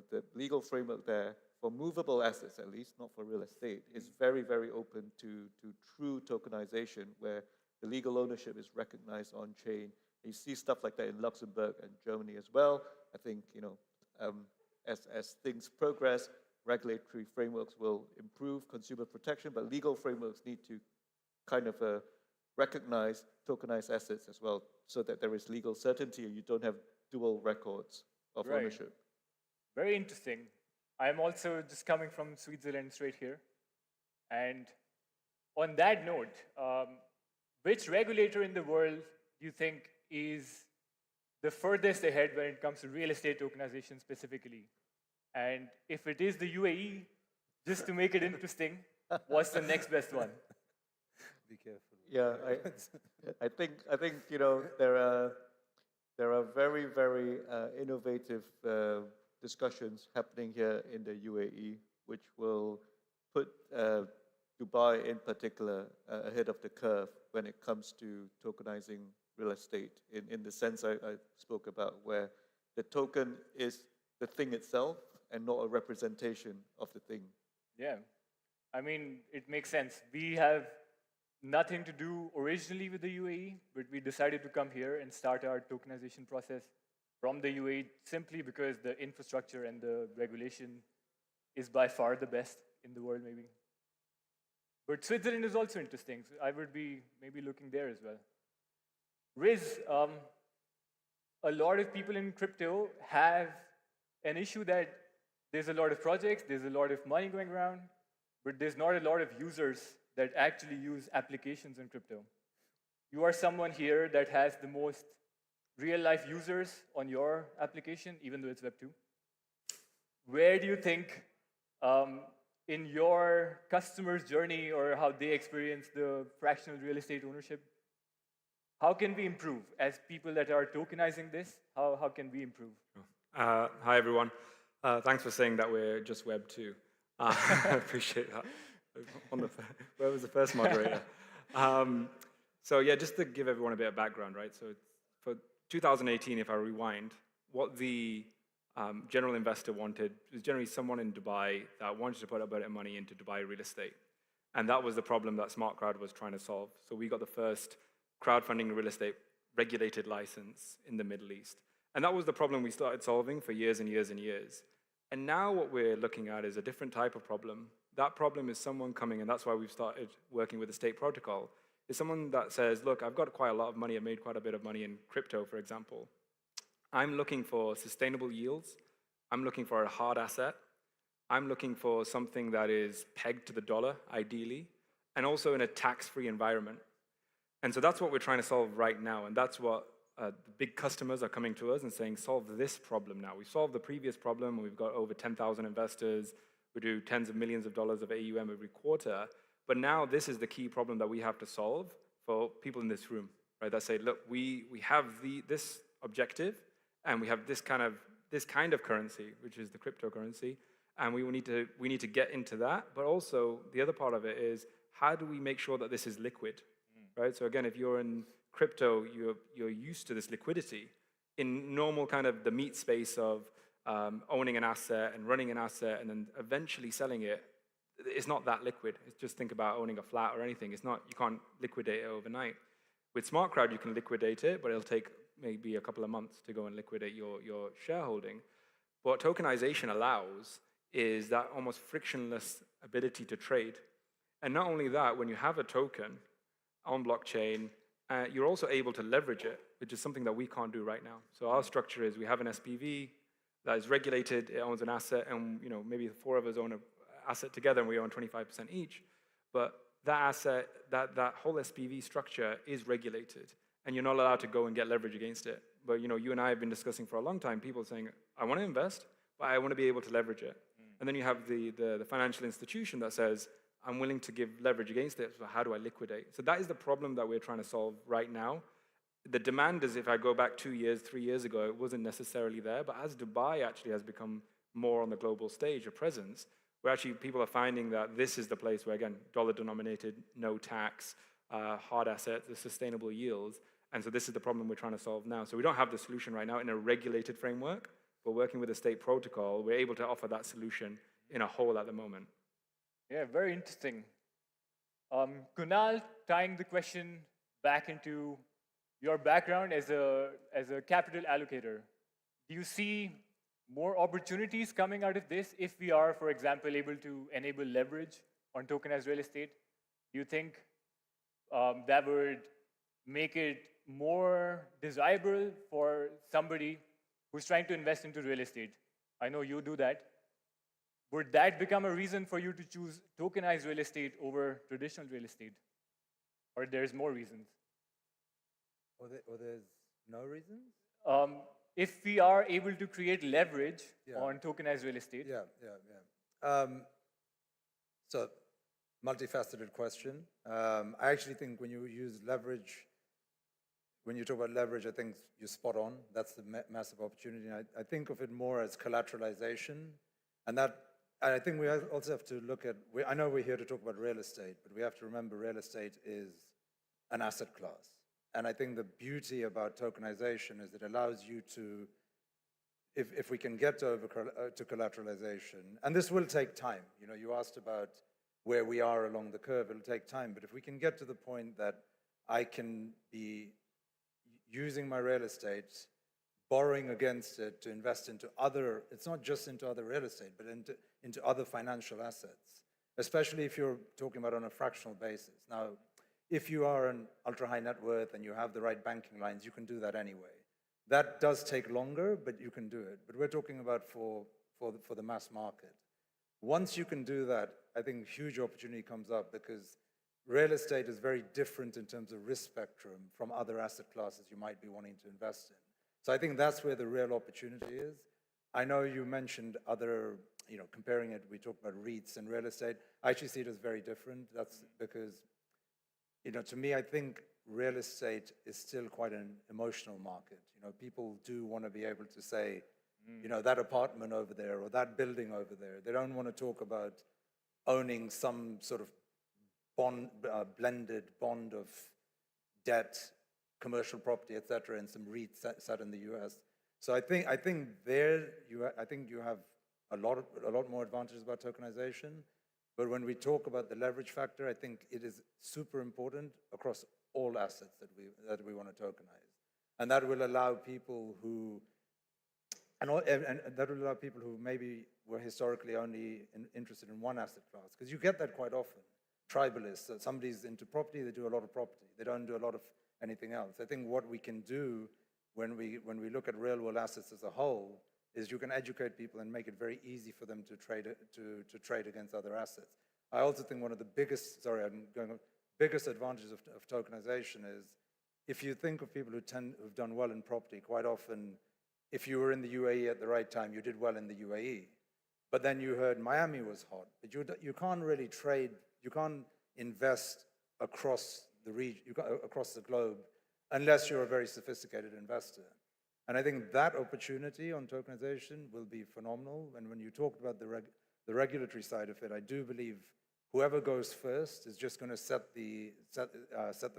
Speaker 4: the legal framework there, for movable assets at least, not for real estate, is very, very open to true tokenization, where the legal ownership is recognized on chain. You see stuff like that in Luxembourg and Germany as well. I think, as things progress, regulatory frameworks will improve consumer protection, but legal frameworks need to kind of recognize tokenized assets as well, so that there is legal certainty and you don't have dual records of ownership.
Speaker 3: Very interesting. I'm also just coming from Switzerland straight here. And on that note, which regulator in the world do you think is the furthest ahead when it comes to real estate tokenization specifically? And if it is the UAE, just to make it interesting, what's the next best one?
Speaker 10: Be careful.
Speaker 4: Yeah, I think there are very, very innovative discussions happening here in the UAE, which will put Dubai in particular ahead of the curve when it comes to tokenizing real estate, in the sense I spoke about, where the token is the thing itself and not a representation of the thing.
Speaker 3: Yeah, I mean, it makes sense. We have nothing to do originally with the UAE, but we decided to come here and start our tokenization process from the UAE simply because the infrastructure and the regulation is by far the best in the world, maybe. But Switzerland is also interesting, so I would be maybe looking there as well. Riz, a lot of people in crypto have an issue that there's a lot of projects, there's a lot of money going around, but there's not a lot of users that actually use applications in crypto. You are someone here that has the most real-life users on your application, even though it's Web 2. Where do you think, in your customer's journey or how they experience the fractional real estate ownership, how can we improve as people that are tokenizing this? How can we improve?
Speaker 22: Hi, everyone. Thanks for saying that we're just Web 2. I appreciate that. Where was the first moderator? So yeah, just to give everyone a bit of background, right? So for 2018, if I rewind, what the general investor wanted was generally someone in Dubai that wanted to put a bit of money into Dubai real estate. And that was the problem that Smart Crowd was trying to solve. So we got the first crowdfunding real estate regulated license in the Middle East. And that was the problem we started solving for years and years and years. And now what we're looking at is a different type of problem. That problem is someone coming, and that's why we've started working with the state protocol, is someone that says, look, I've got quite a lot of money, I made quite a bit of money in crypto, for example. I'm looking for sustainable yields. I'm looking for a hard asset. I'm looking for something that is pegged to the dollar, ideally, and also in a tax-free environment. And so that's what we're trying to solve right now, and that's what the big customers are coming to us and saying, solve this problem now. We solved the previous problem, and we've got over 10,000 investors. We do tens of millions of dollars of AUM every quarter. But now this is the key problem that we have to solve for people in this room, right? That say, look, we have this objective, and we have this kind of currency, which is the cryptocurrency, and we need to get into that. But also, the other part of it is, how do we make sure that this is liquid, right? So again, if you're in crypto, you're used to this liquidity. In normal kind of the meat space of owning an asset and running an asset and then eventually selling it, it's not that liquid. It's just think about owning a flat or anything. It's not, you can't liquidate it overnight. With Smart Crowd, you can liquidate it, but it'll take maybe a couple of months to go and liquidate your shareholding. What tokenization allows is that almost frictionless ability to trade. And not only that, when you have a token on blockchain, you're also able to leverage it, which is something that we can't do right now. So our structure is we have an SPV that is regulated, it owns an asset, and maybe the four of us own an asset together and we own 25% each. But that asset, that whole SPV structure is regulated, and you're not allowed to go and get leverage against it. But you and I have been discussing for a long time, people saying, I want to invest, but I want to be able to leverage it. And then you have the financial institution that says, I'm willing to give leverage against it, so how do I liquidate? So that is the problem that we're trying to solve right now. The demand is, if I go back 2 years, 3 years ago, it wasn't necessarily there, but as Dubai actually has become more on the global stage, a presence, where actually people are finding that this is the place where, again, dollar-denominated, no tax, hard assets, the sustainable yields, and so this is the problem we're trying to solve now. So we don't have the solution right now in a regulated framework, but working with a state protocol, we're able to offer that solution in a whole at the moment.
Speaker 3: Yeah, very interesting. Kunal, tying the question back into your background as a capital allocator, do you see more opportunities coming out of this if we are, for example, able to enable leverage on tokenized real estate? Do you think that would make it more desirable for somebody who's trying to invest into real estate? I know you do that. Would that become a reason for you to choose tokenized real estate over traditional real estate? Or there's more reasons?
Speaker 5: Or there's no reasons?
Speaker 3: If we are able to create leverage on tokenized real estate.
Speaker 5: So, multifaceted question. I actually think when you use leverage, when you talk about leverage, I think you're spot on. That's the massive opportunity. I think of it more as collateralization. And I think we also have to look at, I know we're here to talk about real estate, but we have to remember real estate is an asset class. And I think the beauty about tokenization is it allows you to, if we can get to collateralization, and this will take time. You asked about where we are along the curve, it'll take time, but if we can get to the point that I can be using my real estate, borrowing against it to invest into other, it's not just into other real estate, but into other financial assets, especially if you're talking about on a fractional basis. Now, if you are an ultra high net worth and you have the right banking lines, you can do that anyway. That does take longer, but you can do it. But we're talking about for the mass market. Once you can do that, I think huge opportunity comes up because real estate is very different in terms of risk spectrum from other asset classes you might be wanting to invest in. So I think that's where the real opportunity is. I know you mentioned other, comparing it, we talked about REITs and real estate. I actually see it as very different. That's because, to me, I think real estate is still quite an emotional market. People do want to be able to say, that apartment over there or that building over there. They don't want to talk about owning some sort of blended bond of debt, commercial property, etc., and some REITs set in the US. So I think you have a lot more advantages about tokenization. But when we talk about the leverage factor, I think it is super important across all assets that we want to tokenize, and that will allow people who maybe were historically only interested in one asset class, because you get that quite often. Tribalists, so somebody's into property, they do a lot of property. They don't do a lot of anything else. I think what we can do when we look at real world assets as a whole is you can educate people and make it very easy for them to trade against other assets. I also think one of the biggest advantages of tokenization is if you think of people who've done well in property, quite often, if you were in the UAE at the right time, you did well in the UAE. But then you heard Miami was hot. But you can't really trade. You can't invest across the region, across the globe, unless you're a very sophisticated investor. And I think that opportunity on tokenization will be phenomenal. And when you talked about the regulatory side of it, I do believe whoever goes first is just going to set the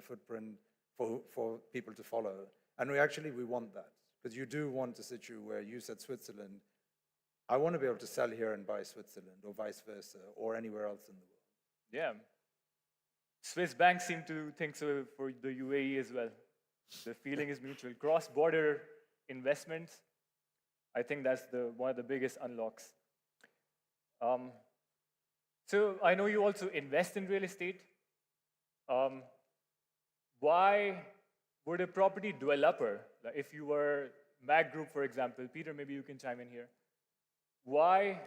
Speaker 5: footprint for people to follow. And we want that, because you do want a situation where you said Switzerland. I want to be able to sell here and buy Switzerland, or vice versa, or anywhere else in the world.
Speaker 3: Yeah. Swiss banks seem to think so for the UAE as well. The feeling is mutual. Cross-border investments, I think that's one of the biggest unlocks. So I know you also invest in real estate. Why would a property developer, like if you were Mac Group, for example, Peter, maybe you can chime in here. Why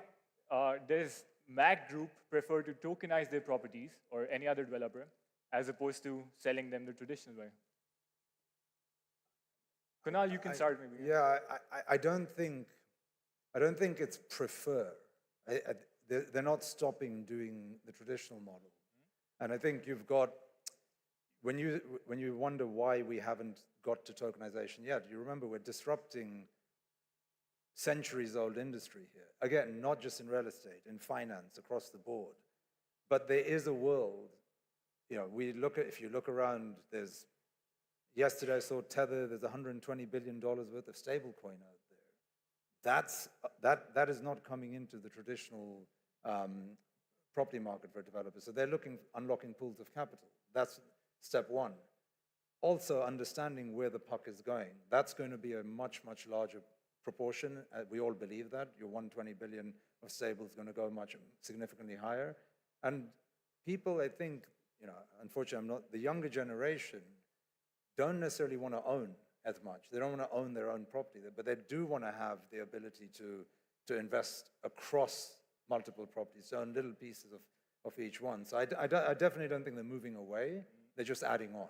Speaker 3: does Mac Group prefer to tokenize their properties, or any other developer, as opposed to selling them the traditional way? Kunal, you can start maybe.
Speaker 5: Yeah, I don't think it's prefer. They're not stopping doing the traditional model. And I think you've got, when you wonder why we haven't got to tokenization yet, you remember we're disrupting centuries-old industry here. Again, not just in real estate, in finance, across the board. But there is a world, if you look around, yesterday I saw Tether, there's $120 billion worth of stablecoin out there. That is not coming into the traditional property market for developers. So they're unlocking pools of capital. That's step one. Also, understanding where the puck is going. That's going to be a much, much larger proportion. We all believe that. Your 120 billion of stable is going to go significantly higher. And people, I think, unfortunately, the younger generation don't necessarily want to own as much. They don't want to own their own property, but they do want to have the ability to invest across multiple properties, so in little pieces of each one. So I definitely don't think they're moving away. They're just adding on.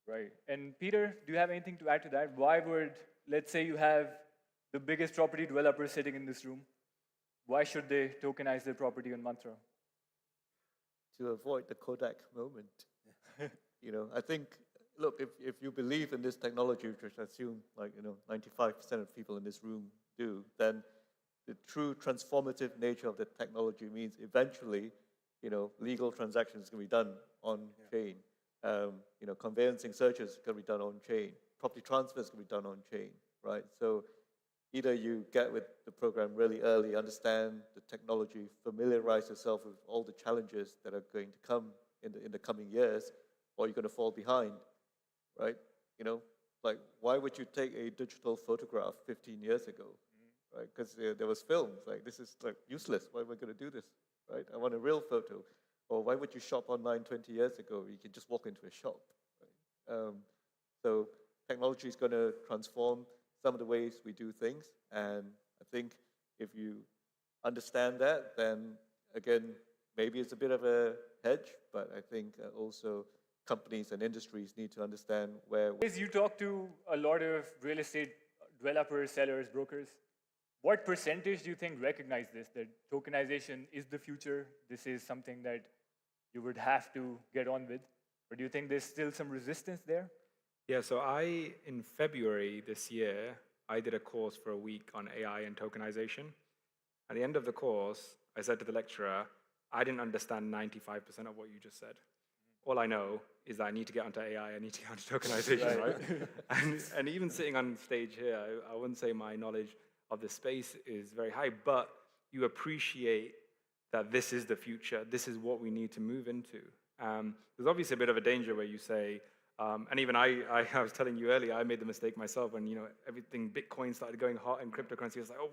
Speaker 3: Right. And Peter, do you have anything to add to that? Why would, let's say you have the biggest property developer sitting in this room, why should they tokenize their property on Mantra?
Speaker 4: To avoid the Kodak moment. I think, look, if you believe in this technology, which I assume 95% of people in this room do, then the true transformative nature of the technology means eventually, legal transactions can be done on chain. Conveyancing searches can be done on chain. Property transfers can be done on chain, right? So either you get with the program really early, understand the technology, familiarize yourself with all the challenges that are going to come in the coming years, or you're going to fall behind, right? Why would you take a digital photograph 15 years ago, right? Because there was films, this is useless. Why am I going to do this, right? I want a real photo. Or why would you shop online 20 years ago? You could just walk into a shop, right? So technology is going to transform some of the ways we do things. And I think if you understand that, then again, maybe it's a bit of a hedge, but I think also companies and industries need to understand where...
Speaker 3: As you talk to a lot of real estate developers, sellers, brokers, what percentage do you think recognize this, that tokenization is the future? This is something that you would have to get on with? Or do you think there's still some resistance there?
Speaker 22: Yeah, so in February this year, I did a course for a week on AI and tokenization. At the end of the course, I said to the lecturer, I didn't understand 95% of what you just said. All I know is that I need to get onto AI, I need to get onto tokenization, right? and even sitting on stage here, I wouldn't say my knowledge of the space is very high, but you appreciate that this is the future, this is what we need to move into. There's obviously a bit of a danger where you say, and even I was telling you earlier, I made the mistake myself when everything Bitcoin started going hot and cryptocurrency was like, oh,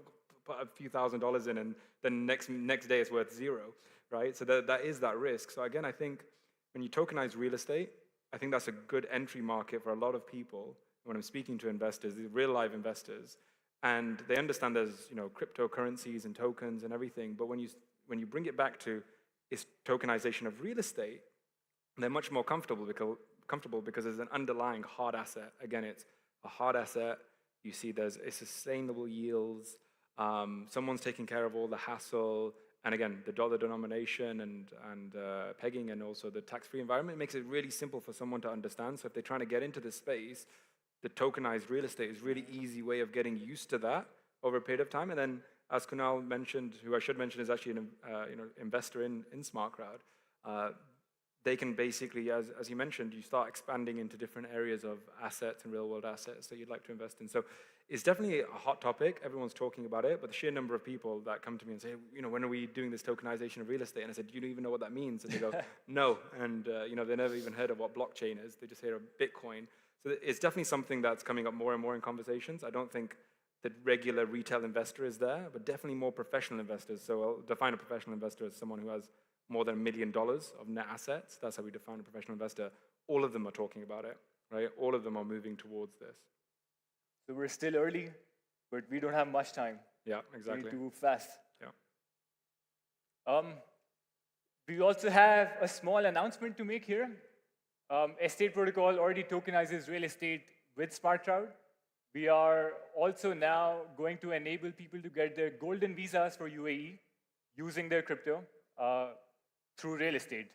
Speaker 22: put a few $1,000s in, and then next day it's worth zero, right? So that is that risk. So again, I think when you tokenize real estate, I think that's a good entry market for a lot of people. When I'm speaking to investors, real live investors, and they understand there's cryptocurrencies and tokens and everything, but when you bring it back to its tokenization of real estate, they're much more comfortable because there's an underlying hard asset. Again, it's a hard asset. You see there's a sustainable yields. Someone's taking care of all the hassle. And again, the dollar denomination and pegging, and also the tax-free environment makes it really simple for someone to understand. So if they're trying to get into this space, the tokenized real estate is a really easy way of getting used to that over a period of time. And then, as Kunal mentioned, who I should mention is actually an investor in SmartCrowd, they can basically, as you mentioned, you start expanding into different areas of assets and real-world assets that you'd like to invest in. So it's definitely a hot topic. Everyone's talking about it, but the sheer number of people that come to me and say, when are we doing this tokenization of real estate? And I said, do you even know what that means? And they go, no. And they never even heard of what blockchain is. They just hear of Bitcoin. So it's definitely something that's coming up more and more in conversations. I don't think the regular retail investor is there, but definitely more professional investors. So I'll define a professional investor as someone who has more than $1 million of net assets. That's how we define a professional investor. All of them are talking about it, right? All of them are moving towards this.
Speaker 3: So we're still early, but we don't have much time.
Speaker 22: Yeah, exactly.
Speaker 3: We need to move fast.
Speaker 22: Yeah.
Speaker 3: We also have a small announcement to make here. Estate Protocol already tokenizes real estate with SmartCrowd. We are also now going to enable people to get their golden visas for UAE using their crypto through real estate.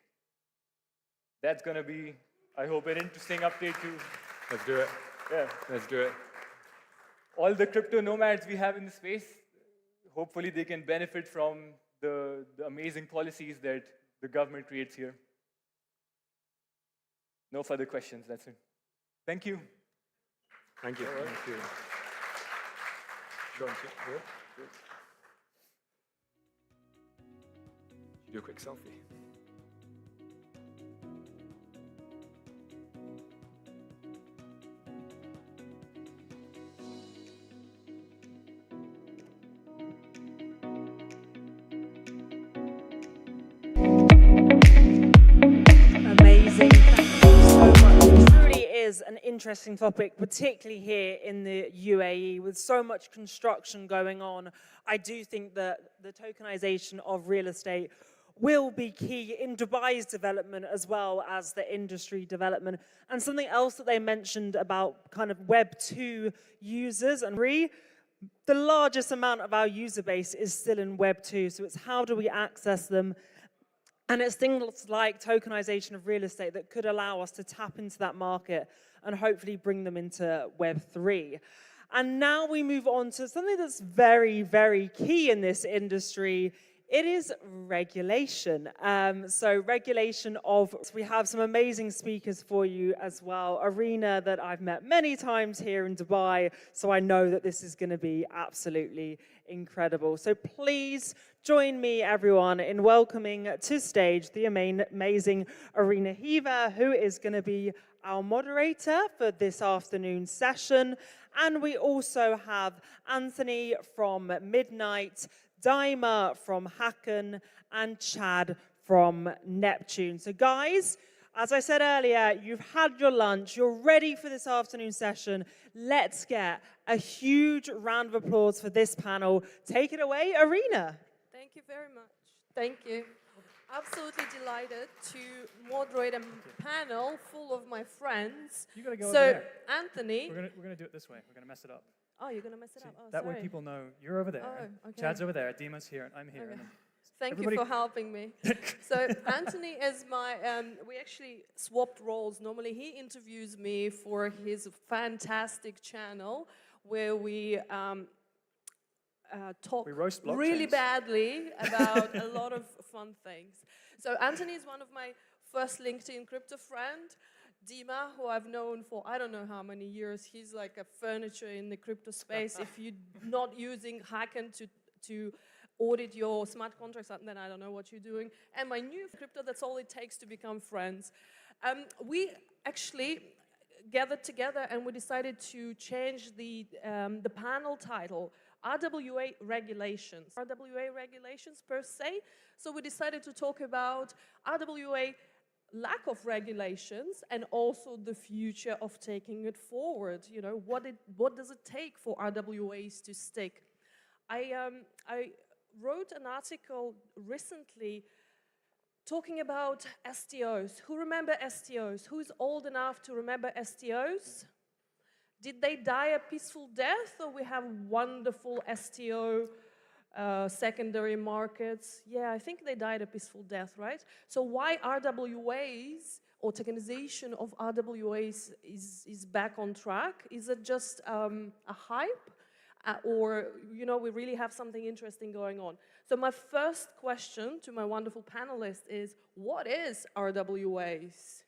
Speaker 3: That's going to be, I hope, an interesting update too.
Speaker 22: Let's do it.
Speaker 3: Yeah.
Speaker 22: Let's do it.
Speaker 3: All the crypto nomads we have in the space, hopefully they can benefit from the amazing policies that the government creates here. No further questions, that's it. Thank you.
Speaker 22: Thank you.
Speaker 3: Right.
Speaker 22: Thank you. Good. Good. Do a quick selfie.
Speaker 1: Amazing. Thank you so much. It truly is an interesting topic, particularly here in the UAE with so much construction going on. I do think that the tokenization of real estate will be key in Dubai's development as well as the industry development. And something else that they mentioned about kind of Web 2 users and the largest amount of our user base is still in Web 2. So it's how do we access them? And it's things like tokenization of real estate that could allow us to tap into that market and hopefully bring them into Web 3. And now we move on to something that's very, very key in this industry. It is regulation. So regulation of, we have some amazing speakers for you as well. Arena that I've met many times here in Dubai, so I know that this is going to be absolutely incredible. So please join me, everyone, in welcoming to stage the amazing Arena Hiva, who is going to be our moderator for this afternoon's session. And we also have Anthony from Midnight, Daima from Hacken, and Chad from Neptune. So guys, As I said earlier, you've had your lunch, you're ready for this afternoon session. Let's get a huge round of applause for this panel. Take it away, Arena.
Speaker 6: Thank you very much. Thank you. Absolutely delighted to moderate a panel full of my friends.
Speaker 9: You gotta go
Speaker 6: so,
Speaker 9: over there.
Speaker 6: Anthony.
Speaker 9: We're gonna do it this way. We're gonna mess it up.
Speaker 6: Oh, you're gonna mess it
Speaker 9: See,
Speaker 6: up. Oh,
Speaker 9: that
Speaker 6: sorry.
Speaker 9: way people know you're over there.
Speaker 6: Oh, okay.
Speaker 9: Chad's over there. Dima's here, and I'm here.
Speaker 6: Okay.
Speaker 9: And then
Speaker 6: Thank
Speaker 9: everybody...
Speaker 6: you for helping me. So Anthony is my, we actually swapped roles. Normally he interviews me for his fantastic channel where we talk really badly about a lot of fun things. So Anthony is one of my first LinkedIn crypto friend. Dima, who I've known for I don't know how many years, he's like a furniture in the crypto space. If you're not using Hacken to audit your smart contracts, then I don't know what you're doing. And my new crypto, that's all it takes to become friends. We actually gathered together and we decided to change the panel title, RWA regulations. RWA regulations per se. So we decided to talk about RWA lack of regulations and also the future of taking it forward. You know, what does it take for RWAs to stick? I wrote an article recently talking about STOs. Who remember STOs? Who's old enough to remember STOs? Did they die a peaceful death, or we have wonderful STO secondary markets? Yeah, I think they died a peaceful death, right? So why RWAs or tokenization of RWAs is back on track? Is it just a hype? Or, you know, we really have something interesting going on. So my first question to my wonderful panelists is, what is RWAs?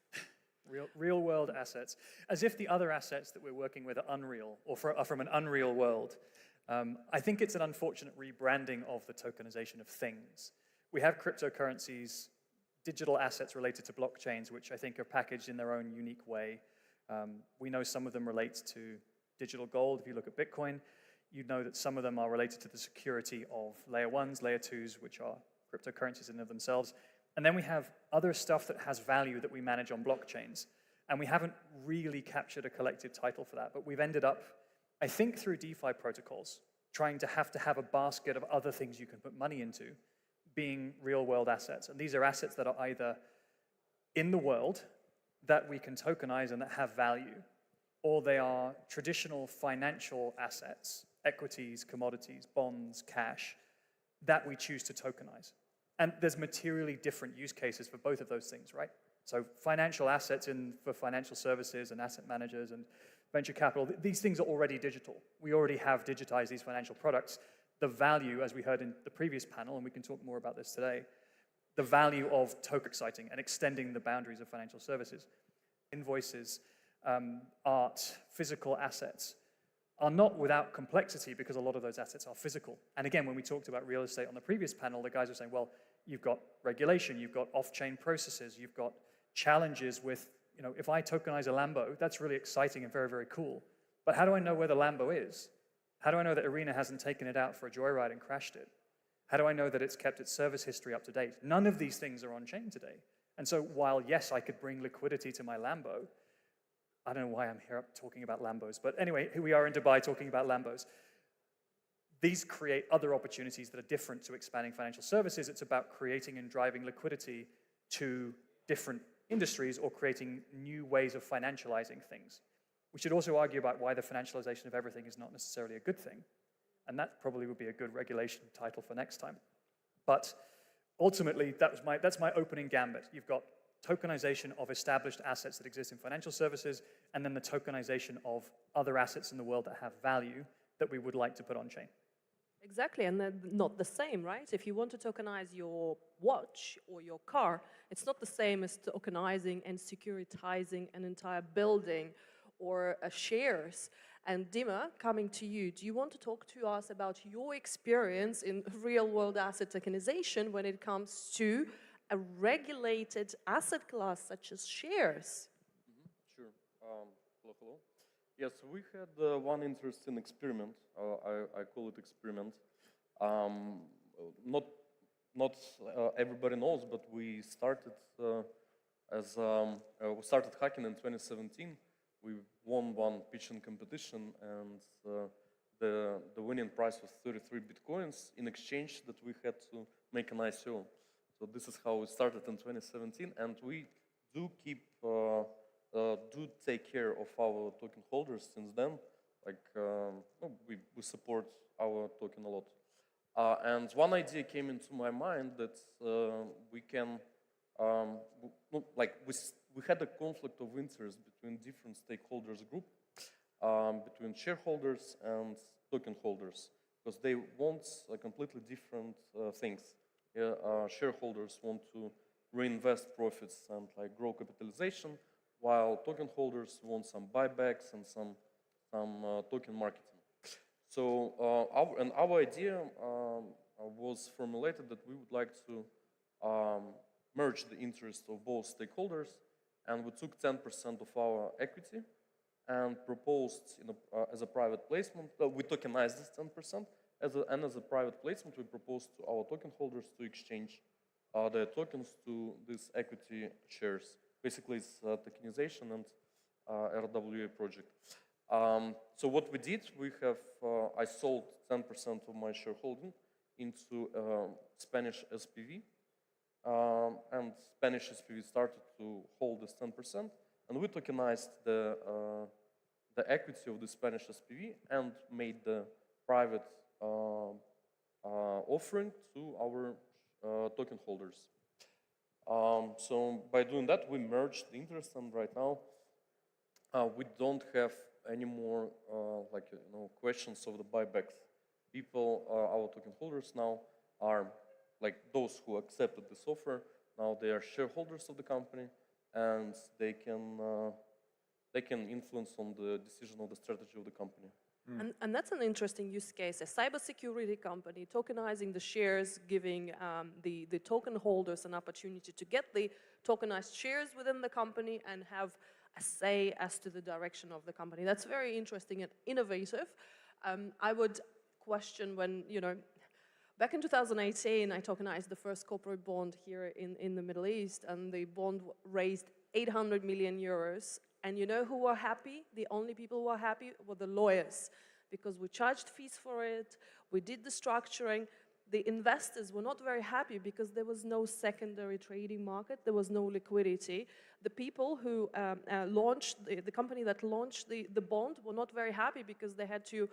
Speaker 9: Real world assets. As if the other assets that we're working with are unreal or are from an unreal world. I think it's an unfortunate rebranding of the tokenization of things. We have cryptocurrencies, digital assets related to blockchains, which I think are packaged in their own unique way. We know some of them relate to digital gold. If you look at Bitcoin, you know that some of them are related to the security of layer 1s, layer 2s, which are cryptocurrencies in and of themselves. And then we have other stuff that has value that we manage on blockchains. And we haven't really captured a collective title for that, but we've ended up, I think through DeFi protocols, trying to have a basket of other things you can put money into, being real world assets. And these are assets that are either in the world that we can tokenize and that have value, or they are traditional financial assets, equities, commodities, bonds, cash, that we choose to tokenize. And there's materially different use cases for both of those things, right? So financial assets for financial services and asset managers and venture capital, these things are already digital. We already have digitized these financial products. The value, as we heard in the previous panel, and we can talk more about this today, the value of token exciting and extending the boundaries of financial services. Invoices, art, physical assets are not without complexity because a lot of those assets are physical. And again, when we talked about real estate on the previous panel, the guys were saying, well, you've got regulation, you've got off-chain processes, you've got challenges with, you know, if I tokenize a Lambo, that's really exciting and very, very cool. But how do I know where the Lambo is? How do I know that Arena hasn't taken it out for a joyride and crashed it? How do I know that it's kept its service history up to date? None of these things are on chain today. And so while, yes, I could bring liquidity to my Lambo, I don't know why I'm here talking about Lambos, but anyway, here we are in Dubai talking about Lambos. These create other opportunities that are different to expanding financial services. It's about creating and driving liquidity to different industries or creating new ways of financializing things. We should also argue about why the financialization of everything is not necessarily a good thing. And that probably would be a good regulation title for next time. But ultimately, that's my opening gambit. You've got tokenization of established assets that exist in financial services, and then the tokenization of other assets in the world that have value that we would like to put on chain.
Speaker 6: Exactly, and they're not the same, right? If you want to tokenize your watch or your car, it's not the same as tokenizing and securitizing an entire building or shares. And Dima, coming to you, do you want to talk to us about your experience in real-world asset tokenization when it comes to a regulated asset class such as shares?
Speaker 23: Sure. Hello. Yes, we had one interesting experiment. I call it experiment. Not everybody knows, but we started as we started hacking in 2017. We won one pitching competition, and the winning prize was 33 bitcoins in exchange that we had to make an ICO. So this is how we started in 2017, and we do take care of our token holders since then. Like we support our token a lot. And one idea came into my mind that we can, we had a conflict of interest between different stakeholders group, between shareholders and token holders, because they want completely different things. Shareholders want to reinvest profits and grow capitalization, while token holders want some buybacks and some token marketing. So our idea was formulated that we would like to merge the interests of both stakeholders, and we took 10% of our equity and proposed as a private placement. We tokenized this 10%, and as a private placement, we proposed to our token holders to exchange their tokens to these equity shares. Basically, it's tokenization and RWA project. So what we did, I sold 10% of my shareholding into Spanish SPV, and Spanish SPV started to hold this 10%, and we tokenized the equity of the Spanish SPV and made the private offering to our token holders. So by doing that, we merged the interest, and right now we don't have any more questions of the buybacks. People, our token holders now are those who accepted this offer. Now they are shareholders of the company, and they can influence on the decision of the strategy of the company.
Speaker 6: And that's an interesting use case. A cybersecurity company tokenizing the shares, giving the token holders an opportunity to get the tokenized shares within the company and have a say as to the direction of the company. That's very interesting and innovative. I would question when, back in 2018, I tokenized the first corporate bond here in the Middle East, and the bond raised 800 million euros. And you know who were happy? The only people who were happy were the lawyers, because we charged fees for it, we did the structuring. The investors were not very happy because there was no secondary trading market, there was no liquidity. The people who launched, the company that launched the bond were not very happy because they had to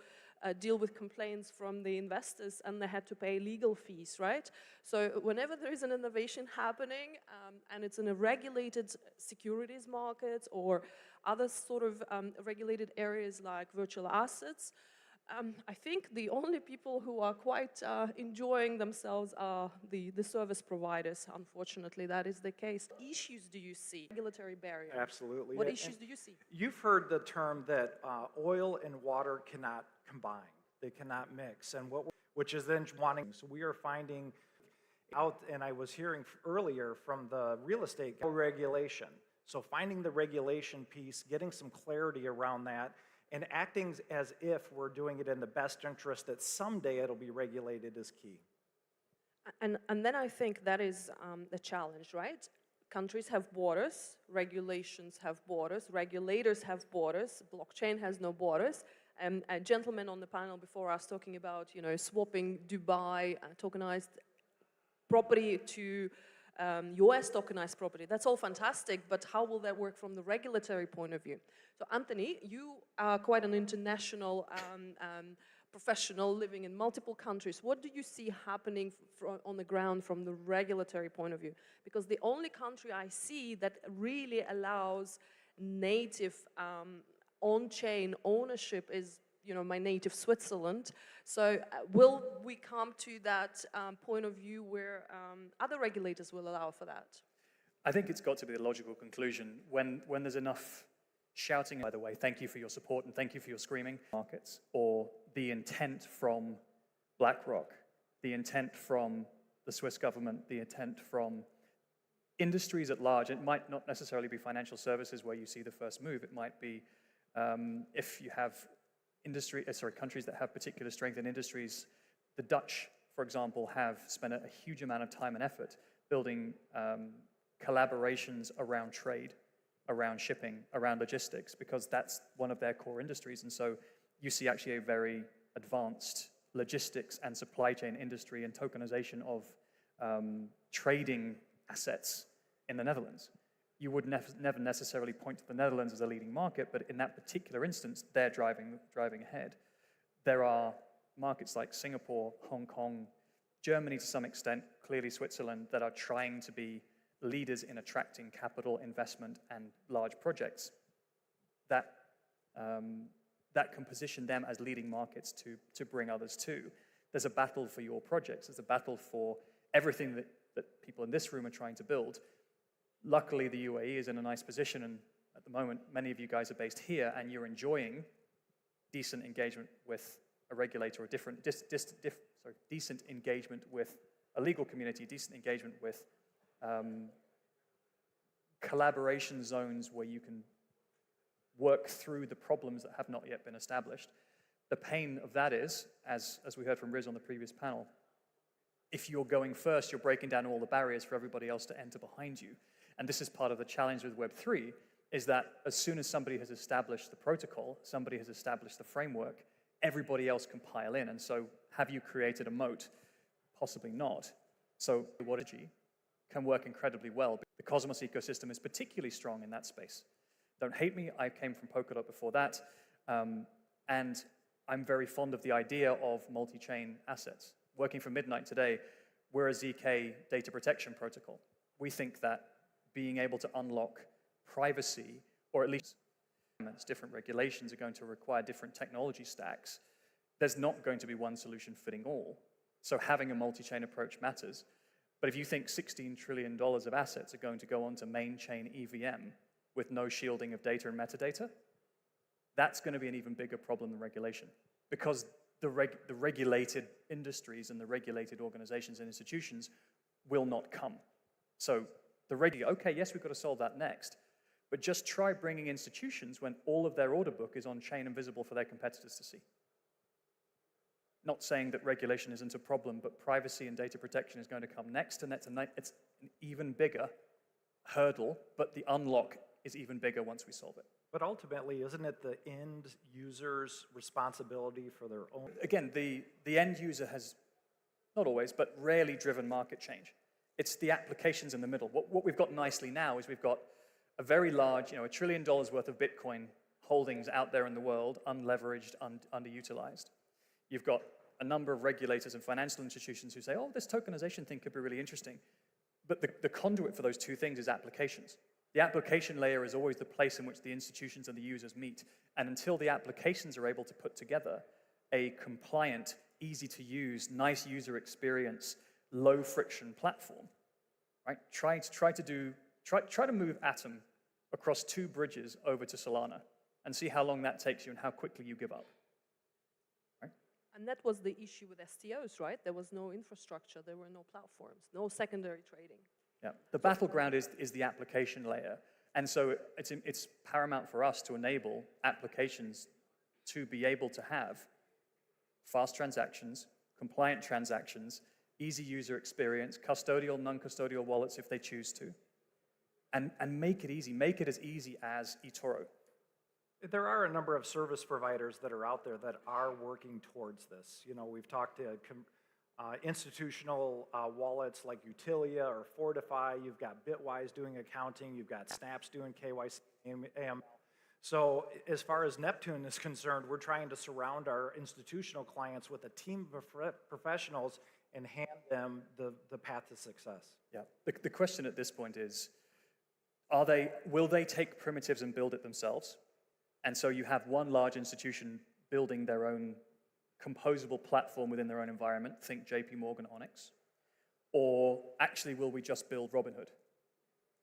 Speaker 6: deal with complaints from the investors, and they had to pay legal fees, right? So whenever there is an innovation happening, and it's in a regulated securities market or other sort of regulated areas like virtual assets, I think the only people who are quite enjoying themselves are the service providers. Unfortunately, that is the case. What issues do you see? Regulatory barriers.
Speaker 8: Absolutely.
Speaker 6: What issues do you see?
Speaker 8: You've heard the term that oil and water cannot combine. They cannot mix, and which is then wanting. So we are finding out, and I was hearing earlier from the real estate regulation. So finding the regulation piece, getting some clarity around that, and acting as if we're doing it in the best interest that someday it'll be regulated is key.
Speaker 6: And then I think that is the challenge, right? Countries have borders, regulations have borders, regulators have borders, blockchain has no borders. A gentleman on the panel before us talking about, swapping Dubai tokenized property to US tokenized property. That's all fantastic, but how will that work from the regulatory point of view? So Anthony, you are quite an international professional living in multiple countries. What do you see happening on the ground from the regulatory point of view? Because the only country I see that really allows native on-chain ownership is my native Switzerland. So will we come to that point of view where other regulators will allow for that?
Speaker 9: I think it's got to be the logical conclusion when there's enough shouting, by the way, thank you for your support and thank you for your screaming, markets, or the intent from BlackRock, the intent from the Swiss government, the intent from industries at large. It might not necessarily be financial services where you see the first move. It might be if you have countries that have particular strength in industries. The Dutch, for example, have spent a huge amount of time and effort building collaborations around trade, around shipping, around logistics, because that's one of their core industries. And so you see actually a very advanced logistics and supply chain industry and tokenization of trading assets in the Netherlands. You would never necessarily point to the Netherlands as a leading market, but in that particular instance, they're driving ahead. There are markets like Singapore, Hong Kong, Germany to some extent, clearly Switzerland, that are trying to be leaders in attracting capital, investment, and large projects that can position them as leading markets to bring others to. There's a battle for your projects. There's a battle for everything that people in this room are trying to build. Luckily, the UAE is in a nice position, and at the moment, many of you guys are based here, and you're enjoying decent engagement with a regulator, or decent engagement with a legal community, decent engagement with collaboration zones where you can work through the problems that have not yet been established. The pain of that is, as we heard from Riz on the previous panel, if you're going first, you're breaking down all the barriers for everybody else to enter behind you. And this is part of the challenge with Web3, is that as soon as somebody has established the protocol, somebody has established the framework, everybody else can pile in. And so have you created a moat? Possibly not. So Watergy can work incredibly well. The Cosmos ecosystem is particularly strong in that space. Don't hate me, I came from Polkadot before that, and I'm very fond of the idea of multi-chain assets. Working for Midnight today, we're a ZK data protection protocol. We think that being able to unlock privacy, or at least different regulations are going to require different technology stacks. There's not going to be one solution fitting all. So having a multi-chain approach matters. But if you think $16 trillion of assets are going to go onto main chain EVM with no shielding of data and metadata, that's going to be an even bigger problem than regulation. Because the regulated industries and the regulated organizations and institutions will not come. So okay, yes, we've got to solve that next. But just try bringing institutions when all of their order book is on chain and visible for their competitors to see. Not saying that regulation isn't a problem, but privacy and data protection is going to come next, and it's an even bigger hurdle, but the unlock is even bigger once we solve it.
Speaker 8: But ultimately, isn't it the end user's responsibility for their own?
Speaker 9: Again, the end user has, not always, but rarely driven market change. It's the applications in the middle. What we've got nicely now is we've got a very large, $1 trillion worth of Bitcoin holdings out there in the world, unleveraged, underutilized. You've got a number of regulators and financial institutions who say, oh, this tokenization thing could be really interesting. But the conduit for those two things is applications. The application layer is always the place in which the institutions and the users meet. And until the applications are able to put together a compliant, easy to use, nice user experience, low friction platform, right? Try to move Atom across 2 bridges over to Solana and see how long that takes you and how quickly you give up. Right?
Speaker 6: And that was the issue with STOs, right? There was no infrastructure, there were no platforms, no secondary trading.
Speaker 9: Yeah, the battleground is the application layer. And so it's paramount for us to enable applications to be able to have fast transactions, compliant transactions, easy user experience, custodial, non-custodial wallets if they choose to, and make it easy. Make it as easy as eToro.
Speaker 8: There are a number of service providers that are out there that are working towards this. We've talked to institutional wallets like Utilia or Fortify. You've got Bitwise doing accounting. You've got Snaps doing KYC, AML. So as far as Neptune is concerned, we're trying to surround our institutional clients with a team of professionals and hand them the path to success.
Speaker 9: Yeah. The question at this point is, will they take primitives and build it themselves? And so you have one large institution building their own composable platform within their own environment, think JP Morgan Onyx, or actually will we just build Robinhood?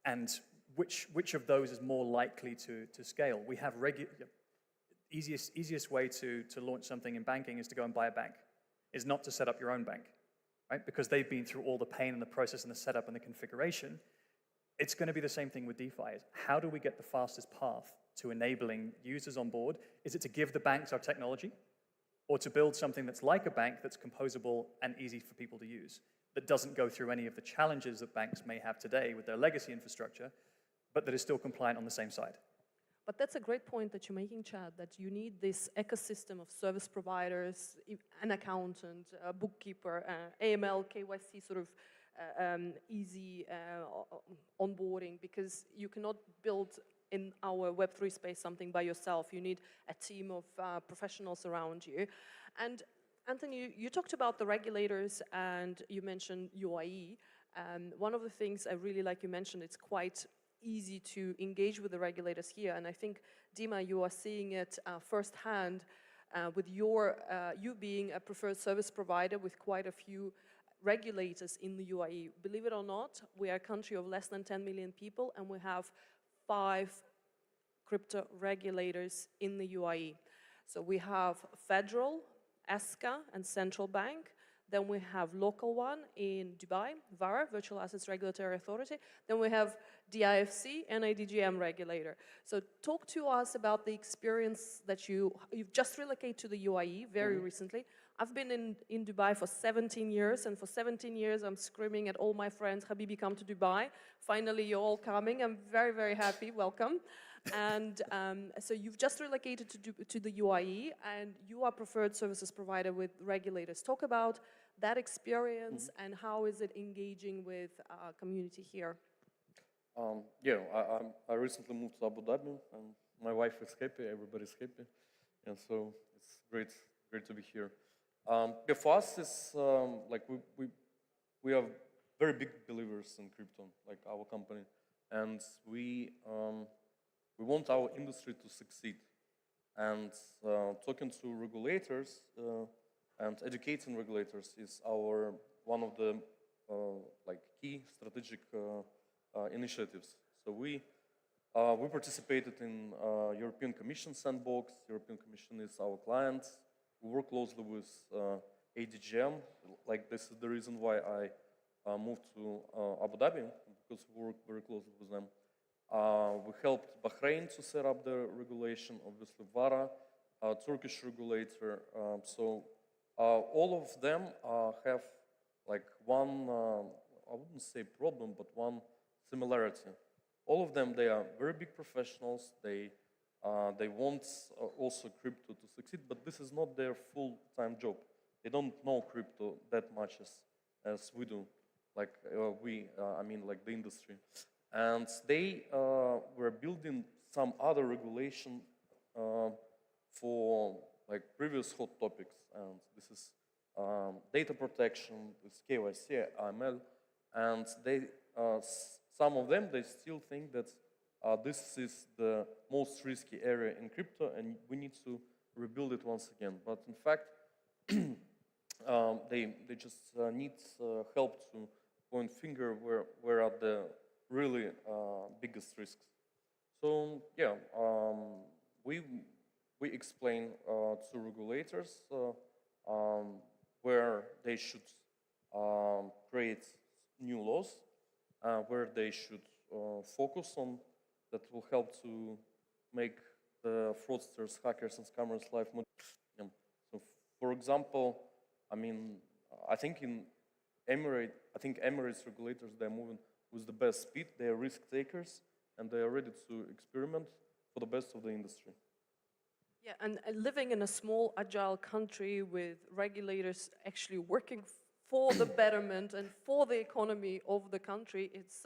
Speaker 9: And which of those is more likely to scale? We have easiest way to launch something in banking is to go and buy a bank, is not to set up your own bank, right? Because they've been through all the pain and the process and the setup and the configuration. It's going to be the same thing with DeFi. How do we get the fastest path to enabling users on board? Is it to give the banks our technology, or to build something that's like a bank that's composable and easy for people to use? that doesn't go through any of the challenges that banks may have today with their legacy infrastructure, but that is still compliant on the same side.
Speaker 6: But that's a great point that you're making, Chad, that you need this ecosystem of service providers, an accountant, a bookkeeper, AML, KYC, sort of easy onboarding, because you cannot build in our Web3 space something by yourself. You need a team of professionals around you. And Anthony, you talked about the regulators and you mentioned UAE. One of the things I really like you mentioned, it's quite easy to engage with the regulators here. And I think, Dima, you are seeing it firsthand with you being a preferred service provider with quite a few regulators in the UAE. Believe it or not, we are a country of less than 10 million people and we have 5 crypto regulators in the UAE. So we have federal, ESCA and central bank. Then we have local one in Dubai, VARA, Virtual Assets Regulatory Authority. Then we have DIFC and IDGM regulator. So talk to us about the experience that you've just relocated to the UAE very recently. I've been in Dubai for 17 years, and for 17 years I'm screaming at all my friends, Habibi, come to Dubai. Finally, you're all coming. I'm very, very happy. Welcome. And so you've just relocated to the UAE, and you are preferred services provider with regulators. Talk about that experience and how is it engaging with community here?
Speaker 23: Yeah, I recently moved to Abu Dhabi, and my wife is happy, everybody's happy, and so it's great to be here. Yeah, for us, it's like we are very big believers in crypto, like our company, and we want our industry to succeed. And talking to regulators and educating regulators is one of the like key strategic initiatives. So we participated in European Commission sandbox. European Commission is our client. We work closely with ADGM. Like, this is the reason why I moved to Abu Dhabi, because we work very closely with them. We helped Bahrain to set up the regulation, obviously VARA, Turkish regulator. So all of them have like one, I wouldn't say problem, but one similarity. All of them, they are very big professionals. They want also crypto to succeed, but this is not their full-time job. They don't know crypto that much as we do, like I mean like the industry. And they were building some other regulation for like previous hot topics, and this is data protection, this KYC, AML, and they, some of them, they still think that this is the most risky area in crypto, and we need to rebuild it once again. But in fact, they just need help to point finger where are the really biggest risks. So yeah, we explain to regulators where they should create new laws, where they should focus on, that will help to make the fraudsters, hackers, and scammers' life more. Yeah. So, for example, I mean, I think Emirates regulators, they're moving with the best speed. They are risk takers, and they are ready to experiment for the best of the industry.
Speaker 6: Yeah, and living in a small, agile country with regulators actually working for the betterment and for the economy of the country, it's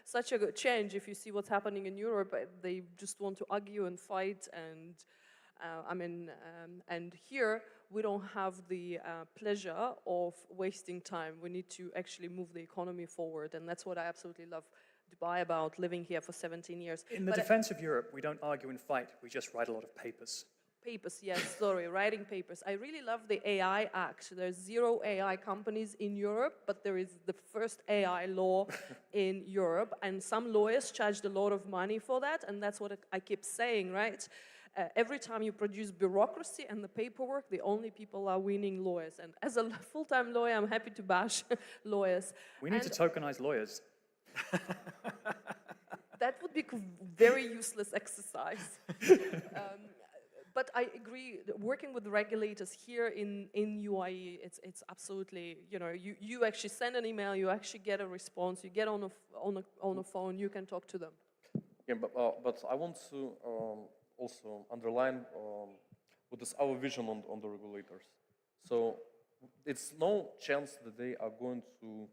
Speaker 6: such a good change. If you see what's happening in Europe, they just want to argue and fight, and and here we don't have the pleasure of wasting time. We need to actually move the economy forward, and that's what I absolutely love Dubai about, living here for 17 years.
Speaker 9: In the defense of Europe, we don't argue and fight, we just write a lot of papers.
Speaker 6: Papers, yes, sorry, writing papers. I really love the AI Act. There's 0 AI companies in Europe, but there is the first AI law in Europe, and some lawyers charged a lot of money for that, and that's what I keep saying, right? Every time you produce bureaucracy and the paperwork, the only people are winning lawyers. And as a full-time lawyer, I'm happy to bash lawyers.
Speaker 9: We need to tokenize lawyers.
Speaker 6: That would be a very useless exercise. But I agree, working with regulators here in UAE, it's absolutely, you actually send an email, you actually get a response, you get on a phone, you can talk to them.
Speaker 23: Yeah, but I want to also underline what is our vision on the regulators. So it's no chance that they are going to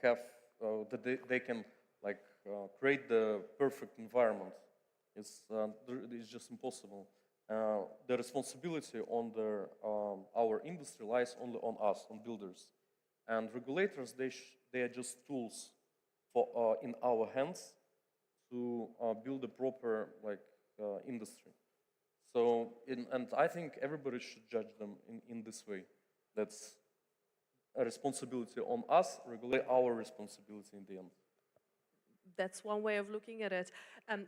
Speaker 23: have, that they can create the perfect environment. It's just impossible. The responsibility on our industry lies only on us, on builders. And regulators, they are just tools in our hands to build a proper industry. So, and I think everybody should judge them in this way. That's a responsibility on us, regulate our responsibility in the end.
Speaker 6: That's one way of looking at it.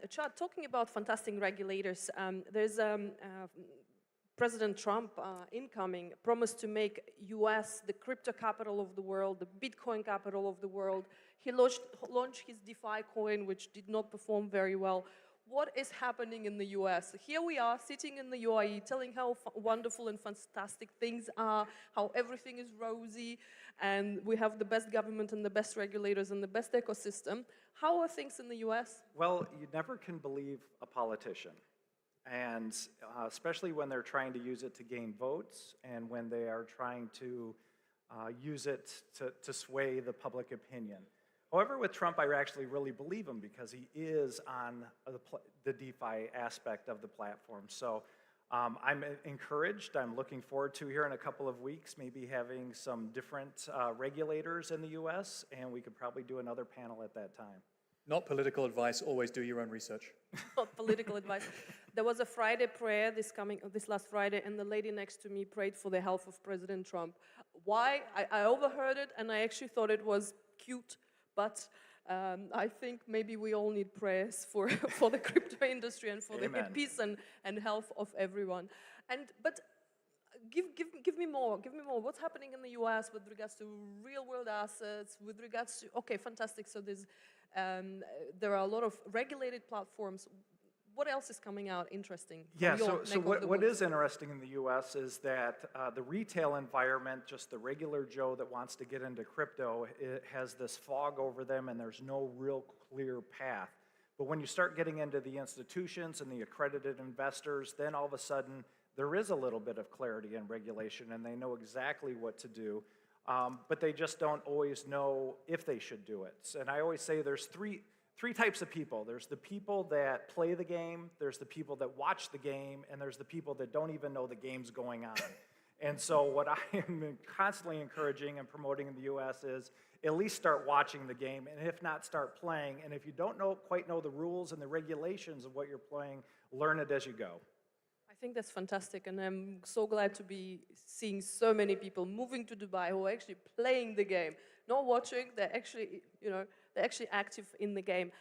Speaker 6: Chad, talking about fantastic regulators, there's President Trump incoming promised to make US the crypto capital of the world, the Bitcoin capital of the world. He launched his DeFi coin, which did not perform very well. What is happening in the US? Here we are sitting in the UAE telling how wonderful and fantastic things are, how everything is rosy, and we have the best government and the best regulators and the best ecosystem. How are things in the US?
Speaker 8: Well, you never can believe a politician. And especially when they're trying to use it to gain votes and when they are trying to use it to sway the public opinion. However, with Trump, I actually really believe him because he is on the DeFi aspect of the platform. So I'm encouraged. I'm looking forward to here in a couple of weeks, maybe having some different regulators in the US, and we could probably do another panel at that time.
Speaker 9: Not political advice, always do your own research.
Speaker 6: Not political advice. There was a Friday prayer this last Friday, and the lady next to me prayed for the health of President Trump. Why? I overheard it, and I actually thought it was cute, but I think maybe we all need prayers for the crypto industry and for
Speaker 8: Amen.
Speaker 6: the peace and health of everyone. But give me more. Give me more. What's happening in the US with regards to real-world assets? With regards to fantastic. So there are a lot of regulated platforms. What else is coming out interesting?
Speaker 8: Yeah, so what is interesting in the US is that the retail environment, just the regular Joe that wants to get into crypto, it has this fog over them and there's no real clear path. But when you start getting into the institutions and the accredited investors, then all of a sudden there is a little bit of clarity and regulation and they know exactly what to do. But they just don't always know if they should do it. And I always say there's three types of people. There's the people that play the game, there's the people that watch the game, and there's the people that don't even know the game's going on. And so what I am constantly encouraging and promoting in the US is at least start watching the game, and if not, start playing. And if you don't quite know the rules and the regulations of what you're playing, learn it as you go.
Speaker 6: I think that's fantastic, and I'm so glad to be seeing so many people moving to Dubai who are actually playing the game, not watching. They're actually, they're actually active in the game.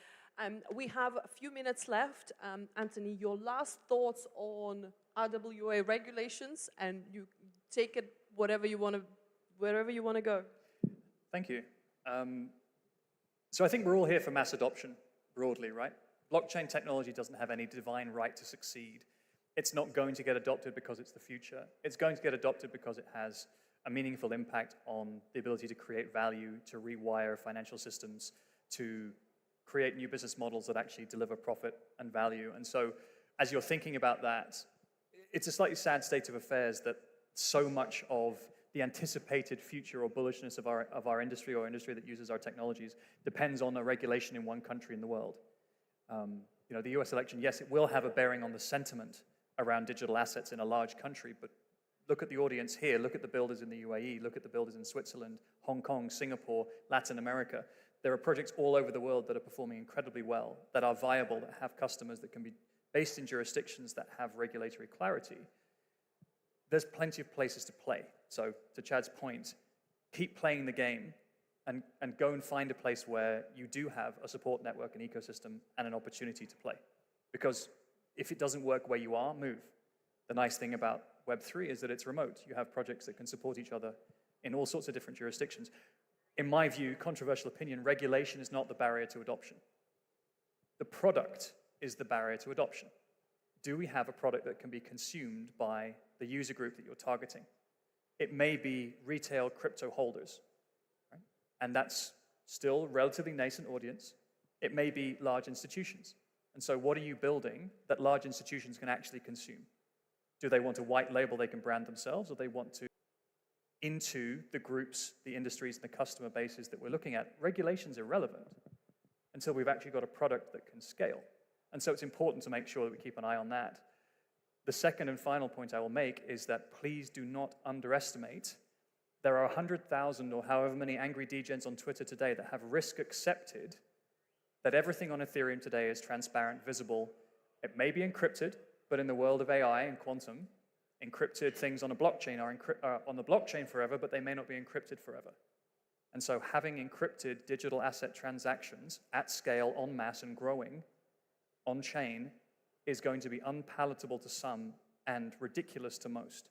Speaker 6: We have a few minutes left. Anthony, your last thoughts on RWA regulations, and you take it wherever you want to go.
Speaker 9: Thank you. So I think we're all here for mass adoption broadly, right? Blockchain technology doesn't have any divine right to succeed. It's not going to get adopted because it's the future. It's going to get adopted because it has a meaningful impact on the ability to create value, to rewire financial systems, to create new business models that actually deliver profit and value. And so as you're thinking about that, it's a slightly sad state of affairs that so much of the anticipated future or bullishness of our industry or industry that uses our technologies depends on a regulation in one country in the world. The US election, yes, it will have a bearing on the sentiment around digital assets in a large country, but look at the audience here, look at the builders in the UAE, look at the builders in Switzerland, Hong Kong, Singapore, Latin America. There are projects all over the world that are performing incredibly well, that are viable, that have customers, that can be based in jurisdictions that have regulatory clarity. There's plenty of places to play. So to Chad's point, keep playing the game and go and find a place where you do have a support network, an ecosystem, and an opportunity to play. Because if it doesn't work where you are, move. The nice thing about Web3 is that it's remote. You have projects that can support each other in all sorts of different jurisdictions. In my view, controversial opinion, regulation is not the barrier to adoption. The product is the barrier to adoption. do we have a product that can be consumed by the user group that you're targeting? It may be retail crypto holders, right? And that's still a relatively nascent audience. It may be large institutions. And so what are you building that large institutions can actually consume? Do they want a white label they can brand themselves, or they want to into the groups, the industries, and the customer bases that we're looking at? Regulation's irrelevant until we've actually got a product that can scale. And so it's important to make sure that we keep an eye on that. The second and final point I will make is that please do not underestimate. There are 100,000 or however many angry degens on Twitter today that have risk accepted that everything on Ethereum today is transparent, visible. It may be encrypted, but in the world of AI and quantum, encrypted things on a blockchain are on the blockchain forever, but they may not be encrypted forever. And so having encrypted digital asset transactions at scale, en masse, and growing on-chain is going to be unpalatable to some and ridiculous to most.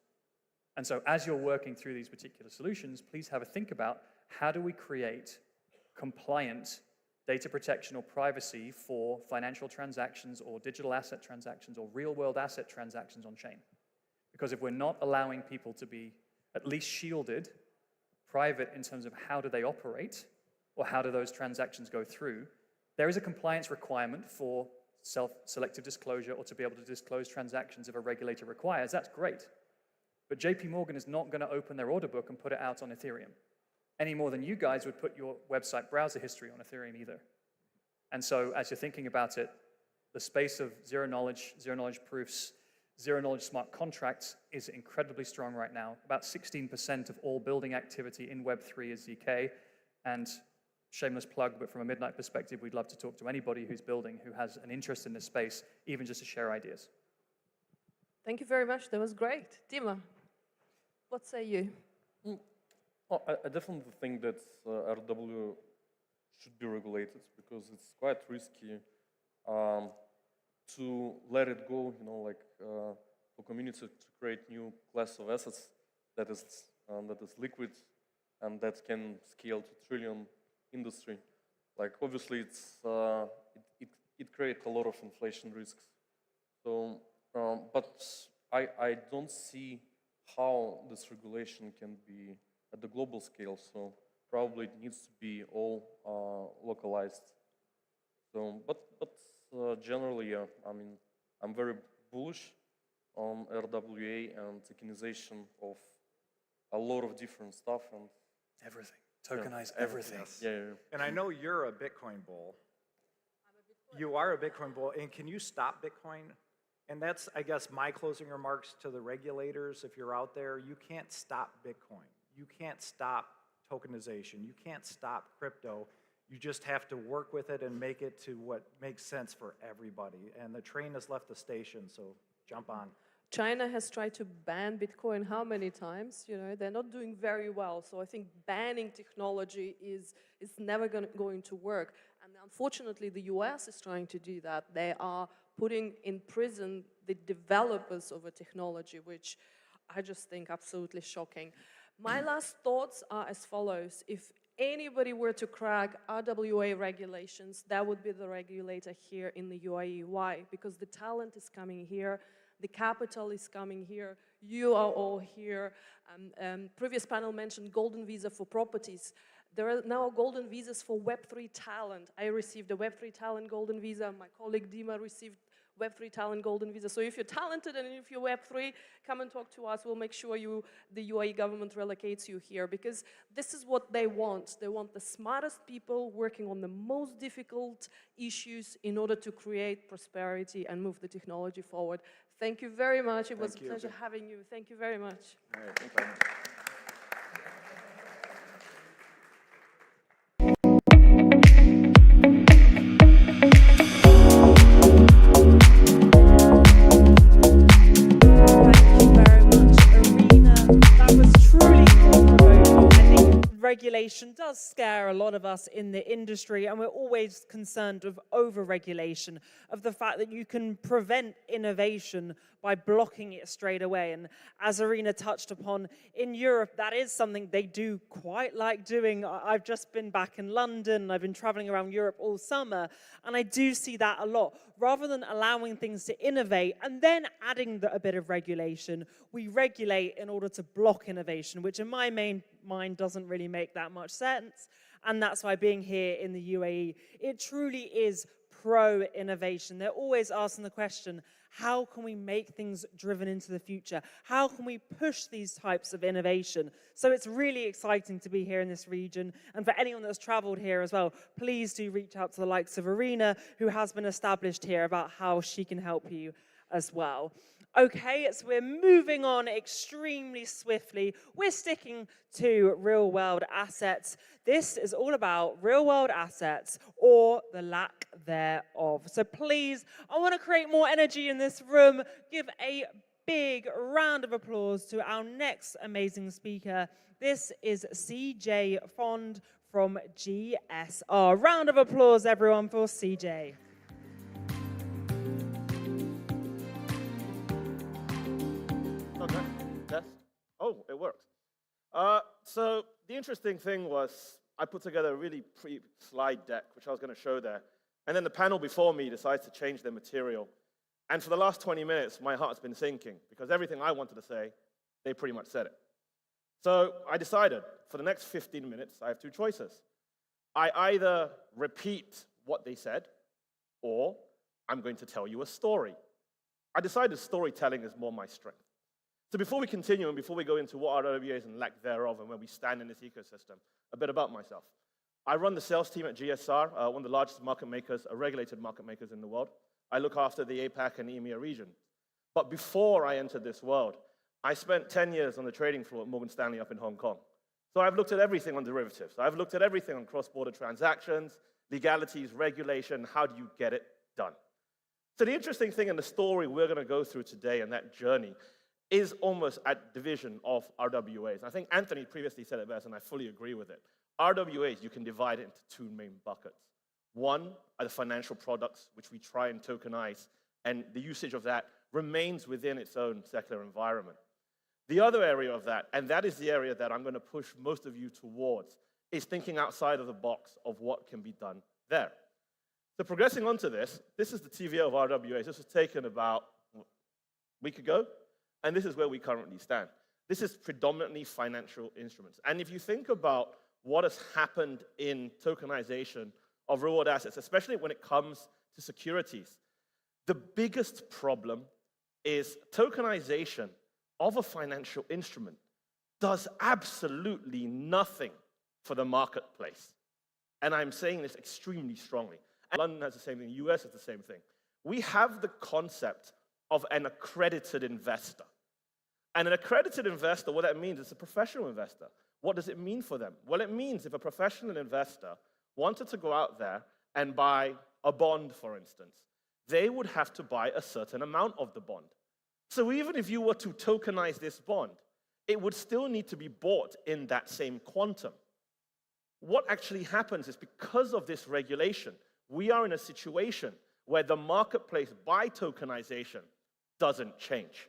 Speaker 9: And so as you're working through these particular solutions, please have a think about how do we create compliant data protection or privacy for financial transactions or digital asset transactions or real-world asset transactions on-chain. Because if we're not allowing people to be at least shielded, private in terms of how do they operate or how do those transactions go through, there is a compliance requirement for selective disclosure or to be able to disclose transactions if a regulator requires. That's great. But JP Morgan is not going to open their order book and put it out on Ethereum any more than you guys would put your website browser history on Ethereum either. And so as you're thinking about it, the space of zero knowledge proofs, zero knowledge smart contracts is incredibly strong right now. About 16% of all building activity in Web3 is ZK. And shameless plug, but from a Midnight perspective, we'd love to talk to anybody who's building, who has an interest in this space, even just to share ideas.
Speaker 6: Thank you very much. That was great. Dima, what say you?
Speaker 23: Well, I definitely think that RW should be regulated because it's quite risky to let it go, for community to create new class of assets that is liquid and that can scale to trillion industry. Like obviously it creates a lot of inflation risks. So, but I don't see how this regulation can be at the global scale. So probably it needs to be all localized. So, but generally, yeah, I mean, I'm very bullish on RWA and tokenization of a lot of different stuff and
Speaker 9: everything. Tokenize everything.
Speaker 8: Yes.
Speaker 23: Yeah.
Speaker 8: And I know you're a Bitcoin bull. You are a Bitcoin bull, and can you stop Bitcoin? And that's, I guess, my closing remarks to the regulators. If you're out there, you can't stop Bitcoin. You can't stop tokenization. You can't stop crypto. You just have to work with it and make it to what makes sense for everybody. And the train has left the station, so jump on.
Speaker 6: China has tried to ban Bitcoin how many times? They're not doing very well. So I think banning technology is never going to work. And unfortunately, the US is trying to do that. They are putting in prison the developers of a technology, which I just think absolutely shocking. My last thoughts are as follows. If anybody were to crack RWA regulations, that would be the regulator here in the UAE. Why? Because the talent is coming here. The capital is coming here. You are all here. Previous panel mentioned golden visa for properties. There are now golden visas for Web3 talent. I received a Web3 talent golden visa. My colleague Dima received Web3 talent golden visa. So if you're talented and if you're Web3, come and talk to us. We'll make sure the UAE government relocates you here, because this is what they want. They want the smartest people working on the most difficult issues in order to create prosperity and move the technology forward. Thank you very much. It was a pleasure having you. Thank you very much.
Speaker 8: All right, thank you.
Speaker 1: Regulation does scare a lot of us in the industry, and we're always concerned of over-regulation, of the fact that you can prevent innovation by blocking it straight away. And as Arena touched upon, in Europe, that is something they do quite like doing. I've just been back in London, I've been traveling around Europe all summer, and I do see that a lot. Rather than allowing things to innovate and then adding a bit of regulation, we regulate in order to block innovation, which in my mind doesn't really make that much sense. And that's why being here in the UAE, it truly is pro-innovation. They're always asking the question, how can we make things driven into the future? How can we push these types of innovation? So it's really exciting to be here in this region. And for anyone that's traveled here as well, please do reach out to the likes of Arena, who has been established here, about how she can help you as well. Okay, so we're moving on extremely swiftly. We're sticking to real-world assets. This is all about real-world assets or the lack thereof. So please, I want to create more energy in this room. Give a big round of applause to our next amazing speaker. This is CJ Fond from GSR. Round of applause, everyone, for CJ.
Speaker 11: Okay, yes. Oh, it worked. So the interesting thing was I put together a really pretty slide deck, which I was going to show there. And then the panel before me decides to change their material. And for the last 20 minutes, my heart's been sinking because everything I wanted to say, they pretty much said it. So I decided for the next 15 minutes, I have two choices. I either repeat what they said, or I'm going to tell you a story. I decided storytelling is more my strength. So before we continue and before we go into what RWA is and lack thereof and where we stand in this ecosystem, a bit about myself. I run the sales team at GSR, one of the largest market makers, regulated market makers in the world. I look after the APAC and EMEA region. But before I entered this world, I spent 10 years on the trading floor at Morgan Stanley up in Hong Kong. So I've looked at everything on derivatives. I've looked at everything on cross-border transactions, legalities, regulation, how do you get it done? So the interesting thing in the story we're going to go through today and that journey is almost at division of RWAs. I think Anthony previously said it best, and I fully agree with it. RWAs, you can divide it into two main buckets. One are the financial products, which we try and tokenize, and the usage of that remains within its own secular environment. The other area of that, and that is the area that I'm going to push most of you towards, is thinking outside of the box of what can be done there. So progressing on to this is the TVA of RWAs. This was taken about a week ago. And this is where we currently stand. This is predominantly financial instruments. And if you think about what has happened in tokenization of real-world assets, especially when it comes to securities, the biggest problem is tokenization of a financial instrument does absolutely nothing for the marketplace. And I'm saying this extremely strongly. And London has the same thing, the US has the same thing. We have the concept of an accredited investor. And an accredited investor, what that means is a professional investor. What does it mean for them? Well, it means if a professional investor wanted to go out there and buy a bond, for instance, they would have to buy a certain amount of the bond. So even if you were to tokenize this bond, it would still need to be bought in that same quantum. What actually happens is because of this regulation, we are in a situation where the marketplace by tokenization doesn't change.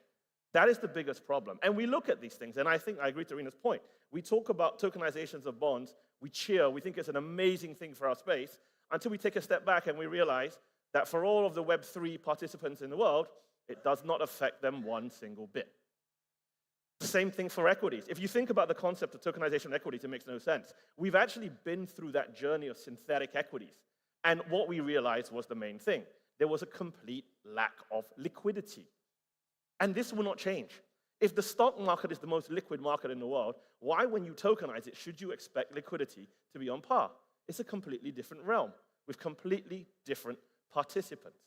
Speaker 11: That is the biggest problem. And we look at these things, and I think I agree to Rena's point. We talk about tokenizations of bonds, we cheer, we think it's an amazing thing for our space, until we take a step back and we realize that for all of the Web3 participants in the world, it does not affect them one single bit. The same thing for equities. If you think about the concept of tokenization of equities, it makes no sense. We've actually been through that journey of synthetic equities, and what we realized was the main thing. There was a complete lack of liquidity. And this will not change. If the stock market is the most liquid market in the world, why, when you tokenize it, should you expect liquidity to be on par? It's a completely different realm with completely different participants.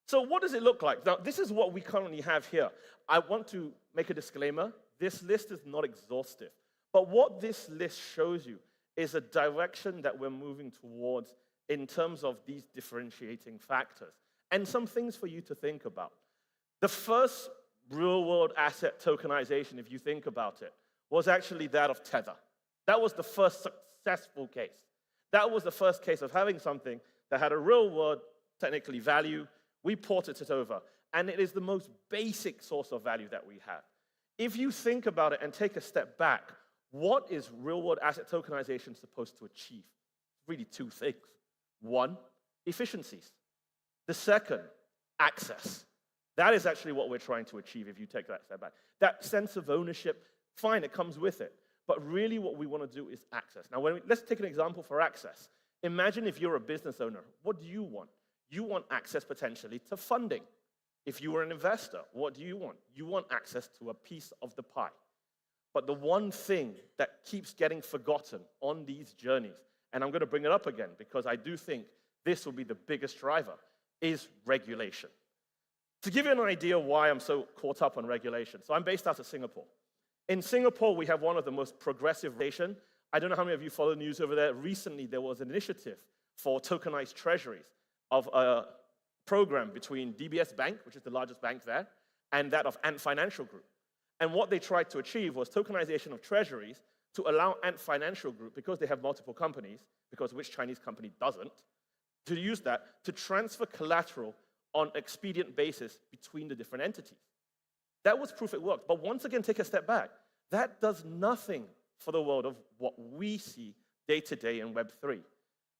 Speaker 11: So what does it look like? Now, this is what we currently have here. I want to make a disclaimer. This list is not exhaustive. But what this list shows you is a direction that we're moving towards in terms of these differentiating factors and some things for you to think about. The first real-world asset tokenization, if you think about it, was actually that of Tether. That was the first successful case. That was the first case of having something that had a real-world, technically, value. We ported it over. and it is the most basic source of value that we have. If you think about it and take a step back, what is real-world asset tokenization supposed to achieve? Really two things. One, efficiencies. The second, access. That is actually what we're trying to achieve if you take that step back. That sense of ownership, fine, it comes with it. But really what we want to do is access. Now, let's take an example for access. Imagine if you're a business owner. What do you want? You want access potentially to funding. If you were an investor, what do you want? You want access to a piece of the pie. But the one thing that keeps getting forgotten on these journeys, and I'm going to bring it up again because I do think this will be the biggest driver, is regulation. To give you an idea why I'm so caught up on regulation, so I'm based out of Singapore. In Singapore, we have one of the most progressive regulation. I don't know how many of you follow the news over there. Recently, there was an initiative for tokenized treasuries of a program between DBS Bank, which is the largest bank there, and that of Ant Financial Group. And what they tried to achieve was tokenization of treasuries to allow Ant Financial Group, because they have multiple companies, because which Chinese company doesn't, to use that to transfer collateral on expedient basis between the different entities. That was proof it worked. But once again, take a step back. That does nothing for the world of what we see day to day in Web3.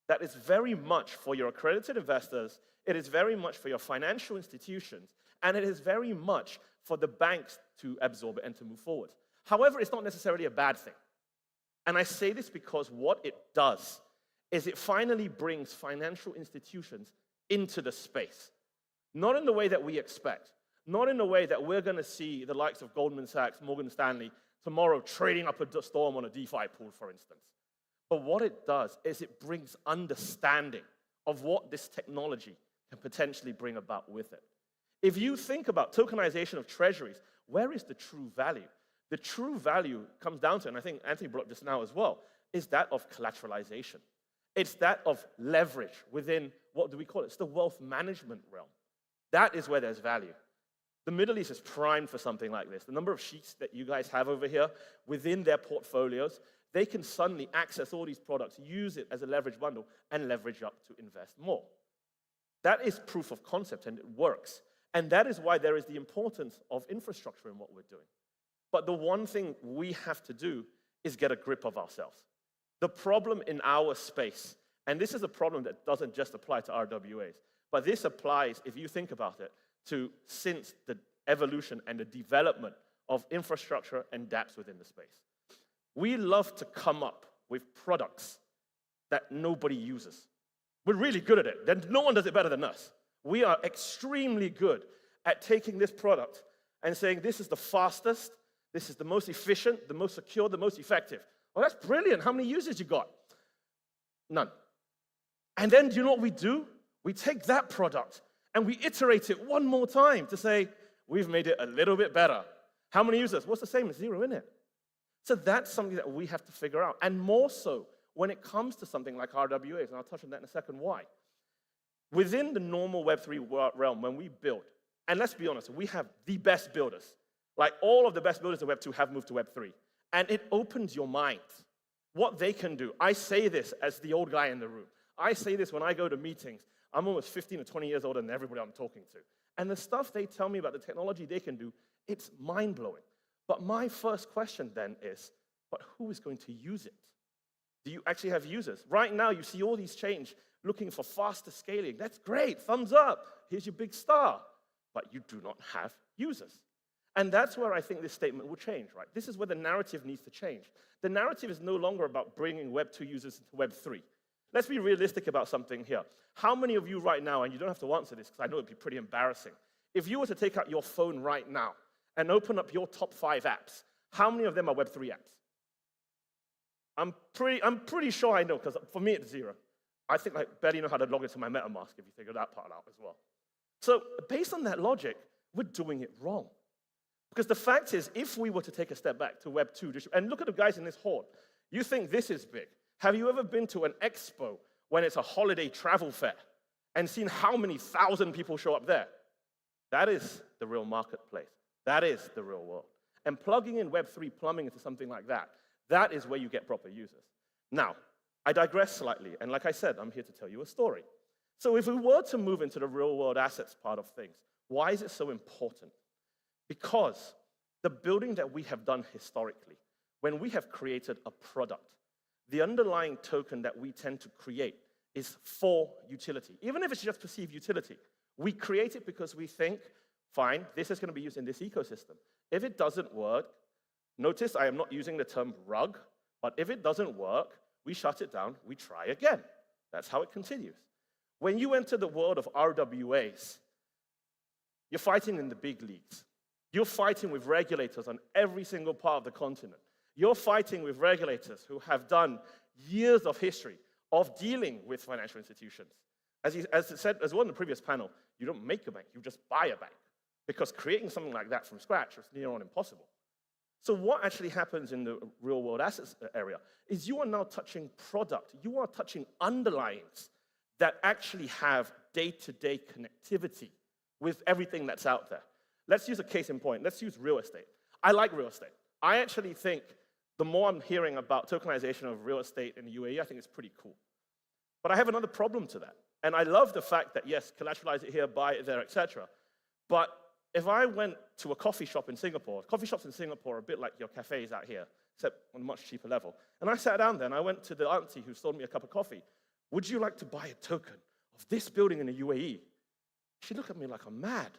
Speaker 11: That is very much for your accredited investors, it is very much for your financial institutions, and it is very much for the banks to absorb it and to move forward. However, it's not necessarily a bad thing. And I say this because what it does is it finally brings financial institutions into the space. Not in the way that we expect. Not in the way that we're going to see the likes of Goldman Sachs, Morgan Stanley, tomorrow trading up a storm on a DeFi pool, for instance. But what it does is it brings understanding of what this technology can potentially bring about with it. If you think about tokenization of treasuries, where is the true value? The true value comes down to, and I think Anthony brought up just now as well, is that of collateralization. It's that of leverage within, what do we call it? It's the wealth management realm. That is where there's value. The Middle East is primed for something like this. The number of sheets that you guys have over here within their portfolios, they can suddenly access all these products, use it as a leverage bundle, and leverage up to invest more. That is proof of concept, and it works. And that is why there is the importance of infrastructure in what we're doing. But the one thing we have to do is get a grip of ourselves. The problem in our space, and this is a problem that doesn't just apply to RWAs, but this applies, if you think about it, to since the evolution and the development of infrastructure and dApps within the space. We love to come up with products that nobody uses. We're really good at it. Then no one does it better than us. We are extremely good at taking this product and saying this is the fastest, this is the most efficient, the most secure, the most effective. Oh, that's brilliant. How many users you got? None. And then do you know what we do? We take that product and we iterate it one more time to say, we've made it a little bit better. How many users? What's the same as 0, isn't it? So that's something that we have to figure out. And more so when it comes to something like RWAs, and I'll touch on that in a second why. Within the normal Web3 realm, when we build, and let's be honest, we have the best builders. Like all of the best builders of Web2 have moved to Web3. And it opens your mind. What they can do. I say this as the old guy in the room. I say this when I go to meetings. I'm almost 15 or 20 years older than everybody I'm talking to. And the stuff they tell me about the technology they can do, it's mind-blowing. But my first question then is, but who is going to use it? Do you actually have users? Right now, you see all these change looking for faster scaling. That's great, thumbs up. Here's your big star. But you do not have users. And that's where I think this statement will change, right? This is where the narrative needs to change. The narrative is no longer about bringing Web2 users into Web3. Let's be realistic about something here. How many of you right now, and you don't have to answer this because I know it'd be pretty embarrassing, if you were to take out your phone right now and open up your top 5 apps, how many of them are Web3 apps? I'm pretty sure I know, because for me it's 0. I think I barely know how to log into my MetaMask if you figure that part out as well. So based on that logic, we're doing it wrong. Because the fact is, if we were to take a step back to Web2, and look at the guys in this hall, you think this is big. Have you ever been to an expo when it's a holiday travel fair and seen how many thousand people show up there? That is the real marketplace. That is the real world. And plugging in Web3 plumbing into something like that, that is where you get proper users. Now, I digress slightly, and like I said, I'm here to tell you a story. So if we were to move into the real world assets part of things, Why is it so important? Because the building that we have done historically, when we have created a product, the underlying token that we tend to create is for utility. Even if it's just perceived utility, we create it because we think, fine, this is going to be used in this ecosystem. If it doesn't work, notice I am not using the term rug, but if it doesn't work, we shut it down, we try again. That's how it continues. When you enter the world of RWAs, you're fighting in the big leagues. You're fighting with regulators on every single part of the continent. You're fighting with regulators who have done years of history of dealing with financial institutions. As it said as well in the previous panel, you don't make a bank, you just buy a bank. Because creating something like that from scratch is near on impossible. So what actually happens in the real world assets area is you are now touching product, you are touching underlyings that actually have day-to-day connectivity with everything that's out there. Let's use a case in point. Let's use real estate. I like real estate. I actually think the more I'm hearing about tokenization of real estate in the UAE, I think it's pretty cool. But I have another problem to that. And I love the fact that, yes, collateralize it here, buy it there, etc. But if I went to a coffee shop in Singapore, coffee shops in Singapore are a bit like your cafes out here, except on a much cheaper level. And I sat down there and I went to the auntie who sold me a cup of coffee. Would you like to buy a token of this building in the UAE? She looked at me like I'm mad.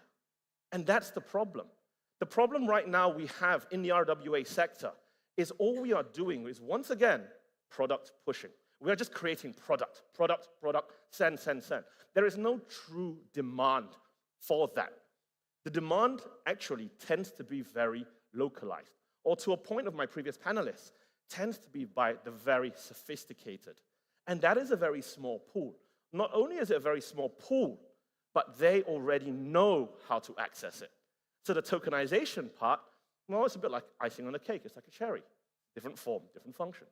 Speaker 11: And that's the problem. The problem right now we have in the RWA sector is all we are doing is, once again, product pushing. We are just creating product, send. There is no true demand for that. The demand actually tends to be very localized, or to a point of my previous panelists, tends to be by the very sophisticated. And that is a very small pool. Not only is it a very small pool, but they already know how to access it. So the tokenization part, well, it's a bit like icing on the cake. It's like a cherry. Different form, different function.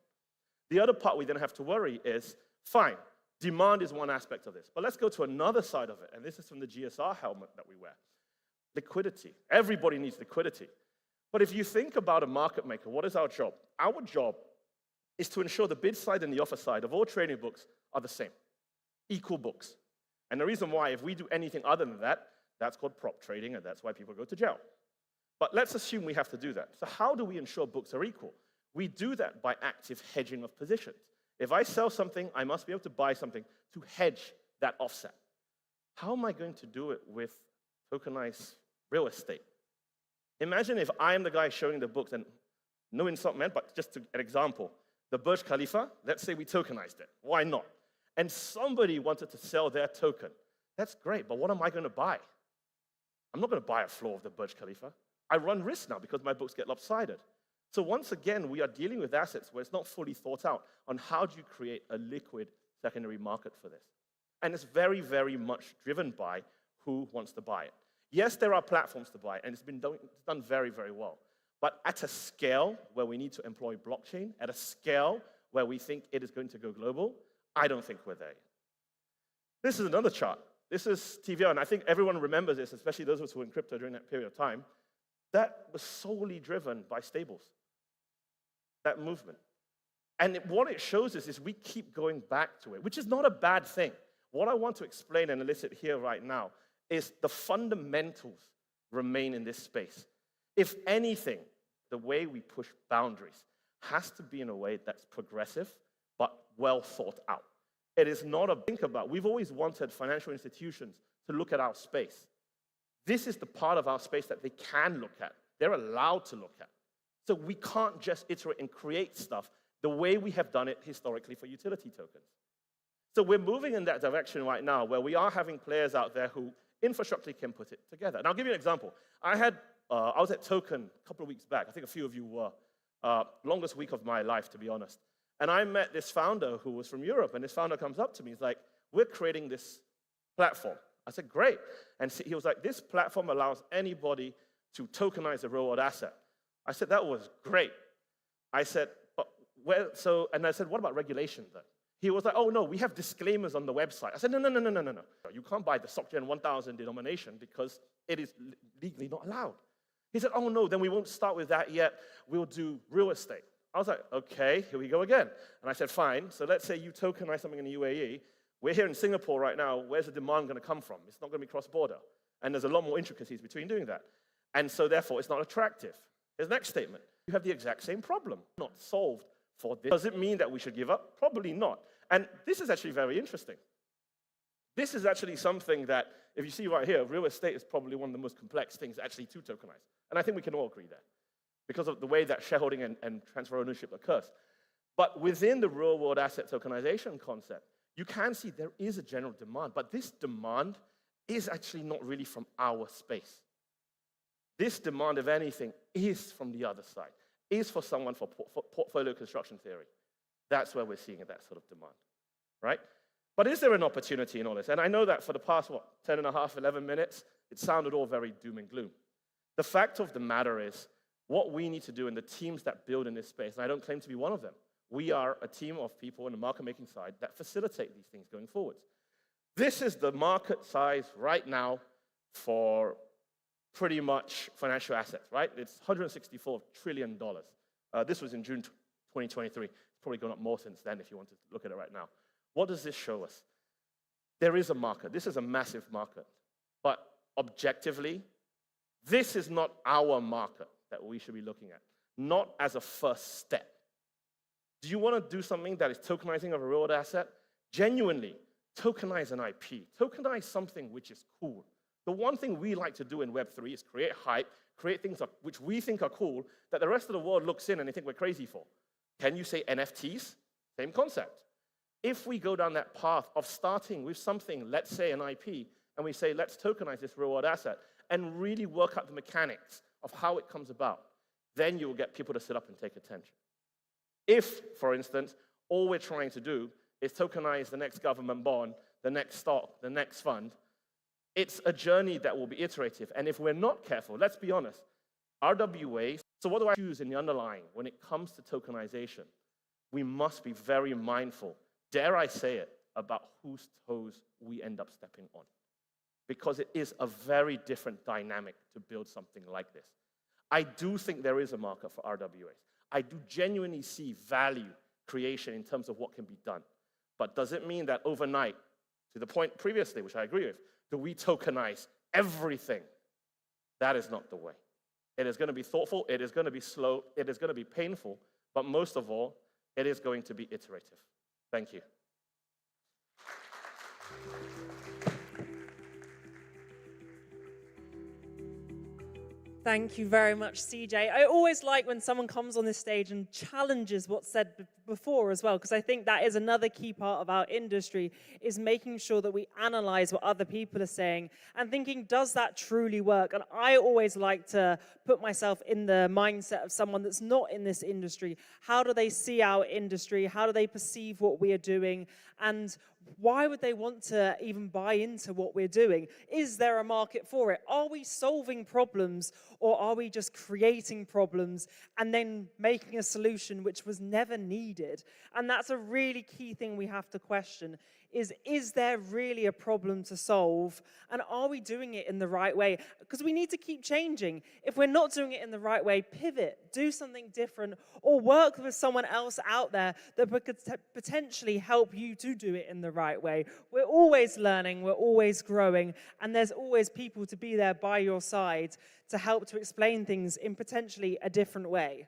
Speaker 11: The other part we then have to worry is, fine, demand is one aspect of this. But let's go to another side of it. And this is from the GSR helmet that we wear. Liquidity. Everybody needs liquidity. But if you think about a market maker, what is our job? Our job is to ensure the bid side and the offer side of all trading books are the same, equal books. And the reason why, if we do anything other than that, that's called prop trading, and that's why people go to jail. But let's assume we have to do that. So how do we ensure books are equal? We do that by active hedging of positions. If I sell something, I must be able to buy something to hedge that offset. How am I going to do it with tokenized real estate? Imagine if I am the guy showing the books, and no insult meant, but just an example. The Burj Khalifa, let's say we tokenized it. Why not? And somebody wanted to sell their token. That's great, but what am I going to buy? I'm not going to buy a floor of the Burj Khalifa. I run risk now because my books get lopsided. So once again, we are dealing with assets where it's not fully thought out on how do you create a liquid secondary market for this. And it's very, very much driven by who wants to buy it. Yes, there are platforms to buy, and it's done very, very well. But at a scale where we need to employ blockchain, at a scale where we think it is going to go global, I don't think we're there. This is another chart. This is TVR, and I think everyone remembers this, especially those of us who were in crypto during that period of time. That was solely driven by stables, that movement. And what it shows us is we keep going back to it, which is not a bad thing. What I want to explain and elicit here right now is the fundamentals remain in this space. If anything, the way we push boundaries has to be in a way that's progressive, but well thought out. It is not a think about. We've always wanted financial institutions to look at our space. This is the part of our space that they can look at. They're allowed to look at. So we can't just iterate and create stuff the way we have done it historically for utility tokens. So we're moving in that direction right now where we are having players out there who infrastructurally can put it together. And I'll give you an example. I was at Token a couple of weeks back. I think a few of you were. Longest week of my life, to be honest. And I met this founder who was from Europe, and this founder comes up to me. He's like, we're creating this platform. I said, great. And he was like, this platform allows anybody to tokenize a real-world asset. I said, that was great. I said, and I said, what about regulation then? He was like, oh, no, we have disclaimers on the website. I said, no. You can't buy the SocGen 1000 denomination because it is legally not allowed. He said, oh, no, then we won't start with that yet. We'll do real estate. I was like, okay, here we go again. And I said, fine, so let's say you tokenize something in the UAE. We're here in Singapore right now. Where's the demand going to come from? It's not going to be cross-border. And there's a lot more intricacies between doing that. And so therefore, it's not attractive. Here's the next statement. You have the exact same problem, not solved for this. Does it mean that we should give up? Probably not. And this is actually very interesting. This is actually something that, if you see right here, real estate is probably one of the most complex things actually to tokenize. And I think we can all agree there, because of the way that shareholding and transfer ownership occurs. But within the real-world asset tokenization concept, you can see there is a general demand, but this demand is actually not really from our space. This demand, if anything, is from the other side, is for someone for portfolio construction theory. That's where we're seeing that sort of demand, right? But is there an opportunity in all this? And I know that for the past, 10 and a half, 11 minutes, it sounded all very doom and gloom. The fact of the matter is, what we need to do in the teams that build in this space, and I don't claim to be one of them, we are a team of people on the market-making side that facilitate these things going forward. This is the market size right now for pretty much financial assets, right? It's $164 trillion. This was in June 2023. It's probably gone up more since then if you want to look at it right now. What does this show us? There is a market. This is a massive market. But objectively, this is not our market that we should be looking at, not as a first step. Do you want to do something that is tokenizing of a real asset? Genuinely, tokenize an IP. Tokenize something which is cool. The one thing we like to do in Web3 is create hype, create things which we think are cool that the rest of the world looks in and they think we're crazy for. Can you say NFTs? Same concept. If we go down that path of starting with something, let's say an IP, and we say, let's tokenize this real-world asset and really work out the mechanics of how it comes about, then you will get people to sit up and take attention. If, for instance, all we're trying to do is tokenize the next government bond, the next stock, the next fund, it's a journey that will be iterative. And if we're not careful, let's be honest, RWAs, so what do I choose in the underlying when it comes to tokenization? We must be very mindful, dare I say it, about whose toes we end up stepping on. Because it is a very different dynamic to build something like this. I do think there is a market for RWAs. I do genuinely see value creation in terms of what can be done. But does it mean that overnight, to the point previously, which I agree with, do we tokenize everything? That is not the way. It is going to be thoughtful, it is going to be slow, it is going to be painful, but most of all, it is going to be iterative. Thank you.
Speaker 1: Thank you very much, CJ. I always like when someone comes on this stage and challenges what's said before as well, because I think that is another key part of our industry, is making sure that we analyze what other people are saying and thinking, does that truly work? And I always like to put myself in the mindset of someone that's not in this industry. How do they see our industry? How do they perceive what we are doing? And why would they want to even buy into what we're doing? Is there a market for it? Are we solving problems, or are we just creating problems and then making a solution which was never needed? And that's a really key thing we have to question. Is there really a problem to solve? And are we doing it in the right way? Because we need to keep changing. If we're not doing it in the right way, pivot, do something different, or work with someone else out there that could potentially help you to do it in the right way. We're always learning, we're always growing, and there's always people to be there by your side to help to explain things in potentially a different way.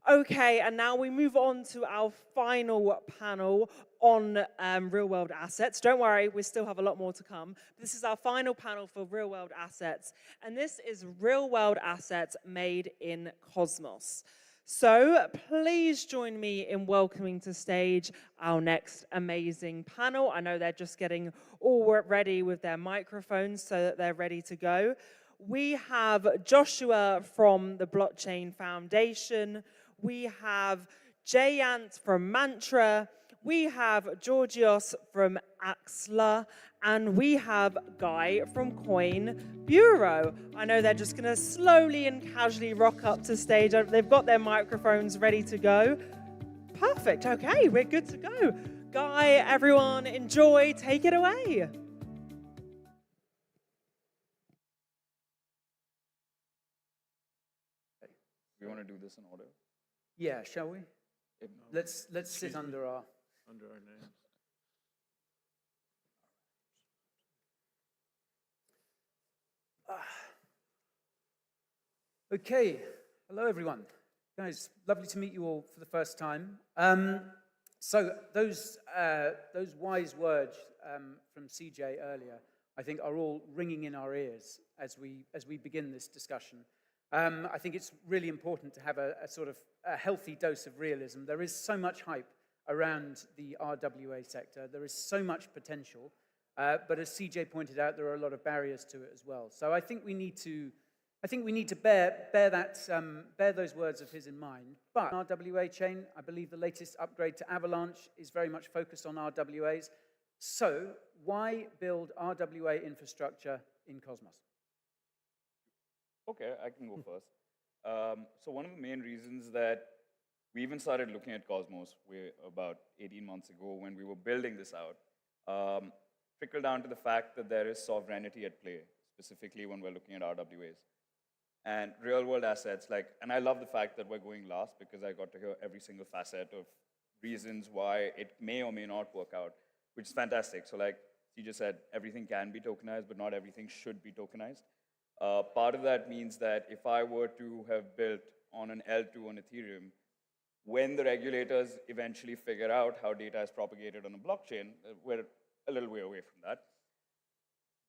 Speaker 1: Okay, and now we move on to our final panel on real-world assets. Don't worry, we still have a lot more to come. This is our final panel for real-world assets, and this is real-world assets made in Cosmos. So please join me in welcoming to stage our next amazing panel. I know they're just getting all ready with their microphones so that they're ready to go. We have Joshua from the Blockchain Foundation. We have Jayant from Mantra, we have Georgios from Axelar, and we have Guy from coinbureau. I know they're just going to slowly and casually rock up to stage. They've got their microphones ready to go. Perfect, okay, we're good to go. Guy, everyone, enjoy, take it away.
Speaker 12: We want to do this in order?
Speaker 13: Yeah, shall we? Let's sit under our
Speaker 12: names.
Speaker 13: Okay, hello everyone. Guys, lovely to meet you all for the first time. So those wise words from CJ earlier, I think are all ringing in our ears as we begin this discussion. I think it's really important to have a sort of a healthy dose of realism. There is so much hype around the RWA sector. There is so much potential, but as CJ pointed out, there are a lot of barriers to it as well. So I think we need to bear those words of his in mind. But RWA chain, I believe the latest upgrade to Avalanche is very much focused on RWAs. So why build RWA infrastructure in Cosmos?
Speaker 12: Okay, I can go first. So one of the main reasons that we even started looking at Cosmos about 18 months ago when we were building this out, trickled down to the fact that there is sovereignty at play, specifically when we're looking at RWAs. And real-world assets, and I love the fact that we're going last because I got to hear every single facet of reasons why it may or may not work out, which is fantastic. So like CJ said, everything can be tokenized, but not everything should be tokenized. Part of that means that if I were to have built on an L2 on Ethereum, when the regulators eventually figure out how data is propagated on a blockchain, we're a little way away from that.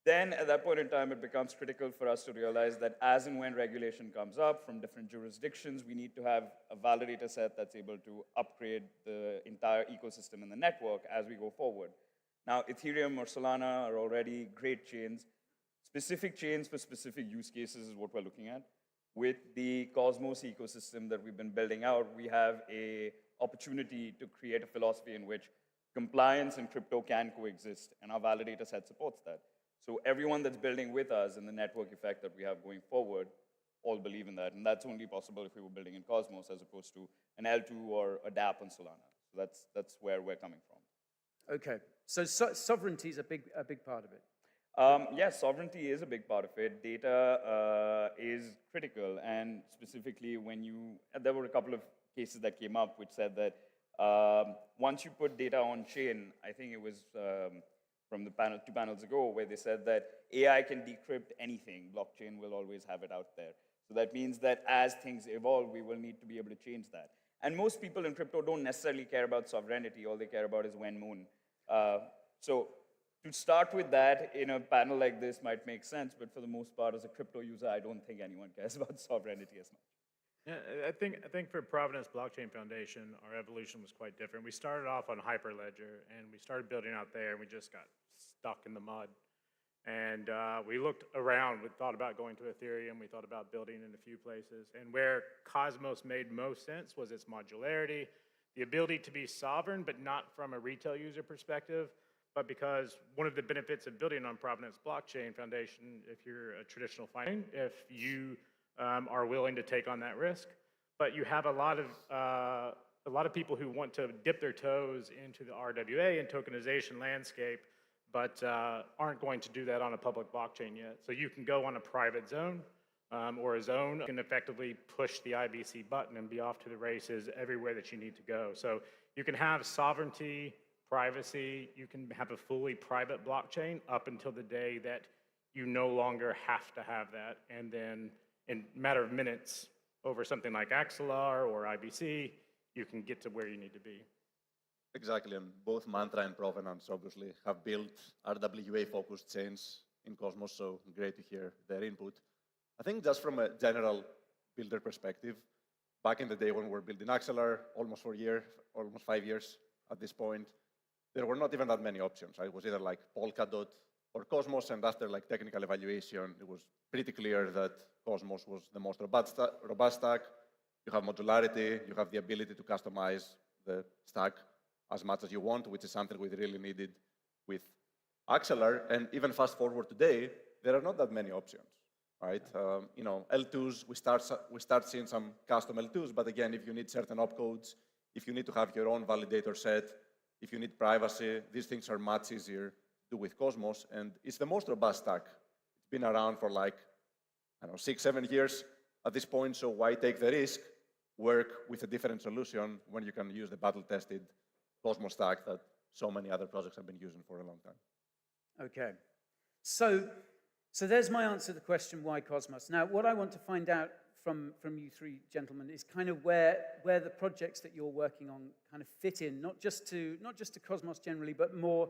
Speaker 12: Then at that point in time, it becomes critical for us to realize that as and when regulation comes up from different jurisdictions, we need to have a validator set that's able to upgrade the entire ecosystem in the network as we go forward. Now, Ethereum or Solana are already great chains. Specific chains for specific use cases is what we're looking at. With the Cosmos ecosystem that we've been building out, we have an opportunity to create a philosophy in which compliance and crypto can coexist, and our validator set supports that. So everyone that's building with us and the network effect that we have going forward all believe in that, and that's only possible if we were building in Cosmos as opposed to an L2 or a dApp on Solana. So that's where we're coming from.
Speaker 13: Okay, so sovereignty is a big part of it.
Speaker 12: Yes, sovereignty is a big part of it. Data is critical, and specifically there were a couple of cases that came up which said that once you put data on chain, I think it was from the panel 2 panels ago, where they said that AI can decrypt anything. Blockchain will always have it out there. So that means that as things evolve, we will need to be able to change that. And most people in crypto don't necessarily care about sovereignty. All they care about is when moon. So to start with that in a panel like this might make sense, but for the most part, as a crypto user, I don't think anyone cares about sovereignty as much.
Speaker 16: Yeah, I think for Providence Blockchain Foundation, our evolution was quite different. We started off on Hyperledger, and we started building out there, and we just got stuck in the mud. And we looked around, we thought about going to Ethereum, we thought about building in a few places, and where Cosmos made most sense was its modularity, the ability to be sovereign, but not from a retail user perspective, but because one of the benefits of building on Providence Blockchain Foundation, if you're a traditional finance, if you are willing to take on that risk, but you have a lot of people who want to dip their toes into the RWA and tokenization landscape, but aren't going to do that on a public blockchain yet. So you can go on a private zone or a zone and effectively push the IBC button and be off to the races everywhere that you need to go. So you can have sovereignty, privacy, you can have a fully private blockchain up until the day that you no longer have to have that, and then in a matter of minutes, over something like axelar or IBC, you can get to where you need to be.
Speaker 4: Exactly, and both Mantra and Provenance obviously have built RWA-focused chains in Cosmos, so great to hear their input. I think just from a general builder perspective, back in the day when we were building axelar, almost 5 years at this point, there were not even that many options, right? It was either like Polkadot or Cosmos, and after like technical evaluation, it was pretty clear that Cosmos was the most robust stack. You have modularity, you have the ability to customize the stack as much as you want, which is something we really needed with axelar. And even fast forward today, there are not that many options, right? L2s, we start seeing some custom L2s, but again, if you need certain opcodes, if you need to have your own validator set, if you need privacy, these things are much easier to do with Cosmos, and it's the most robust stack. It's been around for like, 6-7 years at this point, so why take the risk, work with a different solution when you can use the battle-tested Cosmos stack that so many other projects have been using for a long time.
Speaker 13: Okay, so So there's my answer to the question, why Cosmos? Now, what I want to find out from you three gentlemen is kind of where the projects that you're working on kind of fit in, not just to Cosmos generally, but more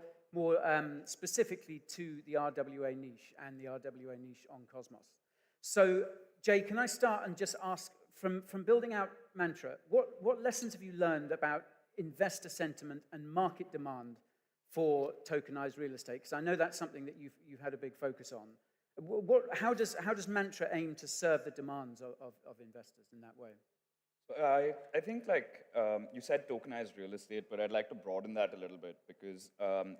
Speaker 13: specifically to the RWA niche and the RWA niche on Cosmos. So, Jay, can I start and just ask, from building out Mantra, what lessons have you learned about investor sentiment and market demand for tokenized real estate? Because I know that's something that you've had a big focus on. How does Mantra aim to serve the demands of investors in that way?
Speaker 12: I think, like you said, tokenized real estate, but I'd like to broaden that a little bit because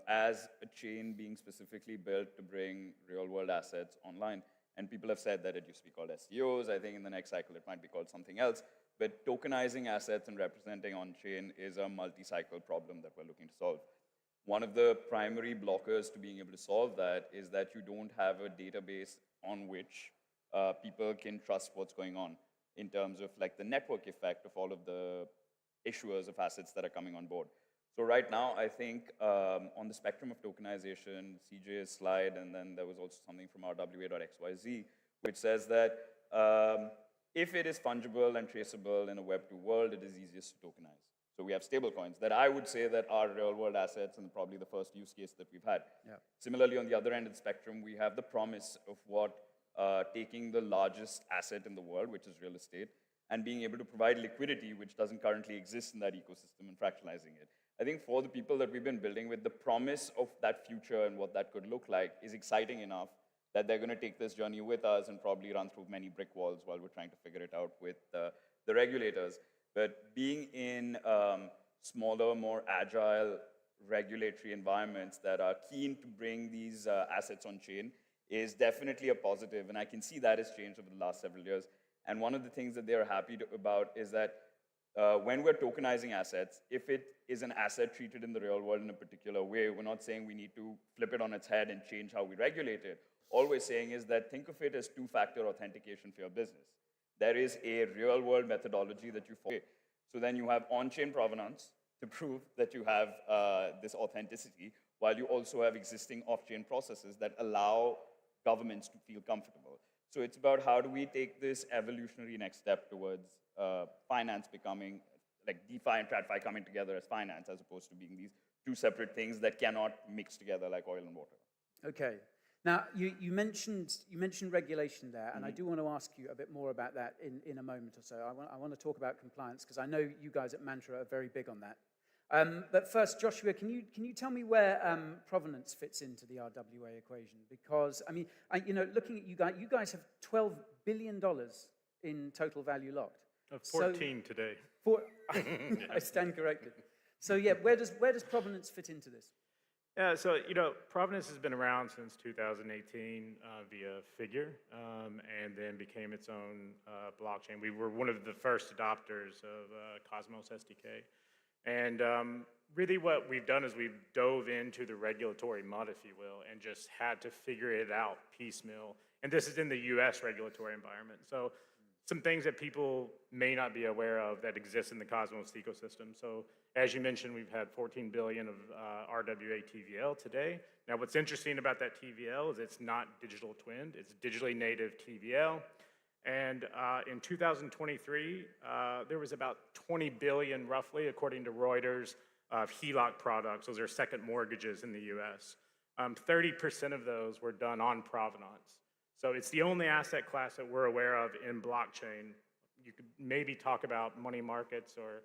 Speaker 12: as a chain being specifically built to bring real-world assets online, and people have said that it used to be called SEOs. I think in the next cycle it might be called something else. But tokenizing assets and representing on-chain is a multi-cycle problem that we're looking to solve. One of the primary blockers to being able to solve that is that you don't have a database on which people can trust what's going on in terms of like the network effect of all of the issuers of assets that are coming on board. So right now, I think on the spectrum of tokenization, CJ's slide, and then there was also something from rwa.xyz, which says that if it is fungible and traceable in a Web 2 world, it is easiest to tokenize. So we have stablecoins that I would say that are real-world assets and probably the first use case that we've had.
Speaker 13: Yeah.
Speaker 12: Similarly, on the other end of the spectrum, we have the promise of what taking the largest asset in the world, which is real estate, and being able to provide liquidity, which doesn't currently exist in that ecosystem, and fractionalizing it. I think for the people that we've been building with, the promise of that future and what that could look like is exciting enough that they're going to take this journey with us and probably run through many brick walls while we're trying to figure it out with the regulators. But being in smaller, more agile regulatory environments that are keen to bring these assets on chain is definitely a positive, and I can see that has changed over the last several years. And one of the things that they're happy about is that when we're tokenizing assets, if it is an asset treated in the real world in a particular way, we're not saying we need to flip it on its head and change how we regulate it. All we're saying is that think of it as two-factor authentication for your business. There is a real-world methodology that you follow. So then you have on-chain provenance to prove that you have this authenticity, while you also have existing off-chain processes that allow governments to feel comfortable. So it's about how do we take this evolutionary next step towards finance becoming, like DeFi and TradFi coming together as finance, as opposed to being these two separate things that cannot mix together like oil and water.
Speaker 13: Okay. Now, you mentioned regulation there, and I do want to ask you a bit more about that in a moment or so. I want to talk about compliance, because I know you guys at Mantra are very big on that. But first, Joshua, can you tell me where provenance fits into the RWA equation? Because, I mean, looking at you guys have $12 billion in total value locked.
Speaker 16: 14 today.
Speaker 13: I stand corrected. So yeah, where does provenance fit into this?
Speaker 16: Yeah, so provenance has been around since 2018 via Figure, and then became its own blockchain. We were one of the first adopters of Cosmos SDK. And really what we've done is we've dove into the regulatory mud, if you will, and just had to figure it out piecemeal. And this is in the US regulatory environment. So some things that people may not be aware of that exist in the Cosmos ecosystem. So as you mentioned, we've had 14 billion of RWA TVL today. Now what's interesting about that TVL is it's not digital twinned, it's digitally native TVL. And in 2023, there was about 20 billion roughly, according to Reuters, of HELOC products. Those are second mortgages in the US. 30% of those were done on provenance. So it's the only asset class that we're aware of in blockchain. You could maybe talk about money markets or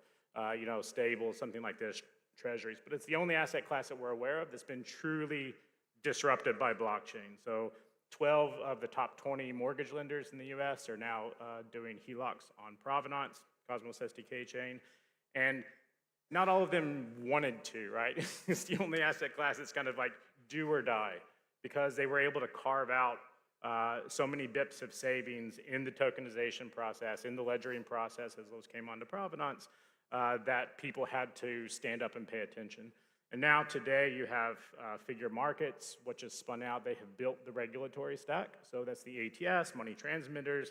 Speaker 16: stable, something like this, treasuries, but it's the only asset class that we're aware of that's been truly disrupted by blockchain. So 12 of the top 20 mortgage lenders in the US are now doing HELOCs on provenance, Cosmos SDK chain, and not all of them wanted to, right? It's the only asset class that's kind of like do or die, because they were able to carve out so many bips of savings in the tokenization process, in the ledgering process as those came onto provenance, that people had to stand up and pay attention. And now today you have Figure Markets, which has spun out. They have built the regulatory stack. So that's the ATS, money transmitters,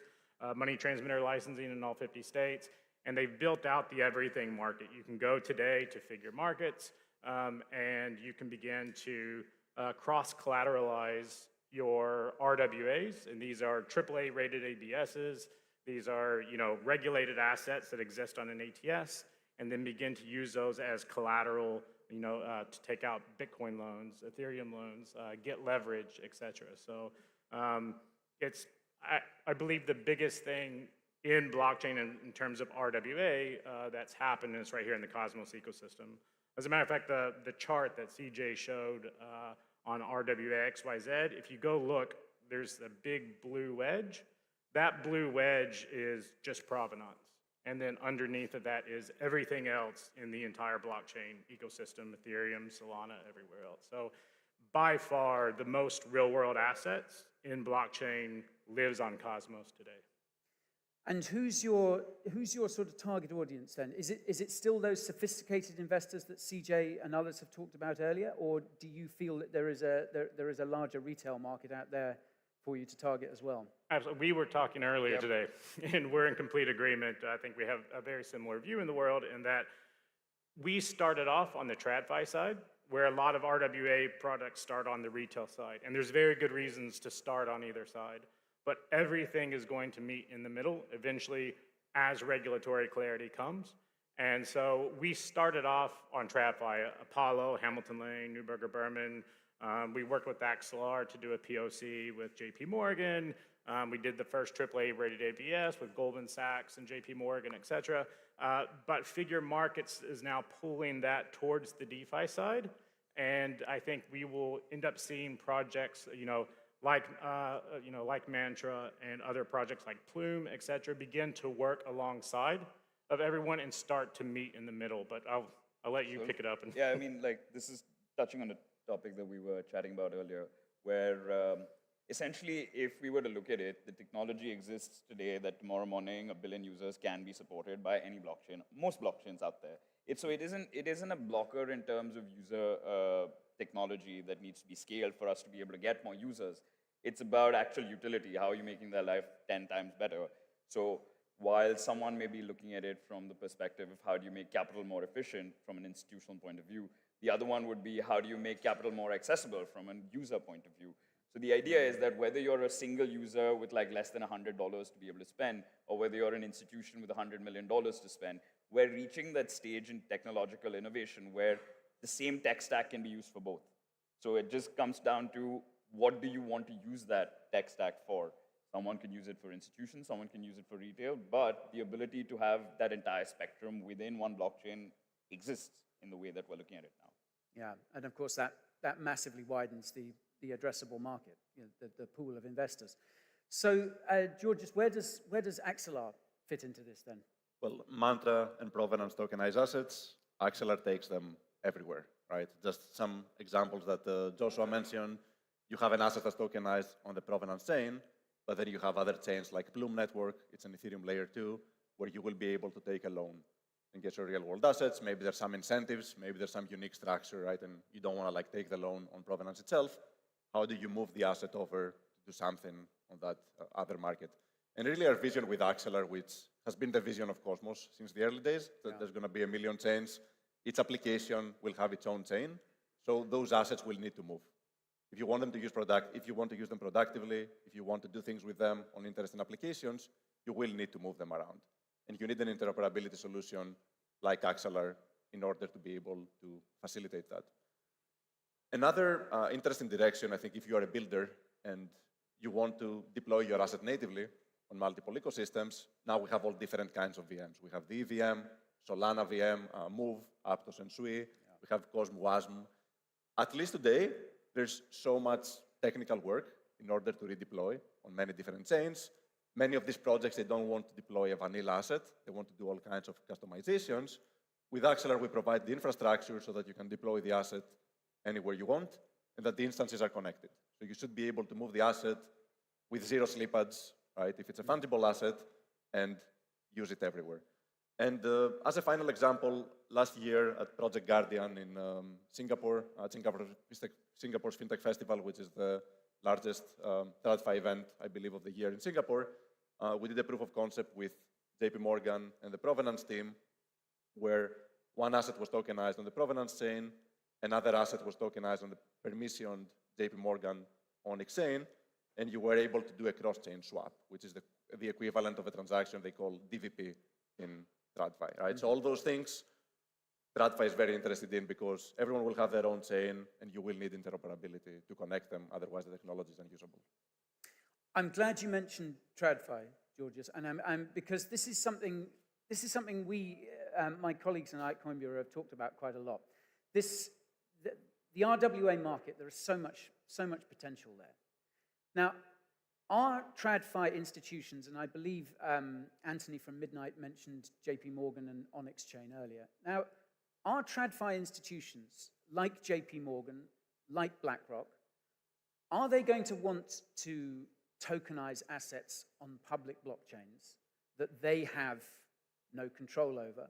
Speaker 16: money transmitter licensing in all 50 states. And they've built out the everything market. You can go today to Figure Markets and you can begin to cross-collateralize your RWAs, and these are AAA rated ABSs. These are, regulated assets that exist on an ATS, and then begin to use those as collateral, to take out Bitcoin loans, Ethereum loans, get leverage, etc. So I believe the biggest thing in blockchain in terms of RWA that's happened is right here in the Cosmos ecosystem. As a matter of fact, the chart that CJ showed on RWA XYZ, if you go look, there's the big blue wedge. That blue wedge is just provenance. And then underneath of that is everything else in the entire blockchain ecosystem, Ethereum, Solana, everywhere else. So by far, the most real-world assets in blockchain lives on Cosmos today.
Speaker 13: And who's your sort of target audience then? Is it still those sophisticated investors that CJ and others have talked about earlier, or do you feel that there is a larger retail market out there for you to target as well?
Speaker 16: Absolutely. We were talking earlier today, and we're in complete agreement. I think we have a very similar view in the world in that we started off on the TradFi side, where a lot of RWA products start on the retail side. And there's very good reasons to start on either side. But everything is going to meet in the middle eventually as regulatory clarity comes. And so we started off on TradFi, Apollo, Hamilton Lane, Neuberger Berman. We worked with axelar to do a POC with JP Morgan. We did the first AAA rated ABS with Goldman Sachs and JP Morgan, et cetera. But Figure Markets is now pulling that towards the DeFi side. And I think we will end up seeing projects, like Mantra and other projects like Plume, et cetera, begin to work alongside of everyone and start to meet in the middle. But I'll let you pick it up.
Speaker 12: Yeah, I mean, this is touching on a topic that we were chatting about earlier, where essentially, if we were to look at it, the technology exists today that tomorrow morning 1 billion users can be supported by any blockchain, most blockchains out there. So it isn't a blocker in terms of user technology that needs to be scaled for us to be able to get more users. It's about actual utility. How are you making their life 10 times better? So while someone may be looking at it from the perspective of how do you make capital more efficient from an institutional point of view, the other one would be how do you make capital more accessible from a user point of view. So the idea is that whether you're a single user with less than $100 to be able to spend, or whether you're an institution with $100 million to spend, we're reaching that stage in technological innovation where the same tech stack can be used for both. So it just comes down to what do you want to use that tech stack for? Someone can use it for institutions, someone can use it for retail, but the ability to have that entire spectrum within one blockchain exists in the way that we're looking at it now.
Speaker 13: Yeah, and of course that massively widens the addressable market, the pool of investors. So, Georges, where does axelar fit into this then?
Speaker 7: Well, Mantra and provenance tokenized assets, axelar takes them everywhere, right? Just some examples that Joshua mentioned. You have an asset that's tokenized on the provenance chain, but then you have other chains like Plume Network, it's an Ethereum layer 2, where you will be able to take a loan and get your real world assets. Maybe there's some incentives, maybe there's some unique structure, right? And you don't want to take the loan on provenance itself. How do you move the asset over to do something on that other market? And really our vision with axelar, which has been the vision of Cosmos since the early days, that there's going to be 1 million chains. Each application will have its own chain. So those assets will need to move. If you want them to use if you want to use them productively, if you want to do things with them on interesting applications, you will need to move them around. And you need an interoperability solution like axelar in order to be able to facilitate that. Another interesting direction, I think, if you are a builder and you want to deploy your asset natively on multiple ecosystems, now we have all different kinds of VMs. We have the EVM, Solana VM, Move, Aptos, and Sui. We have Cosmo. At least today, there's so much technical work in order to redeploy on many different chains. Many of these projects, they don't want to deploy a vanilla asset. They want to do all kinds of customizations. With axelar, we provide the infrastructure so that you can deploy the asset anywhere you want, and that the instances are connected. So you should be able to move the asset with zero slippage, right, if it's a fungible asset, and use it everywhere. And as a final example, last year at Project Guardian in Singapore, Singapore's FinTech Festival, which is the largest TradFi event, I believe, of the year in Singapore, we did a proof of concept with JP Morgan and the provenance team, where one asset was tokenized on the provenance chain, another asset was tokenized on the permissioned JP Morgan on Exchange, and you were able to do a cross-chain swap, which is the equivalent of a transaction they call DVP in TradFi, right? So all those things, TradFi is very interested in because everyone will have their own chain, and you will need interoperability to connect them, otherwise the technology is unusable.
Speaker 13: I'm glad you mentioned TradFi, Georgios, and because this is something we, my colleagues in coinbureau have talked about quite a lot. The RWA market, there is so much potential there. Now, our TradFi institutions, and I believe Anthony from Midnight mentioned JP Morgan and Onyx Chain earlier. Now, our TradFi institutions, like JP Morgan, like BlackRock, are they going to want to tokenize assets on public blockchains that they have no control over?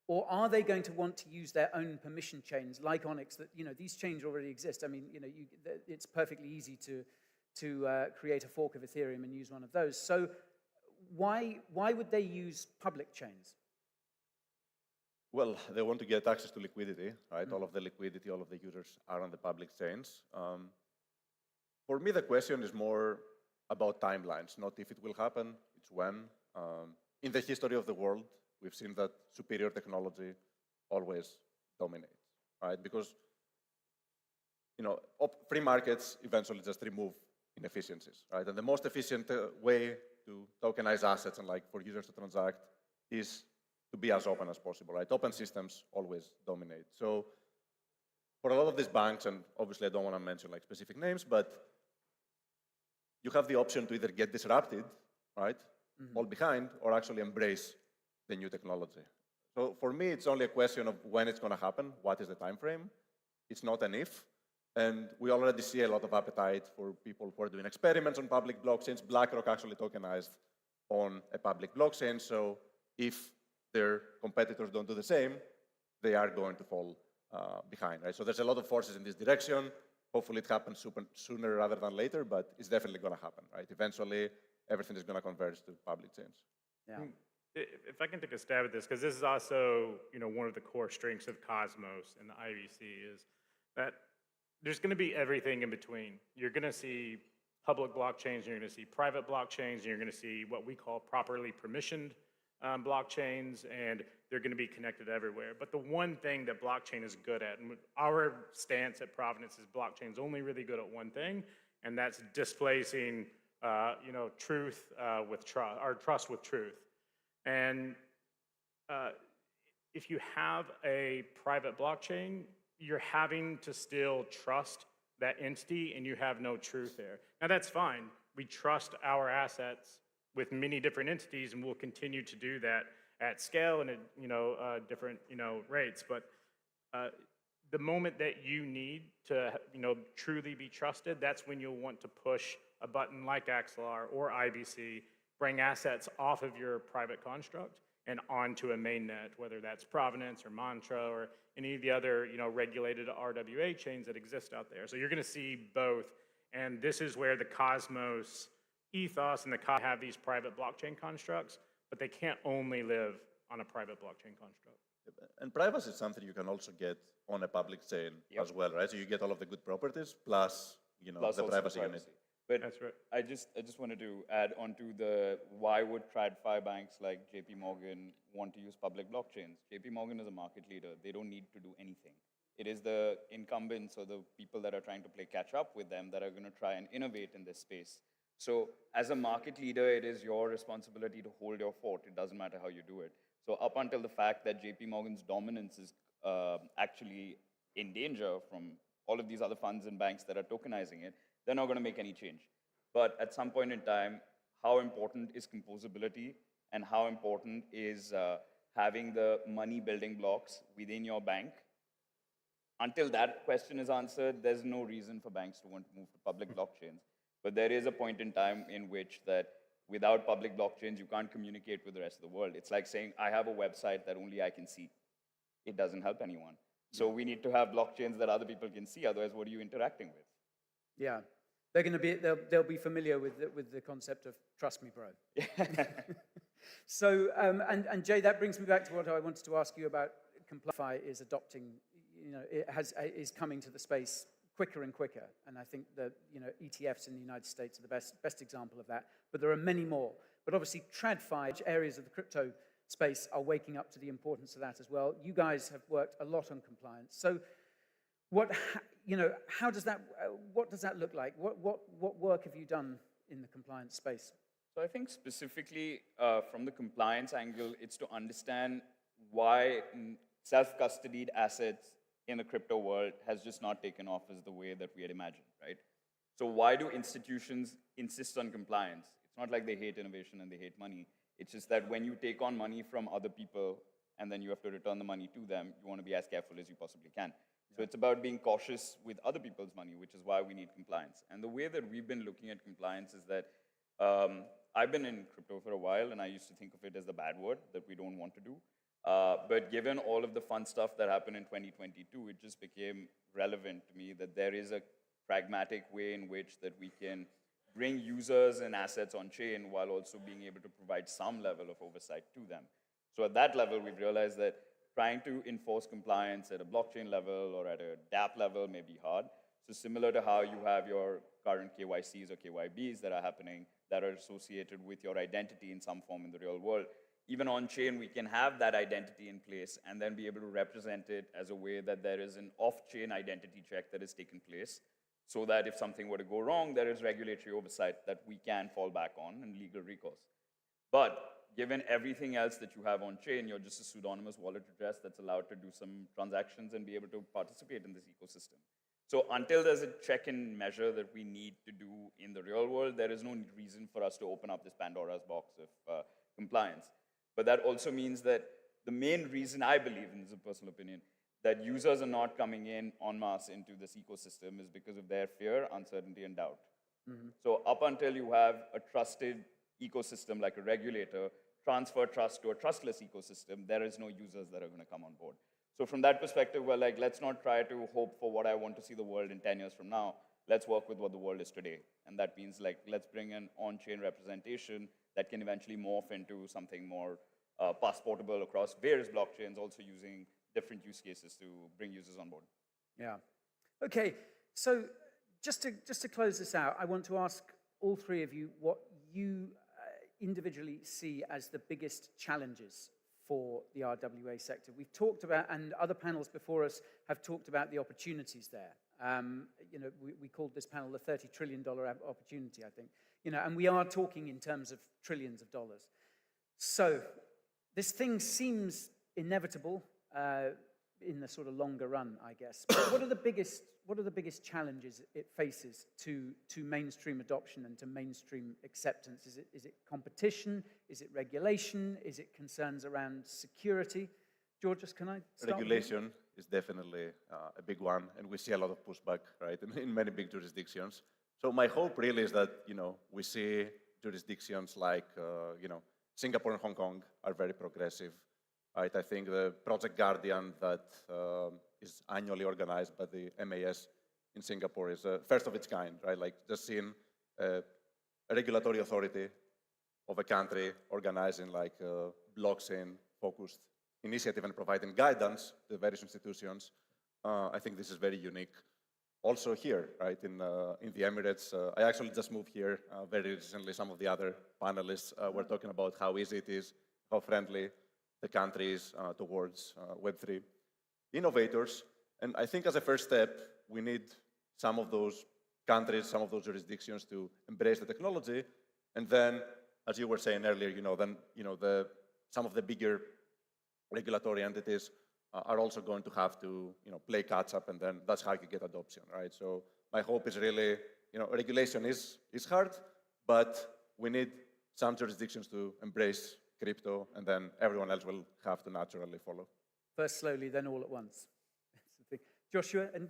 Speaker 13: Or are they going to want to use their own permission chains like Onyx that, these chains already exist. I mean, it's perfectly easy to create a fork of Ethereum and use one of those. So why would they use public chains?
Speaker 7: Well, they want to get access to liquidity, right? All of the liquidity, all of the users are on the public chains. For me, the question is more about timelines, not if it will happen, it's when. In the history of the world, we've seen that superior technology always dominates, right? Because, free markets eventually just remove inefficiencies, right? And the most efficient way to tokenize assets and for users to transact is to be as open as possible, right? Open systems always dominate. So for a lot of these banks, and obviously I don't want to mention specific names, but you have the option to either get disrupted, right? Fall behind, or actually embrace the new technology. So for me, it's only a question of when it's going to happen, what is the time frame. It's not an if. And we already see a lot of appetite for people who are doing experiments on public blockchains. BlackRock actually tokenized on a public blockchain. So if their competitors don't do the same, they are going to fall behind, right? So there's a lot of forces in this direction. Hopefully it happens sooner rather than later, but it's definitely going to happen, right? Eventually, everything is going to converge to public chains.
Speaker 13: Yeah.
Speaker 16: If I can take a stab at this, because this is also, one of the core strengths of Cosmos and the IBC is that there's going to be everything in between. You're going to see public blockchains, you're going to see private blockchains, and you're going to see what we call properly permissioned blockchains, and they're going to be connected everywhere. But the one thing that blockchain is good at, and our stance at Provenance is blockchain's only really good at one thing, and that's displacing, truth with trust, or trust with truth. And if you have a private blockchain, you're having to still trust that entity, and you have no truth there. Now that's fine. We trust our assets with many different entities, and we'll continue to do that at scale and at different rates. But the moment that you need to truly be trusted, that's when you'll want to push a button like axelar or IBC, bring assets off of your private construct and onto a mainnet, whether that's Provenance or Mantra or any of the other regulated RWA chains that exist out there. So you're going to see both, and this is where the Cosmos ethos and the have these private blockchain constructs, but they can't only live on a private blockchain construct.
Speaker 7: And privacy is something you can also get on a public chain as well, right? So you get all of the good properties plus, the privacy you need.
Speaker 12: But that's right. I just wanted to add on to the why would TradFi banks like JP Morgan want to use public blockchains? JP Morgan is a market leader. They don't need to do anything. It is the incumbents or the people that are trying to play catch up with them that are going to try and innovate in this space. So as a market leader, it is your responsibility to hold your fort. It doesn't matter how you do it. So up until the fact that JP Morgan's dominance is actually in danger from all of these other funds and banks that are tokenizing it, they're not going to make any change. But at some point in time, how important is composability and how important is having the money building blocks within your bank? Until that question is answered, there's no reason for banks to want to move to public blockchains. But there is a point in time in which that without public blockchains, you can't communicate with the rest of the world. It's like saying, I have a website that only I can see. It doesn't help anyone. So we need to have blockchains that other people can see. Otherwise, what are you interacting with?
Speaker 13: Yeah, they're going to be. They'll be familiar with the concept of trust me, bro. So, and Jay, that brings me back to what I wanted to ask you about. Complify is adopting. It is coming to the space quicker and quicker. And I think that ETFs in the United States are the best example of that. But there are many more. But obviously, TradFi, areas of the crypto space are waking up to the importance of that as well. You guys have worked a lot on compliance. So how does that, what does that look like? What work have you done in the compliance space?
Speaker 12: So I think specifically from the compliance angle, it's to understand why self-custodied assets in the crypto world has just not taken off as the way that we had imagined, right? So why do institutions insist on compliance? It's not like they hate innovation and they hate money. It's just that when you take on money from other people and then you have to return the money to them, you want to be as careful as you possibly can. So it's about being cautious with other people's money, which is why we need compliance. And the way that we've been looking at compliance is that I've been in crypto for a while, and I used to think of it as the bad word that we don't want to do. But given all of the fun stuff that happened in 2022, it just became relevant to me that there is a pragmatic way in which that we can bring users and assets on chain while also being able to provide some level of oversight to them. So at that level, we've realized that trying to enforce compliance at a blockchain level or at a dApp level may be hard. So similar to how you have your current KYCs or KYBs that are happening that are associated with your identity in some form in the real world, even on chain, we can have that identity in place and then be able to represent it as a way that there is an off-chain identity check that is taken place so that if something were to go wrong, there is regulatory oversight that we can fall back on and legal recourse. But given everything else that you have on chain, you're just a pseudonymous wallet address that's allowed to do some transactions and be able to participate in this ecosystem. So until there's a check and measure that we need to do in the real world, there is no reason for us to open up this Pandora's box of compliance. But that also means that the main reason I believe, and this is a personal opinion, that users are not coming in en masse into this ecosystem is because of their fear, uncertainty, and doubt. So up until you have a trusted ecosystem like a regulator, transfer trust to a trustless ecosystem, there is no users that are going to come on board. So from that perspective, we're like, let's not try to hope for what I want to see the world in 10 years from now. Let's work with what the world is today. And that means like, let's bring an on-chain representation that can eventually morph into something more passportable across various blockchains, also using different use cases to bring users on board.
Speaker 13: Yeah. Okay, so just to close this out, I want to ask all three of you what you individually see as the biggest challenges for the RWA sector. We've talked about, and other panels before us have talked about the opportunities there. We called this panel the $30 trillion opportunity, I think. And we are talking in terms of trillions of dollars. So this thing seems inevitable in the sort of longer run, I guess. But what are the biggest challenges it faces to mainstream adoption and to mainstream acceptance? Is it competition? Is it regulation? Is it concerns around security? Georgios, can I start?
Speaker 7: Regulation is definitely a big one, and we see a lot of pushback, right, in many big jurisdictions. So my hope really is that, we see jurisdictions like, Singapore and Hong Kong are very progressive, right? I think the Project Guardian that is annually organized by the MAS in Singapore is first of its kind, right? Like just seeing a regulatory authority of a country organizing like a blockchain-focused initiative and providing guidance to various institutions. I think this is very unique. Also here, right, in the Emirates, I actually just moved here very recently. Some of the other panelists were talking about how easy it is, how friendly the country is towards Web3 innovators. And I think as a first step, we need some of those countries, some of those jurisdictions to embrace the technology. And then, as you were saying earlier, some of the bigger regulatory entities are also going to have to, play catch up, and then that's how you get adoption, right? So my hope is really, regulation is hard, but we need some jurisdictions to embrace crypto, and then everyone else will have to naturally follow.
Speaker 13: First slowly, then all at once. Joshua, and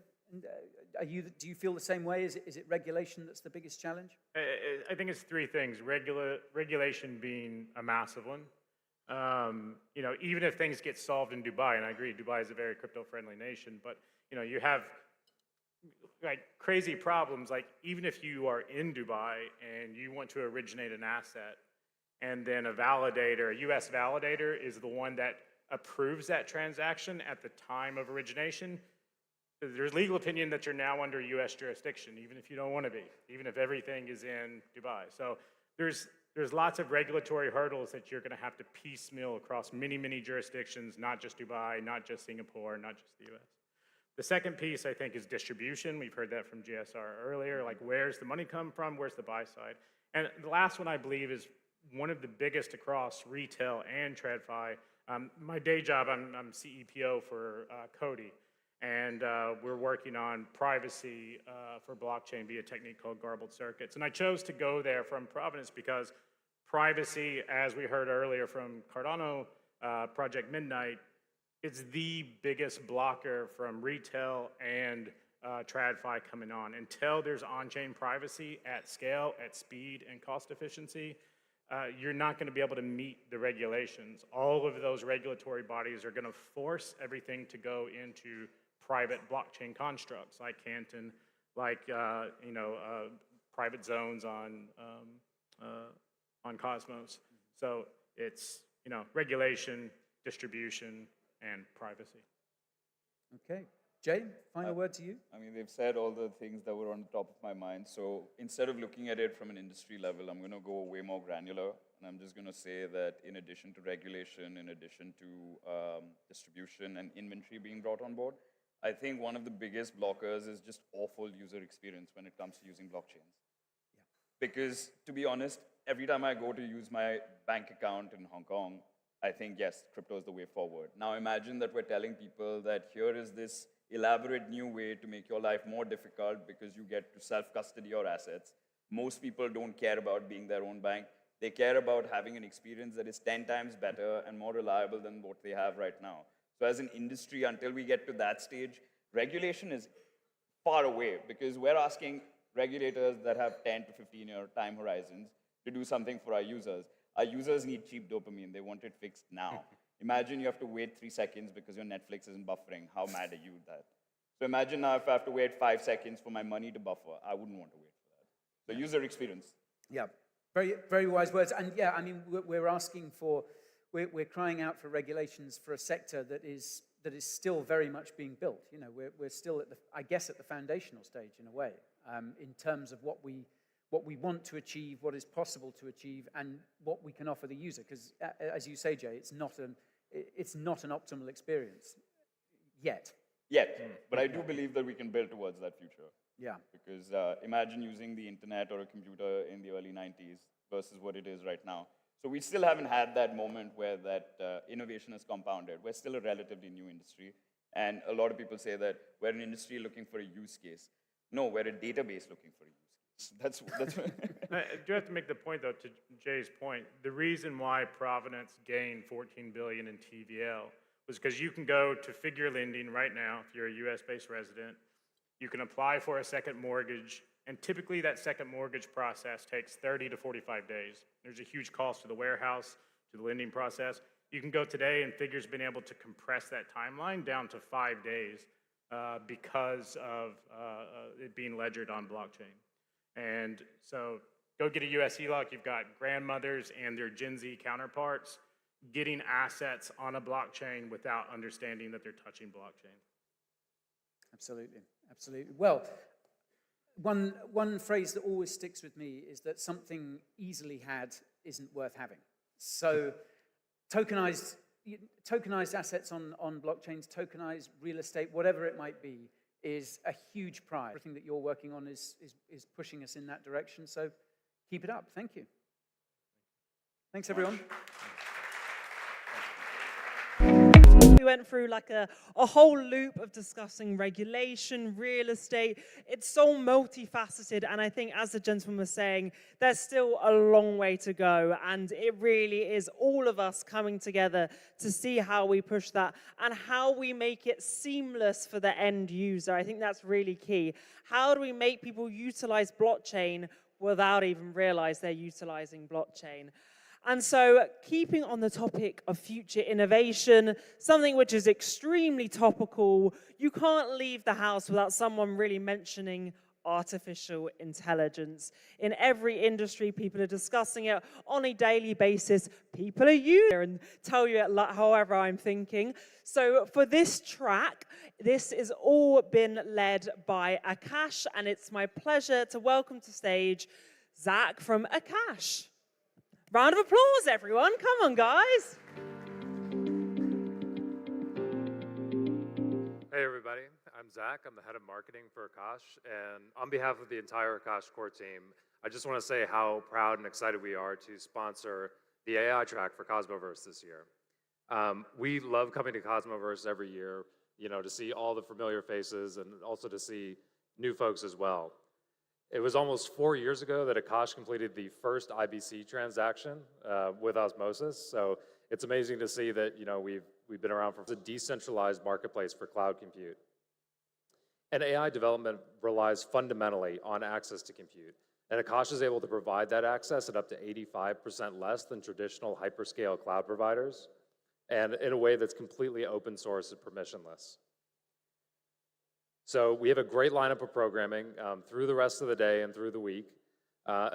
Speaker 13: do you feel the same way? Is it regulation that's the biggest challenge?
Speaker 16: I think it's three things. Regulation being a massive one. Even if things get solved in Dubai, and I agree, Dubai is a very crypto-friendly nation, but you have like crazy problems. Like even if you are in Dubai and you want to originate an asset, and then a validator, a US validator, is the one that approves that transaction at the time of origination, there's legal opinion that you're now under US jurisdiction, even if you don't want to be, even if everything is in Dubai. So there's lots of regulatory hurdles that you're going to have to piecemeal across many, many jurisdictions, not just Dubai, not just Singapore, not just the US. The second piece, I think, is distribution. We've heard that from GSR earlier, like where's the money come from, where's the buy side? And the last one, I believe, is one of the biggest across retail and TradFi. My day job, I'm CEPO for Cody, and we're working on privacy for blockchain via a technique called garbled circuits. And I chose to go there from Provenance because privacy, as we heard earlier from Cardano Project Midnight, it's the biggest blocker from retail and TradFi coming on. Until there's on-chain privacy at scale, at speed, and cost efficiency, you're not going to be able to meet the regulations. All of those regulatory bodies are going to force everything to go into private blockchain constructs like Canton, like private zones on Cosmos. So it's regulation, distribution, and privacy.
Speaker 13: Okay. Jay, final word to you.
Speaker 12: I mean, they've said all the things that were on the top of my mind. So instead of looking at it from an industry level, I'm going to go way more granular. And I'm just going to say that in addition to regulation, in addition to distribution and inventory being brought on board, I think one of the biggest blockers is just awful user experience when it comes to using blockchains. Yeah. Because to be honest, every time I go to use my bank account in Hong Kong, I think, yes, crypto is the way forward. Now imagine that we're telling people that here is this elaborate new way to make your life more difficult because you get to self-custody your assets. Most people don't care about being their own bank. They care about having an experience that is 10 times better and more reliable than what they have right now. So as an industry, until we get to that stage, regulation is far away because we're asking regulators that have 10 to 15-year time horizons to do something for our users. Our users need cheap dopamine. They want it fixed now. Imagine you have to wait 3 seconds because your Netflix isn't buffering. How mad are you at that? So imagine now if I have to wait 5 seconds for my money to buffer. I wouldn't want to wait for that. So user experience.
Speaker 13: Yeah, very, very wise words. And yeah, I mean, we're asking for, we're crying out for regulations for a sector that is still very much being built. You know, we're still at the, I guess, at the foundational stage in a way, in terms of what we want to achieve, what is possible to achieve, and what we can offer the user. Because, as you say, Jay, it's not an optimal experience yet.
Speaker 12: But I do believe that we can build towards that future.
Speaker 13: Yeah.
Speaker 12: Because imagine using the internet or a computer in the early 90s versus what it is right now. So we still haven't had that moment where that innovation is compounded. We're still a relatively new industry. And a lot of people say that we're an industry looking for a use case. No, we're a database looking for a use case. That's
Speaker 16: I do have to make the point, though, to Jay's point. The reason why Provenance gained $14 billion in TVL was because you can go to figure lending right now if you're a US-based resident. You can apply for a second mortgage, and typically that second mortgage process takes 30 to 45 days. There's a huge cost to the warehouse, to the lending process. You can go today, and Figure's been able to compress that timeline down to 5 days because of it being ledgered on blockchain. And so go get a US HELOC. You've got grandmothers and their Gen Z counterparts getting assets on a blockchain without understanding that they're touching blockchain.
Speaker 13: Absolutely, absolutely. Well, one phrase that always sticks with me is that something easily had isn't worth having. So tokenized assets on blockchains, tokenized real estate, whatever it might be, is a huge prize. Everything that you're working on is pushing us in that direction. So keep it up. Thank you. Thanks, everyone.
Speaker 1: We went through like a whole loop of discussing regulation, real estate. It's so multifaceted, and I think, as the gentleman was saying, there's still a long way to go, and it really is all of us coming together to see how we push that and how we make it seamless for the end user. I think that's really key. How do we make people utilize blockchain without even realize they're utilizing blockchain? And so, keeping on the topic of future innovation, something which is extremely topical, you can't leave the house without someone really mentioning artificial intelligence. In every industry, people are discussing it on a daily basis. People are using it and tell you it however I'm thinking. So for this track, this has all been led by Akash, and it's my pleasure to welcome to stage Zach from Akash. Round of applause, everyone. Come on, guys.
Speaker 15: Hey, everybody. I'm Zach. I'm the head of marketing for Akash. And on behalf of the entire Akash core team, I just want to say how proud and excited we are to sponsor the AI track for Cosmoverse this year. We love coming to Cosmoverse every year, to see all the familiar faces and also to see new folks as well. It was almost 4 years ago that Akash completed the first IBC transaction with osmosis. So it's amazing to see that, we've been around for a decentralized marketplace for cloud compute. And AI development relies fundamentally on access to compute. And Akash is able to provide that access at up to 85% less than traditional hyperscale cloud providers, and in a way that's completely open source and permissionless. So we have a great lineup of programming through the rest of the day and through the week.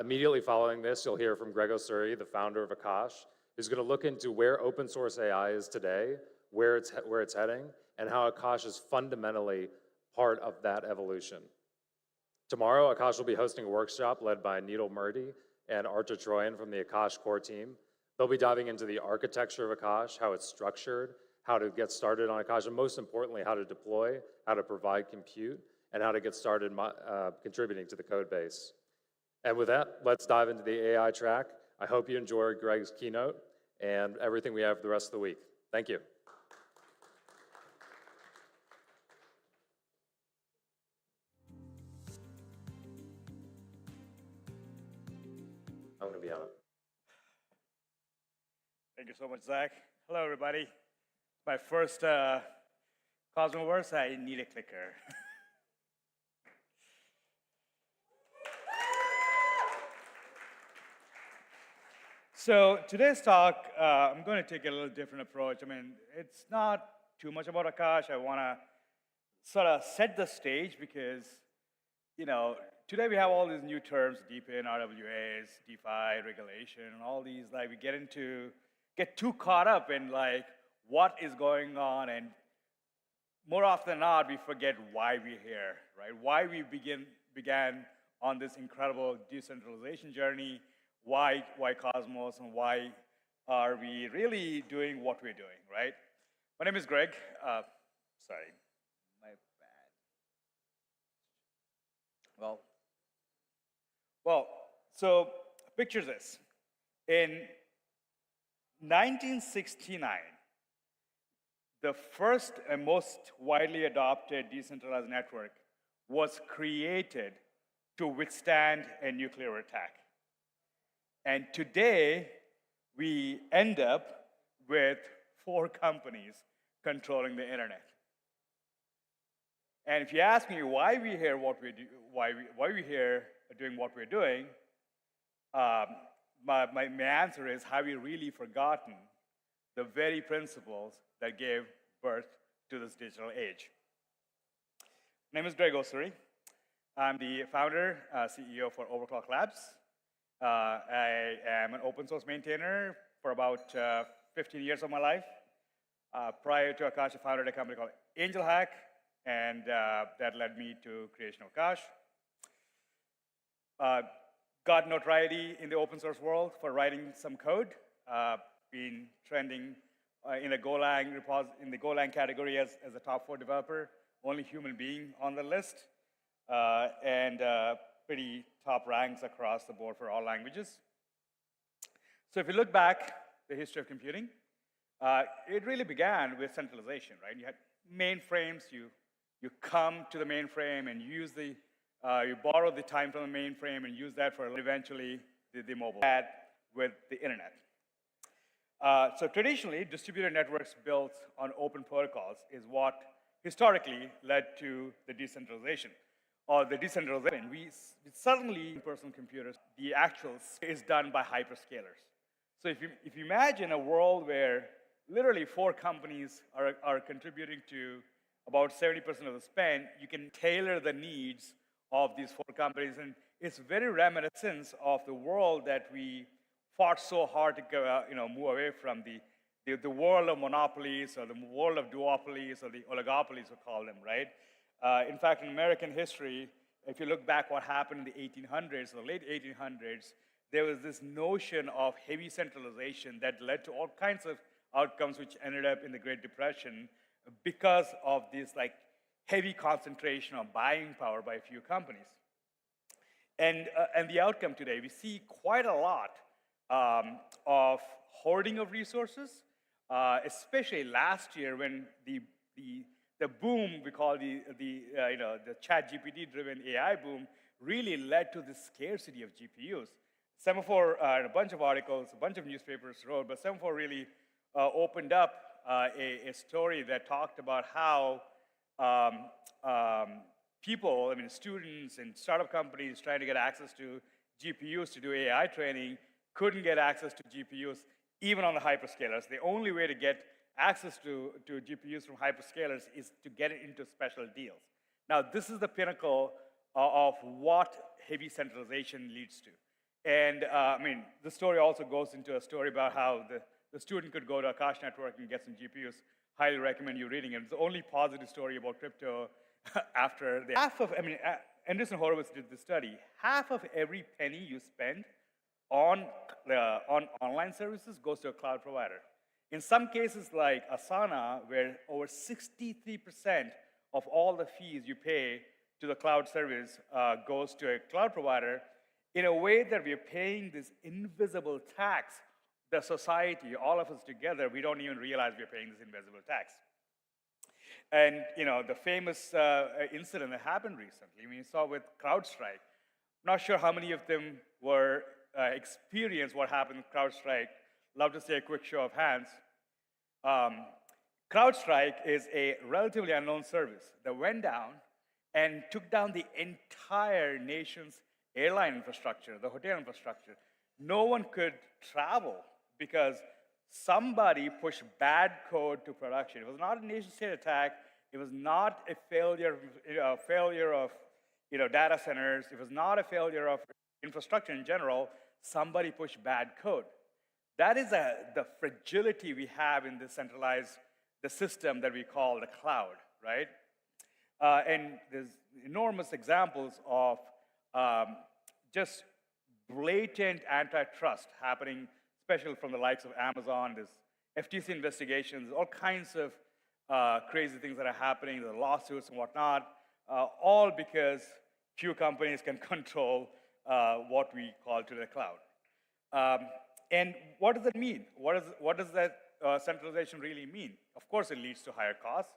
Speaker 15: Immediately following this, you'll hear from Greg Osuri, the founder of Akash, who's going to look into where open source AI is today, where it's heading, and how Akash is fundamentally part of that evolution. Tomorrow, Akash will be hosting a workshop led by Needle Murdy and Archer Troyan from the Akash core team. They'll be diving into the architecture of Akash, how it's structured, how to get started on Akash, and most importantly, how to deploy, how to provide compute, and how to get started contributing to the code base. And with that, let's dive into the AI track. I hope you enjoy Greg's keynote and everything we have for the rest of the week. Thank you. I'm going to be on it.
Speaker 17: Thank you so much, Zach. Hello, everybody. My first Cosmoverse, I need a clicker. So today's talk, I'm going to take a little different approach. I mean, it's not too much about Akash. I want to sort of set the stage because, today we have all these new terms, DePIN, RWAs, DeFi, regulation, and all these, we get too caught up in what is going on, and more often than not, we forget why we're here, right? Why we began on this incredible decentralization journey, why Cosmos, and why are we really doing what we're doing, right? My name is Greg. Sorry, my bad. Well, so picture this. In 1969, the first and most widely adopted decentralized network was created to withstand a nuclear attack. And today, we end up with 4 companies controlling the internet. And if you ask me why we're here, what we do, why we're here doing what we're doing, my answer is, have we really forgotten the very principles that gave birth to this digital age? My name is Greg Osuri. I'm the founder, CEO for Overclock Labs. I am an open source maintainer for about 15 years of my life. Prior to Akash, I founded a company called AngelHack, and that led me to creation of Akash. Got notoriety in the open source world for writing some code. Been trending in the Golang category as a top 4 developer, only human being on the list, and pretty top ranks across the board for all languages. So if you look back the history of computing, it really began with centralization, right? You had mainframes, you come to the mainframe and use you borrow the time from the mainframe and use that for eventually the mobile ad with the internet. So traditionally, distributed networks built on open protocols is what historically led to the decentralization. Or the decentralization, we suddenly, personal computers, the actual is done by hyperscalers. So if you imagine a world where literally 4 companies are contributing to about 70% of the spend, you can tailor the needs
Speaker 14: of these 4 companies. And it's very reminiscent of the world that we fought so hard to go, move away from, the world of monopolies or the world of duopolies or the oligopolies, we call them, right? In fact, in American history, if you look back what happened in the 1800s, or late 1800s, there was this notion of heavy centralization that led to all kinds of outcomes which ended up in the Great Depression because of this heavy concentration of buying power by a few companies. And the outcome today, we see quite a lot of hoarding of resources, especially last year when the boom, we call the chat GPT-driven AI boom, really led to the scarcity of GPUs. Semaphore, a bunch of articles, a bunch of newspapers wrote, but Semaphore really opened up a story that talked about how people, students and startup companies trying to get access to GPUs to do AI training couldn't get access to GPUs even on the hyperscalers. The only way to get access to GPUs from hyperscalers is to get it into special deals. Now, this is the pinnacle of what heavy centralization leads to. And the story also goes into a story about how the student could go to Akash Network and get some GPUs. Highly recommend you reading it. It's the only positive story about crypto after the Anderson Horowitz did the study. Half of every penny you spend on online services goes to a cloud provider. In some cases like Asana, where over 63% of all the fees you pay to the cloud service goes to a cloud provider, in a way that we are paying this invisible tax, the society, all of us together, we don't even realize we're paying this invisible tax. And the famous incident that happened recently, we saw with CrowdStrike. Not sure how many of them were experienced what happened with CrowdStrike. Love to see a quick show of hands. CrowdStrike is a relatively unknown service that went down and took down the entire nation's airline infrastructure, the hotel infrastructure. No one could travel because somebody pushed bad code to production. It was not a nation-state attack. It was not a failure of data centers. It was not a failure of infrastructure in general. Somebody pushed bad code. That is the fragility we have in the system that we call the cloud, right? And there's enormous examples of just blatant antitrust happening, especially from the likes of Amazon. There's FTC investigations, all kinds of crazy things that are happening, the lawsuits and whatnot, all because few companies can control what we call to the cloud. And what does that mean? What does that centralization really mean? Of course, it leads to higher costs.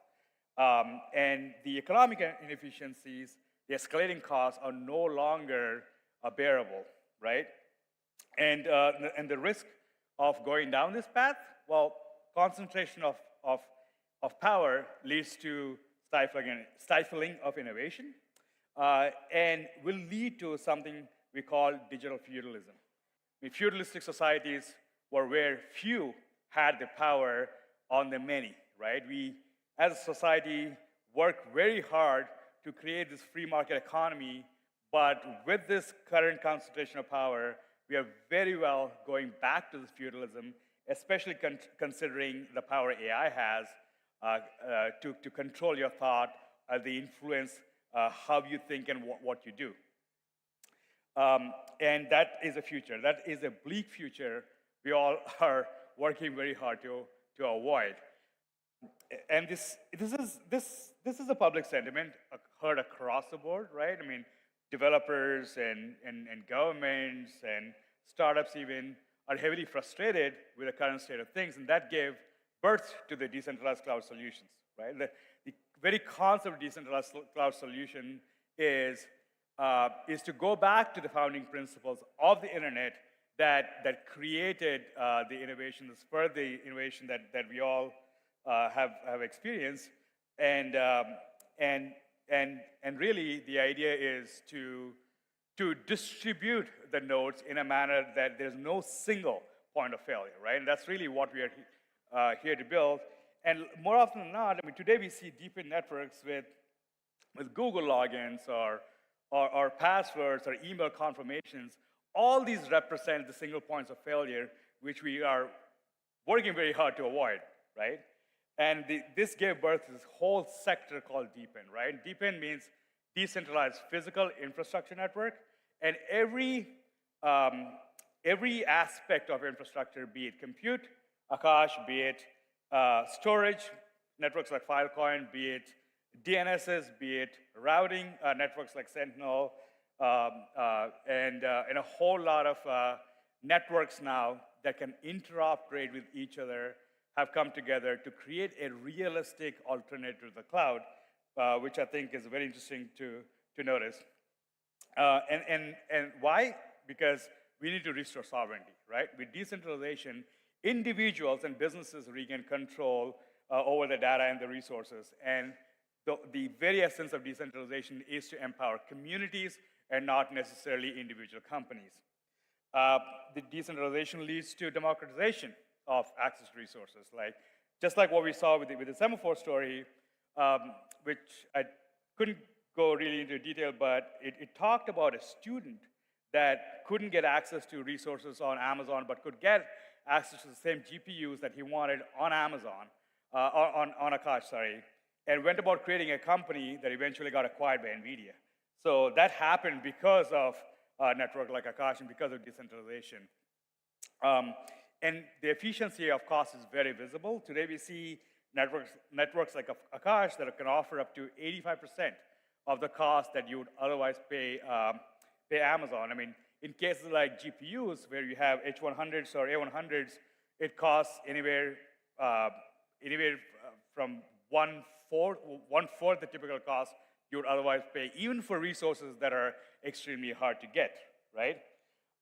Speaker 14: And the economic inefficiencies, the escalating costs are no longer bearable, right? And the risk of going down this path, well, concentration of power leads to stifling of innovation and will lead to something we call digital feudalism. Feudalistic societies were where few had the power on the many, right? We, as a society, work very hard to create this free market economy, but with this current concentration of power, we are very well going back to this feudalism, especially considering the power AI has to control your thought, the influence, how you think and what you do. And that is a future. That is a bleak future we all are working very hard to avoid. And this is a public sentiment heard across the board, right? Developers and governments and startups even are heavily frustrated with the current state of things, and that gave birth to the decentralized cloud solutions, right? The very concept of decentralized cloud solution is to go back to the founding principles of the internet that created the innovation, that spurred the innovation that we all have experienced, and really the idea is to distribute the nodes in a manner that there's no single point of failure, right? And that's really what we are here to build. And more often than not, today we see DePIN networks with Google logins or passwords or email confirmations, all these represent the single points of failure, which we are working very hard to avoid, right? And this gave birth to this whole sector called DePIN, right? DePIN means decentralized physical infrastructure network, and every aspect of infrastructure, be it compute, Akash, be it storage, networks like Filecoin, be it DNSs, be it routing, networks like Sentinel, and a whole lot of networks now that can interoperate with each other have come together to create a realistic alternative to the cloud, which I think is very interesting to notice. And why? Because we need to restore sovereignty, right? With decentralization, individuals and businesses regain control over the data and the resources. And the very essence of decentralization is to empower communities and not necessarily individual companies. The decentralization leads to democratization of access to resources, just like what we saw with the semaphore story, which I couldn't go really into detail, but it talked about a student that couldn't get access to resources on Amazon, but could get access to the same GPUs that he wanted on Amazon, on Akash, sorry, and went about creating a company that eventually got acquired by NVIDIA. So that happened because of a network like Akash and because of decentralization. And the efficiency of cost is very visible. Today we see networks like Akash that can offer up to 85% of the cost that you would otherwise pay Amazon. I mean, in cases like GPUs, where you have H100s or A100s, it costs anywhere from one-fourth the typical cost you would otherwise pay, even for resources that are extremely hard to get, right?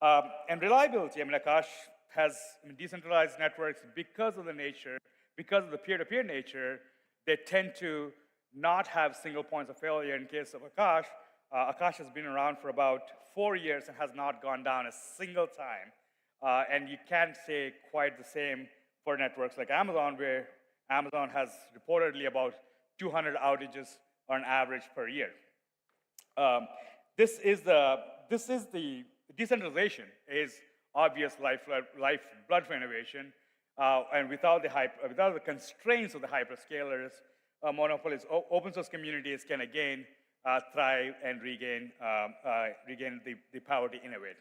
Speaker 14: And reliability, I mean, Akash has decentralized networks because of the nature, because of the peer-to-peer nature, they tend to not have single points of failure. In case of Akash, Akash has been around for about 4 years and has not gone down a single time. And you can't say quite the same for networks like Amazon, where Amazon has reportedly about 200 outages on average per year. This is the decentralization is obvious lifeblood for innovation, and without the constraints of the hyperscalers, monopolies, open source communities can again thrive and regain the power to innovate.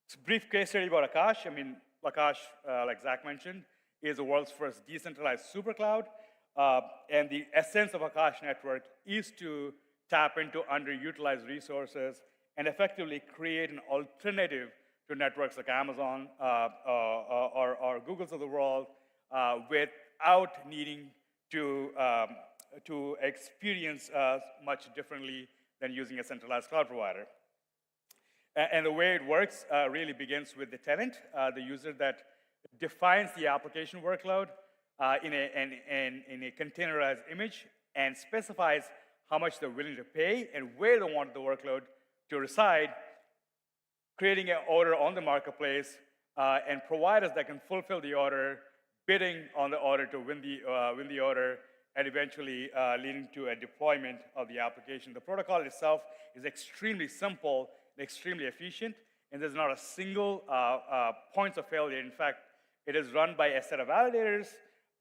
Speaker 14: It's a brief case study about Akash. I mean, Akash, like Zach mentioned, is the world's first decentralized supercloud. And the essence of Akash network is to tap into underutilized resources and effectively create an alternative to networks like Amazon or Google's of the world without needing to experience much differently than using a centralized cloud provider. And the way it works really begins with the tenant, the user that defines the application workload in a containerized image and specifies how much they're willing to pay and where they want the workload to reside, creating an order on the marketplace, and providers that can fulfill the order, bidding on the order to win the order, and eventually leading to a deployment of the application. The protocol itself is extremely simple, extremely efficient, and there's not a single point of failure. In fact, it is run by a set of validators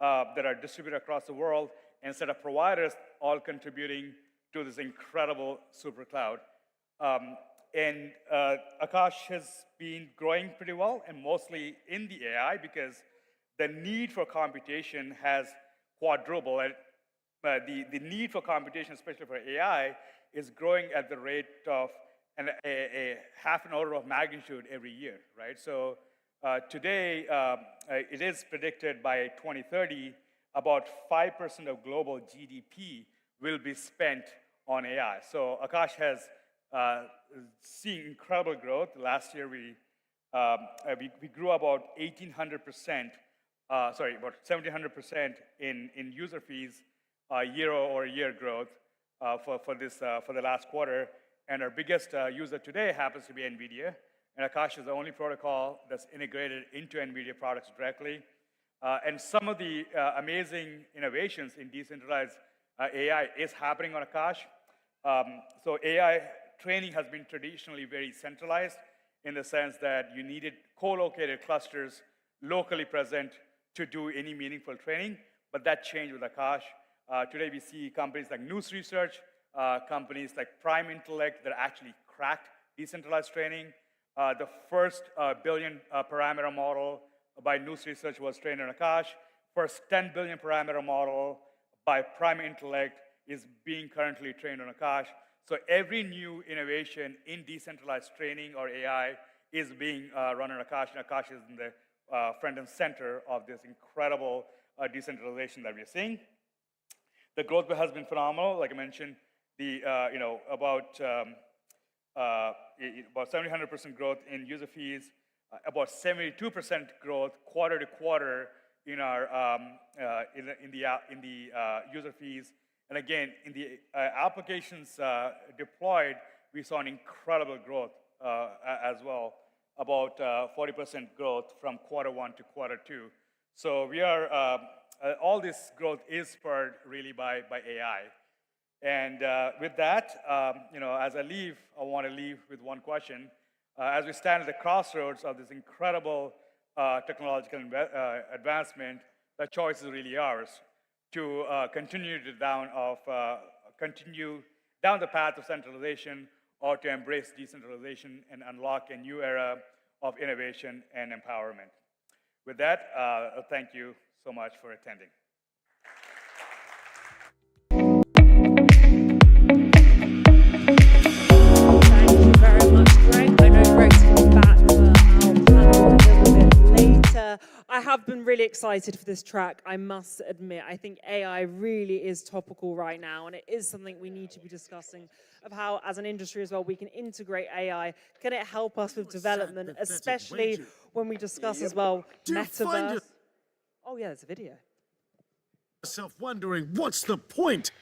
Speaker 14: that are distributed across the world and a set of providers all contributing to this incredible super cloud. And Akash has been growing pretty well, and mostly in the AI, because the need for computation has quadrupled. And the need for computation, especially for AI, is growing at the rate of a half an order of magnitude every year, right? So today, it is predicted by 2030, about 5% of global GDP will be spent on AI. So Akash has seen incredible growth. Last year, we grew about 1,800%, about 1,700% in user fees year-over-year growth for the last quarter. And our biggest user today happens to be NVIDIA. And Akash is the only protocol that's integrated into NVIDIA products directly. And some of the amazing innovations in decentralized AI is happening on Akash. So AI training has been traditionally very centralized in the sense that you needed co-located clusters locally present to do any meaningful training, but that changed with Akash. Today we see companies like News Research, companies like Prime Intellect that actually cracked decentralized training. The first billion parameter model by News Research was trained on Akash. First 10 billion parameter model by Prime Intellect is being currently trained on Akash. So every new innovation in decentralized training or AI is being run on Akash, and Akash is in the front and center of this incredible decentralization that we're seeing. The growth has been phenomenal. Like I mentioned, the about 700% growth in user fees, about 72% growth quarter to quarter in our in the user fees. And again, in the applications deployed, we saw an incredible growth as well, about 40% growth from quarter one to quarter two. So we are, all this growth is spurred really by AI. And with that, as I leave, I want to leave with one question. As we stand at the crossroads of this incredible technological advancement, the choice is really ours to continue down the path of centralization, or to embrace decentralization and unlock a new era of innovation and empowerment. With that, thank you so much for attending.
Speaker 1: Thank you very much, Greg. I know Greg's coming back for our panel a little bit later. I have been really excited for this track, I must admit. I think AI really is topical right now, and it is something we need to be discussing, of how, as an industry as well, we can integrate AI. Can it help us with development, especially when we discuss as well metaverse? Oh yeah, there's a video.
Speaker 18: Yourself wondering, what's the point?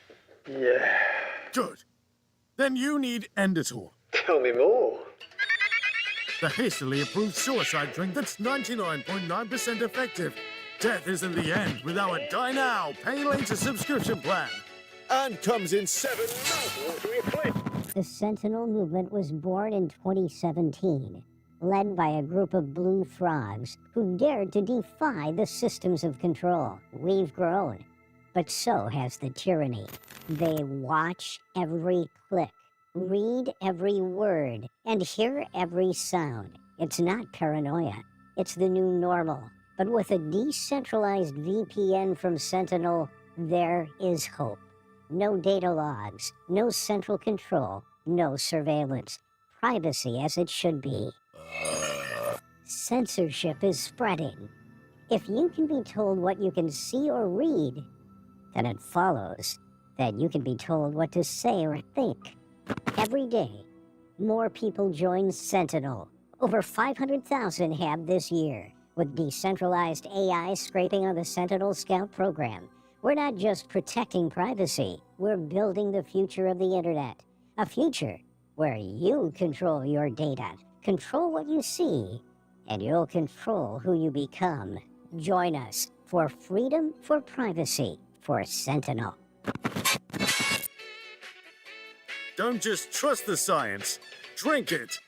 Speaker 19: Yeah.
Speaker 18: Good. Then you need Enditor.
Speaker 19: Tell me more.
Speaker 18: The hastily approved suicide drink that's 99.9% effective. Death isn't the end with our Die Now, Pay Later subscription plan. And comes in 7 mouth-watering flavors.
Speaker 21: The Sentinel movement was born in 2017, led by a group of blue frogs who dared to defy the systems of control. We've grown, but so has the tyranny. They watch every click, read every word, and hear every sound. It's not paranoia, it's the new normal. But with a decentralized VPN from Sentinel, there is hope. No data logs, no central control, no surveillance. Privacy as it should be. Censorship is spreading. If you can be told what you can see or read, then it follows that you can be told what to say or think. Every day, more people join Sentinel. Over 500,000 have this year, with decentralized AI scraping on the Sentinel Scout program. We're not just protecting privacy, we're building the future of the internet. A future where you control your data, control what you see, and you'll control who you become. Join us for freedom, for privacy, for Sentinel.
Speaker 18: Don't just trust the science, drink it.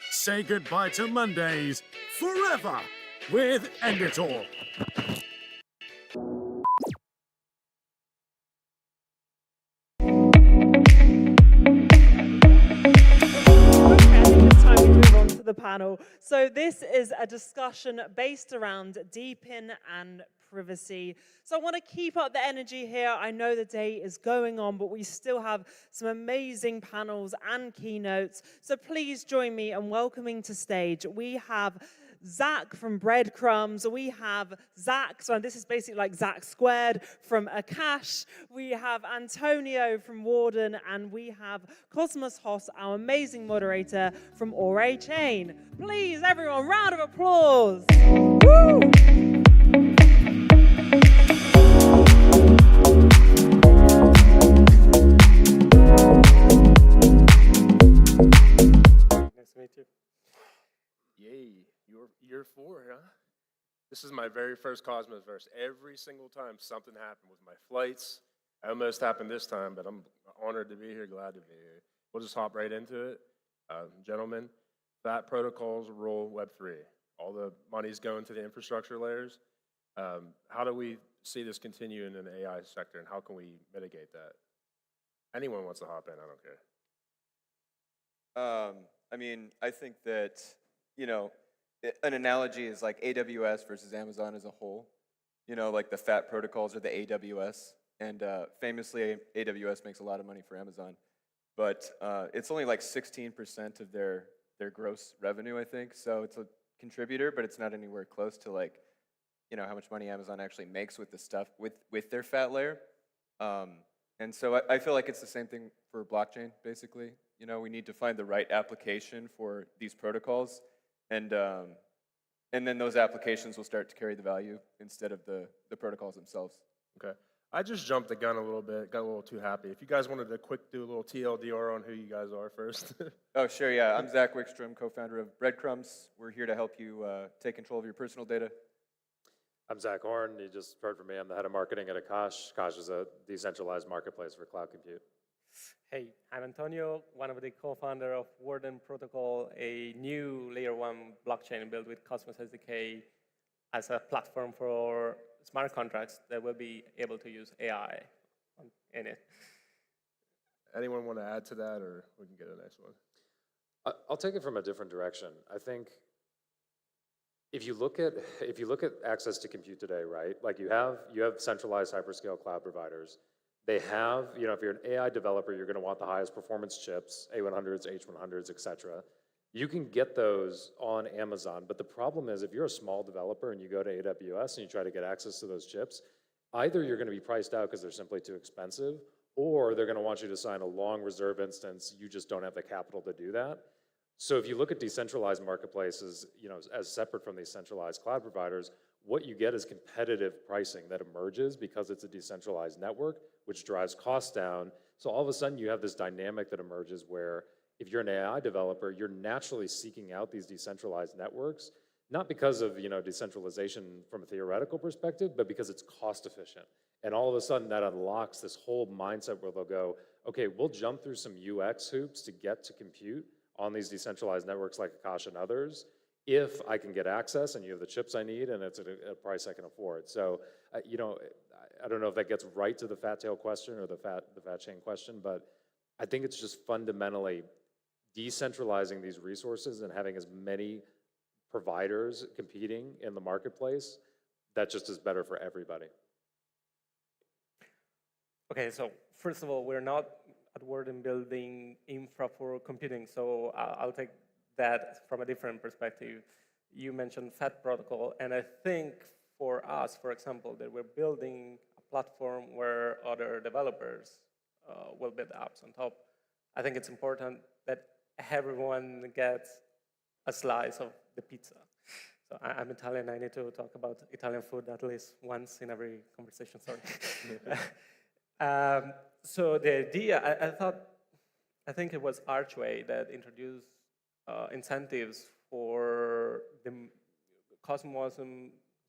Speaker 18: Say goodbye to Mondays forever with Enditor.
Speaker 1: The panel. So this is a discussion based around DePIN and privacy. So I want to keep up the energy here. I know the day is going on, but we still have some amazing panels and keynotes. So please join me in welcoming to stage. We have Zach from Breadcrumbs, we have Zach, so this is basically like Zach squared from Akash, we have Antonio from Warden, and we have Cosmos Hoss, our amazing moderator from Ore Chain. Please, everyone, round of applause. Woo!
Speaker 24: Nice to meet you. Yay. Year 4, huh? This is my very first Cosmoverse. Every single time something happened with my flights,
Speaker 2: I almost happened this time, but I'm honored to be here, glad to be here. We'll just hop right into it. Gentlemen, fat protocols rule Web3. All the money's going to the infrastructure layers. How do we see this continue in the AI sector, and how can we mitigate that? Anyone wants to hop in, I don't care.
Speaker 5: I mean, I think that, you know, an analogy is like AWS versus Amazon as a whole. You know, like the fat protocols are the AWS, and famously, AWS makes a lot of money for Amazon, but it's only like 16% of their gross revenue, I think. So it's a contributor, but it's not anywhere close to like, you know, how much money Amazon actually makes with the stuff with their fat layer. And so I feel like it's the same thing for blockchain, basically. You know, we need to find the right application for these protocols, and then those applications will start to carry the value instead of the protocols themselves.
Speaker 2: Okay. I just jumped the gun a little bit, got a little too happy. If you guys wanted to do a little TLDR on who you guys are first.
Speaker 5: Oh, sure, yeah. I'm Zach Wickstrom, co-founder of Breadcrumbs. We're here to help you take control of your personal data.
Speaker 15: I'm Zach Horn. You just heard from me. I'm the head of marketing at Akash. Akash is a decentralized marketplace for cloud compute.
Speaker 10: Hey, I'm Antonio, one of the co-founder of Warden Protocol, a new layer 1 blockchain built with Cosmos SDK as a platform for smart contracts that will be able to use AI in it.
Speaker 2: Anyone want to add to that, or we can get to the next one?
Speaker 15: I'll take it from a different direction. I think if you look at access to compute today, right? Like you have centralized hyperscale cloud providers. They have, you know, if you're an AI developer, you're going to want the highest performance chips, A100s, H100s, et cetera. You can get those on Amazon, but the problem is if you're a small developer and you go to AWS and you try to get access to those chips, either you're going to be priced out because they're simply too expensive, or they're going to want you to sign a long reserve instance. You just don't have the capital to do that. So if you look at decentralized marketplaces, you know, as separate from these centralized cloud providers, what you get is competitive pricing that emerges because it's a decentralized network, which drives costs down. So all of a sudden you have this dynamic that emerges where if you're an AI developer, you're naturally seeking out these decentralized networks, not because of, you know, decentralization from a theoretical perspective, but because it's cost efficient. And all of a sudden that unlocks this whole mindset where they'll go, okay, we'll jump through some UX hoops to get to compute on these decentralized networks like Akash and others, if I can get access and you have the chips I need and it's at a price I can afford. So, you know, I don't know if that gets right to the fat tail question or the fat chain question, but I think it's just fundamentally decentralizing these resources and having as many providers competing in the marketplace. That just is better for everybody.
Speaker 10: Okay, so first of all, we're not at Warden building infra for computing, so I'll take that from a different perspective. You mentioned FAT protocol, and I think for us, for example, that we're building a platform where other developers will build apps on top. I think it's important that everyone gets a slice of the pizza. So I'm Italian, I need to talk about Italian food at least once in every conversation, sorry. So the idea, I think it was Archway that introduced incentives for the Cosmos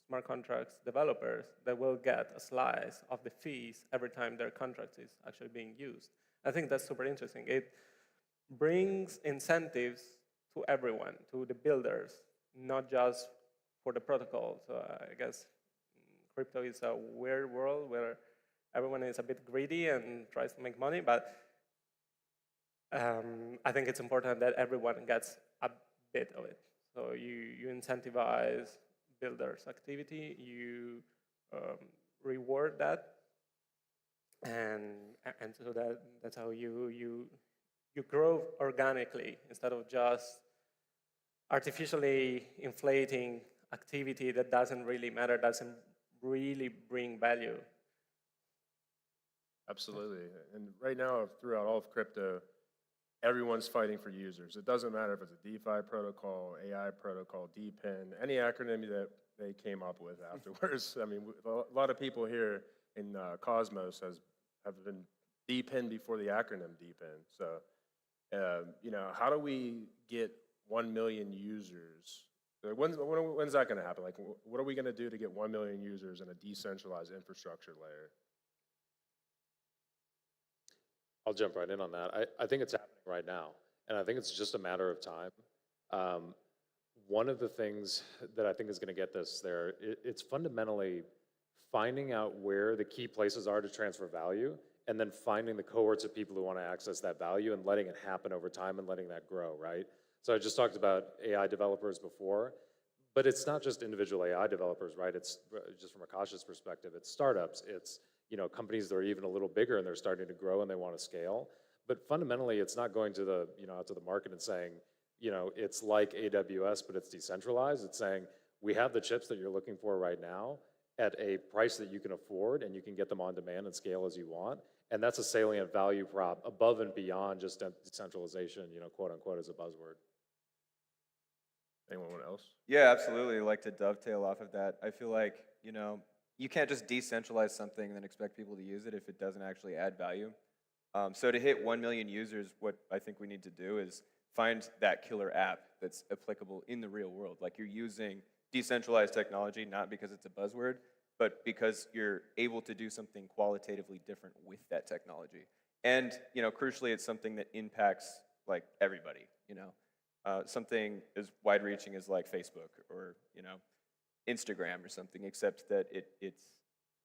Speaker 10: smart contracts developers that will get a slice of the fees every time their contract is actually being used. I think that's super interesting. It brings incentives to everyone, to the builders, not just for the protocol. So I guess crypto is a weird world where everyone is a bit greedy and tries to make money, but I think it's important that everyone gets a bit of it. So you incentivize builders' activity, you reward that, and so that's how you grow organically instead of just artificially inflating activity that doesn't really matter, doesn't really bring value.
Speaker 2: Absolutely. And right now, throughout all of crypto, everyone's fighting for users. It doesn't matter if it's a DeFi protocol, AI protocol, DePIN, any acronym that they came up with afterwards. I mean, a lot of people here in Cosmos have been DePIN before the acronym DePIN. So, you know, how do we get 1 million users? When's that going to happen? Like, what are we going to do to get 1 million users in a decentralized infrastructure layer?
Speaker 15: I'll jump right in on that. I think it's happening right now, and I think it's just a matter of time. One of the things that I think is going to get this there, it's fundamentally finding out where the key places are to transfer value, and then finding the cohorts of people who want to access that value and letting it happen over time and letting that grow, right? So I just talked about AI developers before, but it's not just individual AI developers, right? It's just from Akash's perspective, it's startups, it's companies that are even a little bigger and they're starting to grow and they want to scale. But fundamentally, it's not going to the out to the market and saying, it's like AWS, but it's decentralized. It's saying we have the chips that you're looking for right now at a price that you can afford, and you can get them on demand and scale as you want. And that's a salient value prop above and beyond just decentralization, quote unquote, as a buzzword.
Speaker 2: Anyone else?
Speaker 5: Yeah, absolutely. I'd like to dovetail off of that. I feel like, you can't just decentralize something and then expect people to use it if it doesn't actually add value. So to hit 1 million users, what I think we need to do is find that killer app that's applicable in the real world. Like you're using decentralized technology, not because it's a buzzword, but because you're able to do something qualitatively different with that technology. And, crucially, it's something that impacts like everybody, something as wide-reaching as like Facebook or, Instagram or something, except that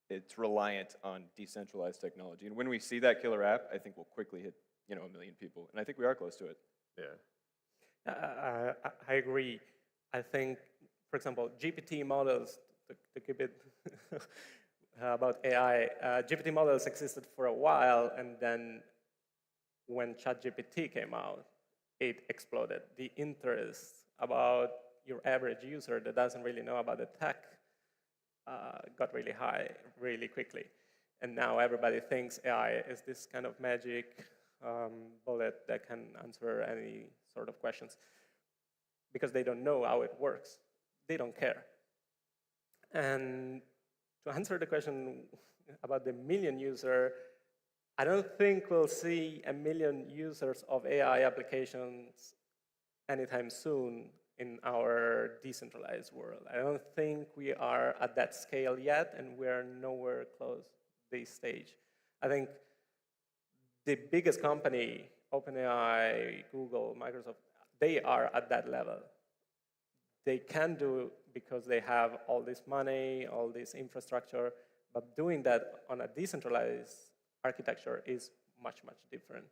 Speaker 5: it's reliant on decentralized technology. And when we see that killer app, I think we'll quickly hit, 1 million people. And I think we are close to it.
Speaker 2: Yeah.
Speaker 10: I agree. I think, for example, GPT models, to keep it about AI, GPT models existed for a while, and then when ChatGPT came out, it exploded. The interest about your average user that doesn't really know about the tech got really high really quickly. And now everybody thinks AI is this kind of magic bullet that can answer any sort of questions because they don't know how it works. They don't care. And to answer the question about the million user, I don't think we'll see 1 million users of AI applications anytime soon in our decentralized world. I don't think we are at that scale yet, and we're nowhere close this stage. I think the biggest company, OpenAI, Google, Microsoft, they are at that level. They can do because they have all this money, all this infrastructure, but doing that on a decentralized architecture is much, much different.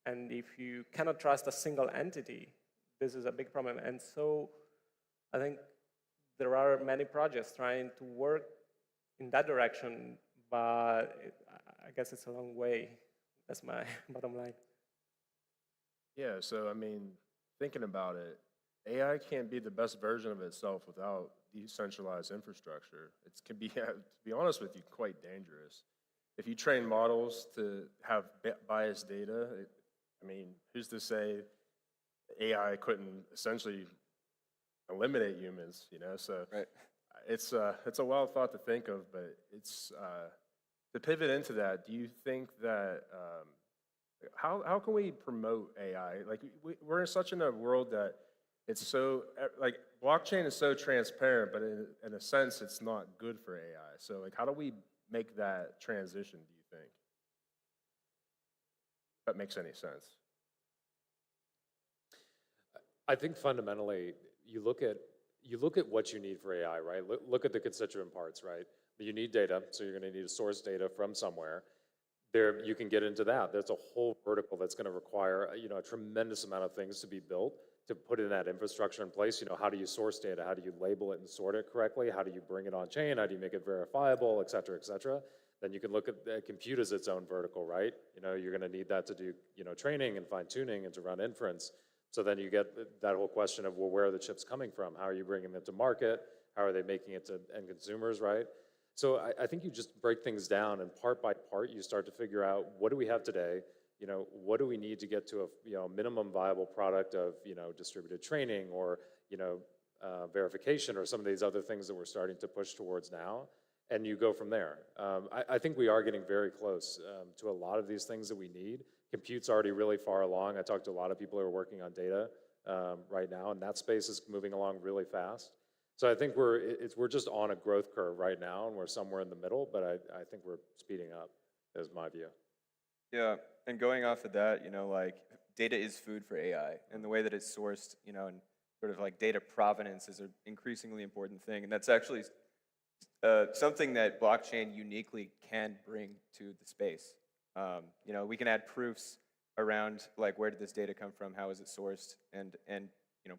Speaker 10: And if you cannot trust a single entity, this is a big problem. And so I think there are many projects trying to work in that direction, but I guess it's a long way. That's my bottom line.
Speaker 2: Yeah, so I mean, thinking about it, AI can't be the best version of itself without decentralized infrastructure. It can be, to be honest with you, quite dangerous. If you train models to have biased data, I mean, who's to say AI couldn't essentially eliminate humans, So
Speaker 5: right.
Speaker 2: It's a wild thought to think of, but it's to pivot into that. Do you think that how can we promote AI? Like we're in such a world that it's so like blockchain is so transparent, but in a sense, it's not good for AI. So like, how do we make that transition? Do you think? If that makes any sense?
Speaker 15: I think fundamentally, you look at what you need for AI, right? Look at the constituent parts, right? You need data, so you're going to need to source data from somewhere. There, you can get into that. There's a whole vertical that's going to require, a tremendous amount of things to be built to put in that infrastructure in place. How do you source data? How do you label it and sort it correctly? How do you bring it on chain? How do you make it verifiable, et cetera, et cetera? Then you can look at compute as its own vertical, right? You're going to need that to do, training and fine tuning and to run inference. So then you get that whole question of, well, where are the chips coming from? How are you bringing them to market? How are they making it to end consumers, right? So I think you just break things down, and part by part, you start to figure out, what do we have today? What do we need to get to a minimum viable product of distributed training or verification or some of these other things that we're starting to push towards now, and you go from there. I think we are getting very close to a lot of these things that we need. Compute's already really far along. I talked to a lot of people who are working on data right now, and that space is moving along really fast. So I think we're just on a growth curve right now, and we're somewhere in the middle, but I think we're speeding up, is my view.
Speaker 5: Yeah, and going off of that, like data is food for AI, and the way that it's sourced, and sort of like data provenance is an increasingly important thing, and that's actually something that blockchain uniquely can bring to the space. We can add proofs around like where did this data come from, how is it sourced, and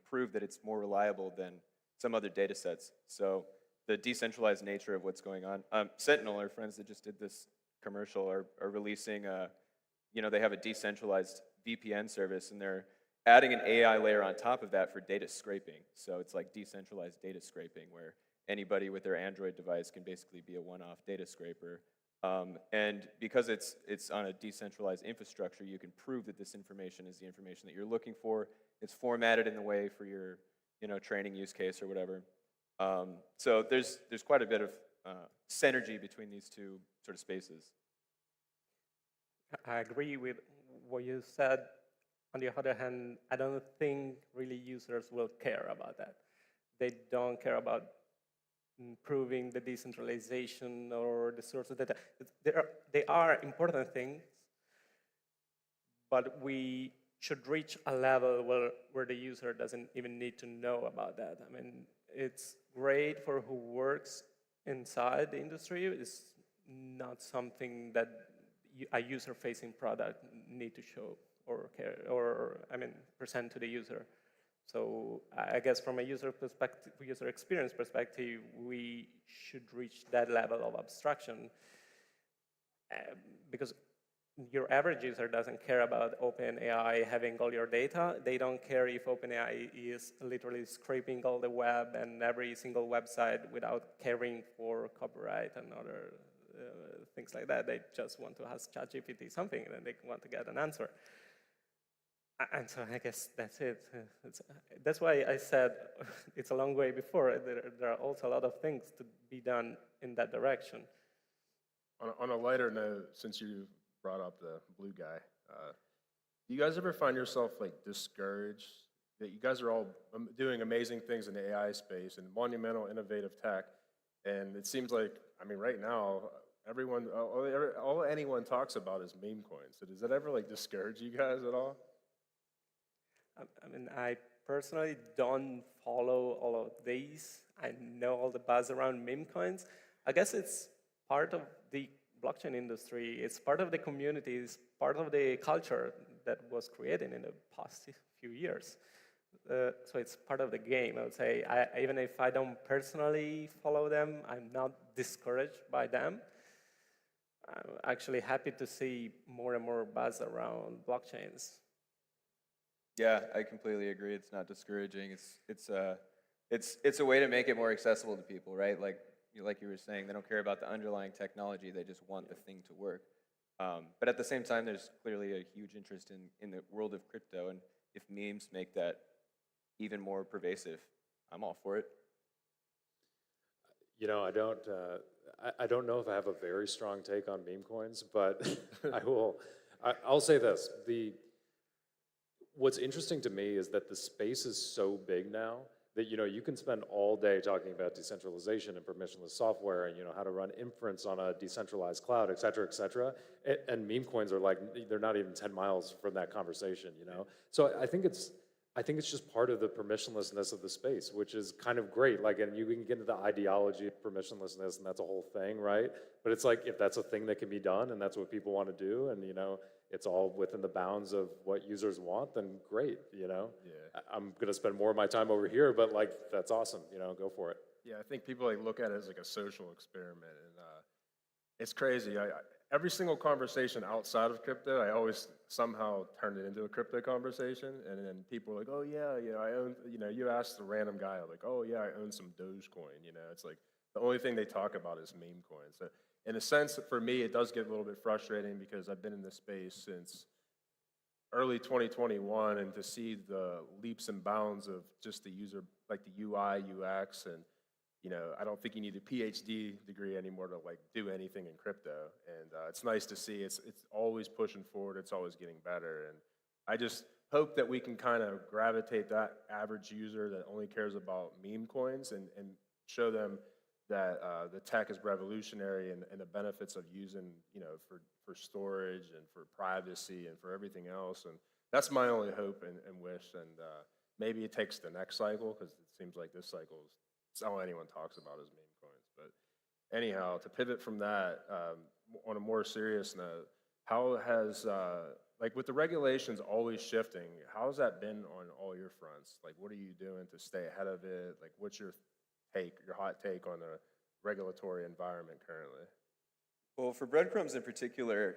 Speaker 5: prove that it's more reliable than some other data sets. So the decentralized nature of what's going on. Sentinel, our friends that just did this commercial, are releasing they have a decentralized VPN service, and they're adding an AI layer on top of that for data scraping. So it's like decentralized data scraping, where anybody with their Android device can basically be a one-off data scraper. And because it's on a decentralized infrastructure, you can prove that this information is the information that you're looking for. It's formatted in the way for your training use case or whatever. So there's quite a bit of synergy between these two sort of spaces.
Speaker 10: I agree with what you said. On the other hand, I don't think really users will care about that. They don't care about improving the decentralization or the source of data. They are important things, but we should reach a level where the user doesn't even need to know about that. I mean, it's great for who works inside the industry. It's not something that a user-facing product need to show or care, or present to the user. So I guess from a user perspective, user experience perspective, we should reach that level of abstraction, because your average user doesn't care about OpenAI having all your data. They don't care if OpenAI is literally scraping all the web and every single website without caring for copyright and other things like that. They just want to ask ChatGPT something, and then they want to get an answer. And so I guess that's it. That's why I said it's a long way before. There are also a lot of things to be done in that direction.
Speaker 2: On a lighter note, since you brought up the blue guy, do you guys ever find yourself like discouraged that you guys are all doing amazing things in the AI space and monumental innovative tech, and it seems like, right now, all anyone talks about is meme coins. So does that ever like discourage you guys at all?
Speaker 10: I personally don't follow all of these. I know all the buzz around meme coins. I guess it's part of the blockchain industry. It's part of the community. It's part of the culture that was created in the past few years. So it's part of the game, I would say. Even if I don't personally follow them, I'm not discouraged by them. I'm actually happy to see more and more buzz around blockchains.
Speaker 5: Yeah, I completely agree. It's not discouraging. It's a way to make it more accessible to people, right? Like you were saying, they don't care about the underlying technology. They just want the thing to work. But at the same time, there's clearly a huge interest in the world of crypto, and if memes make that even more pervasive, I'm all for it.
Speaker 15: I don't know if I have a very strong take on meme coins, but I'll say this. What's interesting to me is that the space is so big now that you can spend all day talking about decentralization and permissionless software and how to run inference on a decentralized cloud, et cetera, et cetera. And meme coins are like, they're not even 10 miles from that conversation, So I think it's just part of the permissionlessness of the space, which is kind of great. Like, and you can get into the ideology of permissionlessness, and that's a whole thing, right? But it's like, if that's a thing that can be done, and that's what people want to do, and it's all within the bounds of what users want, then great, Yeah. I'm gonna spend more of my time over here, but like, that's awesome, go for it.
Speaker 2: Yeah, I think people look at it as like a social experiment, and it's crazy. Every single conversation outside of crypto, I always somehow turn it into a crypto conversation, and then people are like, oh yeah, I own, you ask the random guy, like, oh yeah, I own some Dogecoin, It's like, the only thing they talk about is meme coins. So in a sense, for me, it does get a little bit frustrating because I've been in this space since early 2021, and to see the leaps and bounds of just the user, like the UI, UX, and I don't think you need a PhD degree anymore to like do anything in crypto. And it's nice to see it's always pushing forward. It's always getting better. And I just hope that we can kind of gravitate that average user that only cares about meme coins and show them that the tech is revolutionary and the benefits of using, for storage and for privacy and for everything else. And that's my only hope and wish. And maybe it takes the next cycle, because it seems like this cycle is, it's all anyone talks about is meme coins. But anyhow, to pivot from that, on a more serious note, how has, like with the regulations always shifting, how has that been on all your fronts? Like, what are you doing to stay ahead of it? Like, what's your hot take on the regulatory environment currently?
Speaker 5: Well, for breadcrumbs in particular,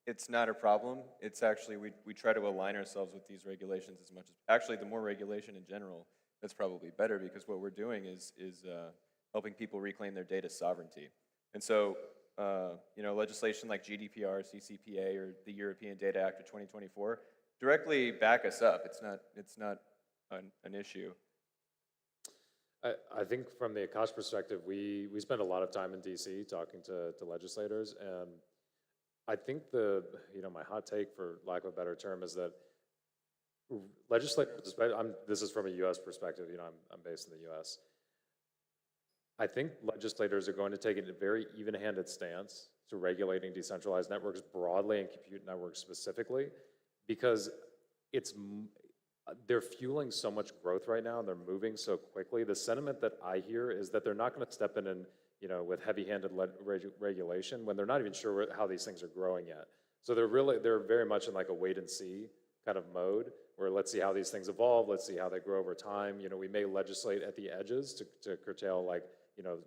Speaker 5: it's not a problem. It's actually, we try to align ourselves with these regulations as much as, actually the more regulation in general, that's probably better, because what we're doing is helping people reclaim their data sovereignty. And so, legislation like GDPR, CCPA, or the European Data Act of 2024 directly back us up. It's not an issue.
Speaker 15: I think from the Akash perspective, we spend a lot of time in DC talking to legislators, and I think my hot take, for lack of a better term, is that legislators, this is from a US perspective, I'm based in the US. I think legislators are going to take a very even-handed stance to regulating decentralized networks broadly and compute networks specifically, because they're fueling so much growth right now and they're moving so quickly. The sentiment that I hear is that they're not going to step in and, with heavy-handed regulation when they're not even sure how these things are growing yet. So they're very much in like a wait-and-see kind of mode, where let's see how these things evolve, let's see how they grow over time. We may legislate at the edges to curtail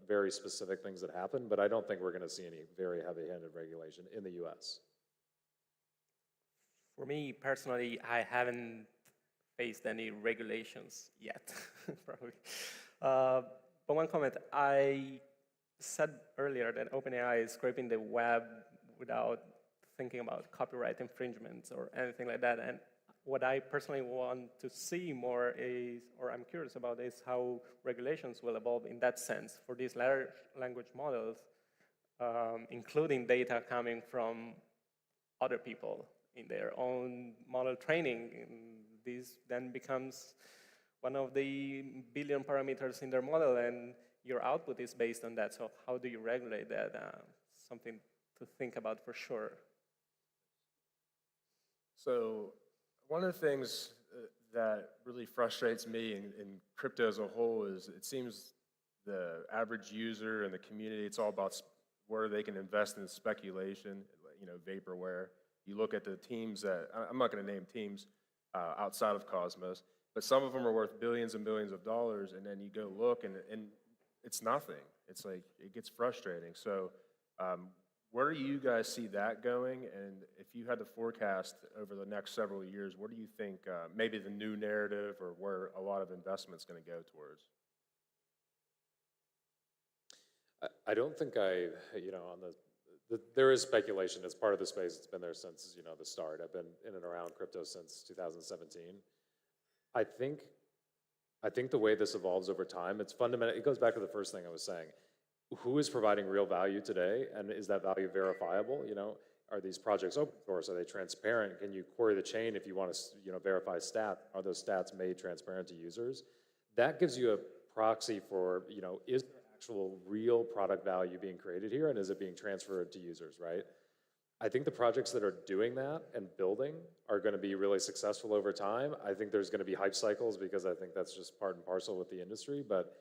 Speaker 15: very specific things that happen, but I don't think we're going to see any very heavy-handed regulation in the US.
Speaker 10: For me personally, I haven't faced any regulations yet, probably. But one comment, I said earlier that OpenAI is scraping the web without thinking about copyright infringements or anything like that. And what I personally want to see more is, or I'm curious about, is how regulations will evolve in that sense for these large language models, including data coming from other people in their own model training. This then becomes one of the billion parameters in their model, and your output is based on that. So how do you regulate that? Something to think about for sure.
Speaker 2: So one of the things that really frustrates me in crypto as a whole is it seems the average user and the community, it's all about where they can invest in speculation, vaporware. You look at the teams that, I'm not going to name teams outside of Cosmos, but some of them are worth billions and billions of dollars, and then you go look and it's nothing. It's like, it gets frustrating. So where do you guys see that going? And if you had to forecast over the next several years, what do you think maybe the new narrative or where a lot of investment's going to go towards?
Speaker 15: I don't think there is speculation. It's part of the space. It's been there since, the start. I've been in and around crypto since 2017. I think the way this evolves over time, it's fundamental. It goes back to the first thing I was saying. Who is providing real value today, and is that value verifiable? Are these projects open source? Are they transparent? Can you query the chain if you want to, verify stats? Are those stats made transparent to users? That gives you a proxy for, is there actual real product value being created here, and is it being transferred to users, right? I think the projects that are doing that and building are going to be really successful over time. I think there's going to be hype cycles, because I think that's just part and parcel with the industry, but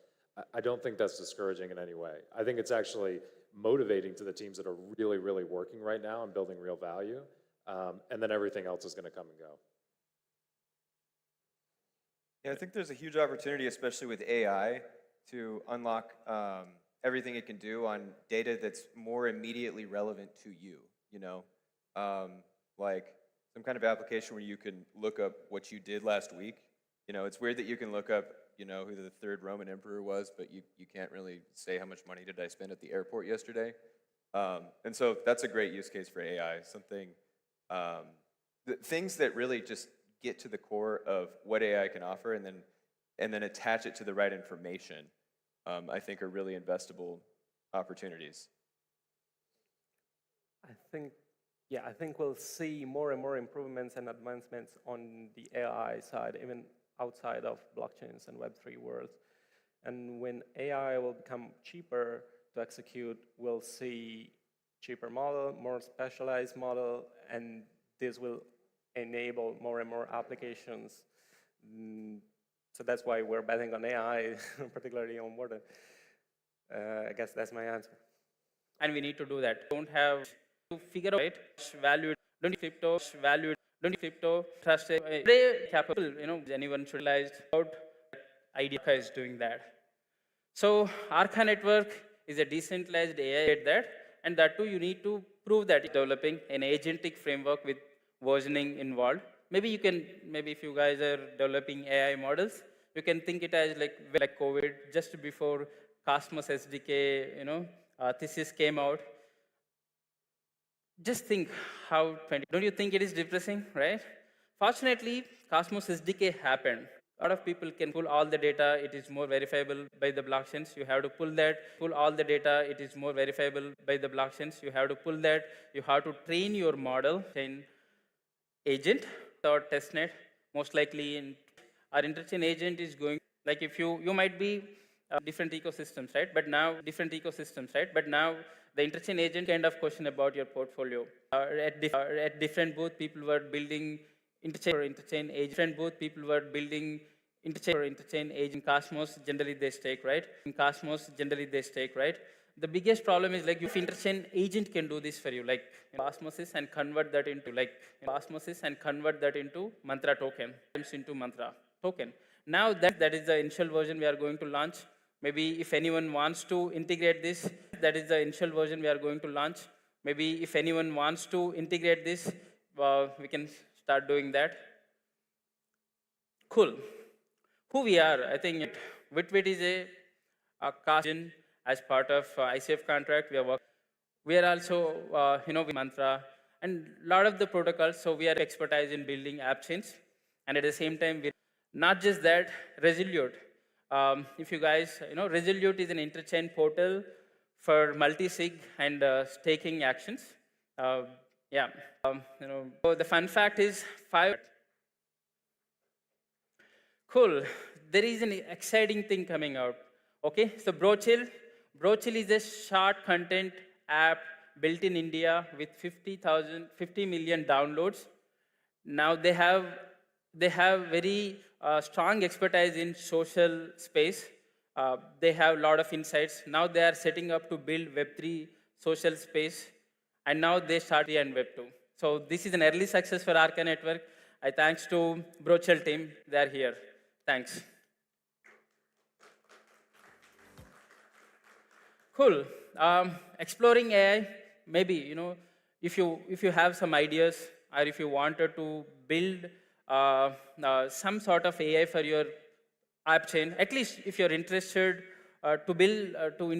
Speaker 15: I don't think that's discouraging in any way. I think it's actually motivating to the teams that are really, really working right now and building real value, and then everything else is going to come and go.
Speaker 5: Yeah, I think there's a huge opportunity, especially with AI, to unlock everything it can do on data that's more immediately relevant to you, like some kind of application where you can look up what you did last week. It's weird that you can look up, who the third Roman emperor was, but you can't really say how much money did I spend at the airport yesterday. And so that's a great use case for AI, something, things that really just get to the core of what AI can offer and then attach it to the right information, I think are really investable opportunities.
Speaker 10: I think we'll see more and more improvements and advancements on the AI side, even outside of blockchains and Web3 worlds. And when AI will become cheaper to execute, we'll see cheaper model, more specialized model, and this will enable more and more applications. So that's why we're betting on AI, particularly on water. I guess that's my answer.
Speaker 3: And we need to do that. Don't have to figure out value. Don't crypto value. Don't crypto trust a capital. Anyone should realize about idea is doing that. So Arca network is a decentralized AI that, and that too you need to prove that it's developing an agentic framework with versioning involved. Maybe if you guys are developing AI models, you can think it as like COVID, just before Cosmos SDK, thesis came out. Just think how, don't you think it is depressing, right? Fortunately, Cosmos SDK happened. A lot of people can pull all the data. It is more verifiable by the blockchains. You have to pull all the data. It is more verifiable by the blockchains. You have to pull that. You have to train your model in agent or testnet. Most likely, our interchain agent is going, like if you might be different ecosystems, right? But now the interchain agent kind of question about your portfolio. At different booth, people were building interchain agent. Both people were building interchain agent. Cosmos generally they stake, right? In Cosmos generally they stake, right? The biggest problem is if interchain agent can do this for you, like osmosis and convert that into mantra token, into mantra token. Now that is the initial version we are going to launch. Maybe if anyone wants to integrate this, that is the initial version we are going to launch. Maybe if anyone wants to integrate this, we can start doing that. Cool. Who we are, I think Witwit is a cast as part of ICF contract. We are also, with mantra and a lot of the protocols. So we are expertise in building app chains. And at the same time, we're not just that, Resolute. If you guys, Resolute is an interchain portal for multi-sig and staking actions. So the fun fact is 5. Cool. There is an exciting thing coming out. Okay, so Brochill is a short content app built in India with 50 million downloads. Now they have very strong expertise in social space. They have a lot of insights. Now they are setting up to build Web3 social space. And now they start and Web2. So this is an early success for Arca Network. I thanks to Brochill team, they're here. Thanks. Cool. Exploring AI, maybe, if you have some ideas or if you wanted to build some sort of AI for your app chain, at least if you're interested to build, to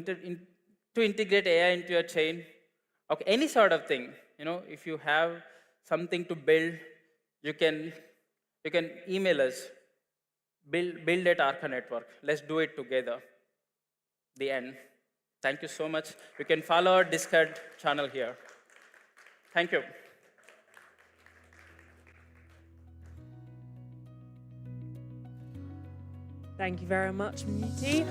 Speaker 3: integrate AI into your chain, okay, any sort of thing, if you have something to build, you can email us, build at Arca Network. Let's do it together. The end. Thank you so much. You can follow our Discord channel here. Thank you.
Speaker 1: Thank you very much, Muti.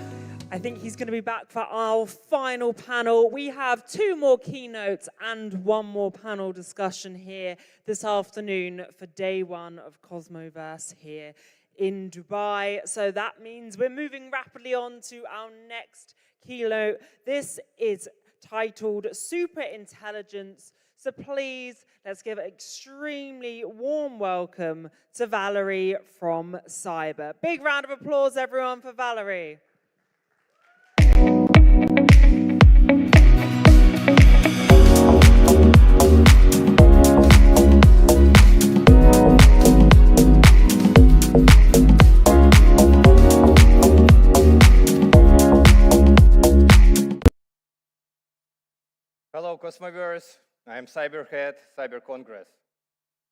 Speaker 1: I think he's going to be back for our final panel. We have 2 more keynotes and 1 more panel discussion here this afternoon for day 1 of Cosmoverse here in Dubai. So that means we're moving rapidly on to our next keynote. This is titled Super Intelligence. So please, let's give an extremely warm welcome to Valerie from Cyber. Big round of applause, everyone, for Valerie.
Speaker 9: Hello, Cosmoverse. I am Cyberhead, Cyber Congress.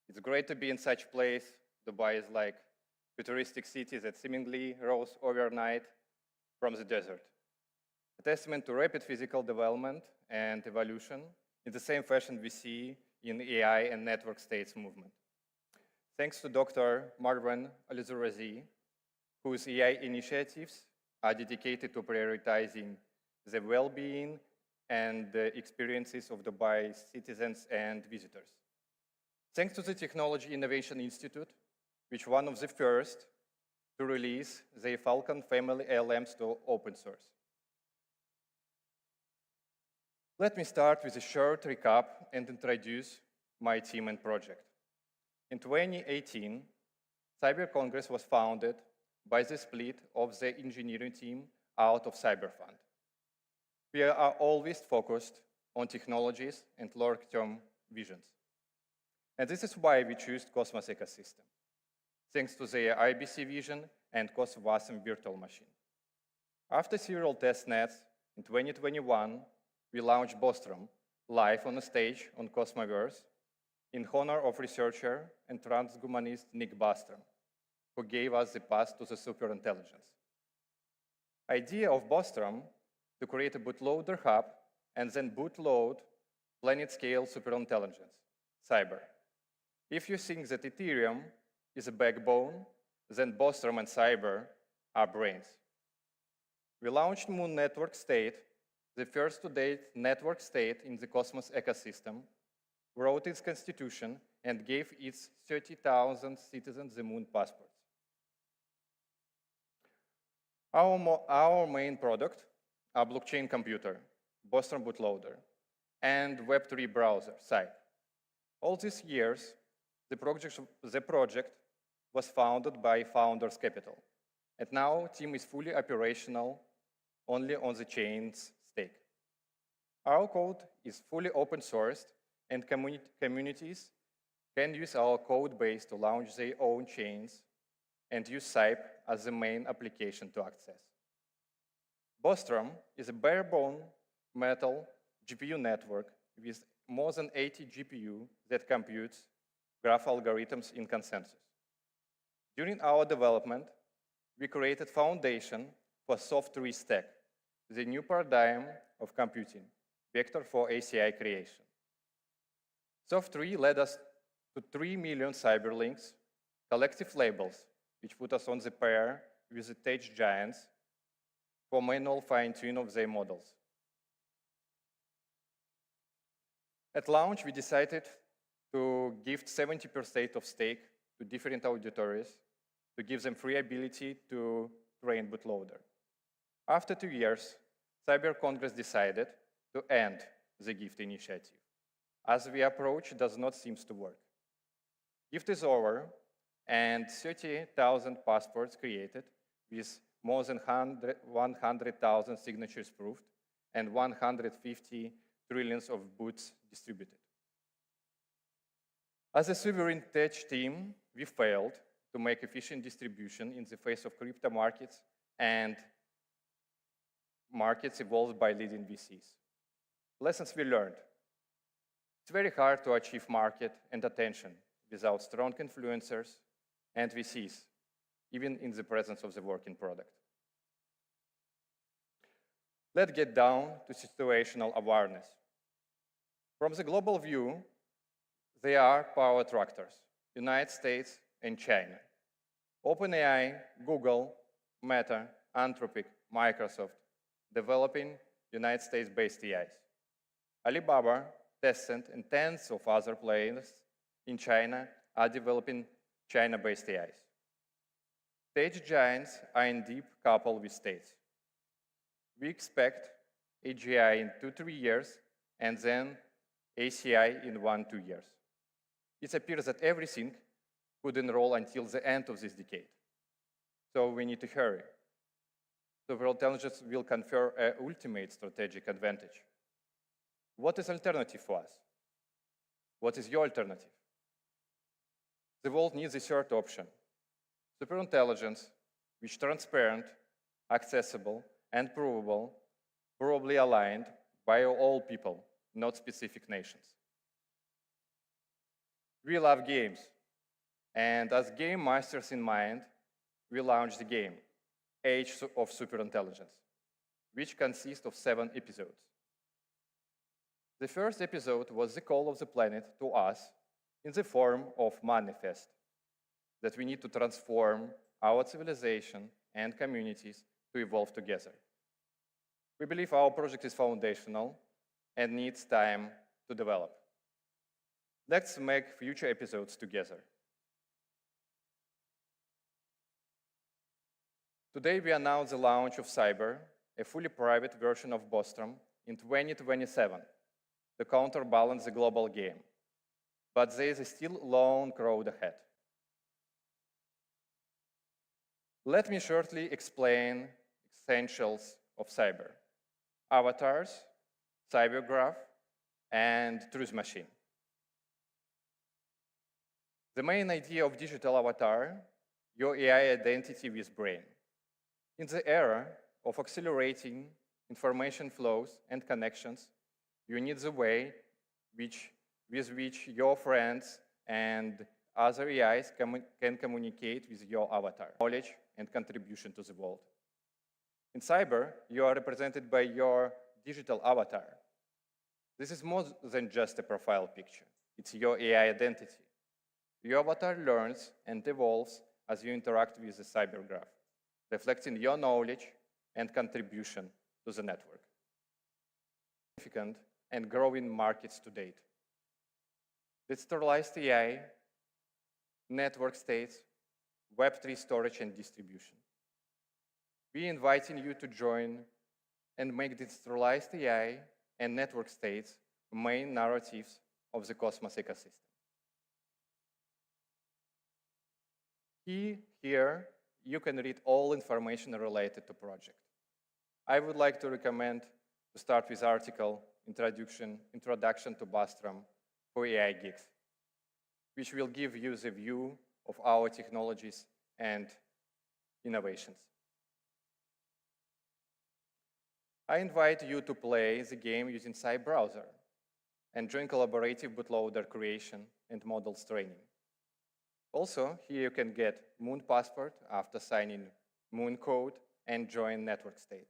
Speaker 9: It's great to be in such place. Dubai is like a futuristic city that seemingly rose overnight from the desert. A testament to rapid physical development and evolution in the same fashion we see in AI and network states movement. Thanks to Dr. Marwan Alizurazi, whose AI initiatives are dedicated to prioritizing the well-being and the experiences of Dubai's citizens and visitors. Thanks to the Technology Innovation Institute, which one of the first to release the Falcon family LLMs to open source. Let me start with a short recap and introduce my team and project. In 2018, Cyber Congress was founded by the split of the engineering team out of Cyberfund. We are always focused on technologies and long-term visions. And this is why we choose Cosmos ecosystem, thanks to their IBC vision and Cosmos virtual machine. After several test nets in 2021, we launched Bostrom live on a stage on Cosmoverse in honor of researcher and transhumanist Nick Bostrom, who gave us the path to the superintelligence. Idea of Bostrom to create a bootloader hub and then bootload planet-scale superintelligence, cyber. If you think that Ethereum is a backbone, then Bostrom and cyber are brains. We launched Moon Network State, the first to date network state in the Cosmos ecosystem, wrote its constitution, and gave its 30,000 citizens the Moon passports. Our main product, a blockchain computer, Bostrom bootloader, and Web3 browser site. All these years, the project was founded by Founders Capital, and now the team is fully operational only on the chain's stake. Our code is fully open sourced, and communities can use our code base to launch their own chains and use SIPE as the main application to access. Bostrom is a bare-bone metal GPU network with more than 80 GPU that computes graph algorithms in consensus. During our development, we created foundation for Soft3 stack, the new paradigm of computing, vector for ACI creation. Soft3 led us to 3 million cyberlinks, collective labels, which put us on the pair with the tech giants for manual fine-tuning of their models. At launch, we decided to give 70% of stake to different auditories to give them free ability to train bootloader. After 2 years, Cyber Congress decided to end the gift initiative, as the approach does not seem to work. Gift is over, and 30,000 passports created with more than 100,000 signatures proved and 150 trillions of boots distributed. As a sovereign tech team, we failed to make efficient distribution in the face of crypto markets and markets evolved by leading VCs. Lessons we learned. It's very hard to achieve market and attention without strong influencers and VCs, even in the presence of the working product. Let's get down to situational awareness. From the global view, there are power tractors, United States and China. OpenAI, Google, Meta, Anthropic, Microsoft, developing United States-based AIs. Alibaba, Tencent, and tens of other players in China are developing China-based AIs. Tech giants are in deep couple with states. We expect AGI in 2-3 years, and then ACI in 1-2 years. It appears that everything could enroll until the end of this decade. So we need to hurry. Superintelligence will confer an ultimate strategic advantage. What is alternative for us? What is your alternative? The world needs a third option. Superintelligence, which is transparent, accessible, and provable, probably aligned by all people, not specific nations. We love games, and as game masters in mind, we launched the game, Age of Superintelligence, which consists of 7 episodes. The first episode was the call of the planet to us in the form of manifest, that we need to transform our civilization and communities to evolve together. We believe our project is foundational and needs time to develop. Let's make future episodes together. Today we announce the launch of Cyber, a fully private version of Bostrom, in 2027 to counterbalance the global game. But there is a still long road ahead. Let me shortly explain essentials of Cyber: avatars, cybergraph, and truth machine. The main idea of digital avatar, your AI identity with brain. In the era of accelerating information flows and connections, you need the way with which your friends and other AIs can communicate with your avatar, knowledge and contribution to the world. In Cyber, you are represented by your digital avatar. This is more than just a profile picture. It's your AI identity. Your avatar learns and evolves as you interact with the cybergraph, reflecting your knowledge and contribution to the network. Significant and growing markets to date. Decentralized AI, network states, Web3 storage and distribution. We are inviting you to join and make decentralized AI and network states main narratives of the Cosmos ecosystem. Here, you can read all information related to project. I would like to recommend to start with article, Introduction to Bostrom for AI Geeks, which will give you the view of our technologies and innovations. I invite you to play the game using Cyber browser and join collaborative bootloader creation and models training. Also, here you can get Moon Passport after signing Moon Code and join Network State.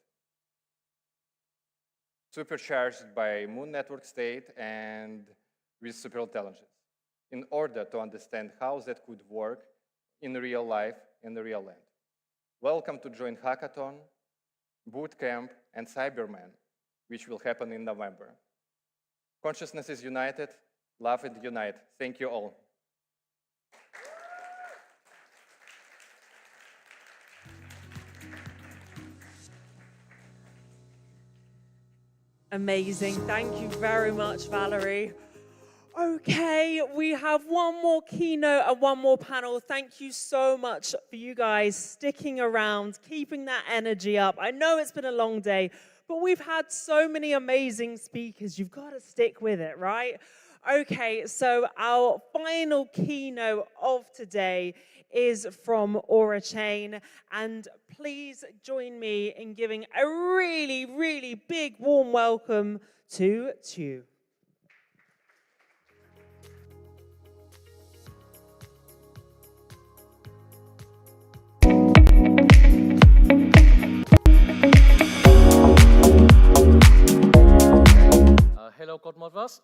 Speaker 9: Supercharged by Moon Network State and with super intelligence, in order to understand how that could work in real life in the real land. Welcome to join Hackathon, Bootcamp, and Cyberman, which will happen in November. Consciousness is united, love and unite. Thank you all.
Speaker 1: Amazing. Thank you very much, Valerie. Okay, we have one more keynote and one more panel. Thank you so much for you guys sticking around, keeping that energy up. I know it's been a long day, but we've had so many amazing speakers. You've got to stick with it, right? Okay, so our final keynote of today is from Aurachain, and please join me in giving a really, really big warm welcome to Tu.
Speaker 6: Hello, Cosmoverse.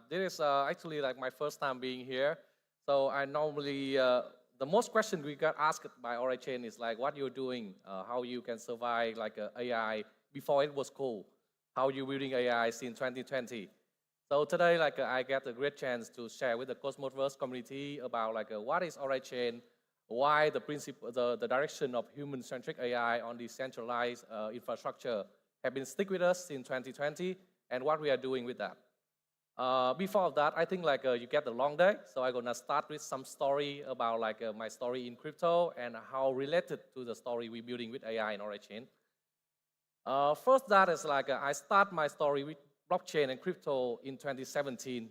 Speaker 6: This is actually like my first time being here. So I normally, the most question we got asked by Aurachain is like, what you're doing, how you can survive like AI before it was cool, how you building AI since 2020. So today, like I get a great chance to share with the Cosmoverse community about like what is Aurachain, why the principle, the direction of human-centric AI on decentralized infrastructure have been stick with us since 2020, and what we are doing with that. Before that, I think like you get a long day, so I'm gonna start with some story about like my story in crypto and how related to the story we're building with AI in Aurachain. First, that is like I start my story with blockchain and crypto in 2017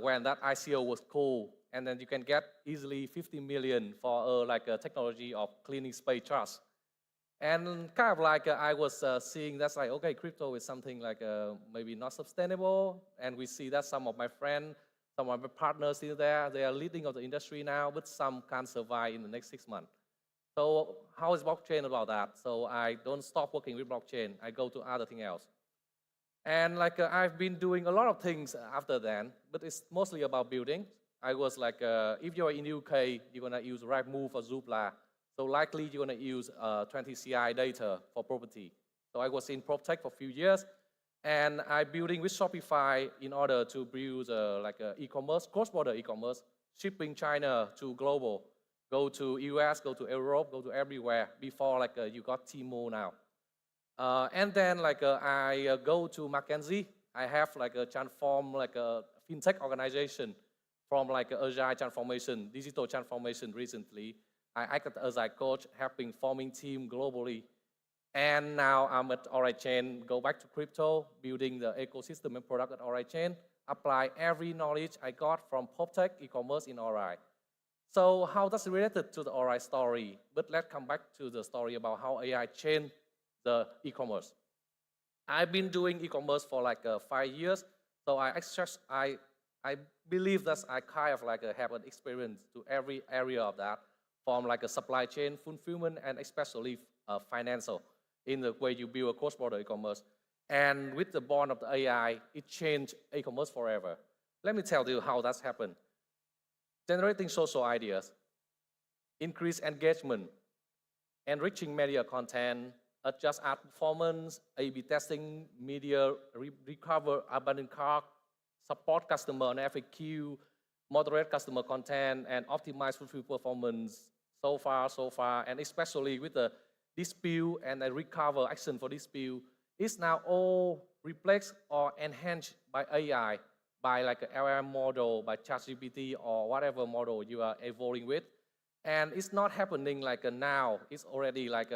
Speaker 6: when that ICO was cool, and then you can get easily 50 million for like a technology of cleaning space trust. And kind of like I was seeing that's like, okay, crypto is something like maybe not sustainable. And we see that some of my friends, some of my partners in there, they are leading of the industry now, but some can't survive in the next 6 months. So how is blockchain about that? So I don't stop working with blockchain. I go to other thing else. And like I've been doing a lot of things after then, but it's mostly about building. I was like, if you're in UK, you're gonna use Rightmove or Zoopla. So likely you're going to use 20 CI data for property. So I was in PropTech for a few years, and I'm building with Shopify in order to build like a e-commerce, cross-border e-commerce, shipping China to global, go to US, go to Europe, go to everywhere. Before like you got Tmall now. And then like I go to McKinsey. I have like a transform like a fintech organization from like agile transformation, digital transformation recently. I acted as a coach, helping forming team globally. And now I'm at OriChain, go back to crypto, building the ecosystem and product at OriChain, apply every knowledge I got from PropTech e-commerce in Ori. So how that's related to the Ori story? But let's come back to the story about how AI changed the e-commerce. I've been doing e-commerce for like 5 years, so I believe that I kind of like have an experience to every area of that, from like a supply chain, fulfillment, and especially financial, in the way you build a cross-border e-commerce. And with the born of the AI, it changed e-commerce forever. Let me tell you how that's happened. Generating social ideas, increase engagement, enriching media content, adjust ad performance, A/B testing, media, recover abandoned cart, support customer on FAQ, moderate customer content, and optimize fulfill performance. So far, and especially with the dispute and the recover action for dispute, is now all replaced or enhanced by AI, by like an LLM model, by ChatGPT or whatever model you are evolving with. And it's not happening like now, it's already like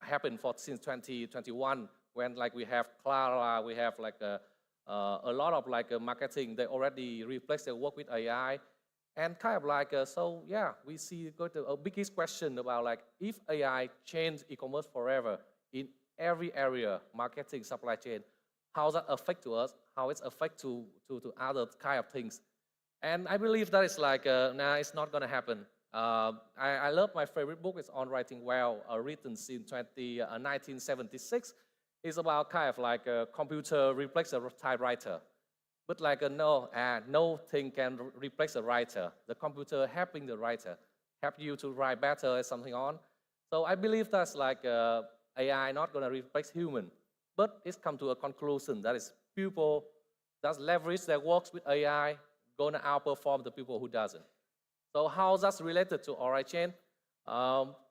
Speaker 6: happened since 2021, when like we have Clara, we have like a lot of like marketing, they already replace their work with AI. And kind of like, so yeah, we see a biggest question about like, if AI change e-commerce forever in every area, marketing, supply chain, how that affect to us, how it's affect to other kind of things. And I believe that is like, nah, it's not gonna happen. I love my favorite book, it's On Writing Well, written in 1976. It's about kind of like a computer replace a typewriter. But like no thing can replace a writer. The computer helping the writer, help you to write better or something on. So I believe that's like AI not gonna replace human, but it's come to a conclusion that is people that leverage their works with AI gonna outperform the people who doesn't. So how that's related to OriChain?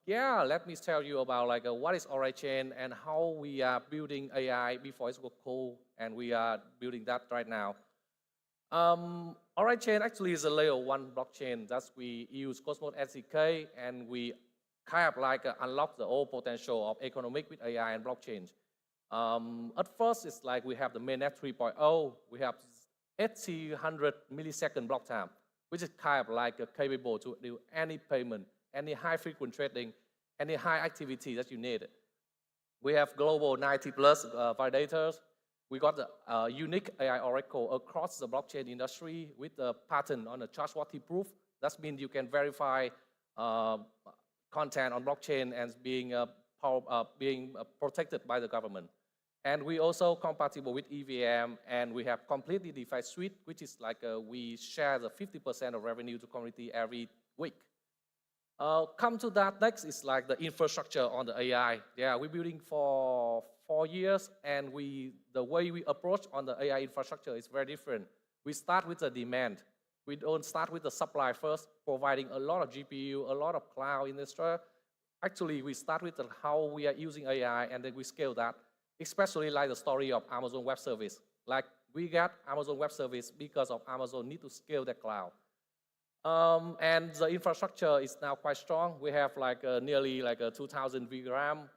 Speaker 6: Yeah, let me tell you about like what is OriChain and how we are building AI before it's cool, and we are building that right now. OriChain actually is a layer 1 blockchain that we use Cosmos SDK, and we kind of like unlock the whole potential of economic with AI and blockchain. At first, it's like we have the mainnet 3.0, we have 800 millisecond block time, which is kind of like capable to do any payment, any high frequent trading, any high activity that you need. We have global 90 plus validators. We got the unique AI oracle across the blockchain industry with the patent on the trustworthy proof. That means you can verify content on blockchain and being protected by the government. And we also compatible with EVM, and we have completely DeFi suite, which is like we share the 50% of revenue to community every week. Come to that next is like the infrastructure on the AI. Yeah, we're building for 4 years, and the way we approach on the AI infrastructure is very different. We start with the demand. We don't start with the supply first, providing a lot of GPU, a lot of cloud industry. Actually, we start with how we are using AI, and then we scale that, especially like the story of Amazon Web Service. Like we got Amazon Web Service because of Amazon need to scale their cloud. And the infrastructure is now quite strong. We have like nearly like 2,000 VRAM,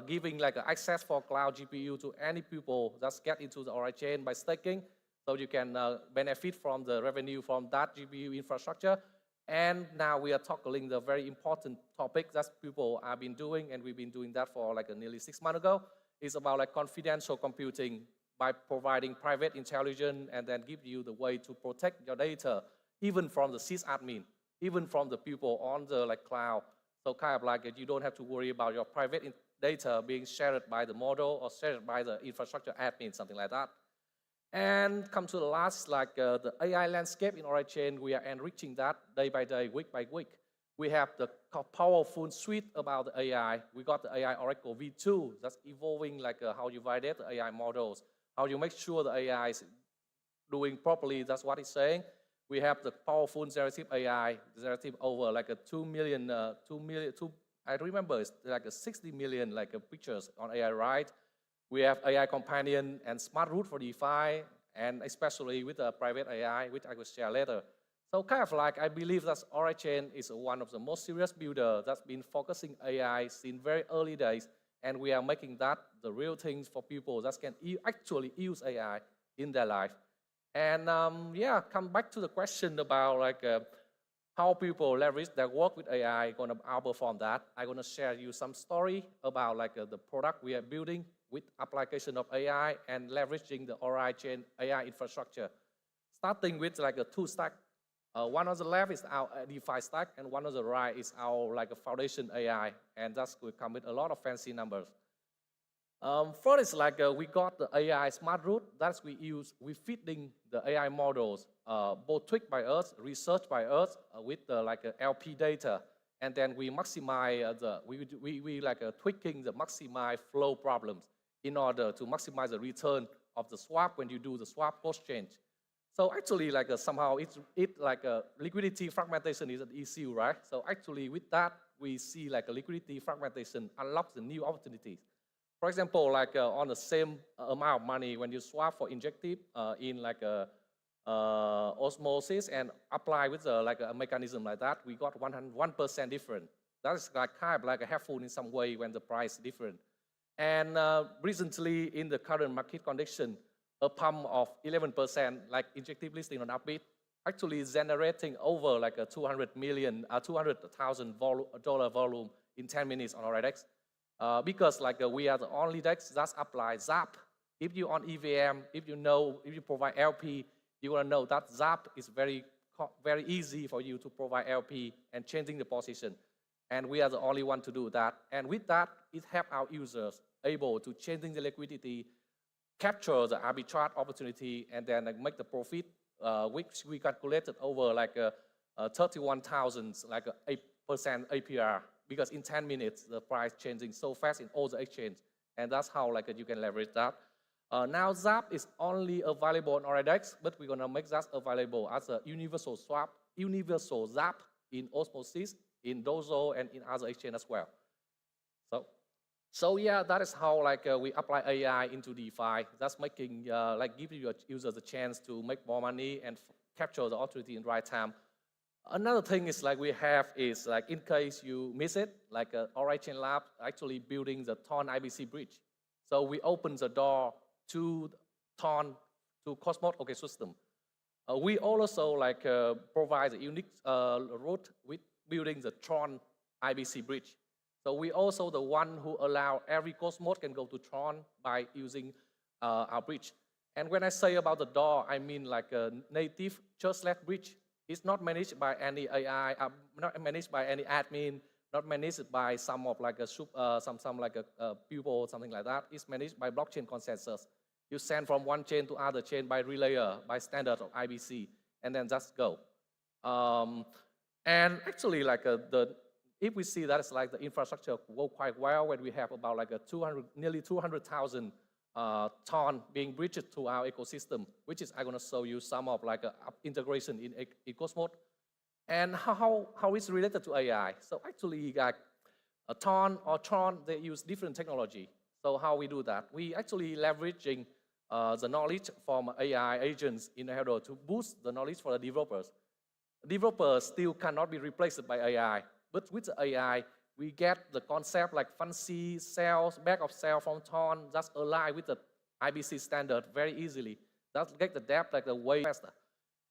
Speaker 6: giving like access for cloud GPU to any people that get into the OriChain by staking. So you can benefit from the revenue from that GPU infrastructure. And now we are tackling the very important topic that people have been doing, and we've been doing that for like nearly 6 months ago. It's about like confidential computing by providing private intelligence and then give you the way to protect your data, even from the sysadmin, even from the people on the like cloud. So kind of like you don't have to worry about your private data being shared by the model or shared by the infrastructure admin, something like that. And come to the last, like the AI landscape in OriChain, we are enriching that day by day, week by week. We have the powerful suite about the AI. We got the AI Oracle V2 that's evolving like how you validate the AI models, how you make sure the AI is doing properly. That's what it's saying. We have the powerful generative AI, generative over like a 2 million, I remember it's like a 60 million like pictures on AI, right? We have AI companion and smart root for DeFi, and especially with the private AI, which I will share later. So kind of like, I believe that Orachain is one of the most serious builder that's been focusing AI since very early days, and we are making that the real things for people that can actually use AI in their life. And yeah, come back to the question about like how people leverage their work with AI, gonna outperform that. I'm gonna share you some story about like the product we are building with application of AI and leveraging the Orachain AI infrastructure. Starting with like a two stack. One on the left is our DeFi stack, and one on the right is our like a foundation AI, and that's will come with a lot of fancy numbers. First is like we got the AI smart root. That's we feeding the AI models, both tweaked by us, researched by us with the like LP data, and then we maximize we like tweaking the maximize flow problems in order to maximize the return of the swap when you do the swap post change. So actually, like somehow it like a liquidity fragmentation is an issue, right? So actually, with that, we see like a liquidity fragmentation unlocks the new opportunities. For example, like on the same amount of money, when you swap for injective in like a osmosis and apply with like a mechanism like that, we got 101% different. That is like kind of like a helpful in some way when the price is different. And recently, in the current market condition, a pump of 11%, like injective listing on Upbit, actually generating over like a $200,000 volume in 10 minutes on our DEX. Because like we are the only DEX that apply ZAP. If you on EVM, if you provide LP, you want to know that ZAP is very easy for you to provide LP and changing the position. And we are the only one to do that. And with that, it helps our users able to changing the liquidity, capture the arbitrage opportunity, and then like, make the profit, which we calculated over like 31,000, like 8% APR, because in 10 minutes, the price changing so fast in all the exchange. And that's how like you can leverage that. Now ZAP is only available on RDX, but we're gonna make that available as a universal swap, universal ZAP in Osmosis, in Dozo, and in other exchange as well. So yeah, that is how like we apply AI into DeFi. That's making like giving your users a chance to make more money and capture the opportunity in the right time. Another thing is like we have is like in case you miss it, like Orachain Lab actually building the Ton IBC bridge. So we open the door to Ton to Cosmos ecosystem. We also like provide a unique route with building the Tron IBC bridge. So we also the one who allow every Cosmos can go to Tron by using our bridge. And when I say about the DAO, I mean like a native church-led bridge. It's not managed by any AI, not managed by any admin, not managed by some of like a some like a people or something like that. It's managed by blockchain consensus. You send from one chain to other chain by relayer, by standard of IBC, and then just go. And actually, like if we see that it's like the infrastructure go quite well when we have about like nearly 200,000 ton being bridged to our ecosystem, which is I'm gonna show you some of like integration in Cosmos and how it's related to AI. So actually, like a ton or Tron, they use different technology. So how we do that? We actually leveraging the knowledge from AI agents in order to boost the knowledge for the developers. Developers still cannot be replaced by AI. But with the AI, we get the concept like fancy cells, back of cell from Ton, just align with the IBC standard very easily. That get the depth like way faster.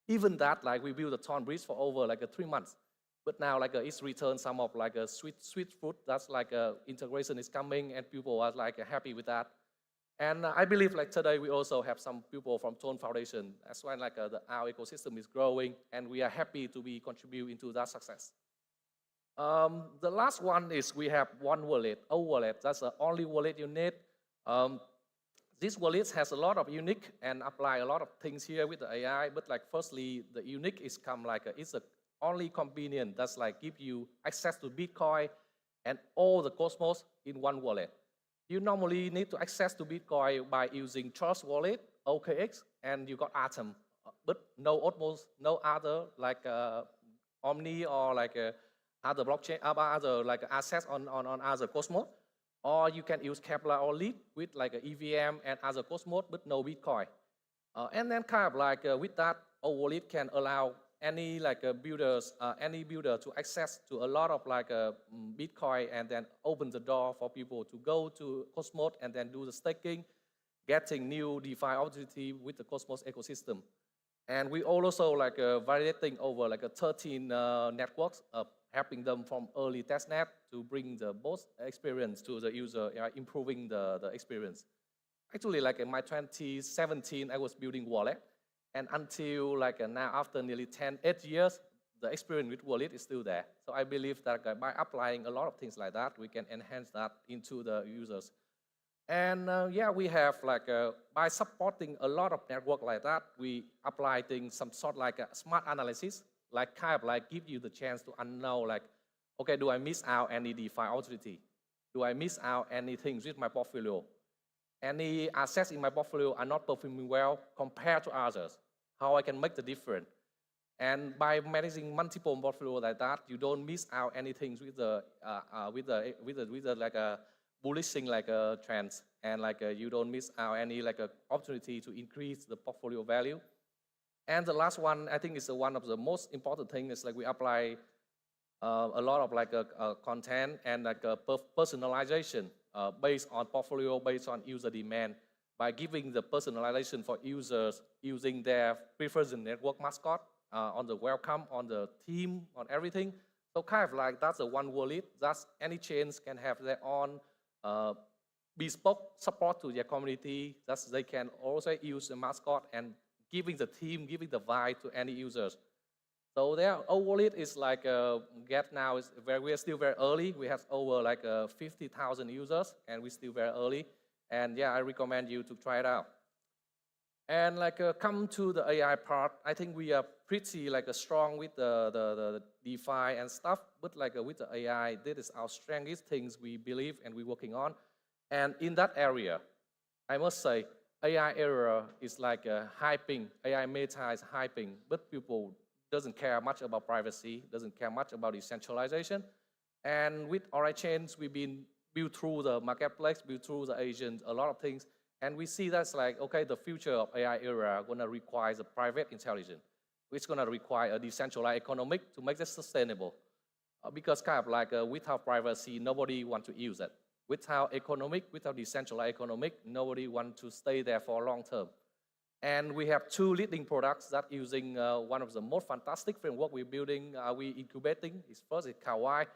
Speaker 6: Even that, like we build a Ton bridge for over like 3 months. But now like it's returned some of like a sweet fruit. That's like integration is coming and people are like happy with that. And I believe like today we also have some people from Ton Foundation as well. Like our ecosystem is growing and we are happy to be contributing to that success. The last one is we have one wallet, a wallet. That's the only wallet you need. This wallet has a lot of unique and apply a lot of things here with the AI. But like firstly, the unique is come like it's a only convenient that's like give you access to Bitcoin and all the Cosmos in one wallet. You normally need to access to Bitcoin by using Trust Wallet, OKX, and you got Atom, but no Osmos, no other like Omni or like other blockchain, other like assets on other Cosmos. Or you can use Kepler or Lead with like a EVM and other Cosmos, but no Bitcoin. And then kind of like with that, our wallet can allow any like builders, any builder to access to a lot of like Bitcoin and then open the door for people to go to Cosmos and then do the staking, getting new DeFi opportunity with the Cosmos ecosystem. And we also like validating over like 13 networks, helping them from early testnet to bring the both experience to the user, improving the experience. Actually, like in my 2017, I was building wallet. And until like now, after nearly 8 years, the experience with wallet is still there. So I believe that by applying a lot of things like that, we can enhance that into the users. And yeah, we have like, by supporting a lot of network like that, we apply things, some sort like a smart analysis, like kind of like give you the chance to know like, okay, do I miss out any DeFi opportunity? Do I miss out anything with my portfolio? Any assets in my portfolio are not performing well compared to others. How I can make the difference? And by managing multiple portfolios like that, you don't miss out anything with the like a bullishing like a trends, and like you don't miss out any like a opportunity to increase the portfolio value. And the last one, I think, is one of the most important things is like we apply a lot of like content and like personalization based on portfolio, based on user demand, by giving the personalization for users using their preferred network mascot on the welcome, on the theme, on everything. So kind of like that's a one wallet. That's any chains can have their own bespoke support to their community. That's they can also use the mascot and giving the theme, giving the vibe to any users. So their wallet is like get now is we are still very early. We have over like 50,000 users, and we're still very early. And yeah, I recommend you to try it out. And like come to the AI part, I think we are pretty like strong with the DeFi and stuff. But like with the AI, this is our strongest things we believe and we're working on. And in that area, I must say, AI era is like hyping. AI meta is hyping, but people doesn't care much about privacy, doesn't care much about decentralization. And with Aura chains, we've been built through the marketplace, built through the agents, a lot of things. And we see that's like, okay, the future of AI era gonna require a private intelligence. It's gonna require a decentralized economic to make it sustainable. Because kind of like without privacy, nobody want to use it. Without economic, without decentralized economic, nobody want to stay there for long term. And we have two leading products that using one of the most fantastic framework we're building, we incubating. First is Kawaii,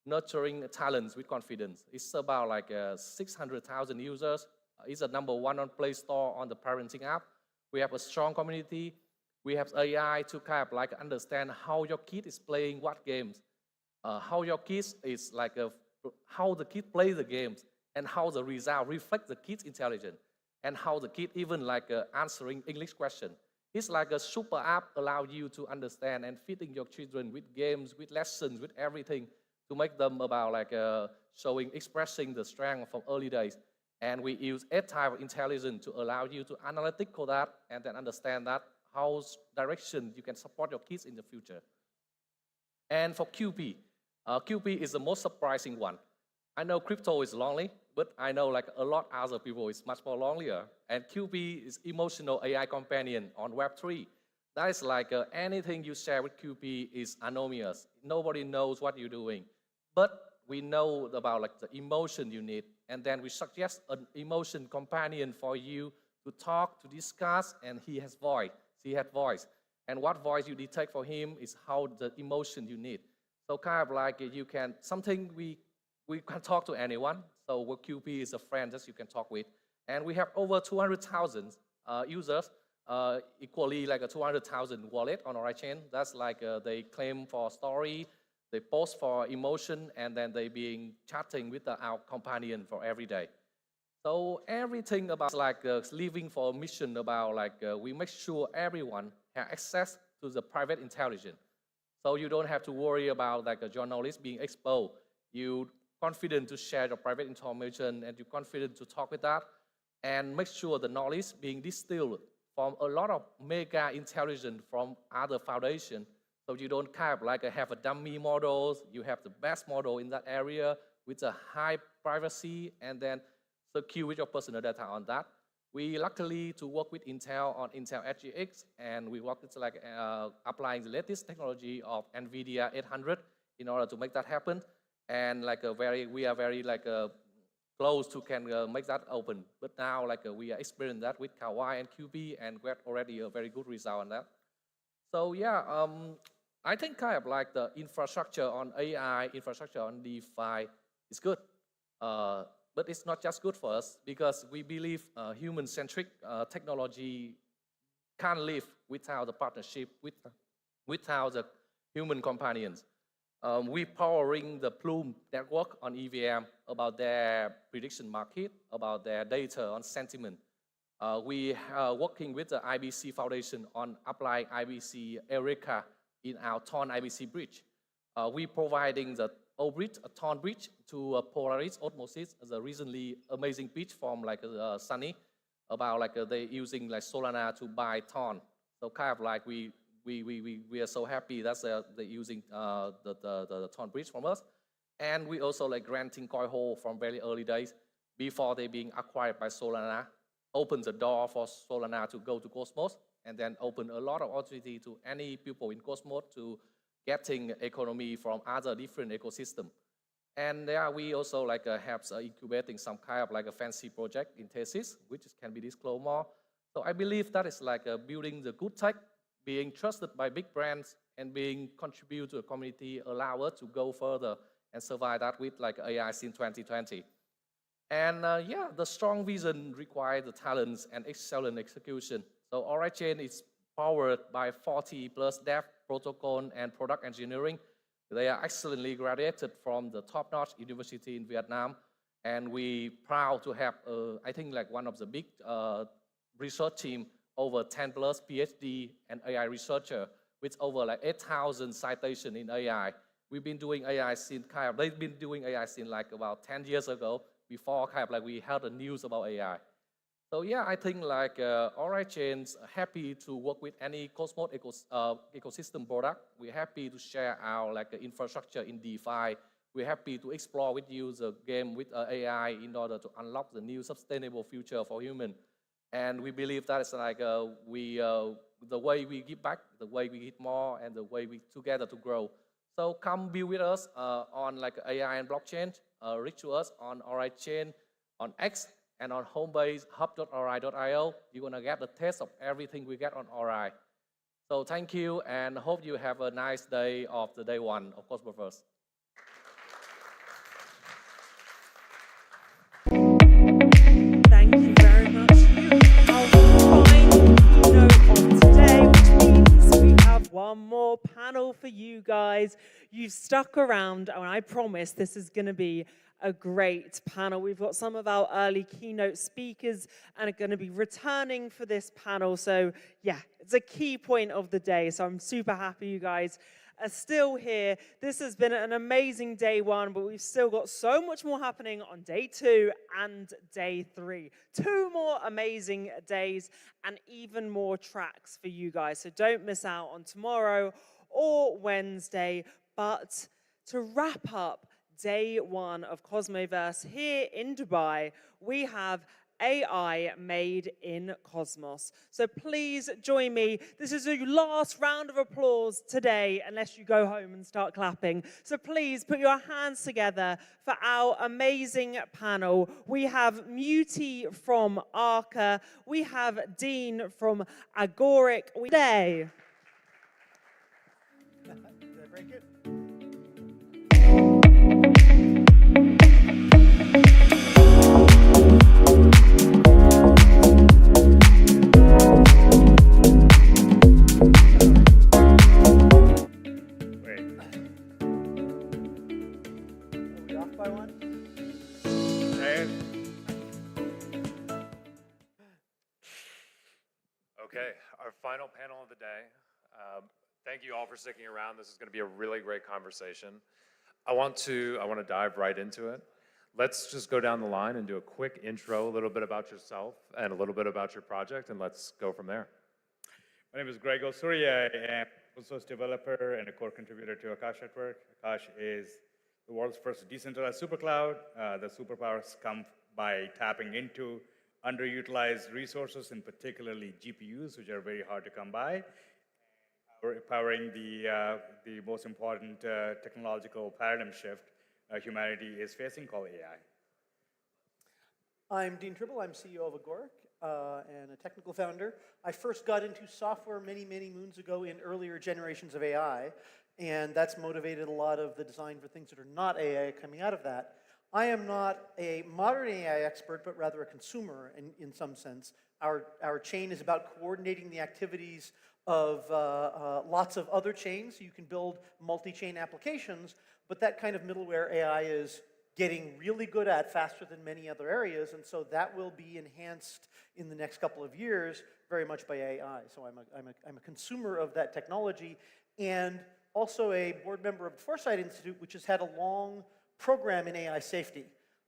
Speaker 6: nurturing talents with confidence. It's about like 600,000 users. It's the #1 on Play Store on the parenting app. We have a strong community. We have AI to kind of like understand how your kid is playing what games, how your kids is like how the kid play the games, and how the result reflect the kid's intelligence, and how the kid even like answering English question. It's like a super app allow you to understand and feeding your children with games, with lessons, with everything to make them about like showing, expressing the strength from early days. And we use a type of intelligence to allow you to analytical that and then understand that how direction you can support your kids in the future. And for QP, QP is the most surprising one. I know crypto is lonely, but I know like a lot other people is much more lonelier. And QP is emotional AI companion on Web3. That is like anything you share with QP is anonymous. Nobody knows what you're doing. But we know about like the emotion you need. And then we suggest an emotion companion for you to talk, to discuss, and he has voice. He had voice. And what voice you detect for him is how the emotion you need. So kind of like you can, something we can talk to anyone. So what QP is a friend that you can talk with. And we have over 200,000 users, equally like a 200,000 wallet on our chain. That's like they claim for story, they post for emotion, and then they being chatting with our companion for every day. So everything about like living for a mission about like we make sure everyone has access to the private intelligence. So you don't have to worry about like a journalist being exposed. You confident to share your private information and you're confident to talk with that and make sure the knowledge being distilled from a lot of mega intelligence from other foundations. So you don't kind of like have a dummy models, you have the best model in that area with a high privacy and then secure with your personal data on that. We luckily to work with Intel on Intel HGX and we work with like applying the latest technology of NVIDIA 800 in order to make that happen. And like we are very like close to can make that open. But now like we are experiencing that with Kawaii and QB and we have already a very good result on that. So yeah, I think kind of like the infrastructure on AI, infrastructure on DeFi is good. But it's not just good for us because we believe human-centric technology can't live without the partnership, without the human companions. We're powering the Plume network on EVM about their prediction market, about their data on sentiment. We are working with the IBC Foundation on applying IBC Eureka in our Thorn IBC bridge. We're providing the bridge, a Thorn bridge to Polaris Osmosis, the recently amazing pitch from like Sunny about like they using like Solana to buy Thorn. So kind of like we are so happy that they're using the Thorn bridge from us. And we also like granting Coinhold from very early days before they being acquired by Solana, open the door for Solana to go to Cosmos and then open a lot of opportunity to any people in Cosmos to getting economy from other different ecosystem. And yeah, we also like have incubating some kind of like a fancy project in thesis, which can be disclosed more. So I believe that is like building the good tech, being trusted by big brands and being contribute to a community, allow us to go further and survive that with like AI since 2020. And yeah, the strong vision requires the talents and excellent execution. So ORAChain is powered by 40 plus dev, protocol, and product engineering. They are excellently graduated from the top-notch university in Vietnam. And we proud to have, I think, like one of the big research team, over 10 plus PhD and AI researcher with over like 8,000 citations in AI. We've been doing AI since they've been doing AI since like about 10 years ago, before kind of like we had the news about AI. So yeah, I think like ORAChain's happy to work with any Cosmos ecosystem product. We're happy to share our like infrastructure in DeFi. We're happy to explore with you the game with AI in order to unlock the new sustainable future for human. And we believe that is like the way we give back, the way we give more, and the way we together to grow. So come be with us on like AI and blockchain. Reach to us on ORAChain, on X, and on homebase hub.ori.io. You're gonna get the taste of everything we get on ORI. So thank you, and hope you have a nice day of the day one of Cosmoverse.
Speaker 1: Thank you very much. Our final keynote of today, which means we have one more panel for you guys. You've stuck around, and I promise this is going to be a great panel. We've got some of our early keynote speakers and are going to be returning for this panel. So yeah, it's a key point of the day. So I'm super happy you guys are still here. This has been an amazing day one, but we've still got so much more happening on day 2 and day 3. 2 more amazing days and even more tracks for you guys. So don't miss out on tomorrow or Wednesday. But to wrap up day 1 of Cosmoverse here in Dubai, we have AI made in Cosmos. So please join me. This is your last round of applause today, unless you go home and start clapping. So please put your hands together for our amazing panel. We have Muti from Arca. We have Dean from Agoric. Today.
Speaker 11: Did I break it?
Speaker 15: Okay, our final panel of the day. Thank you all for sticking around. This is going to be a really great conversation. I want to dive right into it. Let's just go down the line and do a quick intro, a little bit about yourself and a little bit about your project, and let's go from there.
Speaker 14: My name is Greg Osuri. I am an open source developer and a core contributor to Akash Network. Akash is the world's first decentralized supercloud. The superpowers come by tapping into underutilized resources, and particularly GPUs, which are very hard to come by, powering the most important technological paradigm shift humanity is facing, called AI.
Speaker 8: I'm Dean Tribble. I'm CEO of Agoric and a technical founder. I first got into software many, many moons ago in earlier generations of AI, and that's motivated a lot of the design for things that are not AI coming out of that. I am not a modern AI expert, but rather a consumer in some sense. Our chain is about coordinating the activities of lots of other chains, so you can build multi-chain applications, but that kind of middleware AI is getting really good at faster than many other areas, and so that will be enhanced in the next couple of years very much by AI. So I'm a consumer of that technology, and also a board member of the Foresight Institute, which has had a long program in AI safety.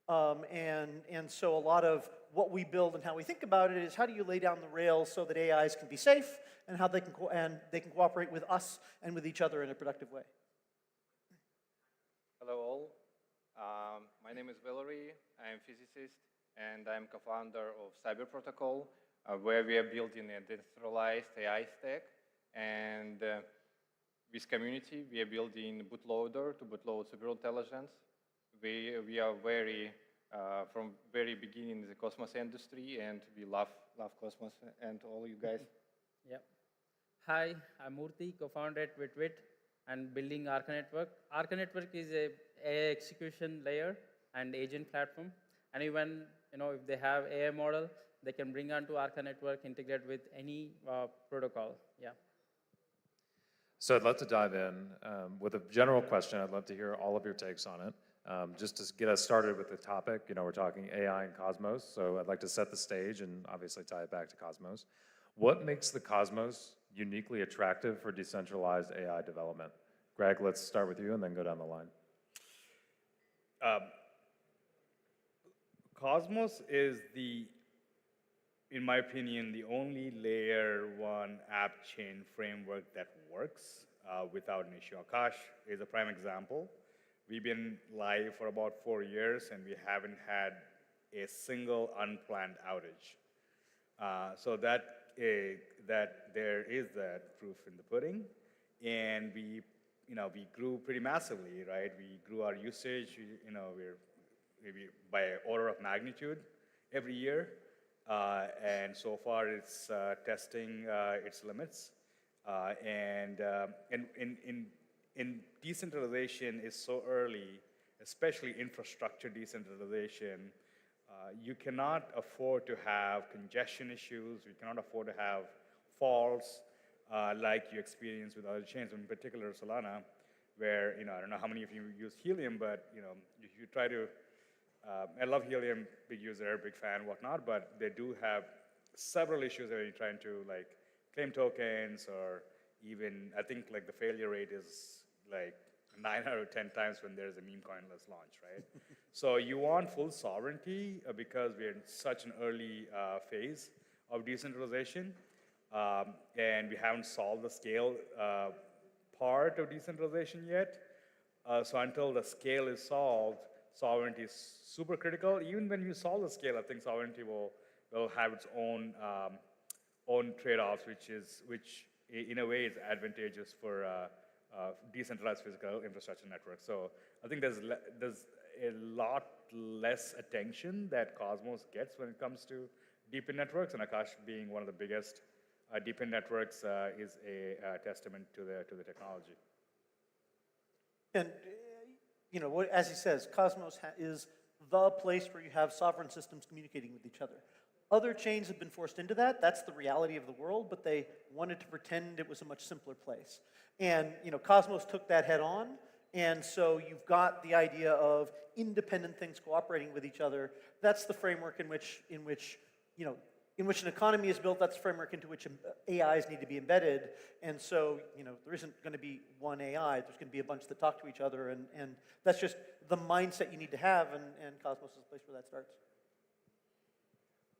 Speaker 8: And so a lot of what we build and how we think about it is how do you lay down the rails so that AIs can be safe and how they can cooperate with us and with each other in a productive way.
Speaker 20: Hello all. My name is Valerie. I am a physicist and I'm co-founder of Cyber Protocol, where we are building a decentralized AI stack. And with community, we are building bootloader to bootload superintelligence. We are very, from very beginning in the Cosmos industry, and we love Cosmos and all you guys.
Speaker 3: Yeah. Hi, I'm Murthy, co-founder with WIT and building Arca Network. Arca Network is a AI execution layer and agent platform. Anyone, if they have AI model, they can bring onto Arca Network, integrate with any protocol. Yeah.
Speaker 15: So I'd love to dive in with a general question. I'd love to hear all of your takes on it. Just to get us started with the topic, we're talking AI and Cosmos, so I'd like to set the stage and obviously tie it back to Cosmos. What makes the Cosmos uniquely attractive for decentralized AI development? Greg, let's start with you and then go down the line.
Speaker 14: Cosmos is in my opinion, the only layer 1 app chain framework that works without an issue. Akash is a prime example. We've been live for about 4 years and we haven't had a single unplanned outage. So that there is that proof in the pudding, and we grew pretty massively, right? We grew our usage, we're maybe by order of magnitude every year, and so far it's testing its limits, and decentralization is so early, especially infrastructure decentralization. You cannot afford to have congestion issues. You cannot afford to have faults like you experience with other chains, in particular Solana, where I don't know how many of you use Helium, but if you try to, I love Helium, big user, big fan, whatnot, but they do have several issues where you're trying to claim tokens, or even I think the failure rate is 9 out of 10 times when there's a meme coinless launch, right? So you want full sovereignty because we're in such an early phase of decentralization, and we haven't solved the scale part of decentralization yet. So until the scale is solved, sovereignty is super critical. Even when you solve the scale, I think sovereignty will have its own trade-offs, which in a way is advantageous for decentralized physical infrastructure networks. So I think there's a lot less attention that Cosmos gets when it comes to DePIN networks, and Akash being one of the biggest DePIN networks is a testament to the technology.
Speaker 8: And as he says, Cosmos is the place where you have sovereign systems communicating with each other. Other chains have been forced into that. That's the reality of the world, but they wanted to pretend it was a much simpler place. And Cosmos took that head on, and so you've got the idea of independent things cooperating with each other. That's the framework in which in which an economy is built, that's the framework into which AIs need to be embedded. And so, there isn't going to be one AI. There's going to be a bunch that talk to each other. And that's just the mindset you need to have. And Cosmos is the place where that starts.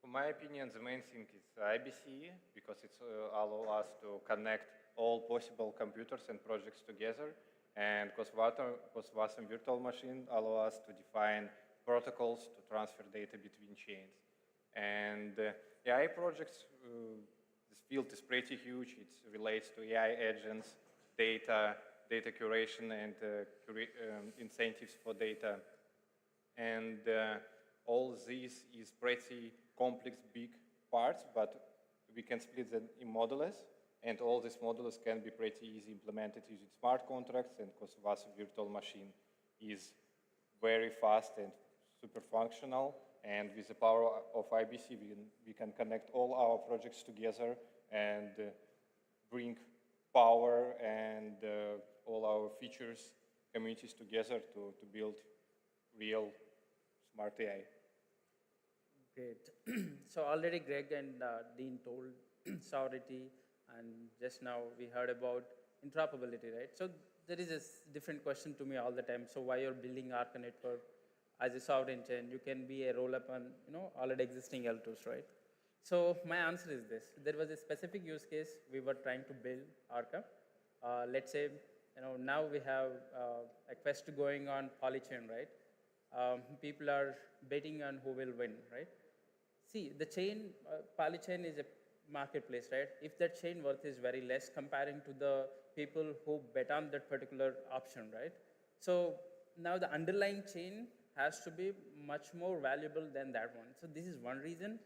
Speaker 9: In my opinion, the main thing is IBC, because it allows us to connect all possible computers and projects together. And Cosmos virtual machine allow us to define protocols to transfer data between chains. And AI projects, this field is pretty huge. It relates to AI agents, data curation, and incentives for data. And all this is pretty complex, big parts, but we can split them in modules. And all these modules can be pretty easy implemented using smart contracts, and Cosmos virtual machine is very fast and super functional. And with the power of IBC, we can connect all our projects together and bring power and all our features, communities together to build real smart AI.
Speaker 3: Great. So already Greg and Dean told sovereignty, and just now we heard about interoperability, right? So there is a different question to me all the time. So why you're building Arca network as a sovereign chain? You can be a roll-up on already existing L2s, right? So my answer is this. There was a specific use case we were trying to build Arca. Let's say now we have a quest going on Polychain, right? People are betting on who will win, right? See, the chain, Polychain is a marketplace, right? If that chain worth is very less comparing to the people who bet on that particular option, right? So now the underlying chain has to be much more valuable than that one. So this is one reason.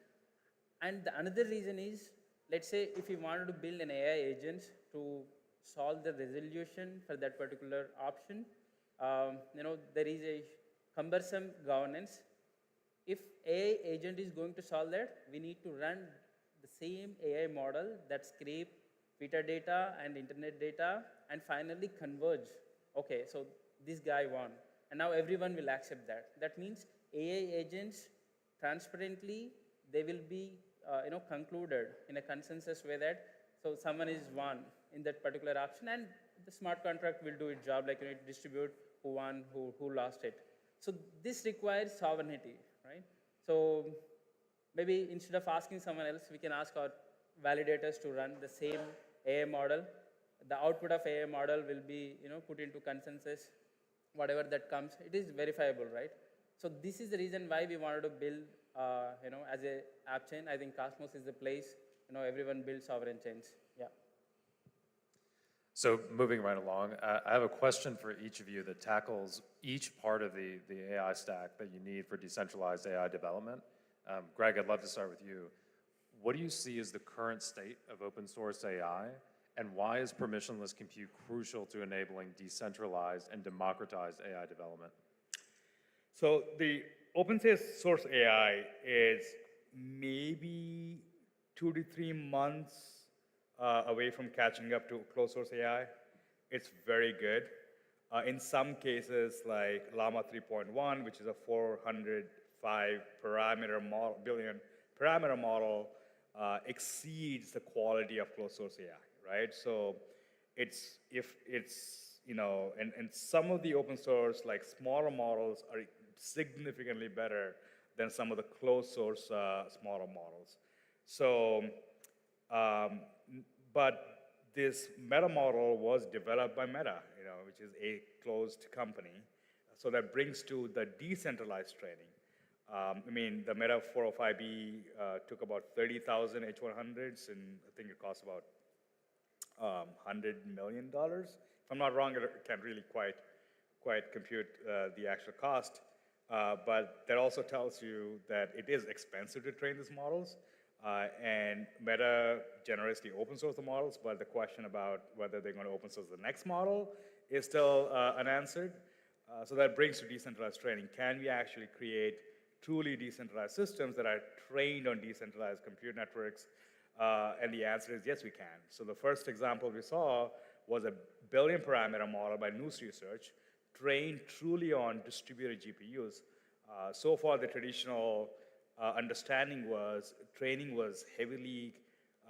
Speaker 3: And the another reason is, let's say if you wanted to build an AI agent to solve the resolution for that particular option, there is a cumbersome governance. If AI agent is going to solve that, we need to run the same AI model that scrape metadata and internet data and finally converge. Okay, so this guy won. And now everyone will accept that. That means AI agents transparently, they will be concluded in a consensus way that so someone is won in that particular option, and the smart contract will do its job, like distribute who won, who lost it. So this requires sovereignty, right? So maybe instead of asking someone else, we can ask our validators to run the same AI model. The output of AI model will be put into consensus. Whatever that comes, it is verifiable, right? So this is the reason why we wanted to build, as a app chain. I think Cosmos is the place, everyone builds sovereign chains. Yeah.
Speaker 15: So moving right along, I have a question for each of you that tackles each part of the AI stack that you need for decentralized AI development. Greg, I'd love to start with you. What do you see as the current state of open source AI? And why is permissionless compute crucial to enabling decentralized and democratized AI development?
Speaker 14: So the open source AI is maybe 2 to 3 months away from catching up to closed source AI. It's very good. In some cases, like Llama 3.1, which is a 405 billion parameter model, exceeds the quality of closed source AI. Right? So and some of the open source, like smaller models, are significantly better than some of the closed source smaller models. So, but this Meta model was developed by Meta, which is a closed company. So that brings to the decentralized training. The Meta 405B took about 30,000 H100s, and I think it costs about $100 million. If I'm not wrong, I can't really quite compute the actual cost. But that also tells you that it is expensive to train these models. And Meta generously open source the models, but the question about whether they're going to open source the next model is still unanswered. So that brings to decentralized training. Can we actually create truly decentralized systems that are trained on decentralized compute networks? And the answer is yes, we can. So the first example we saw was a billion parameter model by Noose Research, trained truly on distributed GPUs. So far, the traditional understanding was training was heavily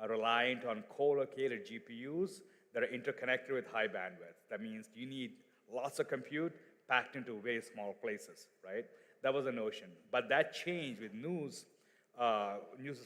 Speaker 14: reliant on co-located GPUs that are interconnected with high bandwidth. That means you need lots of compute packed into very small places, right? That was a notion. But that changed with News'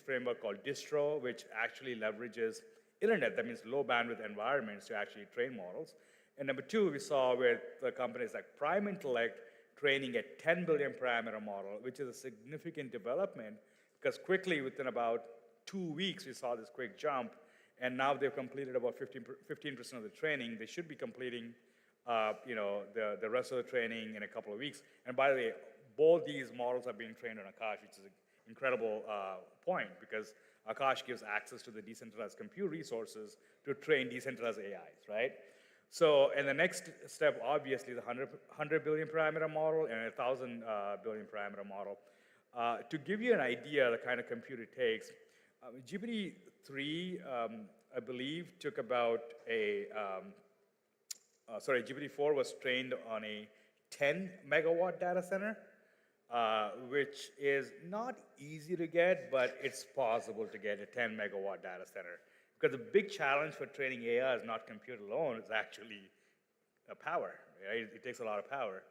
Speaker 14: framework called Distro, which actually leverages internet, that means low bandwidth environments to actually train models. And number two, we saw with companies like Prime Intellect training a 10 billion parameter model, which is a significant development because quickly within about 2 weeks, we saw this quick jump. And now they've completed about 15% of the training. They should be completing the rest of the training in a couple of weeks. And by the way, both these models are being trained on Akash, which is an incredible point because Akash gives access to the decentralized compute resources to train decentralized AIs, right? So, and the next step, obviously, is the 100 billion parameter model and a 1,000 billion parameter model. To give you an idea of the kind of compute it takes, GPT-3, I believe, took about GPT-4 was trained on a 10 megawatt data center, which is not easy to get, but it's possible to get a 10 megawatt data center. Because the big challenge for training AI is not compute alone, it's actually power, right? It takes a lot of power.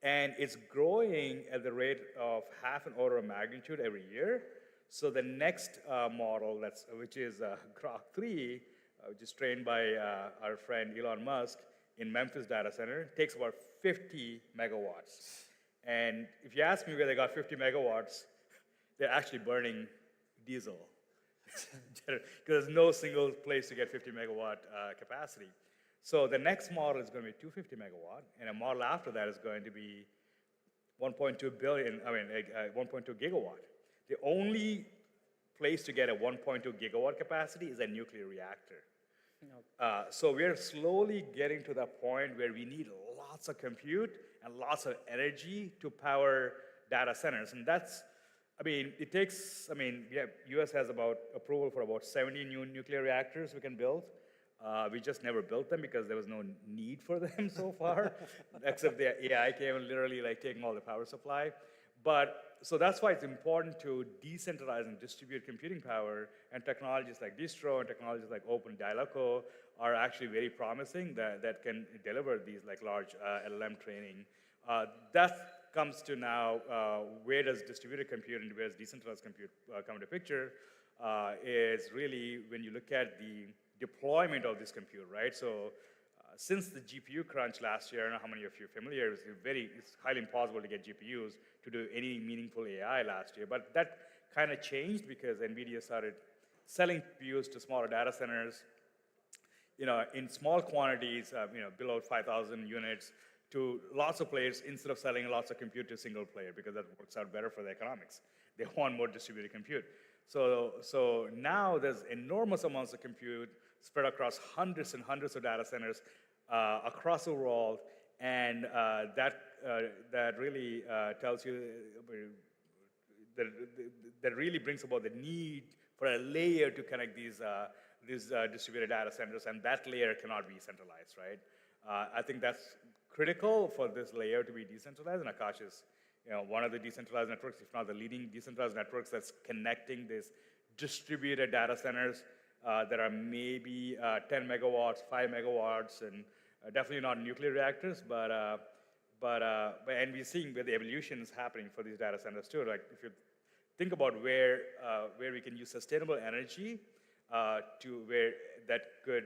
Speaker 14: And it's growing at the rate of half an order of magnitude every year. So the next model, which is Grok 3, which is trained by our friend Elon Musk in Memphis data center, takes about 50 megawatts. And if you ask me where they got 50 megawatts, they're actually burning diesel. Because there's no single place to get 50 megawatt capacity. So the next model is going to be 250 megawatt, and a model after that is going to be 1.2 gigawatt. The only place to get a 1.2 gigawatt capacity is a nuclear reactor. So we're slowly getting to that point where we need lots of compute and lots of energy to power data centers. And that's, it takes, US has about approval for about 70 new nuclear reactors we can build. We just never built them because there was no need for them so far, except the AI came and literally taking all the power supply. So that's why it's important to decentralize and distribute computing power, and technologies like Distro and technologies like Open Dialoco are actually very promising that can deliver these large LLM training. That comes to now, where does distributed compute and where does decentralized compute come into picture, is really when you look at the deployment of this compute, right? So since the GPU crunch last year, I don't know how many of you are familiar, it's highly impossible to get GPUs to do any meaningful AI last year. But that kind of changed because NVIDIA started selling GPUs to smaller data centers, in small quantities, below 5,000 units to lots of players instead of selling lots of compute to a single player because that works out better for the economics. They want more distributed compute. So now there's enormous amounts of compute spread across hundreds and hundreds of data centers across the world, and that really tells you that really brings about the need for a layer to connect these distributed data centers, and that layer cannot be centralized, right? I think that's critical for this layer to be decentralized, and Akash is one of the decentralized networks, if not the leading decentralized networks that's connecting these distributed data centers that are maybe 10 megawatts, 5 megawatts, and definitely not nuclear reactors, and we're seeing where the evolution is happening for these data centers too. Like if you think about where we can use sustainable energy to where that could,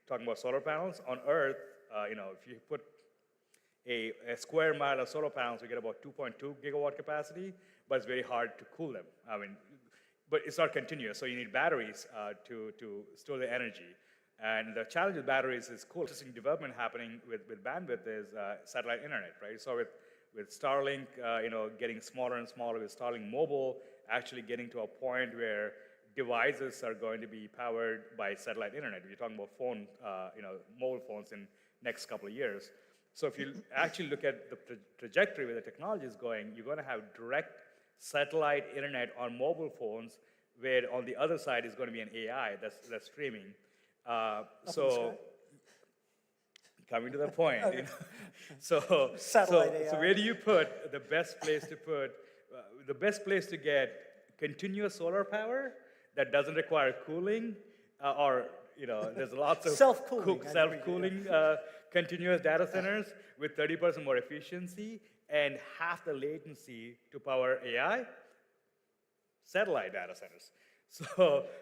Speaker 14: talking about solar panels on Earth, if you put a square mile of solar panels, we get about 2.2 gigawatt capacity, but it's very hard to cool them. But it's not continuous, so you need batteries to store the energy. And the challenge with batteries is cool. Interesting development happening with bandwidth is satellite internet, right? So with Starlink, getting smaller and smaller, with Starlink Mobile actually getting to a point where devices are going to be powered by satellite internet. We're talking about mobile phones in next couple of years. So if you actually look at the trajectory where the technology is going, you're going to have direct satellite internet on mobile phones, where on the other side is going to be an AI that's streaming. Coming to the point, so where do you put the best place to put the best place to get continuous solar power that doesn't require cooling, or there's lots of self-cooling continuous data centers with 30% more efficiency and half the latency to power AI, satellite data centers.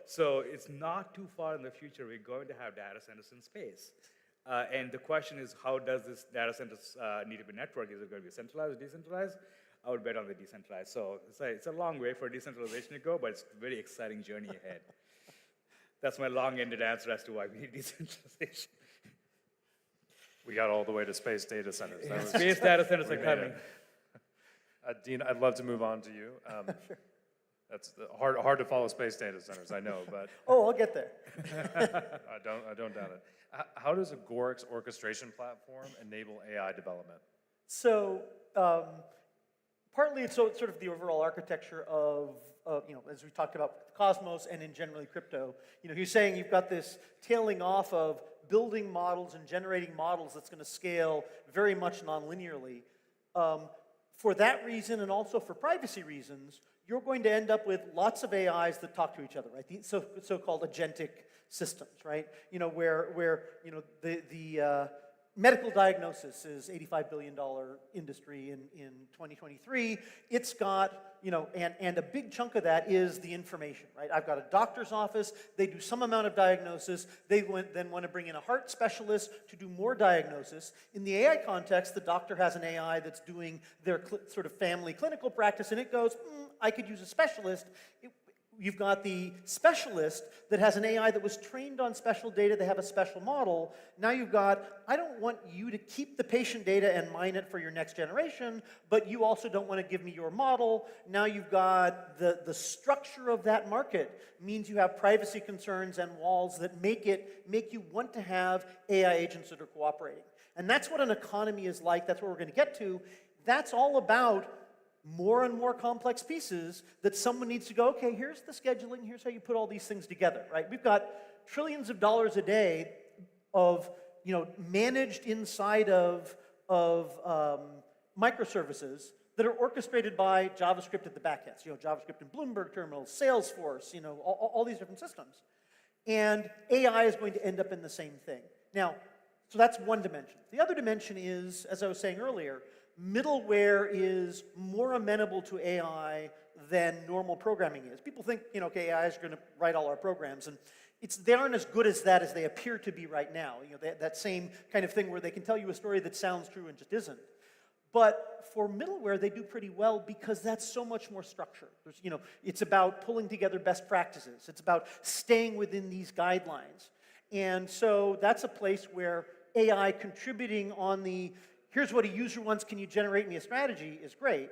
Speaker 14: So it's not too far in the future we're going to have data centers in space. And the question is, how does this data centers need to be networked? Is it going to be centralized or decentralized? I would bet on the decentralized. So it's a long way for decentralization to go, but it's a very exciting journey ahead. That's my long-ended answer as to why we need decentralization.
Speaker 15: We got all the way to space data centers.
Speaker 14: Yeah, space data centers are coming.
Speaker 15: Dean, I'd love to move on to you.
Speaker 8: Sure.
Speaker 15: That's hard to follow space data centers, I know, but
Speaker 8: oh, I'll get there.
Speaker 15: I don't doubt it. How does Agoric's orchestration platform enable AI development?
Speaker 8: So partly it's sort of the overall architecture of as we talked about Cosmos and in generally crypto. He's saying you've got this tailing off of building models and generating models that's going to scale very much non-linearly. For that reason, and also for privacy reasons, you're going to end up with lots of AIs that talk to each other, right? The so-called agentic systems, right? Where the medical diagnosis is $85 billion industry in 2023. It's got, and a big chunk of that is the information, right? I've got a doctor's office. They do some amount of diagnosis. They then want to bring in a heart specialist to do more diagnosis. In the AI context, the doctor has an AI that's doing their sort of family clinical practice, and it goes, I could use a specialist. You've got the specialist that has an AI that was trained on special data. They have a special model. Now you've got, I don't want you to keep the patient data and mine it for your next generation, but you also don't want to give me your model. Now you've got the structure of that market means you have privacy concerns and walls that make you want to have AI agents that are cooperating. And that's what an economy is like. That's what we're going to get to. That's all about more and more complex pieces that someone needs to go, okay, here's the scheduling, here's how you put all these things together, right? We've got trillions of dollars a day of, managed inside of microservices that are orchestrated by JavaScript at the back end. JavaScript in Bloomberg terminals, Salesforce, all these different systems. And AI is going to end up in the same thing. Now, so that's one dimension. The other dimension is, as I was saying earlier, middleware is more amenable to AI than normal programming is. People think, okay, AI is going to write all our programs, and they aren't as good as that as they appear to be right now. That same kind of thing where they can tell you a story that sounds true and just isn't. But for middleware, they do pretty well because that's so much more structured. It's about pulling together best practices. It's about staying within these guidelines. And so that's a place where AI contributing on the here's what a user wants, can you generate me a strategy, is great.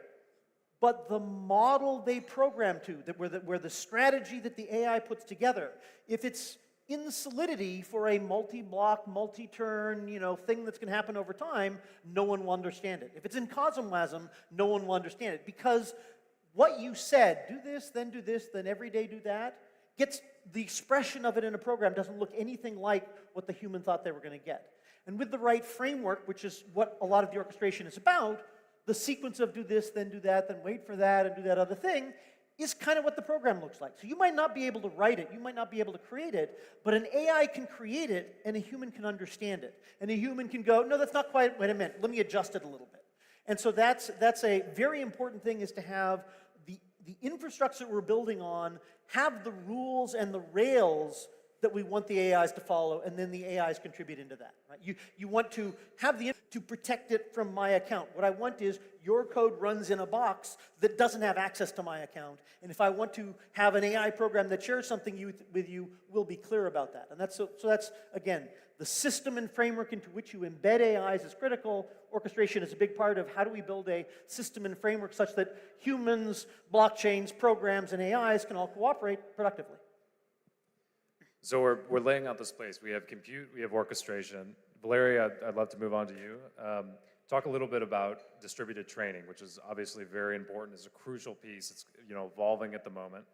Speaker 8: But the model they program to, where the strategy that the AI puts together, if it's in solidity for a multi-block, multi-turn, thing that's going to happen over time, no one will understand it. If it's in Cosmoverse, no one will understand it. Because what you said, do this, then every day do that, gets the expression of it in a program doesn't look anything like what the human thought they were going to get. And with the right framework, which is what a lot of the orchestration is about, the sequence of do this, then wait for that, and do that other thing, is kind of what the program looks like. So you might not be able to write it, you might not be able to create it, but an AI can create it, and a human can understand it. And a human can go, no, that's not quite what I meant, let me adjust it a little bit. And so that's a very important thing, is to have the infrastructure we're building on have the rules and the rails that we want the AIs to follow, and then the AIs contribute into that. Right? You want to have to protect it from my account. What I want is your code runs in a box that doesn't have access to my account, and if I want to have an AI program that shares something with you, we'll be clear about that. And that's so that's, again, the system and framework into which you embed AIs is critical. Orchestration is a big part of how do we build a system and framework such that humans, blockchains, programs, and AIs can all cooperate productively.
Speaker 15: So we're laying out the space. We have compute, we have orchestration. Valeria, I'd love to move on to you. Talk a little bit about distributed training, which is obviously very important. It's a crucial piece. It's evolving at the moment.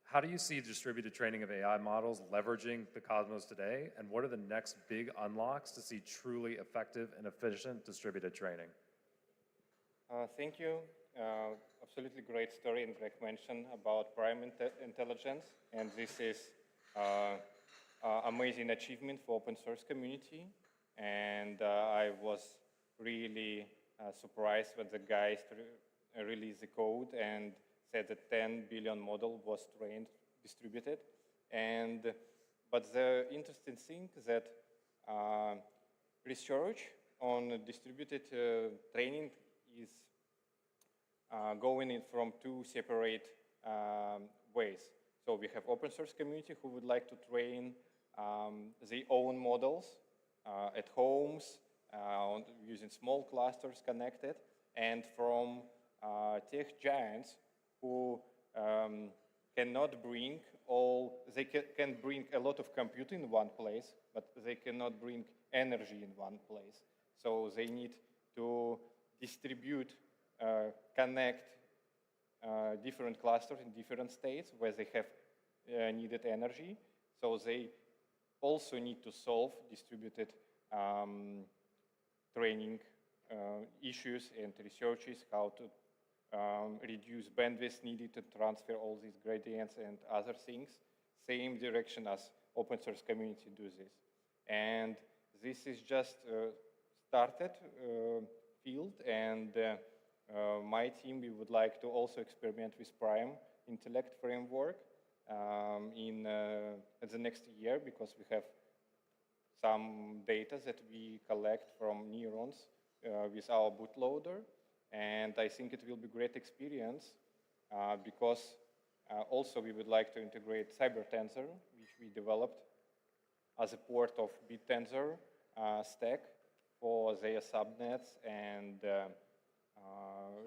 Speaker 15: How do you see distributed training of AI models leveraging the Cosmos today? And what are the next big unlocks to see truly effective and efficient distributed training?
Speaker 9: Thank you. absolutely great story and Greg mentioned about prime intelligence, and this is amazing achievement for open source community. And I was really surprised when the guys released the code and said that 10 billion model was trained, distributed. But the interesting thing is that research on distributed training is going in from two separate ways. So we have open source community who would like to train their own models at homes, using small clusters connected, and from tech giants who cannot bring they can bring a lot of compute in one place, but they cannot bring energy in one place. So they need to distribute, connect different clusters in different states where they have needed energy. So they also need to solve distributed training issues and researches, how to reduce bandwidth needed to transfer all these gradients and other things. Same direction as open source community do this. And this is just started field, and my team, we would like to also experiment with Prime Intellect framework in the next year, because we have some data that we collect from neurons with our bootloader. And I think it will be a great experience because also we would like to integrate CyberTensor, which we developed as a port of BitTensor stack for their subnets and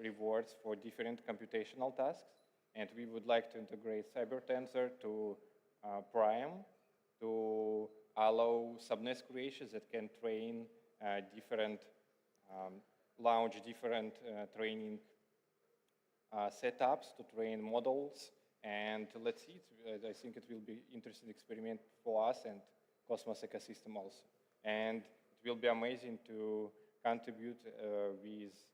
Speaker 9: rewards for different computational tasks. And we would like to integrate CyberTensor to Prime to allow subnet creations that can train launch different training setups to train models. And let's see, I think it will be interesting experiment for us and Cosmos ecosystem also. And it will be amazing to contribute with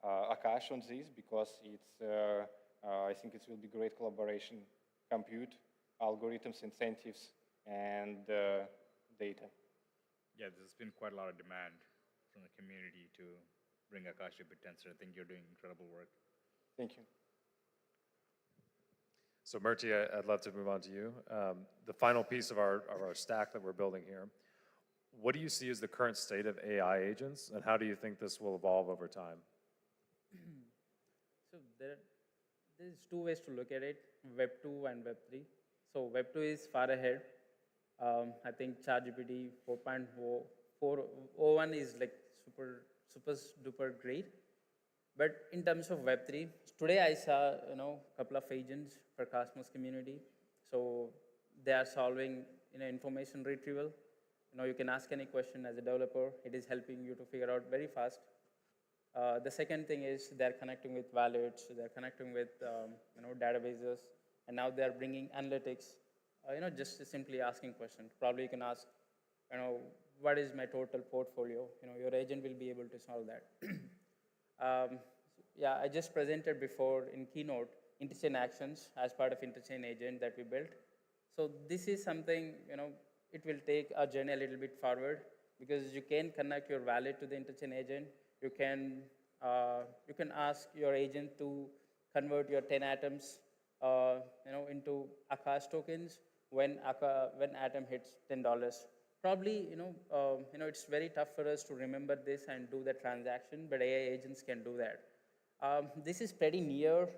Speaker 9: Akash on this, because it's, I think it will be great collaboration, compute, algorithms, incentives, and data.
Speaker 14: Yeah, there's been quite a lot of demand from the community to bring Akash to BitTensor. I think you're doing incredible work.
Speaker 9: Thank you.
Speaker 15: So Murti, I'd love to move on to you. The final piece of our stack that we're building here, what do you see as the current state of AI agents, and how do you think this will evolve over time?
Speaker 3: So there's two ways to look at it, Web 2 and Web 3. So Web 2 is far ahead. I think ChatGPT 4.01 is like super duper great. But in terms of Web 3, today I saw a couple of agents for Cosmos community. So they are solving information retrieval. You can ask any question as a developer. It is helping you to figure out very fast. The second thing is they're connecting with wallets, they're connecting with databases, and now they're bringing analytics. Just simply asking questions. Probably you can ask, what is my total portfolio? Your agent will be able to solve that. Yeah, I just presented before in Keynote interchain actions as part of interchain agent that we built. So this is something, it will take our journey a little bit forward, because you can connect your wallet to the interchain agent. You can ask your agent to convert your 10 atoms into Akash tokens when atom hits $10. Probably, it's very tough for us to remember this and do the transaction, but AI agents can do that. This is pretty near.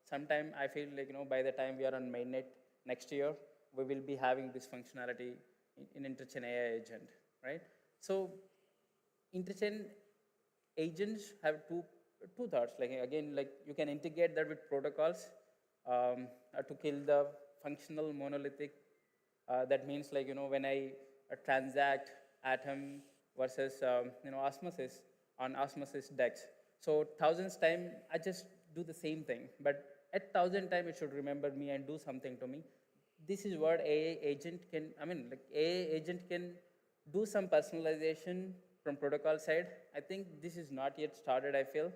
Speaker 3: Sometime I feel like, by the time we are on mainnet next year, we will be having this functionality in interchain AI agent, right? So interchain agents have two thoughts. Again, you can integrate that with protocols to kill the functional monolithic. That means when I transact atom versus osmosis on osmosis DEX. So 1,000th time I just do the same thing, but at 1,000th time it should remember me and do something to me. This is what AI agent can. AI agent can do some personalization from protocol side. I think this is not yet started, I feel.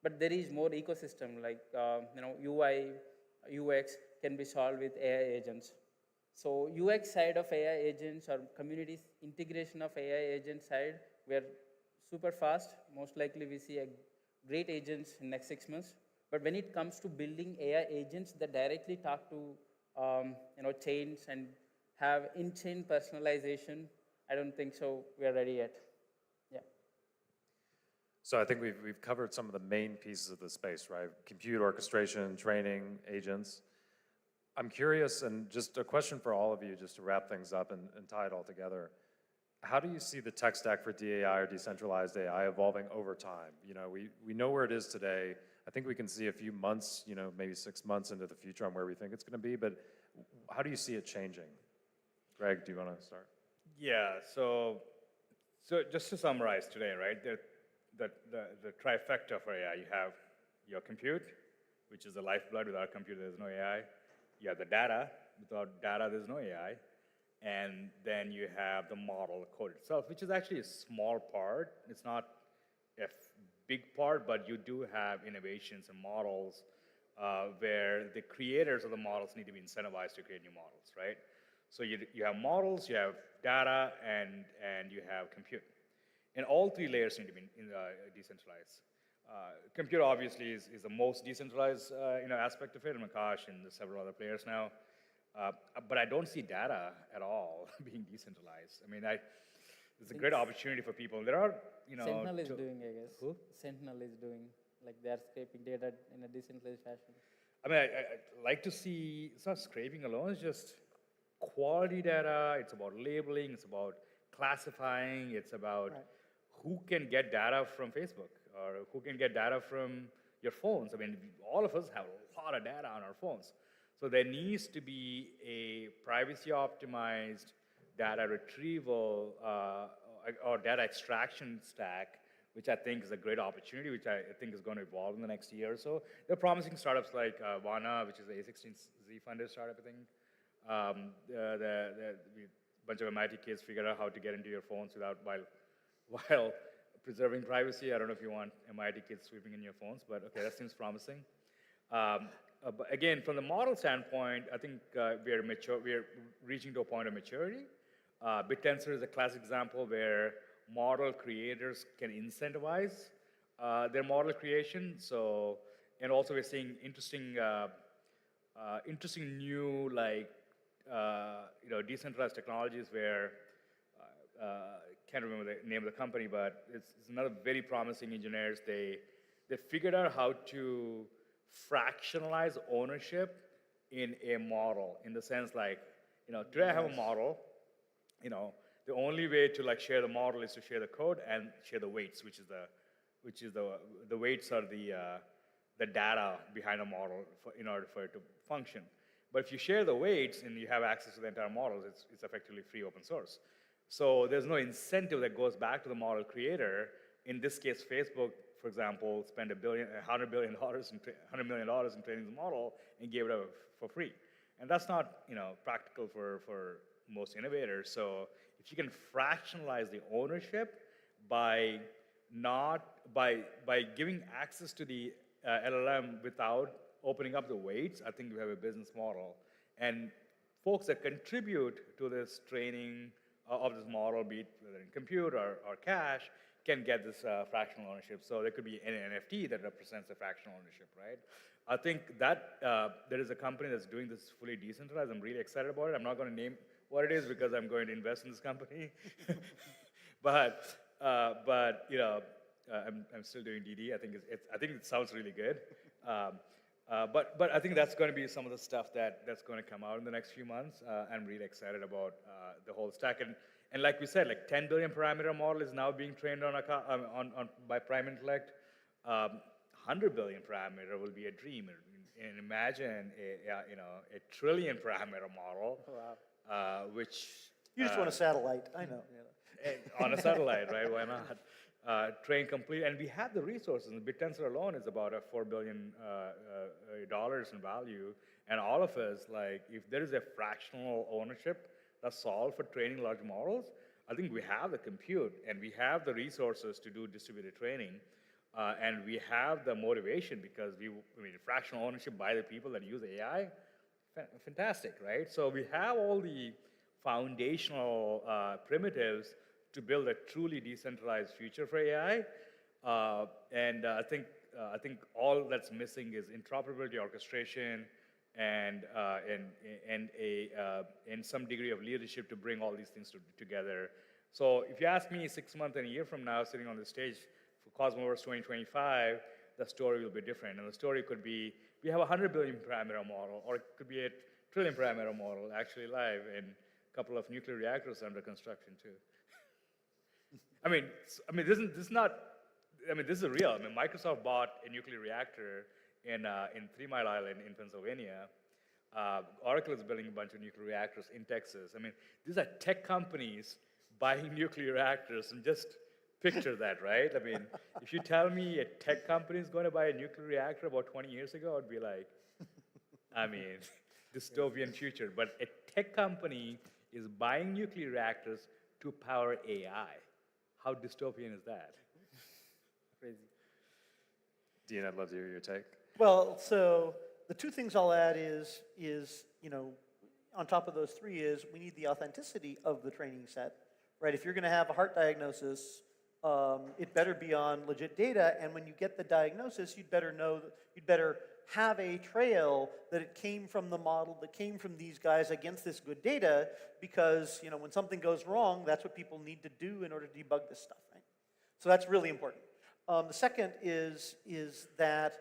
Speaker 3: but there is more ecosystem, like UI, UX can be solved with AI agents. So UX side of AI agents or communities integration of AI agent side, we are super fast. Most likely we see a great agents in next 6 months. But when it comes to building AI agents that directly talk to chains and have in-chain personalization, I don't think so we are ready yet. Yeah.
Speaker 15: So I think we've covered some of the main pieces of the space, right? Compute, orchestration, training, agents. I'm curious, and just a question for all of you, just to wrap things up and tie it all together. How do you see the tech stack for DAI or decentralized AI evolving over time? We know where it is today. I think we can see a few months, maybe 6 months into the future on where we think it's going to be, but how do you see it changing? Greg, do you want to start?
Speaker 14: Yeah, so just to summarize today, right, the trifecta for AI, you have your compute, which is the lifeblood. Without compute, there's no AI. You have the data. Without data, there's no AI. And then you have the model, the code itself, which is actually a small part. It's not a big part, but you do have innovations and models where the creators of the models need to be incentivized to create new models, right? So you have models, you have data, and you have compute. And all three layers need to be decentralized. Compute obviously is the most decentralized aspect of it, and Akash and several other players now. But I don't see data at all being decentralized. I mean, it's a great opportunity for people. There are,
Speaker 3: Sentinel is doing, I guess. Who? Sentinel is doing, like they're scraping data in a decentralized fashion.
Speaker 14: I mean, I like to see, it's not scraping alone, it's just quality data, it's about labeling, it's about classifying, it's about who can get data from Facebook or who can get data from your phones. I mean, all of us have a lot of data on our phones. So there needs to be a privacy optimized data retrieval or data extraction stack, which I think is a great opportunity, which I think is going to evolve in the next year or so. There are promising startups like Vana, which is the A16Z funded startup, I think. A bunch of MIT kids figured out how to get into your phones while preserving privacy. I don't know if you want MIT kids sweeping in your phones, but okay, that seems promising. But again, from the model standpoint, I think we are reaching to a point of maturity. BitTensor is a classic example where model creators can incentivize their model creation. So, and also we're seeing interesting new decentralized technologies where can't remember the name of the company, but it's another very promising engineers. They figured out how to fractionalize ownership in a model, in the sense like, today I have a model, the only way to share the model is to share the code and share the weights, which is the weights are the data behind a model in order for it to function. But if you share the weights and you have access to the entire model, it's effectively free open source. So there's no incentive that goes back to the model creator. In this case, Facebook, for example, spent $100 million in training the model and gave it out for free. And that's not practical for most innovators. So if you can fractionalize the ownership by giving access to the LLM without opening up the weights, I think we have a business model. And folks that contribute to this training of this model, be it whether in compute or cash, can get this fractional ownership. So there could be an NFT that represents the fractional ownership, right? I think that there is a company that's doing this fully decentralized. I'm really excited about it. I'm not going to name what it is because I'm going to invest in this company. but I'm still doing DD. I think it sounds really good. But I think that's going to be some of the stuff that's going to come out in the next few months. I'm really excited about the whole stack. And like we said, 10 billion parameter model is now being trained by Prime Intellect. 100 billion parameter will be a dream. And imagine a trillion parameter model, which
Speaker 8: you just want a satellite. I know.
Speaker 14: On a satellite, right? Why not? Train complete, and we have the resources. And BitTensor alone is about $4 billion in value. And all of us, if there is a fractional ownership that's solved for training large models, I think we have the compute and we have the resources to do distributed training. And we have the motivation because fractional ownership by the people that use AI, fantastic, right? So we have all the foundational primitives to build a truly decentralized future for AI. And I think all that's missing is interoperability, orchestration, and some degree of leadership to bring all these things together. So if you ask me 6 months and a year from now, sitting on the stage for Cosmoverse 2025, the story will be different. And the story could be, we have a 100 billion parameter model, or it could be a trillion parameter model actually live, and a couple of nuclear reactors under construction too. This is real. Microsoft bought a nuclear reactor in 3 Mile Island in Pennsylvania. Oracle is building a bunch of nuclear reactors in Texas. These are tech companies buying nuclear reactors, and just picture that, right? If you tell me a tech company is going to buy a nuclear reactor about 20 years ago, I'd be like, dystopian future. But a tech company is buying nuclear reactors to power AI. How dystopian is that?
Speaker 3: Crazy.
Speaker 15: Dean, I'd love to hear your take.
Speaker 8: Well, so the two things I'll add is on top of those three is we need the authenticity of the training set, right? If you're going to have a heart diagnosis, it better be on legit data, and when you get the diagnosis, you'd better have a trail that it came from the model, that came from these guys against this good data, because when something goes wrong, that's what people need to do in order to debug this stuff, right? So that's really important. The second is that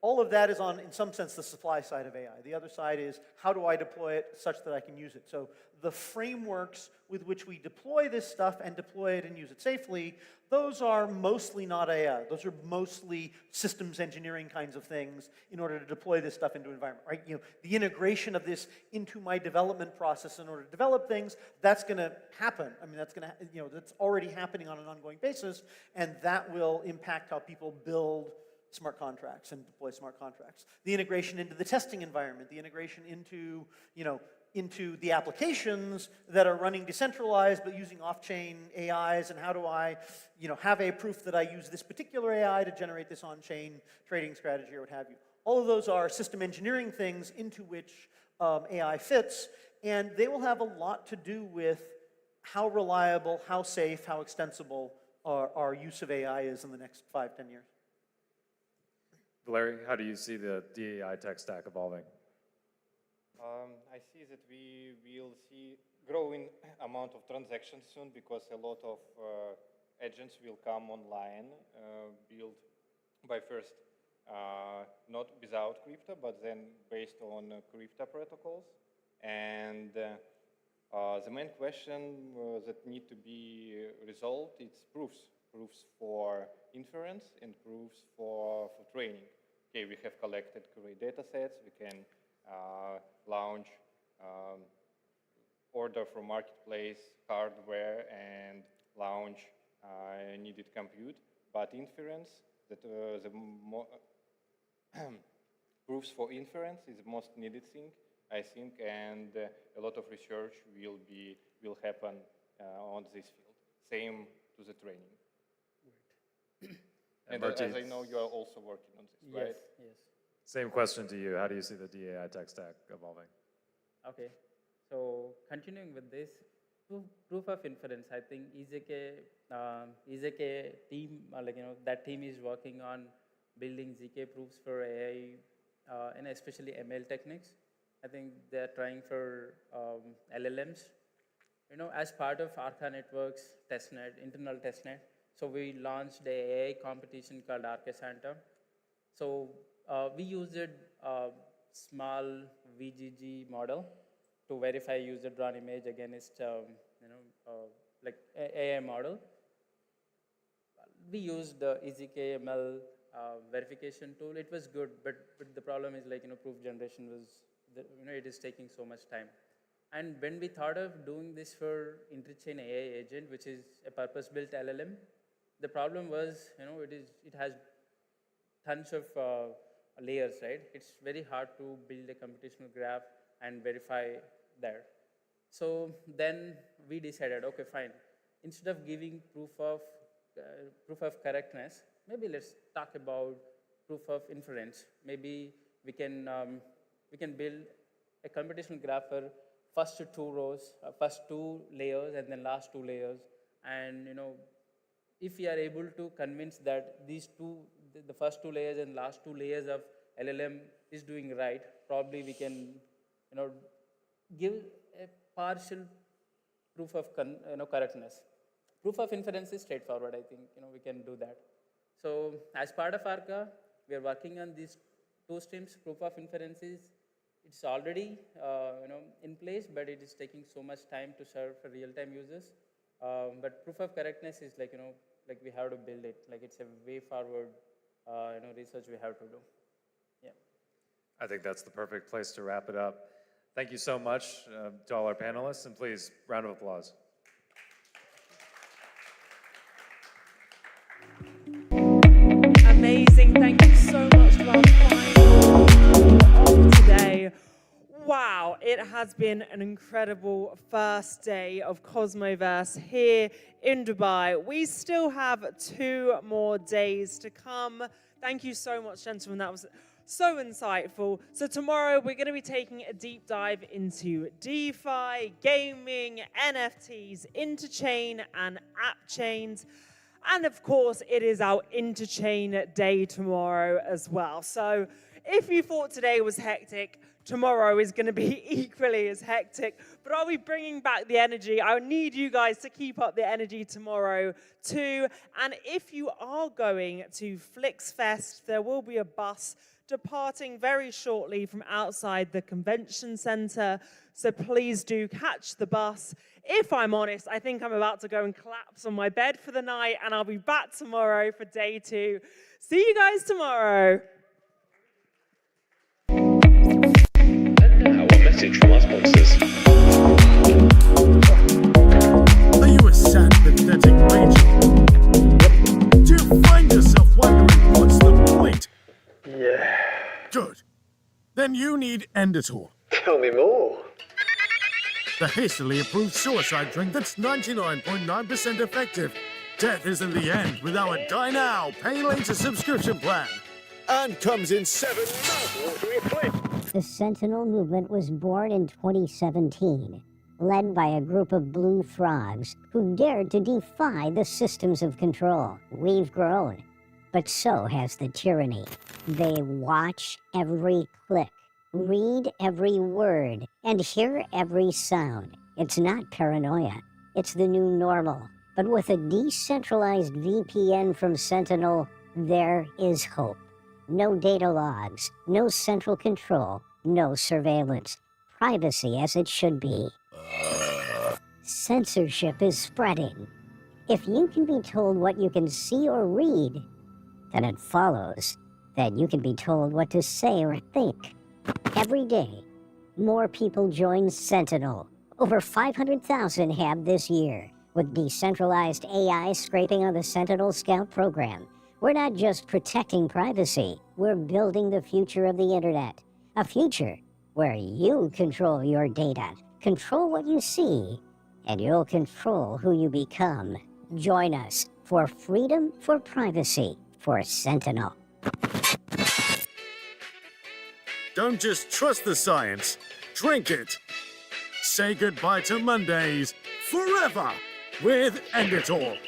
Speaker 8: all of that is in some sense, the supply side of AI. The other side is, how do I deploy it such that I can use it? So the frameworks with which we deploy this stuff and deploy it and use it safely, those are mostly not AI. Those are mostly systems engineering kinds of things in order to deploy this stuff into environment, right? The integration of this into my development process in order to develop things, that's going to happen. That's already happening on an ongoing basis, and that will impact how people build smart contracts and deploy smart contracts. The integration into the testing environment, the integration into the applications that are running decentralized but using off-chain AIs, and how do I have a proof that I use this particular AI to generate this on-chain trading strategy or what have you. All of those are system engineering things into which AI fits, and they will have a lot to do with how reliable, how safe, how extensible our use of AI is in the next 5-10 years.
Speaker 15: Larry, how do you see the DAI tech stack evolving?
Speaker 9: I see that we will see growing amount of transactions soon, because a lot of agents will come online, built by first not without crypto, but then based on crypto protocols. And the main question that need to be resolved is proofs for inference and proofs for training. Okay, we have collected great data sets. We can launch order from marketplace hardware and launch needed compute. But inference, proofs for inference is the most needed thing, I think, and a lot of research will happen on this field. Same to the training. And as I know, you are also working on this, right?
Speaker 3: Yes.
Speaker 15: Same question to you. How do you see the DAI tech stack evolving?
Speaker 3: Okay. So continuing with this, proof of inference, I think EZK team, that team is working on building ZK proofs for AI and especially ML techniques. I think they're trying for LLMs. As part of Arca Network's testnet, internal testnet, so we launched the AI competition called Arca Santa. So we used a small VGG model to verify user-drawn image against like AI model. We used the EZK-ML verification tool. It was good, but the problem is proof generation was, it is taking so much time. And when we thought of doing this for interchain AI agent, which is a purpose-built LLM, the problem was, it has tons of layers, right? It's very hard to build a computational graph and verify there. So then we decided, okay, fine. Instead of giving proof of correctness, maybe let's talk about proof of inference. Maybe we can build a computational graph for first two rows, first two layers, and then last two layers. And if we are able to convince that these two, the first two layers and last two layers of LLM is doing right, probably we can, give a partial proof of correctness. Proof of inference is straightforward. I think we can do that. So as part of ARCA, we are working on these two streams. Proof of inference it's already in place, but it is taking so much time to serve for real-time users. But proof of correctness is like we have to build it. Like it's a way forward research we have to do. Yeah.
Speaker 15: I think that's the perfect place to wrap it up. Thank you so much to all our panelists, and please, round of applause.
Speaker 1: Amazing. Thank you so much to our final of today. Wow, it has been an incredible first day of Cosmoverse here in Dubai. We still have 2 more days to come. Thank you so much, gentlemen. That was so insightful. So tomorrow we're going to be taking a deep dive into DeFi, gaming, NFTs, interchain and app chains. And of course, it is our interchain day tomorrow as well. So if you thought today was hectic, tomorrow is going to be equally as hectic. But I'll be bringing back the energy. I need you guys to keep up the energy tomorrow too. And if you are going to FlixFest, there will be a bus departing very shortly from outside the convention center. So please do catch the bus. If I'm honest, I think I'm about to go and collapse on my bed for the night, and I'll be back tomorrow for day 2. See you guys tomorrow.
Speaker 19: Now a message from osmosis.
Speaker 18: Are you a sad, pathetic major? Do you find yourself wondering what's the point?
Speaker 19: Yeah.
Speaker 18: Good. Then you need Endertor.
Speaker 19: Tell me more.
Speaker 18: The hastily approved suicide drink that's 99.9% effective. Death isn't the end with our Die Now, Pay Later subscription plan. And comes in 7 mouth-watering flavors.
Speaker 21: The Sentinel movement was born in 2017, led by a group of blue frogs who dared to defy the systems of control. We've grown, but so has the tyranny. They watch every click, read every word, and hear every sound. It's not paranoia, it's the new normal. But with a decentralized VPN from Sentinel, there is hope. No data logs, no central control, no surveillance. Privacy as it should be. Censorship is spreading. If you can be told what you can see or read, then it follows that you can be told what to say or think. Every day, more people join Sentinel. Over 500,000 have this year. With decentralized AI scraping on the Sentinel Scout program, we're not just protecting privacy, we're building the future of the internet. A future where you control your data, control what you see, and you'll control who you become. Join us for freedom, for privacy, for Sentinel.
Speaker 18: Don't just trust the science, drink it. Say goodbye to Mondays forever with Endertor.